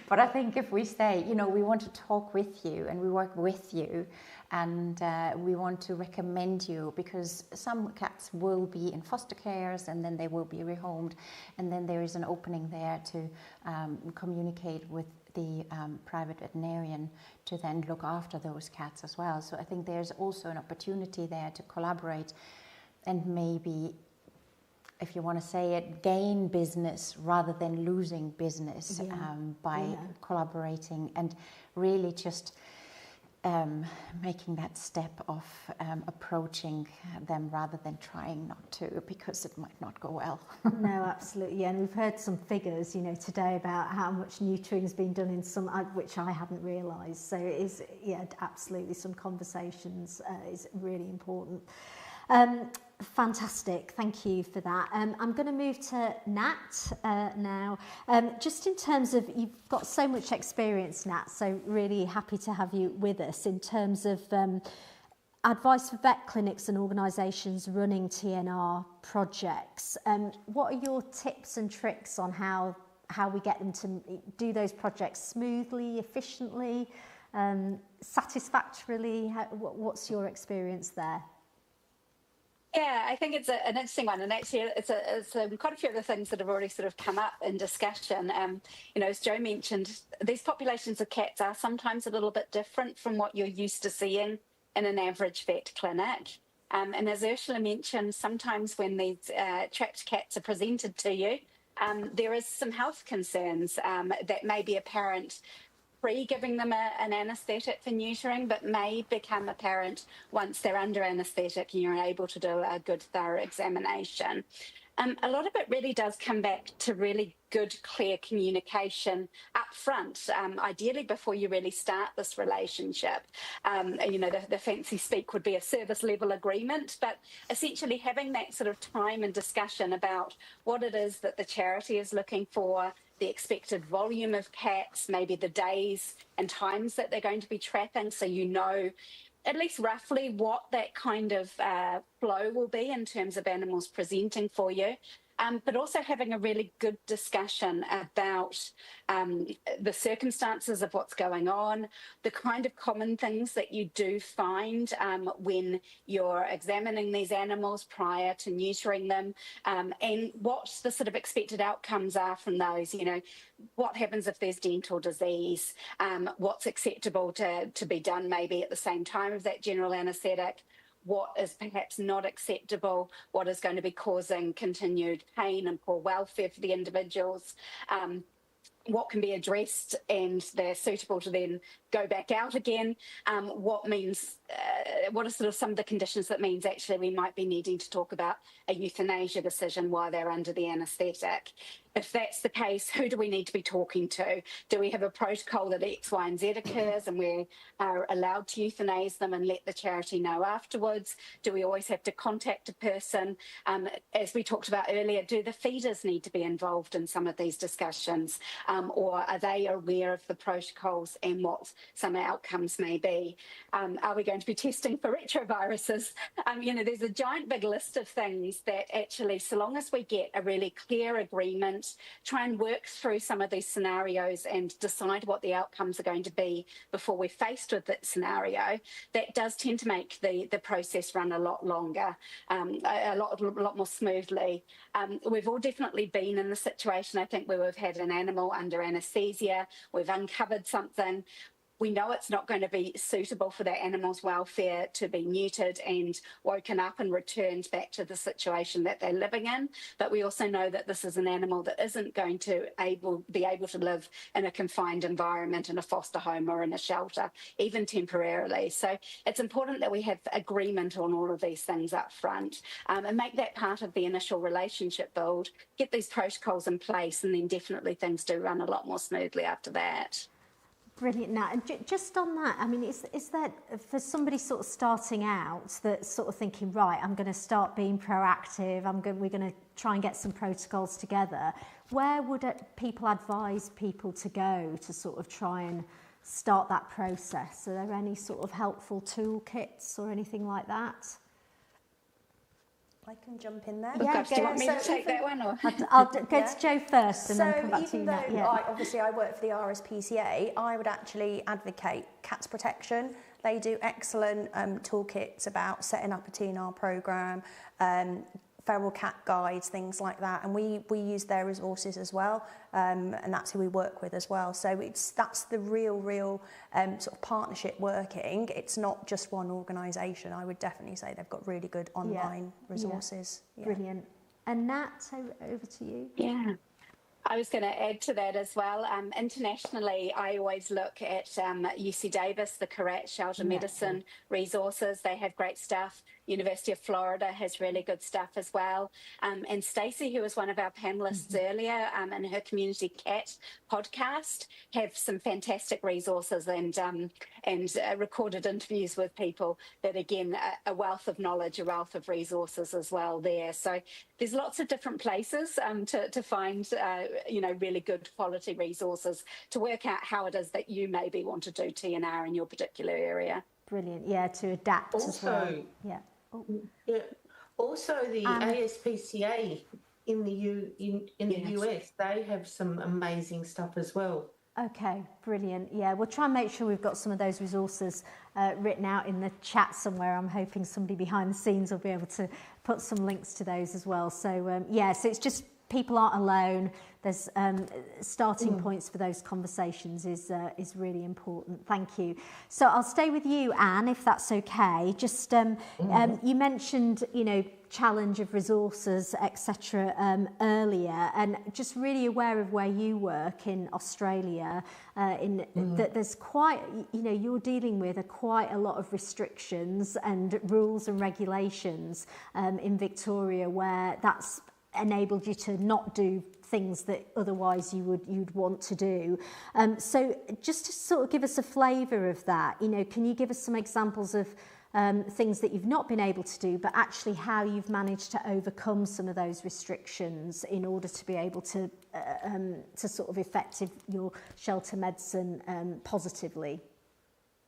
But I think if we say, we want to talk with you and we work with you, and we want to recommend you, because some cats will be in foster cares and then they will be rehomed, and then there is an opening there to communicate with the private veterinarian to then look after those cats as well. So I think there's also an opportunity there to collaborate and maybe if you want to say it, gain business rather than losing business by collaborating and really just making that step of approaching them rather than trying not to, because it might not go well. No, absolutely. And we've heard some figures, you know, today about how much neutering has been done in some, which I hadn't realised. So it is, absolutely, some conversations is really important. Fantastic, thank you for that. I'm going to move to Nat now. Just in terms of, you've got so much experience, Nat, so really happy to have you with us in terms of advice for vet clinics and organisations running TNR projects. What are your tips and tricks on how we get them to do those projects smoothly, efficiently, satisfactorily? What's your experience there? Yeah, I think it's an interesting one, and actually it's quite a few of the things that have already sort of come up in discussion. You know, as Joe mentioned, these populations of cats are sometimes a little bit different from what you're used to seeing in an average vet clinic. And as Ursula mentioned, sometimes when these trapped cats are presented to you, there is some health concerns that may be apparent pre-giving them an anaesthetic for neutering, but may become apparent once they're under anaesthetic and you're able to do a good, thorough examination. A lot of it really does come back to really good, clear communication up front, ideally before you really start this relationship. You know, the fancy speak would be a service level agreement, but essentially having that sort of time and discussion about what it is that the charity is looking for, the expected volume of cats, maybe the days and times that they're going to be trapping, so you know at least roughly what that kind of flow will be in terms of animals presenting for you. But also having a really good discussion about the circumstances of what's going on, the kind of common things that you do find when you're examining these animals prior to neutering them, and what the sort of expected outcomes are from those. You know, what happens if there's dental disease, what's acceptable to be done maybe at the same time of that general anaesthetic, what is perhaps not acceptable, what is going to be causing continued pain and poor welfare for the individuals, what can be addressed and they're suitable to then go back out again, what are sort of some of the conditions that means actually we might be needing to talk about a euthanasia decision while they're under the anaesthetic. If that's the case, who do we need to be talking to? Do we have a protocol that X, Y, and Z occurs and we are allowed to euthanize them and let the charity know afterwards? Do we always have to contact a person? As we talked about earlier, do the feeders need to be involved in some of these discussions? Or are they aware of the protocols and what some outcomes may be? Are we going to be testing for retroviruses? You know, there's a giant big list of things that actually, so long as we get a really clear agreement, try and work through some of these scenarios and decide what the outcomes are going to be before we're faced with that scenario, that does tend to make the process run a lot longer, a lot more smoothly. We've all definitely been in the situation, I think, where we've had an animal under anaesthesia, we've uncovered something, we know it's not going to be suitable for that animal's welfare to be neutered and woken up and returned back to the situation that they're living in. But we also know that this is an animal that isn't going to be able to live in a confined environment in a foster home or in a shelter, even temporarily. So it's important that we have agreement on all of these things up front, and make that part of the initial relationship build, get these protocols in place, and then definitely things do run a lot more smoothly after that. Brilliant, Nat. And just on that, I mean, is that for somebody sort of starting out that's sort of thinking, right, I'm going to start being proactive, we're going to try and get some protocols together, where would people advise people to go to sort of try and start that process? Are there any sort of helpful toolkits or anything like that? I can jump in there. Yeah, do you want me to take that one? Or? I'll go to Joe first and then come back to you. So even though obviously I work for the RSPCA, I would actually advocate Cats Protection. They do excellent toolkits about setting up a TNR programme, feral cat guides, things like that, and we use their resources as well, and that's who we work with as well. So that's the real sort of partnership working. It's not just one organisation. I would definitely say they've got really good online resources. Yeah. Brilliant. And Nat, over to you. Yeah. I was going to add to that as well. Internationally, I always look at UC Davis, the Karat Shelter Medicine resources. They have great stuff. University of Florida has really good stuff as well. And Stacey, who was one of our panelists earlier, in her Community Cat podcast, have some fantastic resources and recorded interviews with people that, again, a wealth of knowledge, a wealth of resources as well there. So there's lots of different places to find, really good quality resources to work out how it is that you maybe want to do TNR in your particular area. Brilliant, yeah, to adapt as well. Yeah. Oh. Yeah. Also, the ASPCA in the US, they have some amazing stuff as well. Okay, brilliant. Yeah, we'll try and make sure we've got some of those resources written out in the chat somewhere. I'm hoping somebody behind the scenes will be able to put some links to those as well. So, so it's just people aren't alone. There's starting points for those conversations is really important. Thank you. So I'll stay with you, Anne, if that's okay. Just you mentioned, challenge of resources, etc. Earlier, and just really aware of where you work in Australia. That there's quite, you're dealing with quite a lot of restrictions and rules and regulations in Victoria, where that's enabled you to not do things that otherwise you'd want to do. So just to sort of give us a flavour of that, can you give us some examples of things that you've not been able to do, but actually how you've managed to overcome some of those restrictions in order to be able to sort of affect your shelter medicine positively?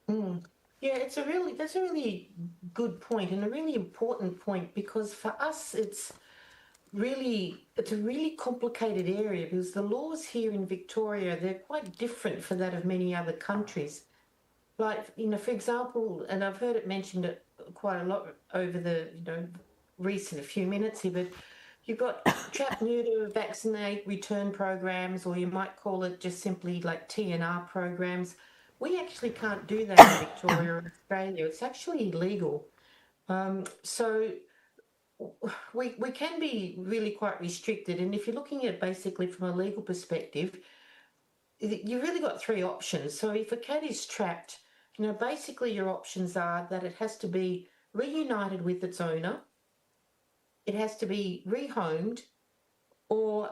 Yeah, that's a really good point and a really important point, because for us it's a really complicated area, because the laws here in Victoria, they're quite different for that of many other countries. Like, for example, and I've heard it mentioned quite a lot over the, recent few minutes here, but you've got trap, neuter, vaccinate, return programs, or you might call it just simply like TNR programs. We actually can't do that in Victoria or Australia. It's actually illegal. So we can be really quite restricted. And if you're looking at it basically from a legal perspective, you've really got three options. So if a cat is trapped, basically your options are that it has to be reunited with its owner, it has to be rehomed, or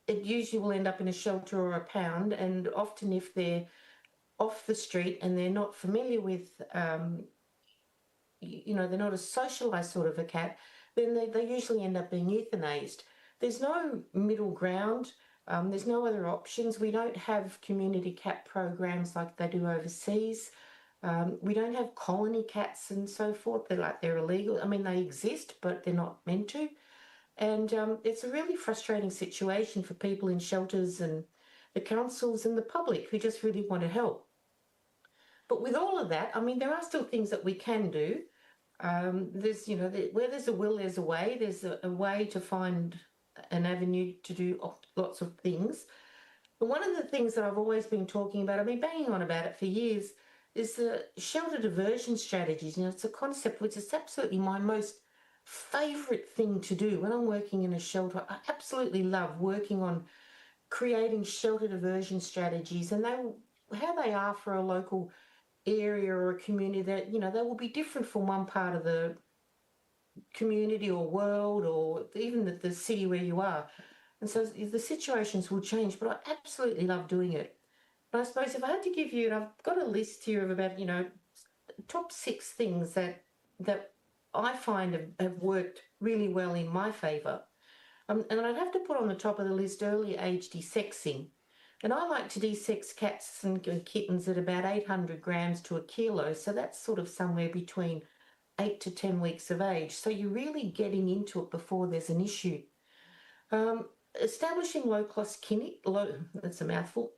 it usually will end up in a shelter or a pound. And often if they're off the street and they're not familiar with, they're not a socialised sort of a cat, then they usually end up being euthanased. There's no middle ground. There's no other options. We don't have community cat programs like they do overseas. We don't have colony cats and so forth. They're illegal. I mean, they exist, but they're not meant to. And it's a really frustrating situation for people in shelters and the councils and the public who just really want to help. But with all of that, I mean, there are still things that we can do. There's, where there's a will, there's a way. There's a way to find an avenue to do lots of things. But one of the things that I've always been talking about, I've been banging on about it for years, is the shelter diversion strategies. It's a concept which is absolutely my most favourite thing to do when I'm working in a shelter. I absolutely love working on creating shelter diversion strategies, and how they are for a local area or a community, that they will be different from one part of the community or world, or even the city where you are. And so the situations will change, but I absolutely love doing it. But I suppose if I had to give you, and I've got a list here of about top 6 things that I find have worked really well in my favour, and I'd have to put on the top of the list early age desexing. And I like to desex cats and kittens at about 800 grams to a kilo. So that's sort of somewhere between 8 to 10 weeks of age. So you're really getting into it before there's an issue. Establishing low-cost that's a mouthful,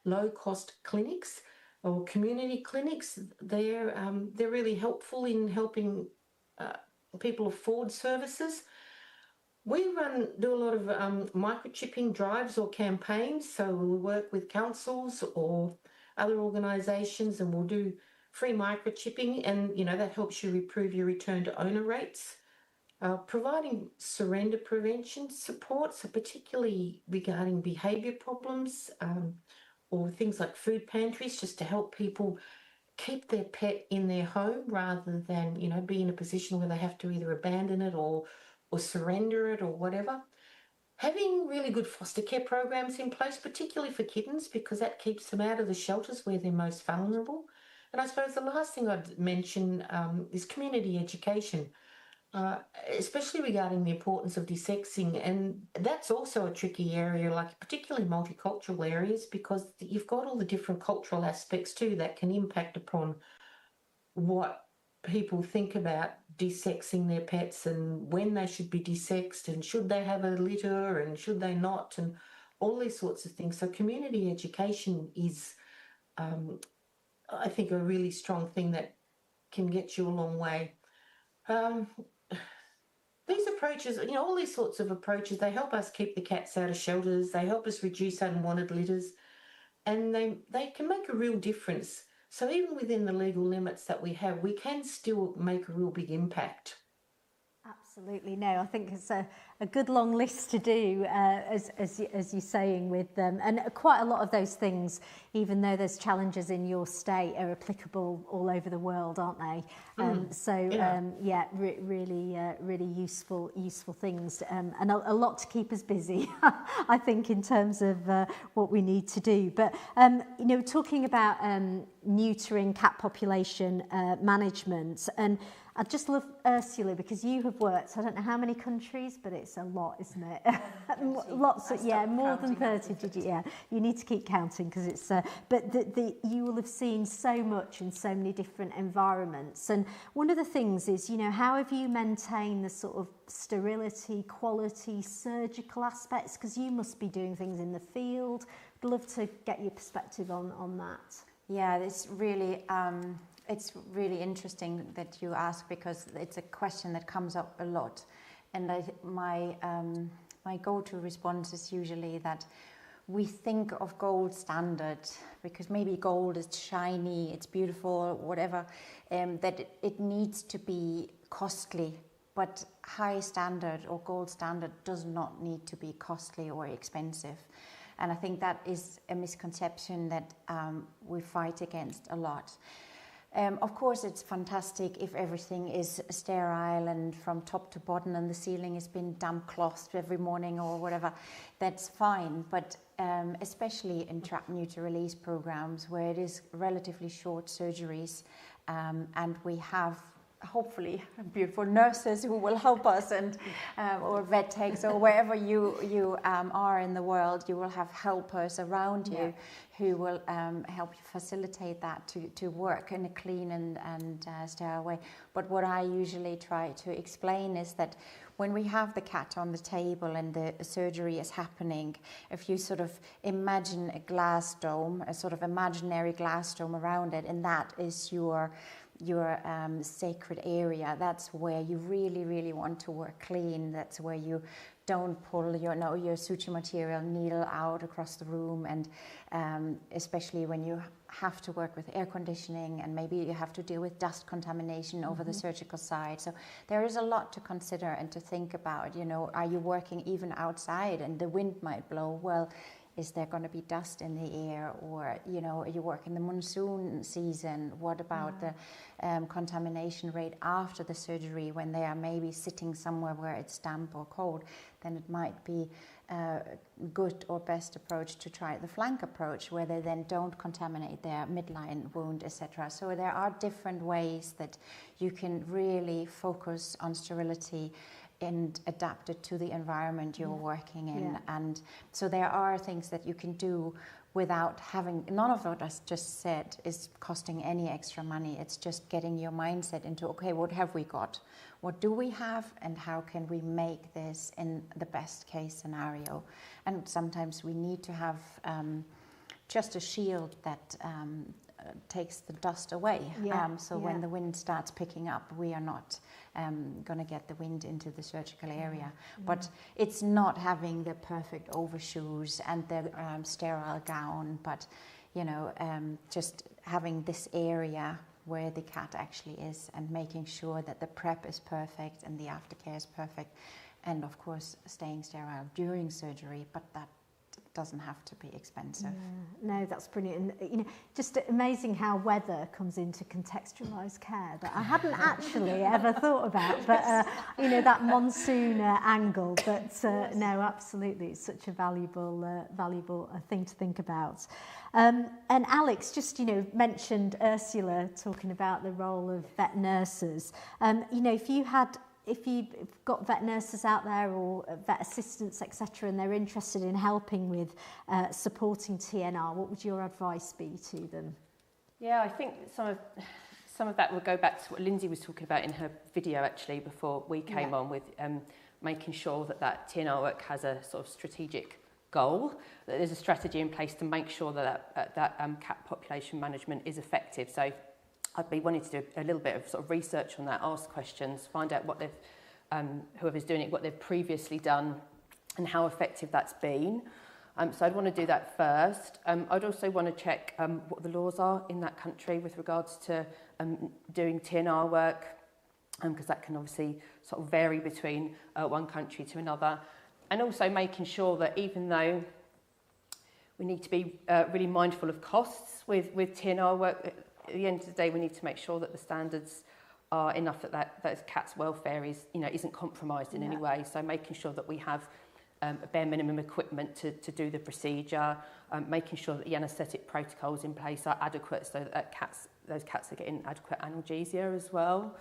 low-cost clinics or community clinics. They're really helpful in helping people afford services. We do a lot of microchipping drives or campaigns, so we'll work with councils or other organisations and we'll do free microchipping, and that helps you improve your return to owner rates. providing surrender prevention support, so particularly regarding behaviour problems or things like food pantries, just to help people keep their pet in their home rather than, you know, be in a position where they have to either abandon it or surrender it or whatever. Having really good foster care programs in place, particularly for kittens, because that keeps them out of the shelters where they're most vulnerable. And I suppose the last thing I'd mention is community education, especially regarding the importance of desexing. And that's also a tricky area, like particularly multicultural areas, because you've got all the different cultural aspects too that can impact upon what people think about desexing their pets and when they should be desexed and should they have a litter and should they not, and all these sorts of things. So community education is, I think, a really strong thing that can get you a long way. These approaches, you know, all these sorts of approaches, they help us keep the cats out of shelters, they help us reduce unwanted litters, and they can make a real difference. So even within the legal limits that we have, we can still make a real big impact. Absolutely, no. I think it's a good long list to do, as you're saying, with them, and quite a lot of those things, even though there's challenges in your state, are applicable all over the world, aren't they? Really useful things, and a lot to keep us busy, I think, in terms of what we need to do. But you know, talking about neutering cat population management, and I'd just love Ursula, because you have worked, I don't know how many countries, but it's a lot, isn't it? Lots of, more than 30, did you? Yeah, you need to keep counting, because it's, but you will have seen so much in so many different environments. And one of the things is, you know, how have you maintained the sort of sterility, quality, surgical aspects? Because you must be doing things in the field. I'd love to get your perspective on that. Yeah, it's really interesting that you ask, because it's a question that comes up a lot, and my go-to response is usually that we think of gold standard because maybe gold is shiny, it's beautiful, whatever, that it needs to be costly, but high standard or gold standard does not need to be costly or expensive. And I think that is a misconception that we fight against a lot. Of course, it's fantastic if everything is sterile and from top to bottom and the ceiling has been damp clothed every morning or whatever, that's fine. But especially in trap, neuter, release programs where it is relatively short surgeries, and we have hopefully beautiful nurses who will help us, and or vet techs, or wherever you are in the world, you will have helpers around you who will help you facilitate that to work in a clean and sterile way. But what I usually try to explain is that when we have the cat on the table and the surgery is happening, if you sort of imagine a glass dome, a sort of imaginary glass dome around it, and that is your sacred area. That's where you really want to work clean. That's where you don't pull your suture material needle out across the room, and especially when you have to work with air conditioning, and maybe you have to deal with dust contamination over the surgical side. So there is a lot to consider and to think about. You know, are you working even outside and the wind might blow? Well, is there going to be dust in the air? Or, you know, you work in the monsoon season. What about the contamination rate after the surgery when they are maybe sitting somewhere where it's damp or cold? Then it might be a good or best approach to try the flank approach, where they then don't contaminate their midline wound, etc. So there are different ways that you can really focus on sterility and adapt it to the environment you're working in. And so there are things that you can do without having, none of what I just said is costing any extra money. It's just getting your mindset into, okay, what have we got? What do we have, and how can we make this in the best case scenario? And sometimes we need to have just a shield that takes the dust away. When the wind starts picking up, we are not going to get the wind into the surgical area. But it's not having the perfect overshoes and the sterile gown, but you know, just having this area where the cat actually is and making sure that the prep is perfect and the aftercare is perfect, and of course staying sterile during surgery, but that doesn't have to be expensive. Yeah, no, that's brilliant. And, just amazing how weather comes into contextualised care that I hadn't actually ever thought about, but that monsoon angle. But no, absolutely, it's such a valuable thing to think about. And Alex just mentioned Ursula talking about the role of vet nurses. If you've got vet nurses out there or vet assistants, etc., and they're interested in helping with supporting TNR, what would your advice be to them? Yeah, I think some of that would go back to what Lindsay was talking about in her video actually before we came on, with making sure that TNR work has a sort of strategic goal, that there's a strategy in place to make sure that cat population management is effective. So I'd be wanting to do a little bit of sort of research on that, ask questions, find out what they've, whoever's doing it, what they've previously done and how effective that's been. So I'd want to do that first. I'd also want to check what the laws are in that country with regards to doing TNR work, because that can obviously sort of vary between one country to another. And also making sure that even though we need to be really mindful of costs with TNR work, at the end of the day, we need to make sure that the standards are enough that those cats' welfare isn't compromised in any way. So making sure that we have a bare minimum equipment to do the procedure, making sure that the anaesthetic protocols in place are adequate so that those cats are getting adequate analgesia as well.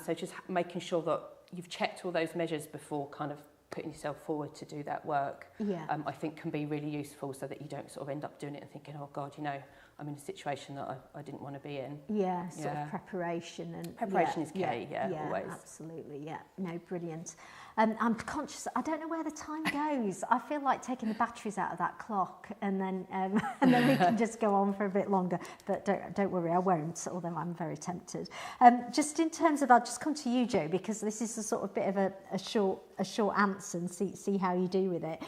So just making sure that you've checked all those measures before kind of putting yourself forward to do that work, I think can be really useful, so that you don't sort of end up doing it and thinking, oh God, I'm in a situation that I didn't want to be in. Yeah, sort of preparation. And preparation is key, always. Absolutely, no, brilliant. I'm conscious, I don't know where the time goes. I feel like taking the batteries out of that clock and then we can just go on for a bit longer. But don't worry, I won't, although I'm very tempted. Just in terms of, I'll just come to you, Jo, because this is a sort of bit of a short answer and see how you do with it.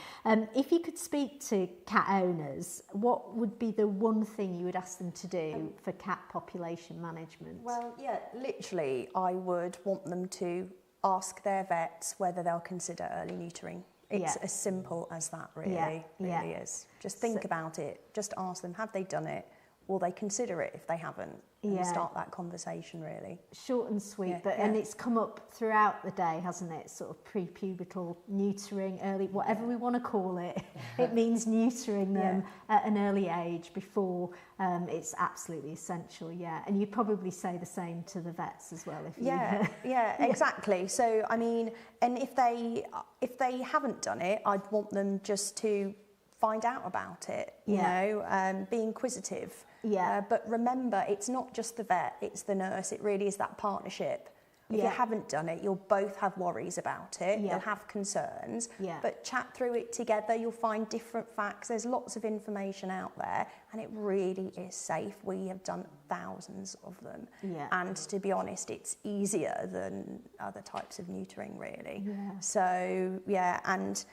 If you could speak to cat owners, what would be the one thing you would ask them to do for cat population management? Well, yeah, literally, I would want them to ask their vets whether they'll consider early neutering. It's as simple as that, really. Really is. Just think about it. Just ask them, have they done it? Will they consider it if they haven't? And start that conversation, really. Short and sweet, and it's come up throughout the day, hasn't it? Sort of pre-pubertal neutering, early, whatever we want to call it. It means neutering them at an early age before it's absolutely essential, And you'd probably say the same to the vets as well. If you Exactly. So, I mean, and if they haven't done it, I'd want them just to find out about it, you know, be inquisitive. But remember, it's not just the vet, it's the nurse. It really is that partnership. If you haven't done it, you'll both have worries about it. You'll have concerns. But chat through it together. You'll find different facts. There's lots of information out there, and it really is safe. We have done thousands of them. And to be honest, it's easier than other types of neutering, really. So, and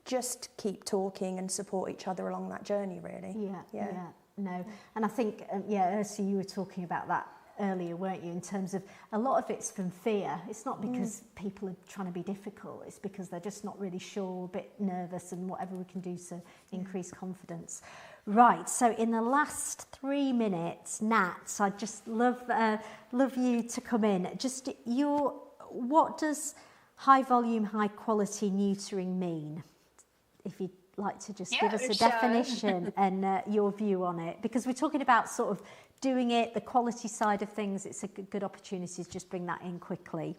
just keep talking and support each other along that journey, really. No, and I think, Ursula, you were talking about that earlier, weren't you, in terms of a lot of it's from fear. It's not because people are trying to be difficult, it's because they're just not really sure, a bit nervous, and whatever we can do to increase confidence. Right, so in the last 3 minutes, Nat, I'd just love you to come in. Just what does high volume, high quality neutering mean? If you'd like to just give us a definition and your view on it, because we're talking about sort of doing it, the quality side of things. It's a good opportunity to just bring that in quickly.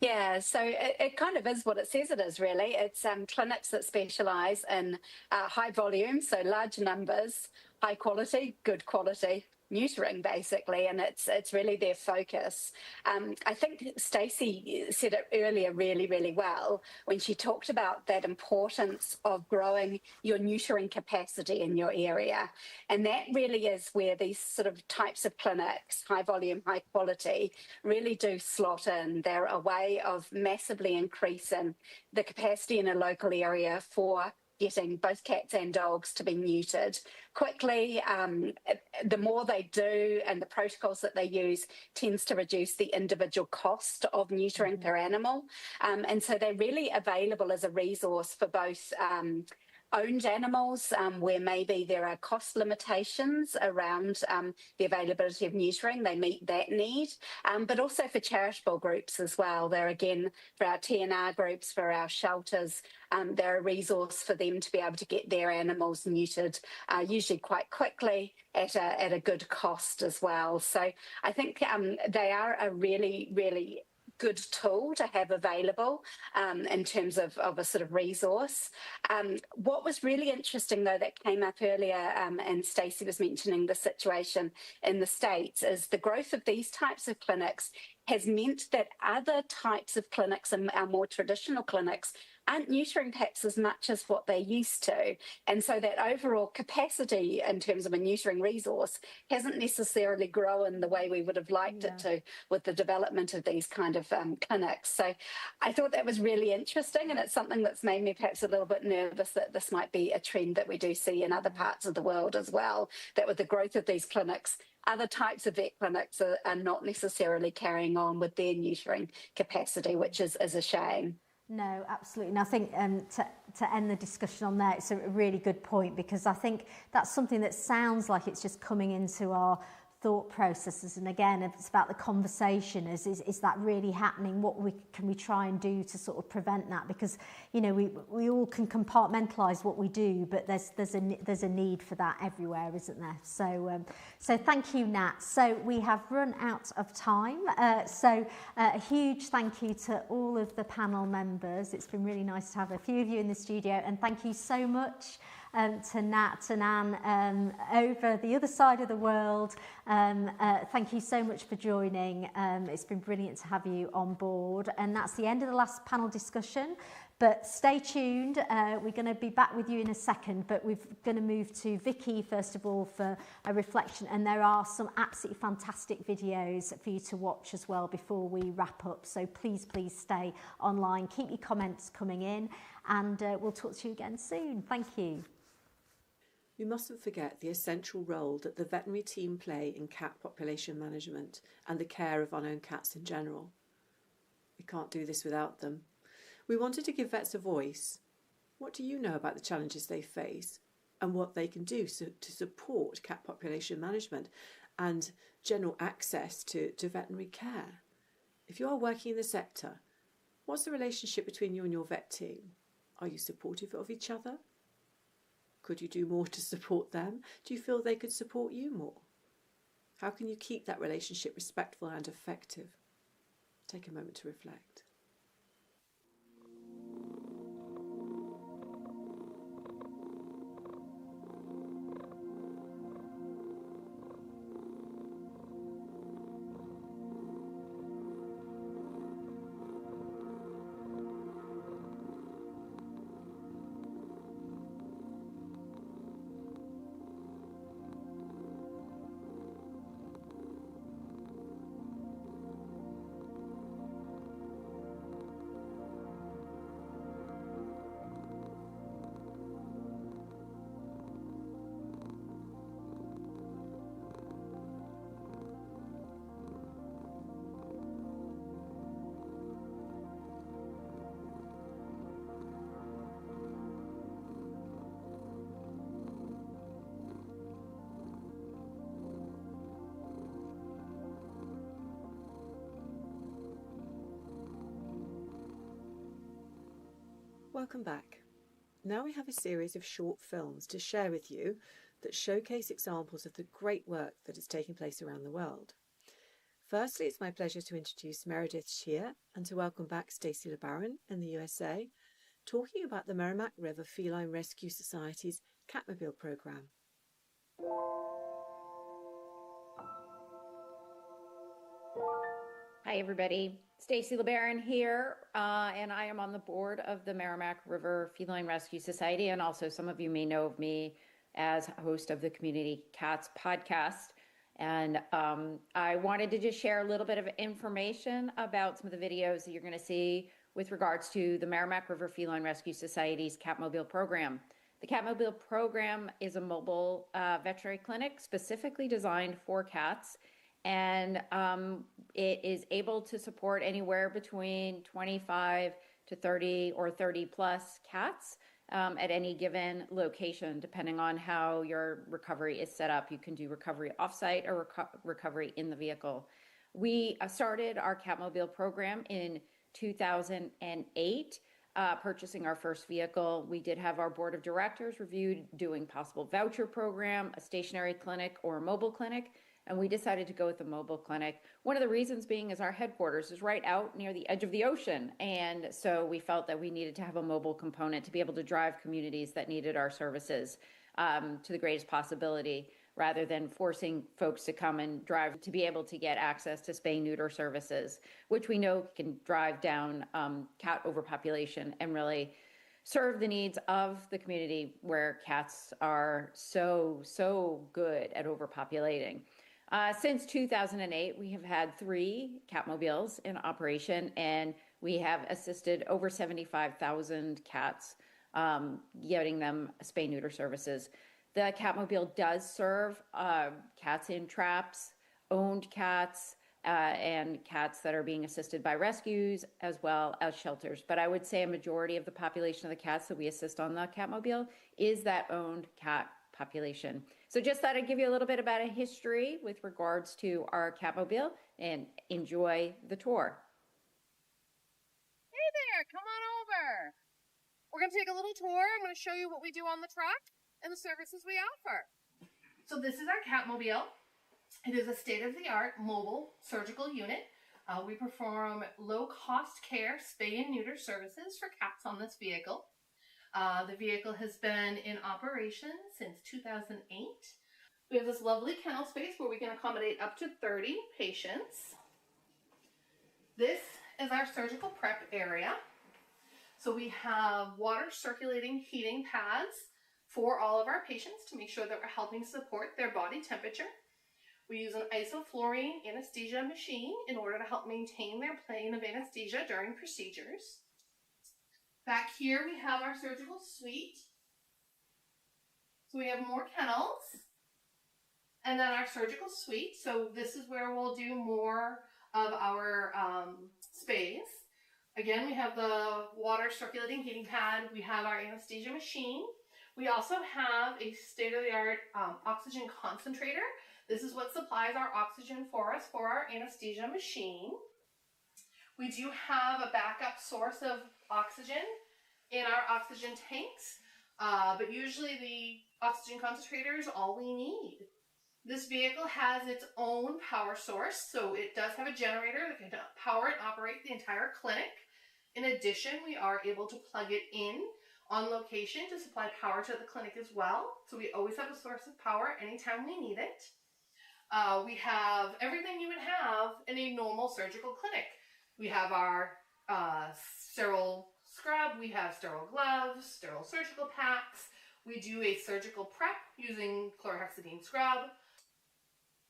Yeah, so it kind of is what it says it is, really. It's clinics that specialise in high volume, so large numbers, high quality, good quality neutering, basically, and it's really their focus. I think Stacey said it earlier really, really well when she talked about that importance of growing your neutering capacity in your area. And that really is where these sort of types of clinics, high volume, high quality, really do slot in. They're a way of massively increasing the capacity in a local area for getting both cats and dogs to be neutered quickly. The more they do and the protocols that they use tends to reduce the individual cost of neutering per animal. And so they're really available as a resource for both owned animals where maybe there are cost limitations around the availability of neutering. They meet that need, but also for charitable groups as well. They're, again, for our TNR groups, for our shelters, they're a resource for them to be able to get their animals neutered, usually quite quickly at a good cost as well. So I think they are a really, really good tool to have available in terms of a sort of resource. What was really interesting, though, that came up earlier, and Stacey was mentioning the situation in the States, is the growth of these types of clinics has meant that other types of clinics and our more traditional clinics aren't neutering perhaps as much as what they used to. And so that overall capacity in terms of a neutering resource hasn't necessarily grown the way we would have liked it to with the development of these kind of clinics. So I thought that was really interesting, and it's something that's made me perhaps a little bit nervous that this might be a trend that we do see in other parts of the world as well, that with the growth of these clinics, other types of vet clinics are not necessarily carrying on with their neutering capacity, which is a shame. No, absolutely. And I think to end the discussion on that, it's a really good point, because I think that's something that sounds like it's just coming into our thought processes. And again, it's about the conversation. Is that really happening? What can we try and do to sort of prevent that? Because, you know, we all can compartmentalize what we do, but there's a need for that everywhere, isn't there? So thank you, Nat. So we have run out of time. A huge thank you to all of the panel members. It's been really nice to have a few of you in the studio, and thank you so much to Nat and Anne over the other side of the world. Thank you so much for joining. It's been brilliant to have you on board. And that's the end of the last panel discussion. But stay tuned. We're going to be back with you in a second, but we're going to move to Vicky first of all for a reflection. And there are some absolutely fantastic videos for you to watch as well before we wrap up. So please stay online. Keep your comments coming in, and we'll talk to you again soon. Thank you. We mustn't forget the essential role that the veterinary team play in cat population management and the care of unowned cats in general. We can't do this without them. We wanted to give vets a voice. What do you know about the challenges they face and what they can do to support cat population management and general access to veterinary care? If you are working in the sector, what's the relationship between you and your vet team? Are you supportive of each other? Could you do more to support them? Do you feel they could support you more? How can you keep that relationship respectful and effective? Take a moment to reflect. Welcome back. Now we have a series of short films to share with you that showcase examples of the great work that is taking place around the world. Firstly, it's my pleasure to introduce Meredith Shear and to welcome back Stacey LeBaron in the USA, talking about the Merrimack River Feline Rescue Society's Catmobile programme. Hi everybody, Stacey LeBaron here, and I am on the board of the Merrimack River Feline Rescue Society, and also some of you may know of me as host of the Community Cats podcast. And I wanted to just share a little bit of information about some of the videos that you're going to see with regards to the Merrimack River Feline Rescue Society's Catmobile program. The Catmobile program is a mobile veterinary clinic specifically designed for cats, and it is able to support anywhere between 25 to 30 or 30 plus cats at any given location, depending on how your recovery is set up. You can do recovery offsite or recovery in the vehicle. We started our Catmobile program in 2008, purchasing our first vehicle. We did have our board of directors reviewed doing possible voucher program, a stationary clinic, or a mobile clinic, and we decided to go with the mobile clinic. One of the reasons being is our headquarters is right out near the edge of the ocean, and so we felt that we needed to have a mobile component to be able to drive communities that needed our services to the greatest possibility, rather than forcing folks to come and drive to be able to get access to spay-neuter services, which we know can drive down cat overpopulation and really serve the needs of the community where cats are so good at overpopulating. Since 2008, we have had 3 Catmobiles in operation, and we have assisted over 75,000 cats, getting them spay-neuter services. The Catmobile does serve cats in traps, owned cats, and cats that are being assisted by rescues, as well as shelters. But I would say a majority of the population of the cats that we assist on the Catmobile is that owned cat population. So just thought I'd give you a little bit about a history with regards to our Catmobile, and enjoy the tour. Hey there, come on over. We're going to take a little tour. I'm going to show you what we do on the truck and the services we offer. So this is our Catmobile. It is a state-of-the-art mobile surgical unit. We perform low-cost care, spay and neuter services for cats on this vehicle. The vehicle has been in operation since 2008. We have this lovely kennel space where we can accommodate up to 30 patients. This is our surgical prep area. So we have water circulating heating pads for all of our patients to make sure that we're helping support their body temperature. We use an isoflurane anesthesia machine in order to help maintain their plane of anesthesia during procedures. Back here we have our surgical suite. So we have more kennels, and then our surgical suite. So this is where we'll do more of our spays. Again, we have the water circulating heating pad. We have our anesthesia machine. We also have a state-of-the-art oxygen concentrator. This is what supplies our oxygen for us for our anesthesia machine. We do have a backup source of oxygen in our oxygen tanks, but usually the oxygen concentrator is all we need. This vehicle has its own power source, so it does have a generator that can power and operate the entire clinic. In addition, we are able to plug it in on location to supply power to the clinic as well. So we always have a source of power anytime we need it. We have everything you would have in a normal surgical clinic. We have our sterile scrub, we have sterile gloves, sterile surgical packs. We do a surgical prep using chlorhexidine scrub.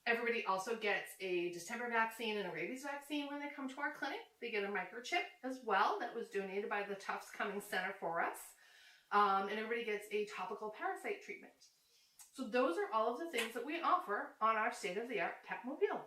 Everybody also gets a distemper vaccine and a rabies vaccine when they come to our clinic. They get a microchip as well that was donated by the Tufts Cummings Center for us. And everybody gets a topical parasite treatment. So those are all of the things that we offer on our state-of-the-art Catmobile.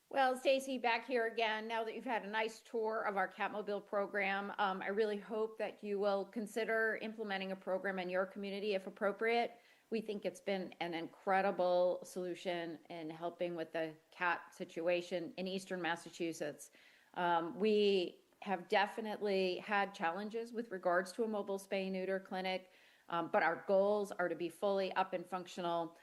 Well, Stacy, back here again, now that you've had a nice tour of our Catmobile program, I really hope that you will consider implementing a program in your community if appropriate. We think it's been an incredible solution in helping with the cat situation in Eastern Massachusetts. We have definitely had challenges with regards to a mobile spay-neuter clinic, but our goals are to be fully up and functional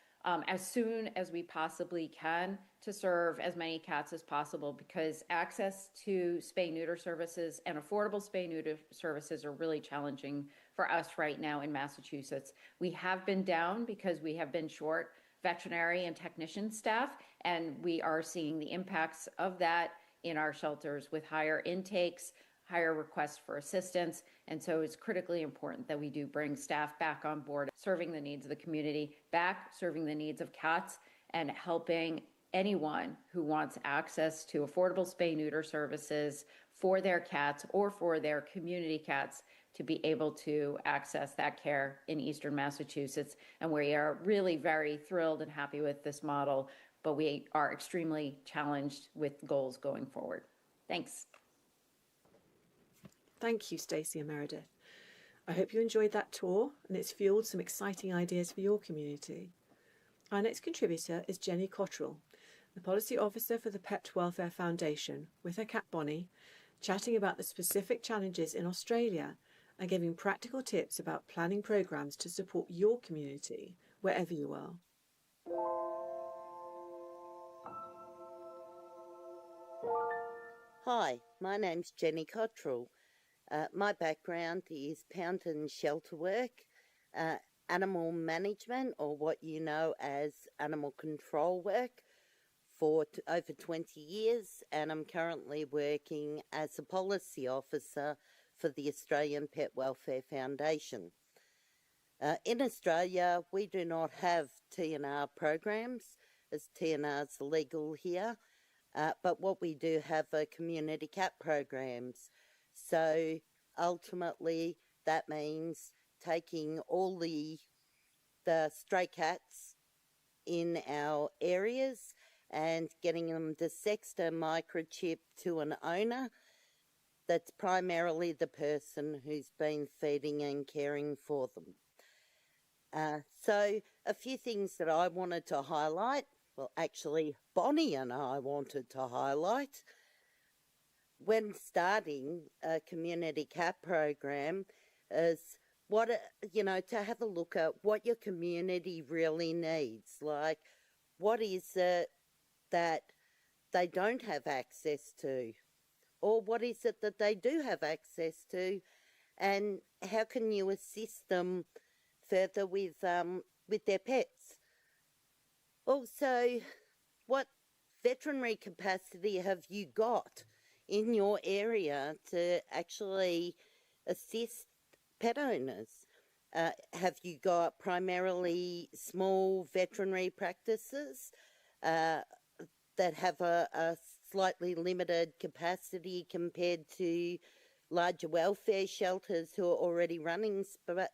as soon as we possibly can to serve as many cats as possible, because access to spay-neuter services and affordable spay-neuter services are really challenging for us right now in Massachusetts. We have been down because we have been short veterinary and technician staff, and we are seeing the impacts of that in our shelters with higher intakes, higher requests for assistance. And so it's critically important that we do bring staff back on board, serving the needs of the community, back serving the needs of cats, and helping anyone who wants access to affordable spay-neuter services for their cats or for their community cats to be able to access that care in Eastern Massachusetts. And we are really very thrilled and happy with this model, but we are extremely challenged with goals going forward. Thanks. Thank you, Stacey and Meredith. I hope you enjoyed that tour and it's fueled some exciting ideas for your community. Our next contributor is Jenny Cottrell, the Policy Officer for the Pet Welfare Foundation, with her cat Bonnie, chatting about the specific challenges in Australia and giving practical tips about planning programmes to support your community wherever you are. Hi, my name's Jenny Cottrell. My background is pound and shelter work, animal management, or what you know as animal control work, for over 20 years, and I'm currently working as a policy officer for the Australian Pet Welfare Foundation. In Australia, we do not have TNR programs, as TNR's illegal here, but what we do have are community cat programs. So ultimately, that means taking all the stray cats in our areas and getting them desexed and microchipped to an owner that's primarily the person who's been feeding and caring for them. So a few things that I wanted to highlight, well, actually Bonnie and I wanted to highlight, when starting a community cat program, is to have a look at what your community really needs. Like, what is it that they don't have access to? Or what is it that they do have access to? And how can you assist them further with their pets? Also, what veterinary capacity have you got in your area to actually assist pet owners? Have you got primarily small veterinary practices that have a slightly limited capacity compared to larger welfare shelters who are already running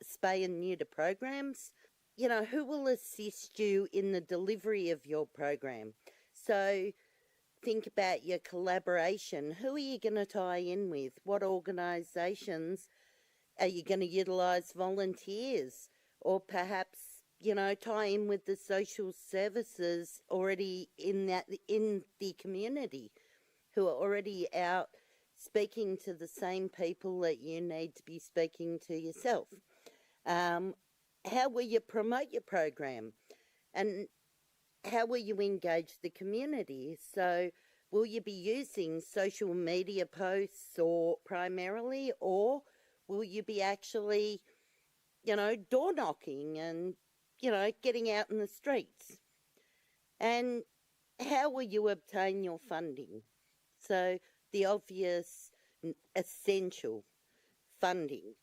spay and neuter programs? You know, who will assist you in the delivery of your program? So think about your collaboration. Who are you going to tie in with? What organisations? Are you going to utilise volunteers? Or perhaps, tie in with the social services already in the community, who are already out speaking to the same people that you need to be speaking to yourself. How will you promote your program? And how will you engage the community? So will you be using social media posts primarily, or will you be actually, door knocking and, getting out in the streets? And how will you obtain your funding? So the obvious, essential funding,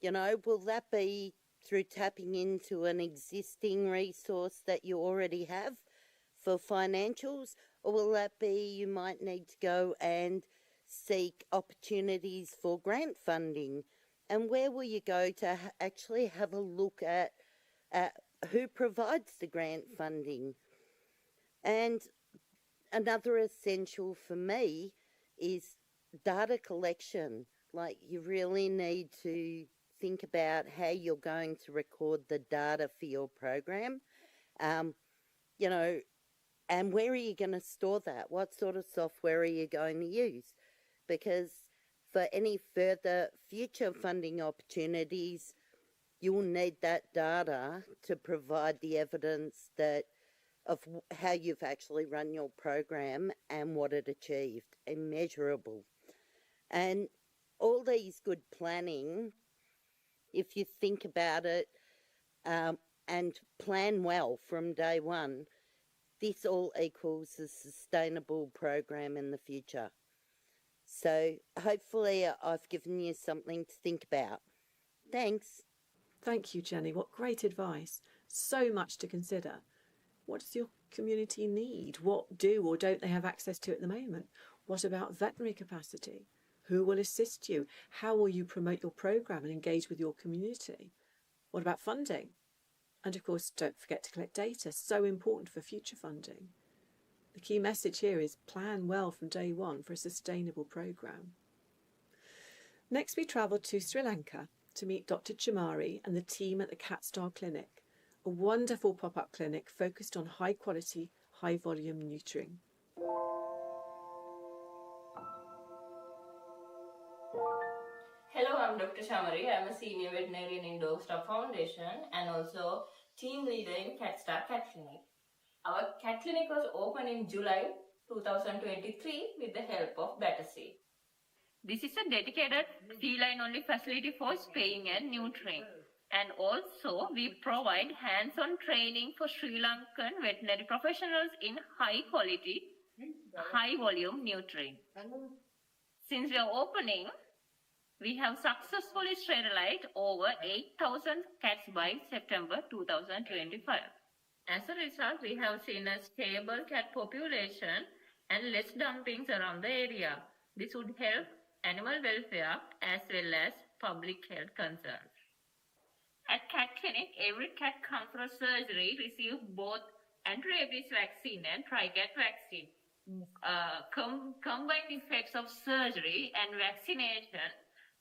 will that be through tapping into an existing resource that you already have for financials, or will that be you might need to go and seek opportunities for grant funding? And where will you go to actually have a look at who provides the grant funding? And another essential for me is data collection. Like, you really need to think about how you're going to record the data for your program, and where are you going to store that? What sort of software are you going to use? Because for any further future funding opportunities, you'll need that data to provide the evidence of how you've actually run your program and what it achieved, and measurable. And all these good planning, if you think about it and plan well from day one, this all equals a sustainable program in the future. So hopefully I've given you something to think about. Thanks. Thank you, Jenny. What great advice. So much to consider. What does your community need? What do or don't they have access to at the moment? What about veterinary capacity? Who will assist you? How will you promote your programme and engage with your community? What about funding? And of course, don't forget to collect data, so important for future funding. The key message here is plan well from day one for a sustainable programme. Next, we travelled to Sri Lanka to meet Dr. Chamari and the team at the CatStar Clinic, a wonderful pop-up clinic focused on high-quality, high-volume neutering. Hello, I'm Dr. Chamari. I'm a senior veterinarian in Dog Stop Foundation and also team leader in CatStar Cat Clinic. Our cat clinic was opened in July 2023 with the help of Battersea. This is a dedicated feline-only facility for spaying and neutering. And also, we provide hands-on training for Sri Lankan veterinary professionals in high-quality, high-volume neutering. Since we are opening, we have successfully sterilized over 8,000 cats by September 2025. As a result, we have seen a stable cat population and less dumpings around the area. This would help animal welfare as well as public health concerns. At Cat Clinic, every cat comes for surgery receives both anti-rabies vaccine and tri-cat vaccine. Combined effects of surgery and vaccination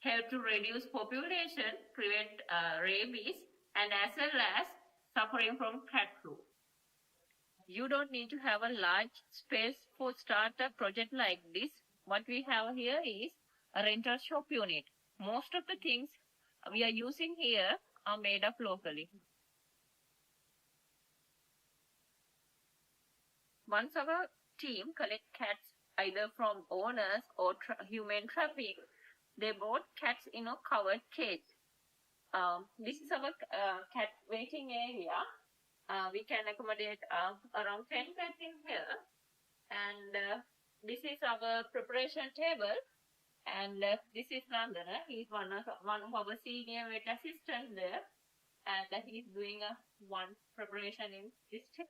help to reduce population, prevent rabies, and as well as suffering from cat flu. You don't need to have a large space for start a project like this. What we have here is a rental shop unit. Most of the things we are using here are made up locally. Once our team collect cats either from owners or human traffic, they brought cats in a covered cage. This is our cat waiting area. We can accommodate around 10 cats in here. And this is our preparation table. And this is Nandana. He's one of our senior vet assistants there. And he's doing one preparation in this table.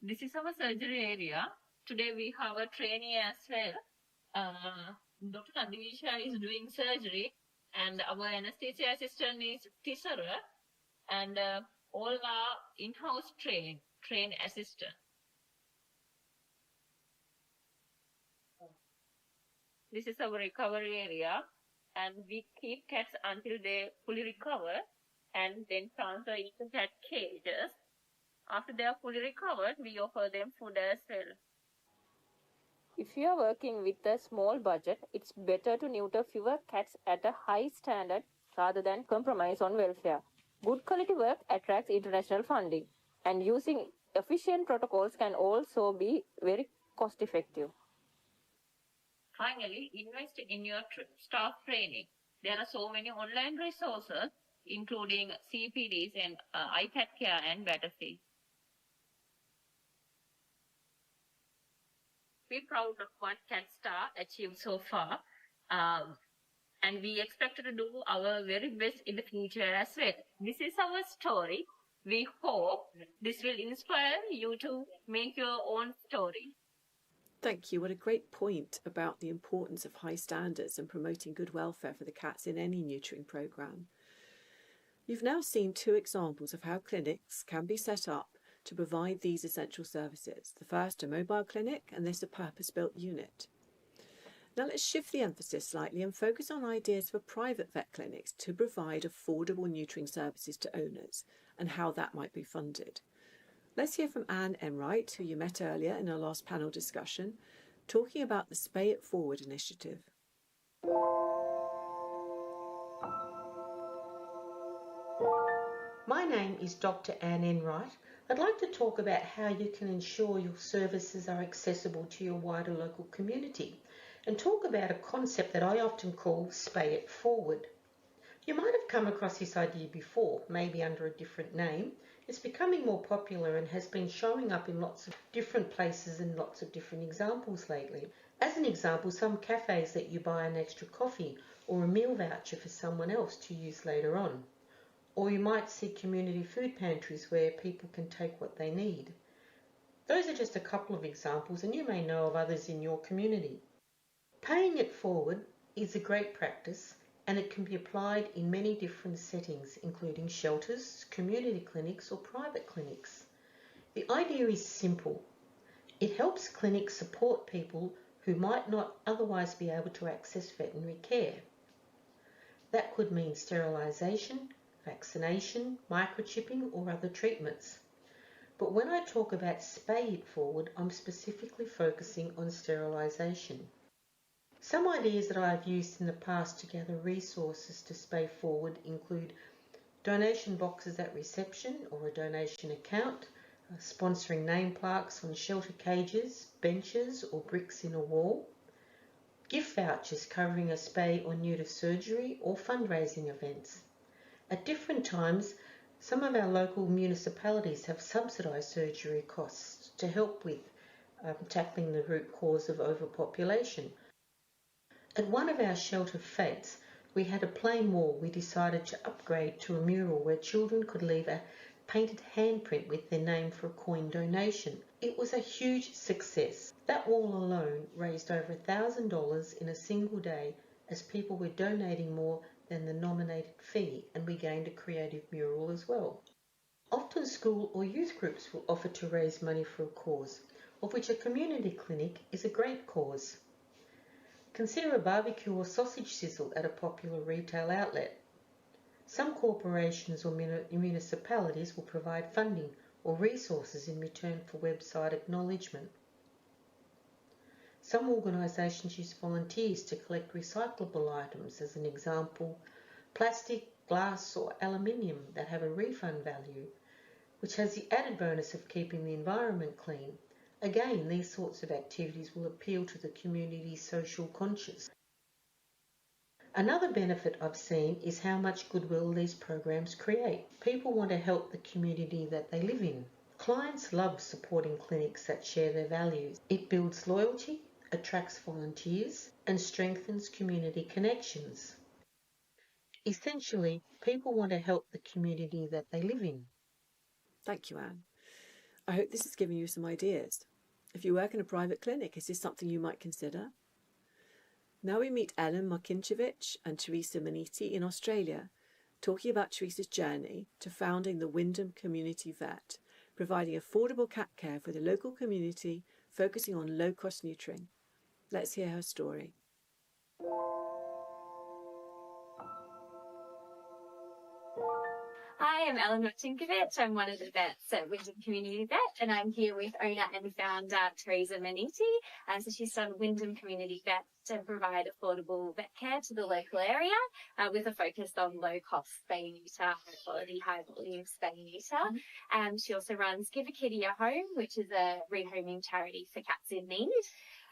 This is our surgery area. Today we have a trainee as well. Dr. Nadivisha is doing surgery, and our anesthesia assistant is Tisara, and all are in-house trained assistant. This is our recovery area, and we keep cats until they fully recover, and then transfer into cat cages. After they are fully recovered, we offer them food as well. If you are working with a small budget, it's better to neuter fewer cats at a high standard rather than compromise on welfare. Good quality work attracts international funding, and using efficient protocols can also be very cost effective. Finally, invest in your staff training. There are so many online resources, including CPDs and iCatCare and Battersea. We're proud of what CatStar achieved so far, and we expect to do our very best in the future as well. This is our story. We hope this will inspire you to make your own story. Thank you. What a great point about the importance of high standards and promoting good welfare for the cats in any neutering programme. You've now seen two examples of how clinics can be set up to provide these essential services. The first, a mobile clinic, and this, a purpose-built unit. Now let's shift the emphasis slightly and focus on ideas for private vet clinics to provide affordable neutering services to owners and how that might be funded. Let's hear from Anne Enright, who you met earlier in our last panel discussion, talking about the Spay It Forward initiative. My name is Dr. Anne Enright. I'd like to talk about how you can ensure your services are accessible to your wider local community and talk about a concept that I often call Spay It Forward. You might have come across this idea before, maybe under a different name. It's becoming more popular and has been showing up in lots of different places and lots of different examples lately. As an example, some cafes that you buy an extra coffee or a meal voucher for someone else to use later on. Or you might see community food pantries where people can take what they need. Those are just a couple of examples, and you may know of others in your community. Paying it forward is a great practice, and it can be applied in many different settings, including shelters, community clinics, or private clinics. The idea is simple. It helps clinics support people who might not otherwise be able to access veterinary care. That could mean sterilisation, vaccination, microchipping, or other treatments. But when I talk about pay it forward, I'm specifically focusing on sterilisation. Some ideas that I have used in the past to gather resources to pay forward include donation boxes at reception or a donation account, sponsoring name plaques on shelter cages, benches or bricks in a wall, gift vouchers covering a spay or neuter surgery or fundraising events. At different times, some of our local municipalities have subsidised surgery costs to help with tackling the root cause of overpopulation. At one of our shelter fetes, we had a plain wall we decided to upgrade to a mural where children could leave a painted handprint with their name for a coin donation. It was a huge success. That wall alone raised over $1,000 in a single day as people were donating more than the nominated fee, and we gained a creative mural as well. Often school or youth groups will offer to raise money for a cause, of which a community clinic is a great cause. Consider a barbecue or sausage sizzle at a popular retail outlet. Some corporations or municipalities will provide funding or resources in return for website acknowledgement. Some organisations use volunteers to collect recyclable items, as an example, plastic, glass or aluminium that have a refund value, which has the added bonus of keeping the environment clean. Again, these sorts of activities will appeal to the community's social conscience. Another benefit I've seen is how much goodwill these programs create. People want to help the community that they live in. Clients love supporting clinics that share their values. It builds loyalty, attracts volunteers, and strengthens community connections. Essentially, people want to help the community that they live in. Thank you, Anne. I hope this has given you some ideas. If you work in a private clinic, is this something you might consider? Now we meet Ellen Markinchevich and Teresa Maniti in Australia, talking about Teresa's journey to founding the Wyndham Community Vet, providing affordable cat care for the local community, focusing on low-cost neutering. Let's hear her story. Hi, I'm Ellen Martinkovich. I'm one of the vets at Wyndham Community Vet, and I'm here with owner and founder Teresa Maniti. So she's started Wyndham Community Vet to provide affordable vet care to the local area with a focus on low-cost spay-neuter, high-quality, high-volume spay-neuter. She also runs Give a Kitty a Home, which is a rehoming charity for cats in need.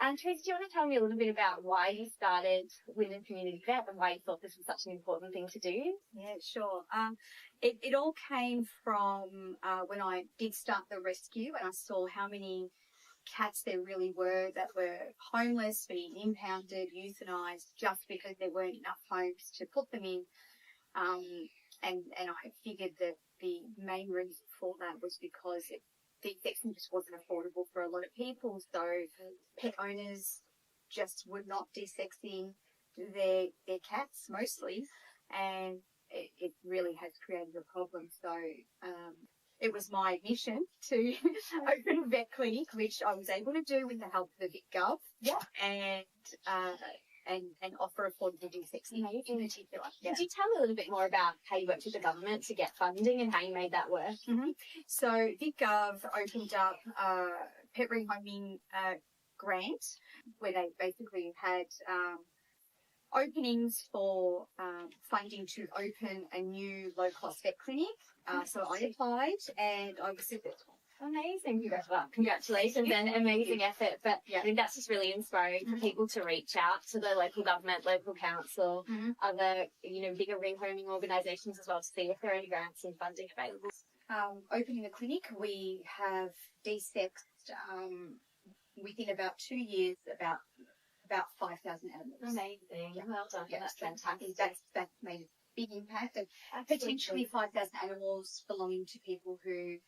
Teresa, do you want to tell me a little bit about why you started Wyndham Community Vet and why you thought this was such an important thing to do? Yeah, sure. It all came from when I did start the rescue and I saw how many cats there really were that were homeless, being impounded, euthanized, just because there weren't enough homes to put them in. And I figured that the main reason for that was because de-sexing just wasn't affordable for a lot of people. So pet owners just were not de-sexing their cats mostly, and it really has created a problem. So it was my mission to open a vet clinic, which I was able to do with the help of the VicGov, and offer affordable de-sexing in particular. Could you tell a little bit more about how you worked with the government to get funding and how you made that work? So VicGov opened up a pet rehoming grant where they basically had openings for funding to open a new low-cost vet clinic. So I applied and I was successful. Amazing. Congratulations and amazing effort. But I think that's just really inspiring for people to reach out to the local government, local council, other, bigger rehoming organisations as well to see if there are any grants and funding available. Opening the clinic, we have de-sexed within about 2 years about 5,000 animals. Amazing. Yeah. Well done. Yeah, That's fantastic. That's made a big impact, and potentially 5,000 animals belonging to people who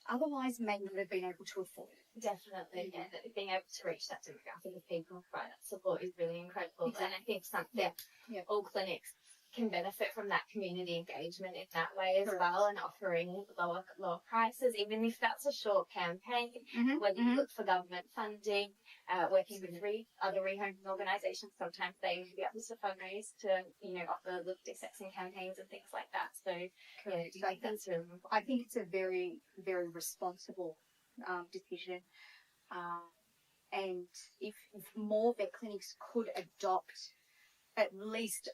otherwise may not have been able to afford. Definitely, yeah. Being able to reach that demographic of people and provide that support is really incredible. Exactly. And I think something all clinics can benefit from that community engagement in that way as well, and offering lower prices, even if that's a short campaign, whether you look for government funding, working with other rehoming organisations, sometimes they will be able to fundraise to, offer look assessing campaigns and things like that. So, I think it's a very, very responsible decision. And if more vet clinics could adopt at least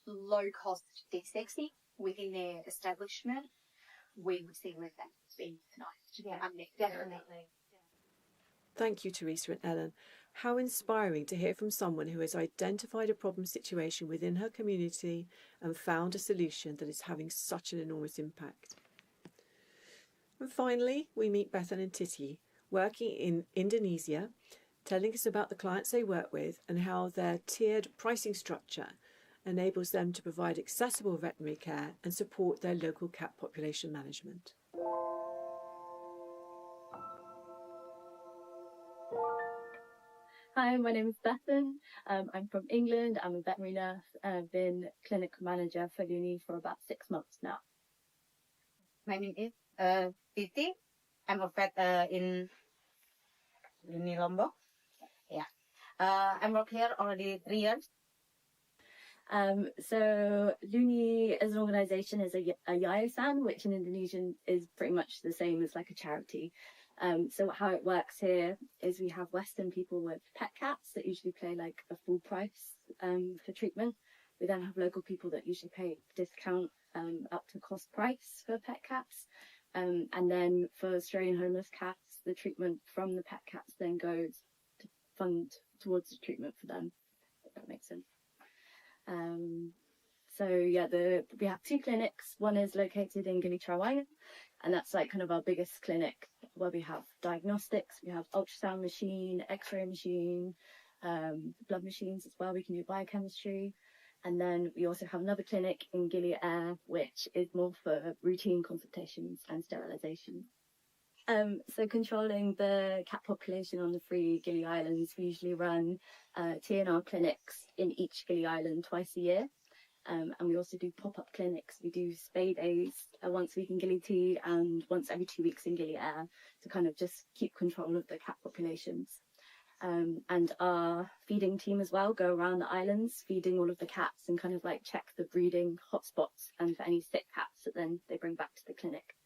low-cost desexing within their establishment, we would see less accidents being euthanized. Yeah, definitely. Thank you, Teresa and Ellen. How inspiring to hear from someone who has identified a problem situation within her community and found a solution that is having such an enormous impact. And finally, we meet Bethan and Titi, working in Indonesia, telling us about the clients they work with and how their tiered pricing structure enables them to provide accessible veterinary care and support their local cat population management. Hi, my name is Bethan. I'm from England. I'm a veterinary nurse and I've been clinic manager for Uni for about 6 months now. My name is Titi. I'm a vet in Uni Lombok. Yeah. I'm working here already 3 years. So Luni as an organisation is a yayasan, which in Indonesian is pretty much the same as like a charity. So how it works here is we have Western people with pet cats that usually pay like a full price for treatment. We then have local people that usually pay a discount up to cost price for pet cats. And then for Australian homeless cats, the treatment from the pet cats then goes to fund towards the treatment for them, if that makes sense. So yeah, we have 2 clinics. One is located in Gili Trawangan, and that's like kind of our biggest clinic where we have diagnostics, we have ultrasound machine, x-ray machine, blood machines as well. We can do biochemistry. And then we also have another clinic in Gili Air, which is more for routine consultations and sterilisation. So controlling the cat population on the 3 Gili Islands, we usually run TNR clinics in each Gili Island twice a year. And we also do pop-up clinics. We do spay days once a week in Gili T and once every 2 weeks in Gili Air to kind of just keep control of the cat populations. And our feeding team as well go around the islands feeding all of the cats and kind of like check the breeding hotspots and for any sick cats that then they bring back to the clinic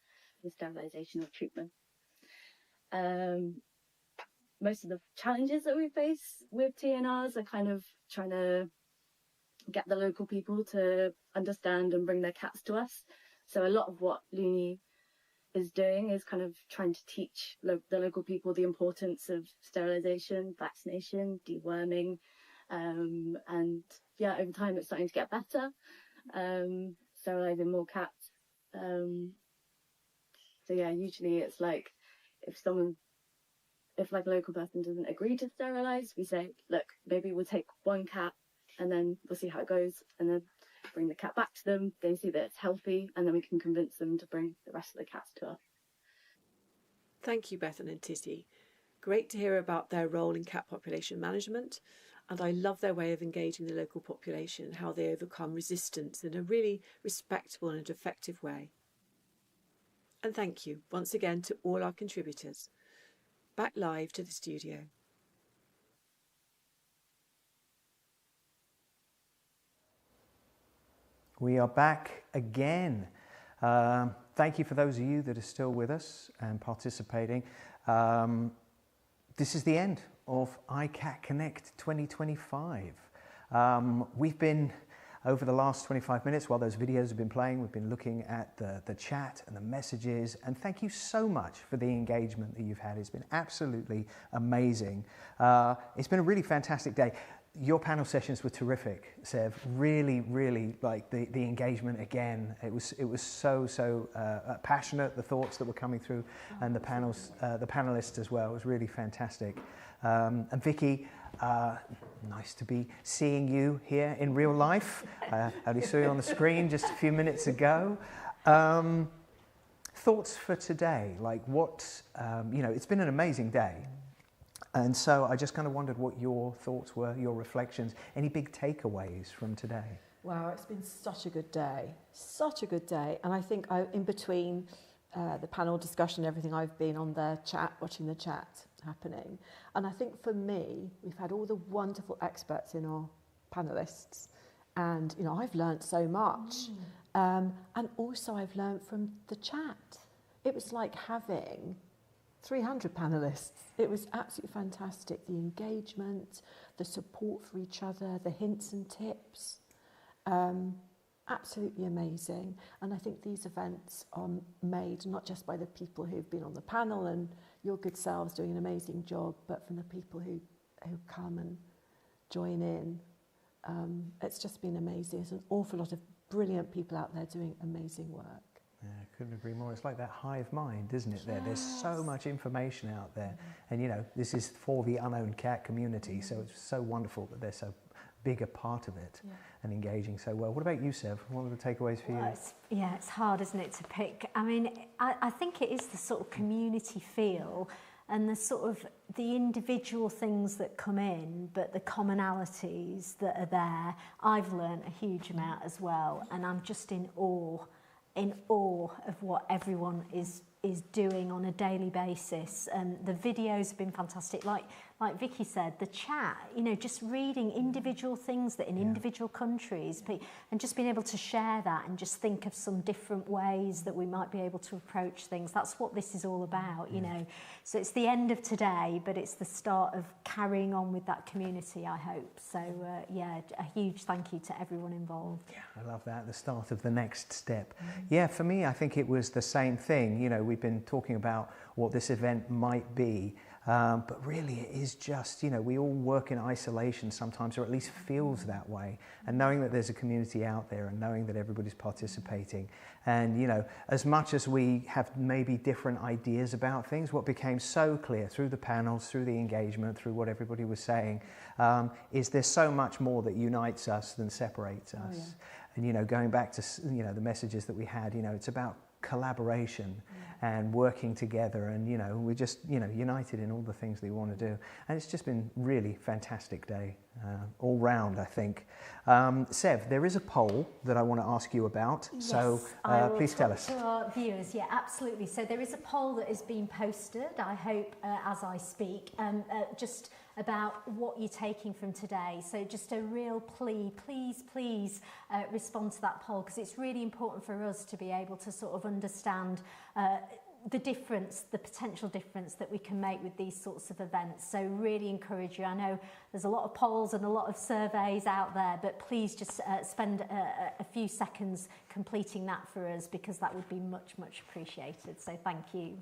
for sterilisation or treatment. Most of the challenges that we face with TNRs are kind of trying to get the local people to understand and bring their cats to us. So a lot of what Luni is doing is kind of trying to teach the local people the importance of sterilisation, vaccination, deworming, and yeah, over time it's starting to get better, sterilising more cats. So yeah, usually it's like if like a local person doesn't agree to sterilise, we say, look, maybe we'll take 1 cat and then we'll see how it goes, and then bring the cat back to them. They see that it's healthy, and then we can convince them to bring the rest of the cats to us. Thank you, Bethan and Titi. Great to hear about their role in cat population management, and I love their way of engaging the local population and how they overcome resistance in a really respectable and effective way. And thank you once again to all our contributors. Back live to the studio. We are back again. Thank you for those of you that are still with us and participating. This is the end of iCatConnect 2025. We've been, over the last 25 minutes, while those videos have been playing, we've been looking at the chat and the messages, and thank you so much for the engagement that you've had. It's been absolutely amazing. It's been a really fantastic day. Your panel sessions were terrific, Sev. Really, really like the engagement again. It was so passionate, the thoughts that were coming through, and the panelists as well. It was really fantastic. And Vicky, nice to be seeing you here in real life. I only saw you on the screen just a few minutes ago. thoughts for today? Like what, you know, it's been an amazing day. And so I just kind of wondered what your thoughts were, your reflections, any big takeaways from today? Wow, it's been such a good day. Such a good day. And I think in between the panel discussion and everything, I've been on the chat, watching the chat happening. And I think for me, we've had all the wonderful experts in our panellists. And, you know, I've learnt so much. And also I've learnt from the chat. It was like having 300 panellists. It was absolutely fantastic. The engagement, the support for each other, the hints and tips. Absolutely amazing. And I think these events are made not just by the people who've been on the panel and your good selves doing an amazing job, but from the people who come and join in. It's just been amazing. There's an awful lot of brilliant people out there doing amazing work. Yeah, I couldn't agree more. It's like that hive mind, isn't it? There's so much information out there. And, you know, this is for the Unowned Cat community, so it's so wonderful that they're so big a part of it and engaging so well. What about you, Sev? What were the takeaways for you? It's hard, isn't it, to pick? I mean, I think it is the sort of community feel and the sort of the individual things that come in, but the commonalities that are there. I've learned a huge amount as well, and I'm just in awe of what everyone is doing on a daily basis. And the videos have been fantastic. Like Vicky said, the chat, you know, just reading individual things that in individual countries, and just being able to share that and just think of some different ways that we might be able to approach things. That's what this is all about, you know. So it's the end of today, but it's the start of carrying on with that community, I hope. So yeah, a huge thank you to everyone involved. Yeah, I love that, the start of the next step. Yeah, for me, I think it was the same thing. You know, we've been talking about what this event might be, but really it is just, you know, we all work in isolation sometimes, or at least feels that way. And knowing that there's a community out there and knowing that everybody's participating. And, you know, as much as we have maybe different ideas about things, what became so clear through the panels, through the engagement, through what everybody was saying, is there's so much more that unites us than separates us. Oh, yeah. And, you know, going back to, you know, the messages that we had, you know, it's about collaboration and working together, and, you know, we're just, you know, united in all the things that we want to do. And it's just been really fantastic day all round, I think. Sev, there is a poll that I want to ask you about, yes, so please tell us. To our viewers, yeah, absolutely. So there is a poll that is being posted, I hope, as I speak, just about what you're taking from today. So just a real plea, please respond to that poll, because it's really important for us to be able to sort of understand the difference, the potential difference that we can make with these sorts of events. So really encourage you. I know there's a lot of polls and a lot of surveys out there, but please just spend a few seconds completing that for us, because that would be much appreciated. So thank you.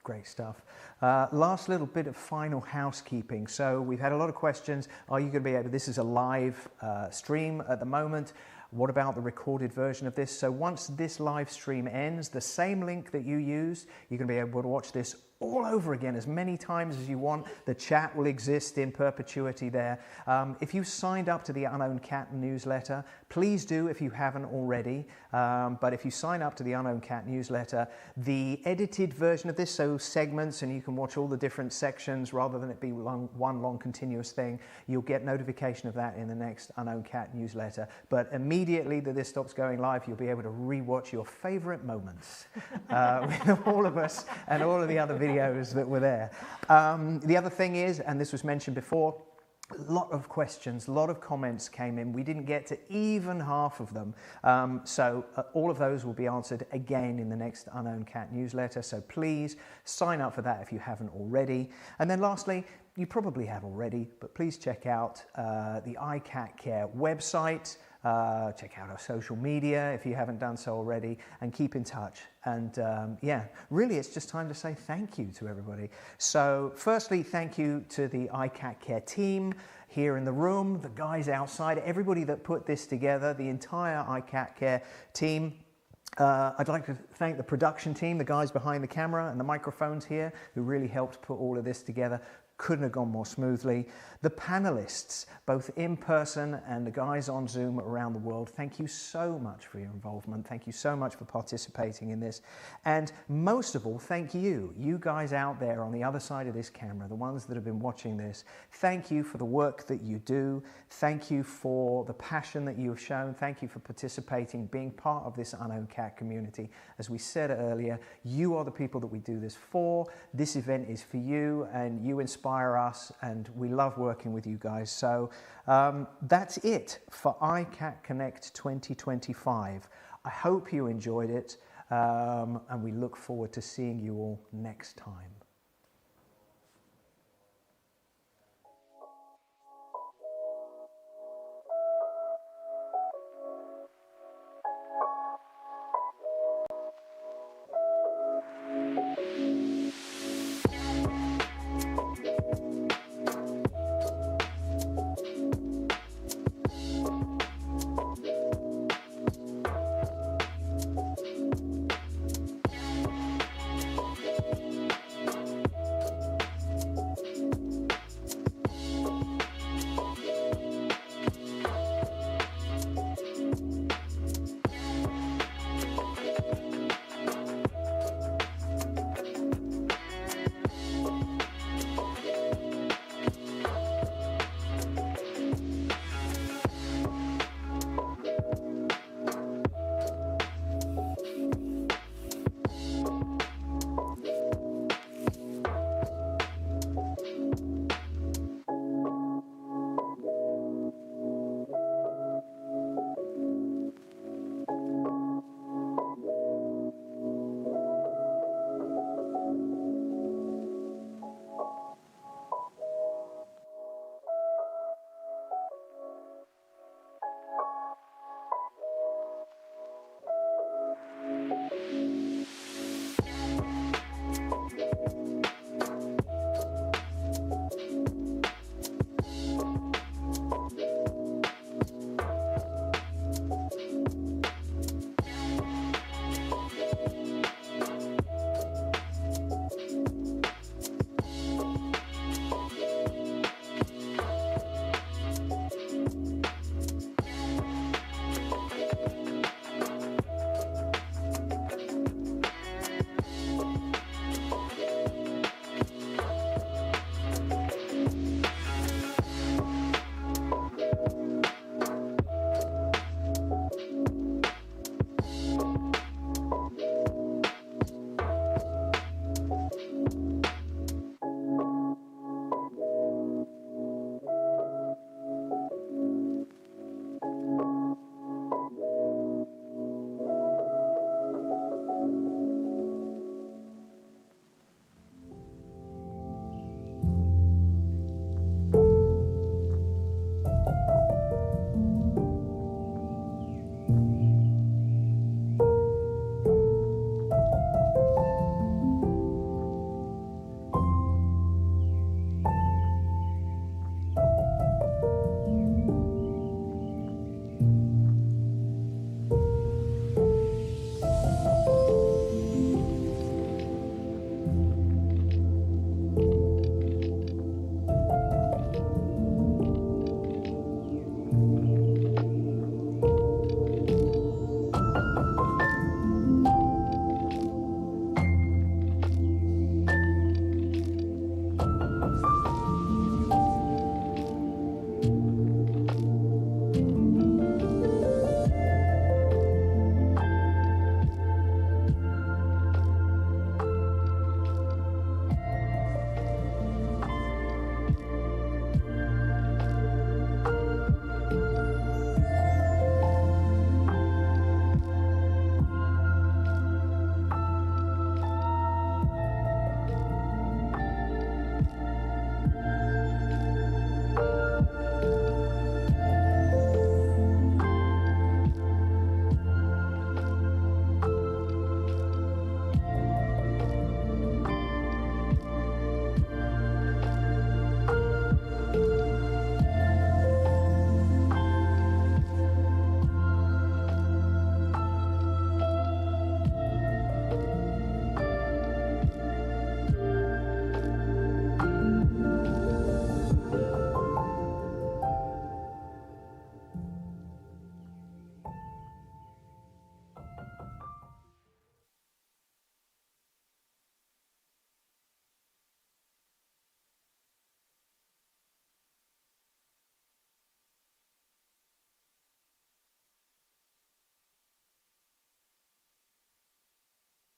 Great stuff. Last little bit of final housekeeping. So we've had a lot of questions. Are you going to be able, this is a live stream at the moment. What about the recorded version of this? So once this live stream ends, the same link that you use, you're going to be able to watch this all over again as many times as you want. The chat will exist in perpetuity there. If you signed up to the Unowned Cat newsletter, please do if you haven't already. But if you sign up to the Unowned Cat newsletter, the edited version of this, so segments, and you can watch all the different sections rather than it be one long continuous thing, you'll get notification of that in the next Unowned Cat newsletter. But immediately that this stops going live, you'll be able to rewatch your favorite moments with all of us and all of the other videos that were there. The other thing is, and this was mentioned before, a lot of questions, a lot of comments came in. We didn't get to even half of them. So all of those will be answered again in the next Unowned Cat newsletter. So please sign up for that if you haven't already. And then lastly, you probably have already, but please check out the iCatCare website. Check out our social media if you haven't done so already, and keep in touch. And yeah, really it's just time to say thank you to everybody. So firstly, thank you to the iCatCare team here in the room, the guys outside, everybody that put this together, the entire iCatCare team. I'd like to thank the production team, the guys behind the camera and the microphones here, who really helped put all of this together. couldn't have gone more smoothly. The panelists, both in person and the guys on Zoom around the world, thank you so much for your involvement. Thank you so much for participating in this. And most of all, thank you guys out there on the other side of this camera, the ones that have been watching this. Thank you for the work that you do. Thank you for the passion that you have shown. Thank you for participating, being part of this Unowned Cat community. As we said earlier, you are the people that we do this for. This event is for you, and you inspire us, and we love working with you guys. So that's it for iCatConnect 2025. I hope you enjoyed it, and we look forward to seeing you all next time.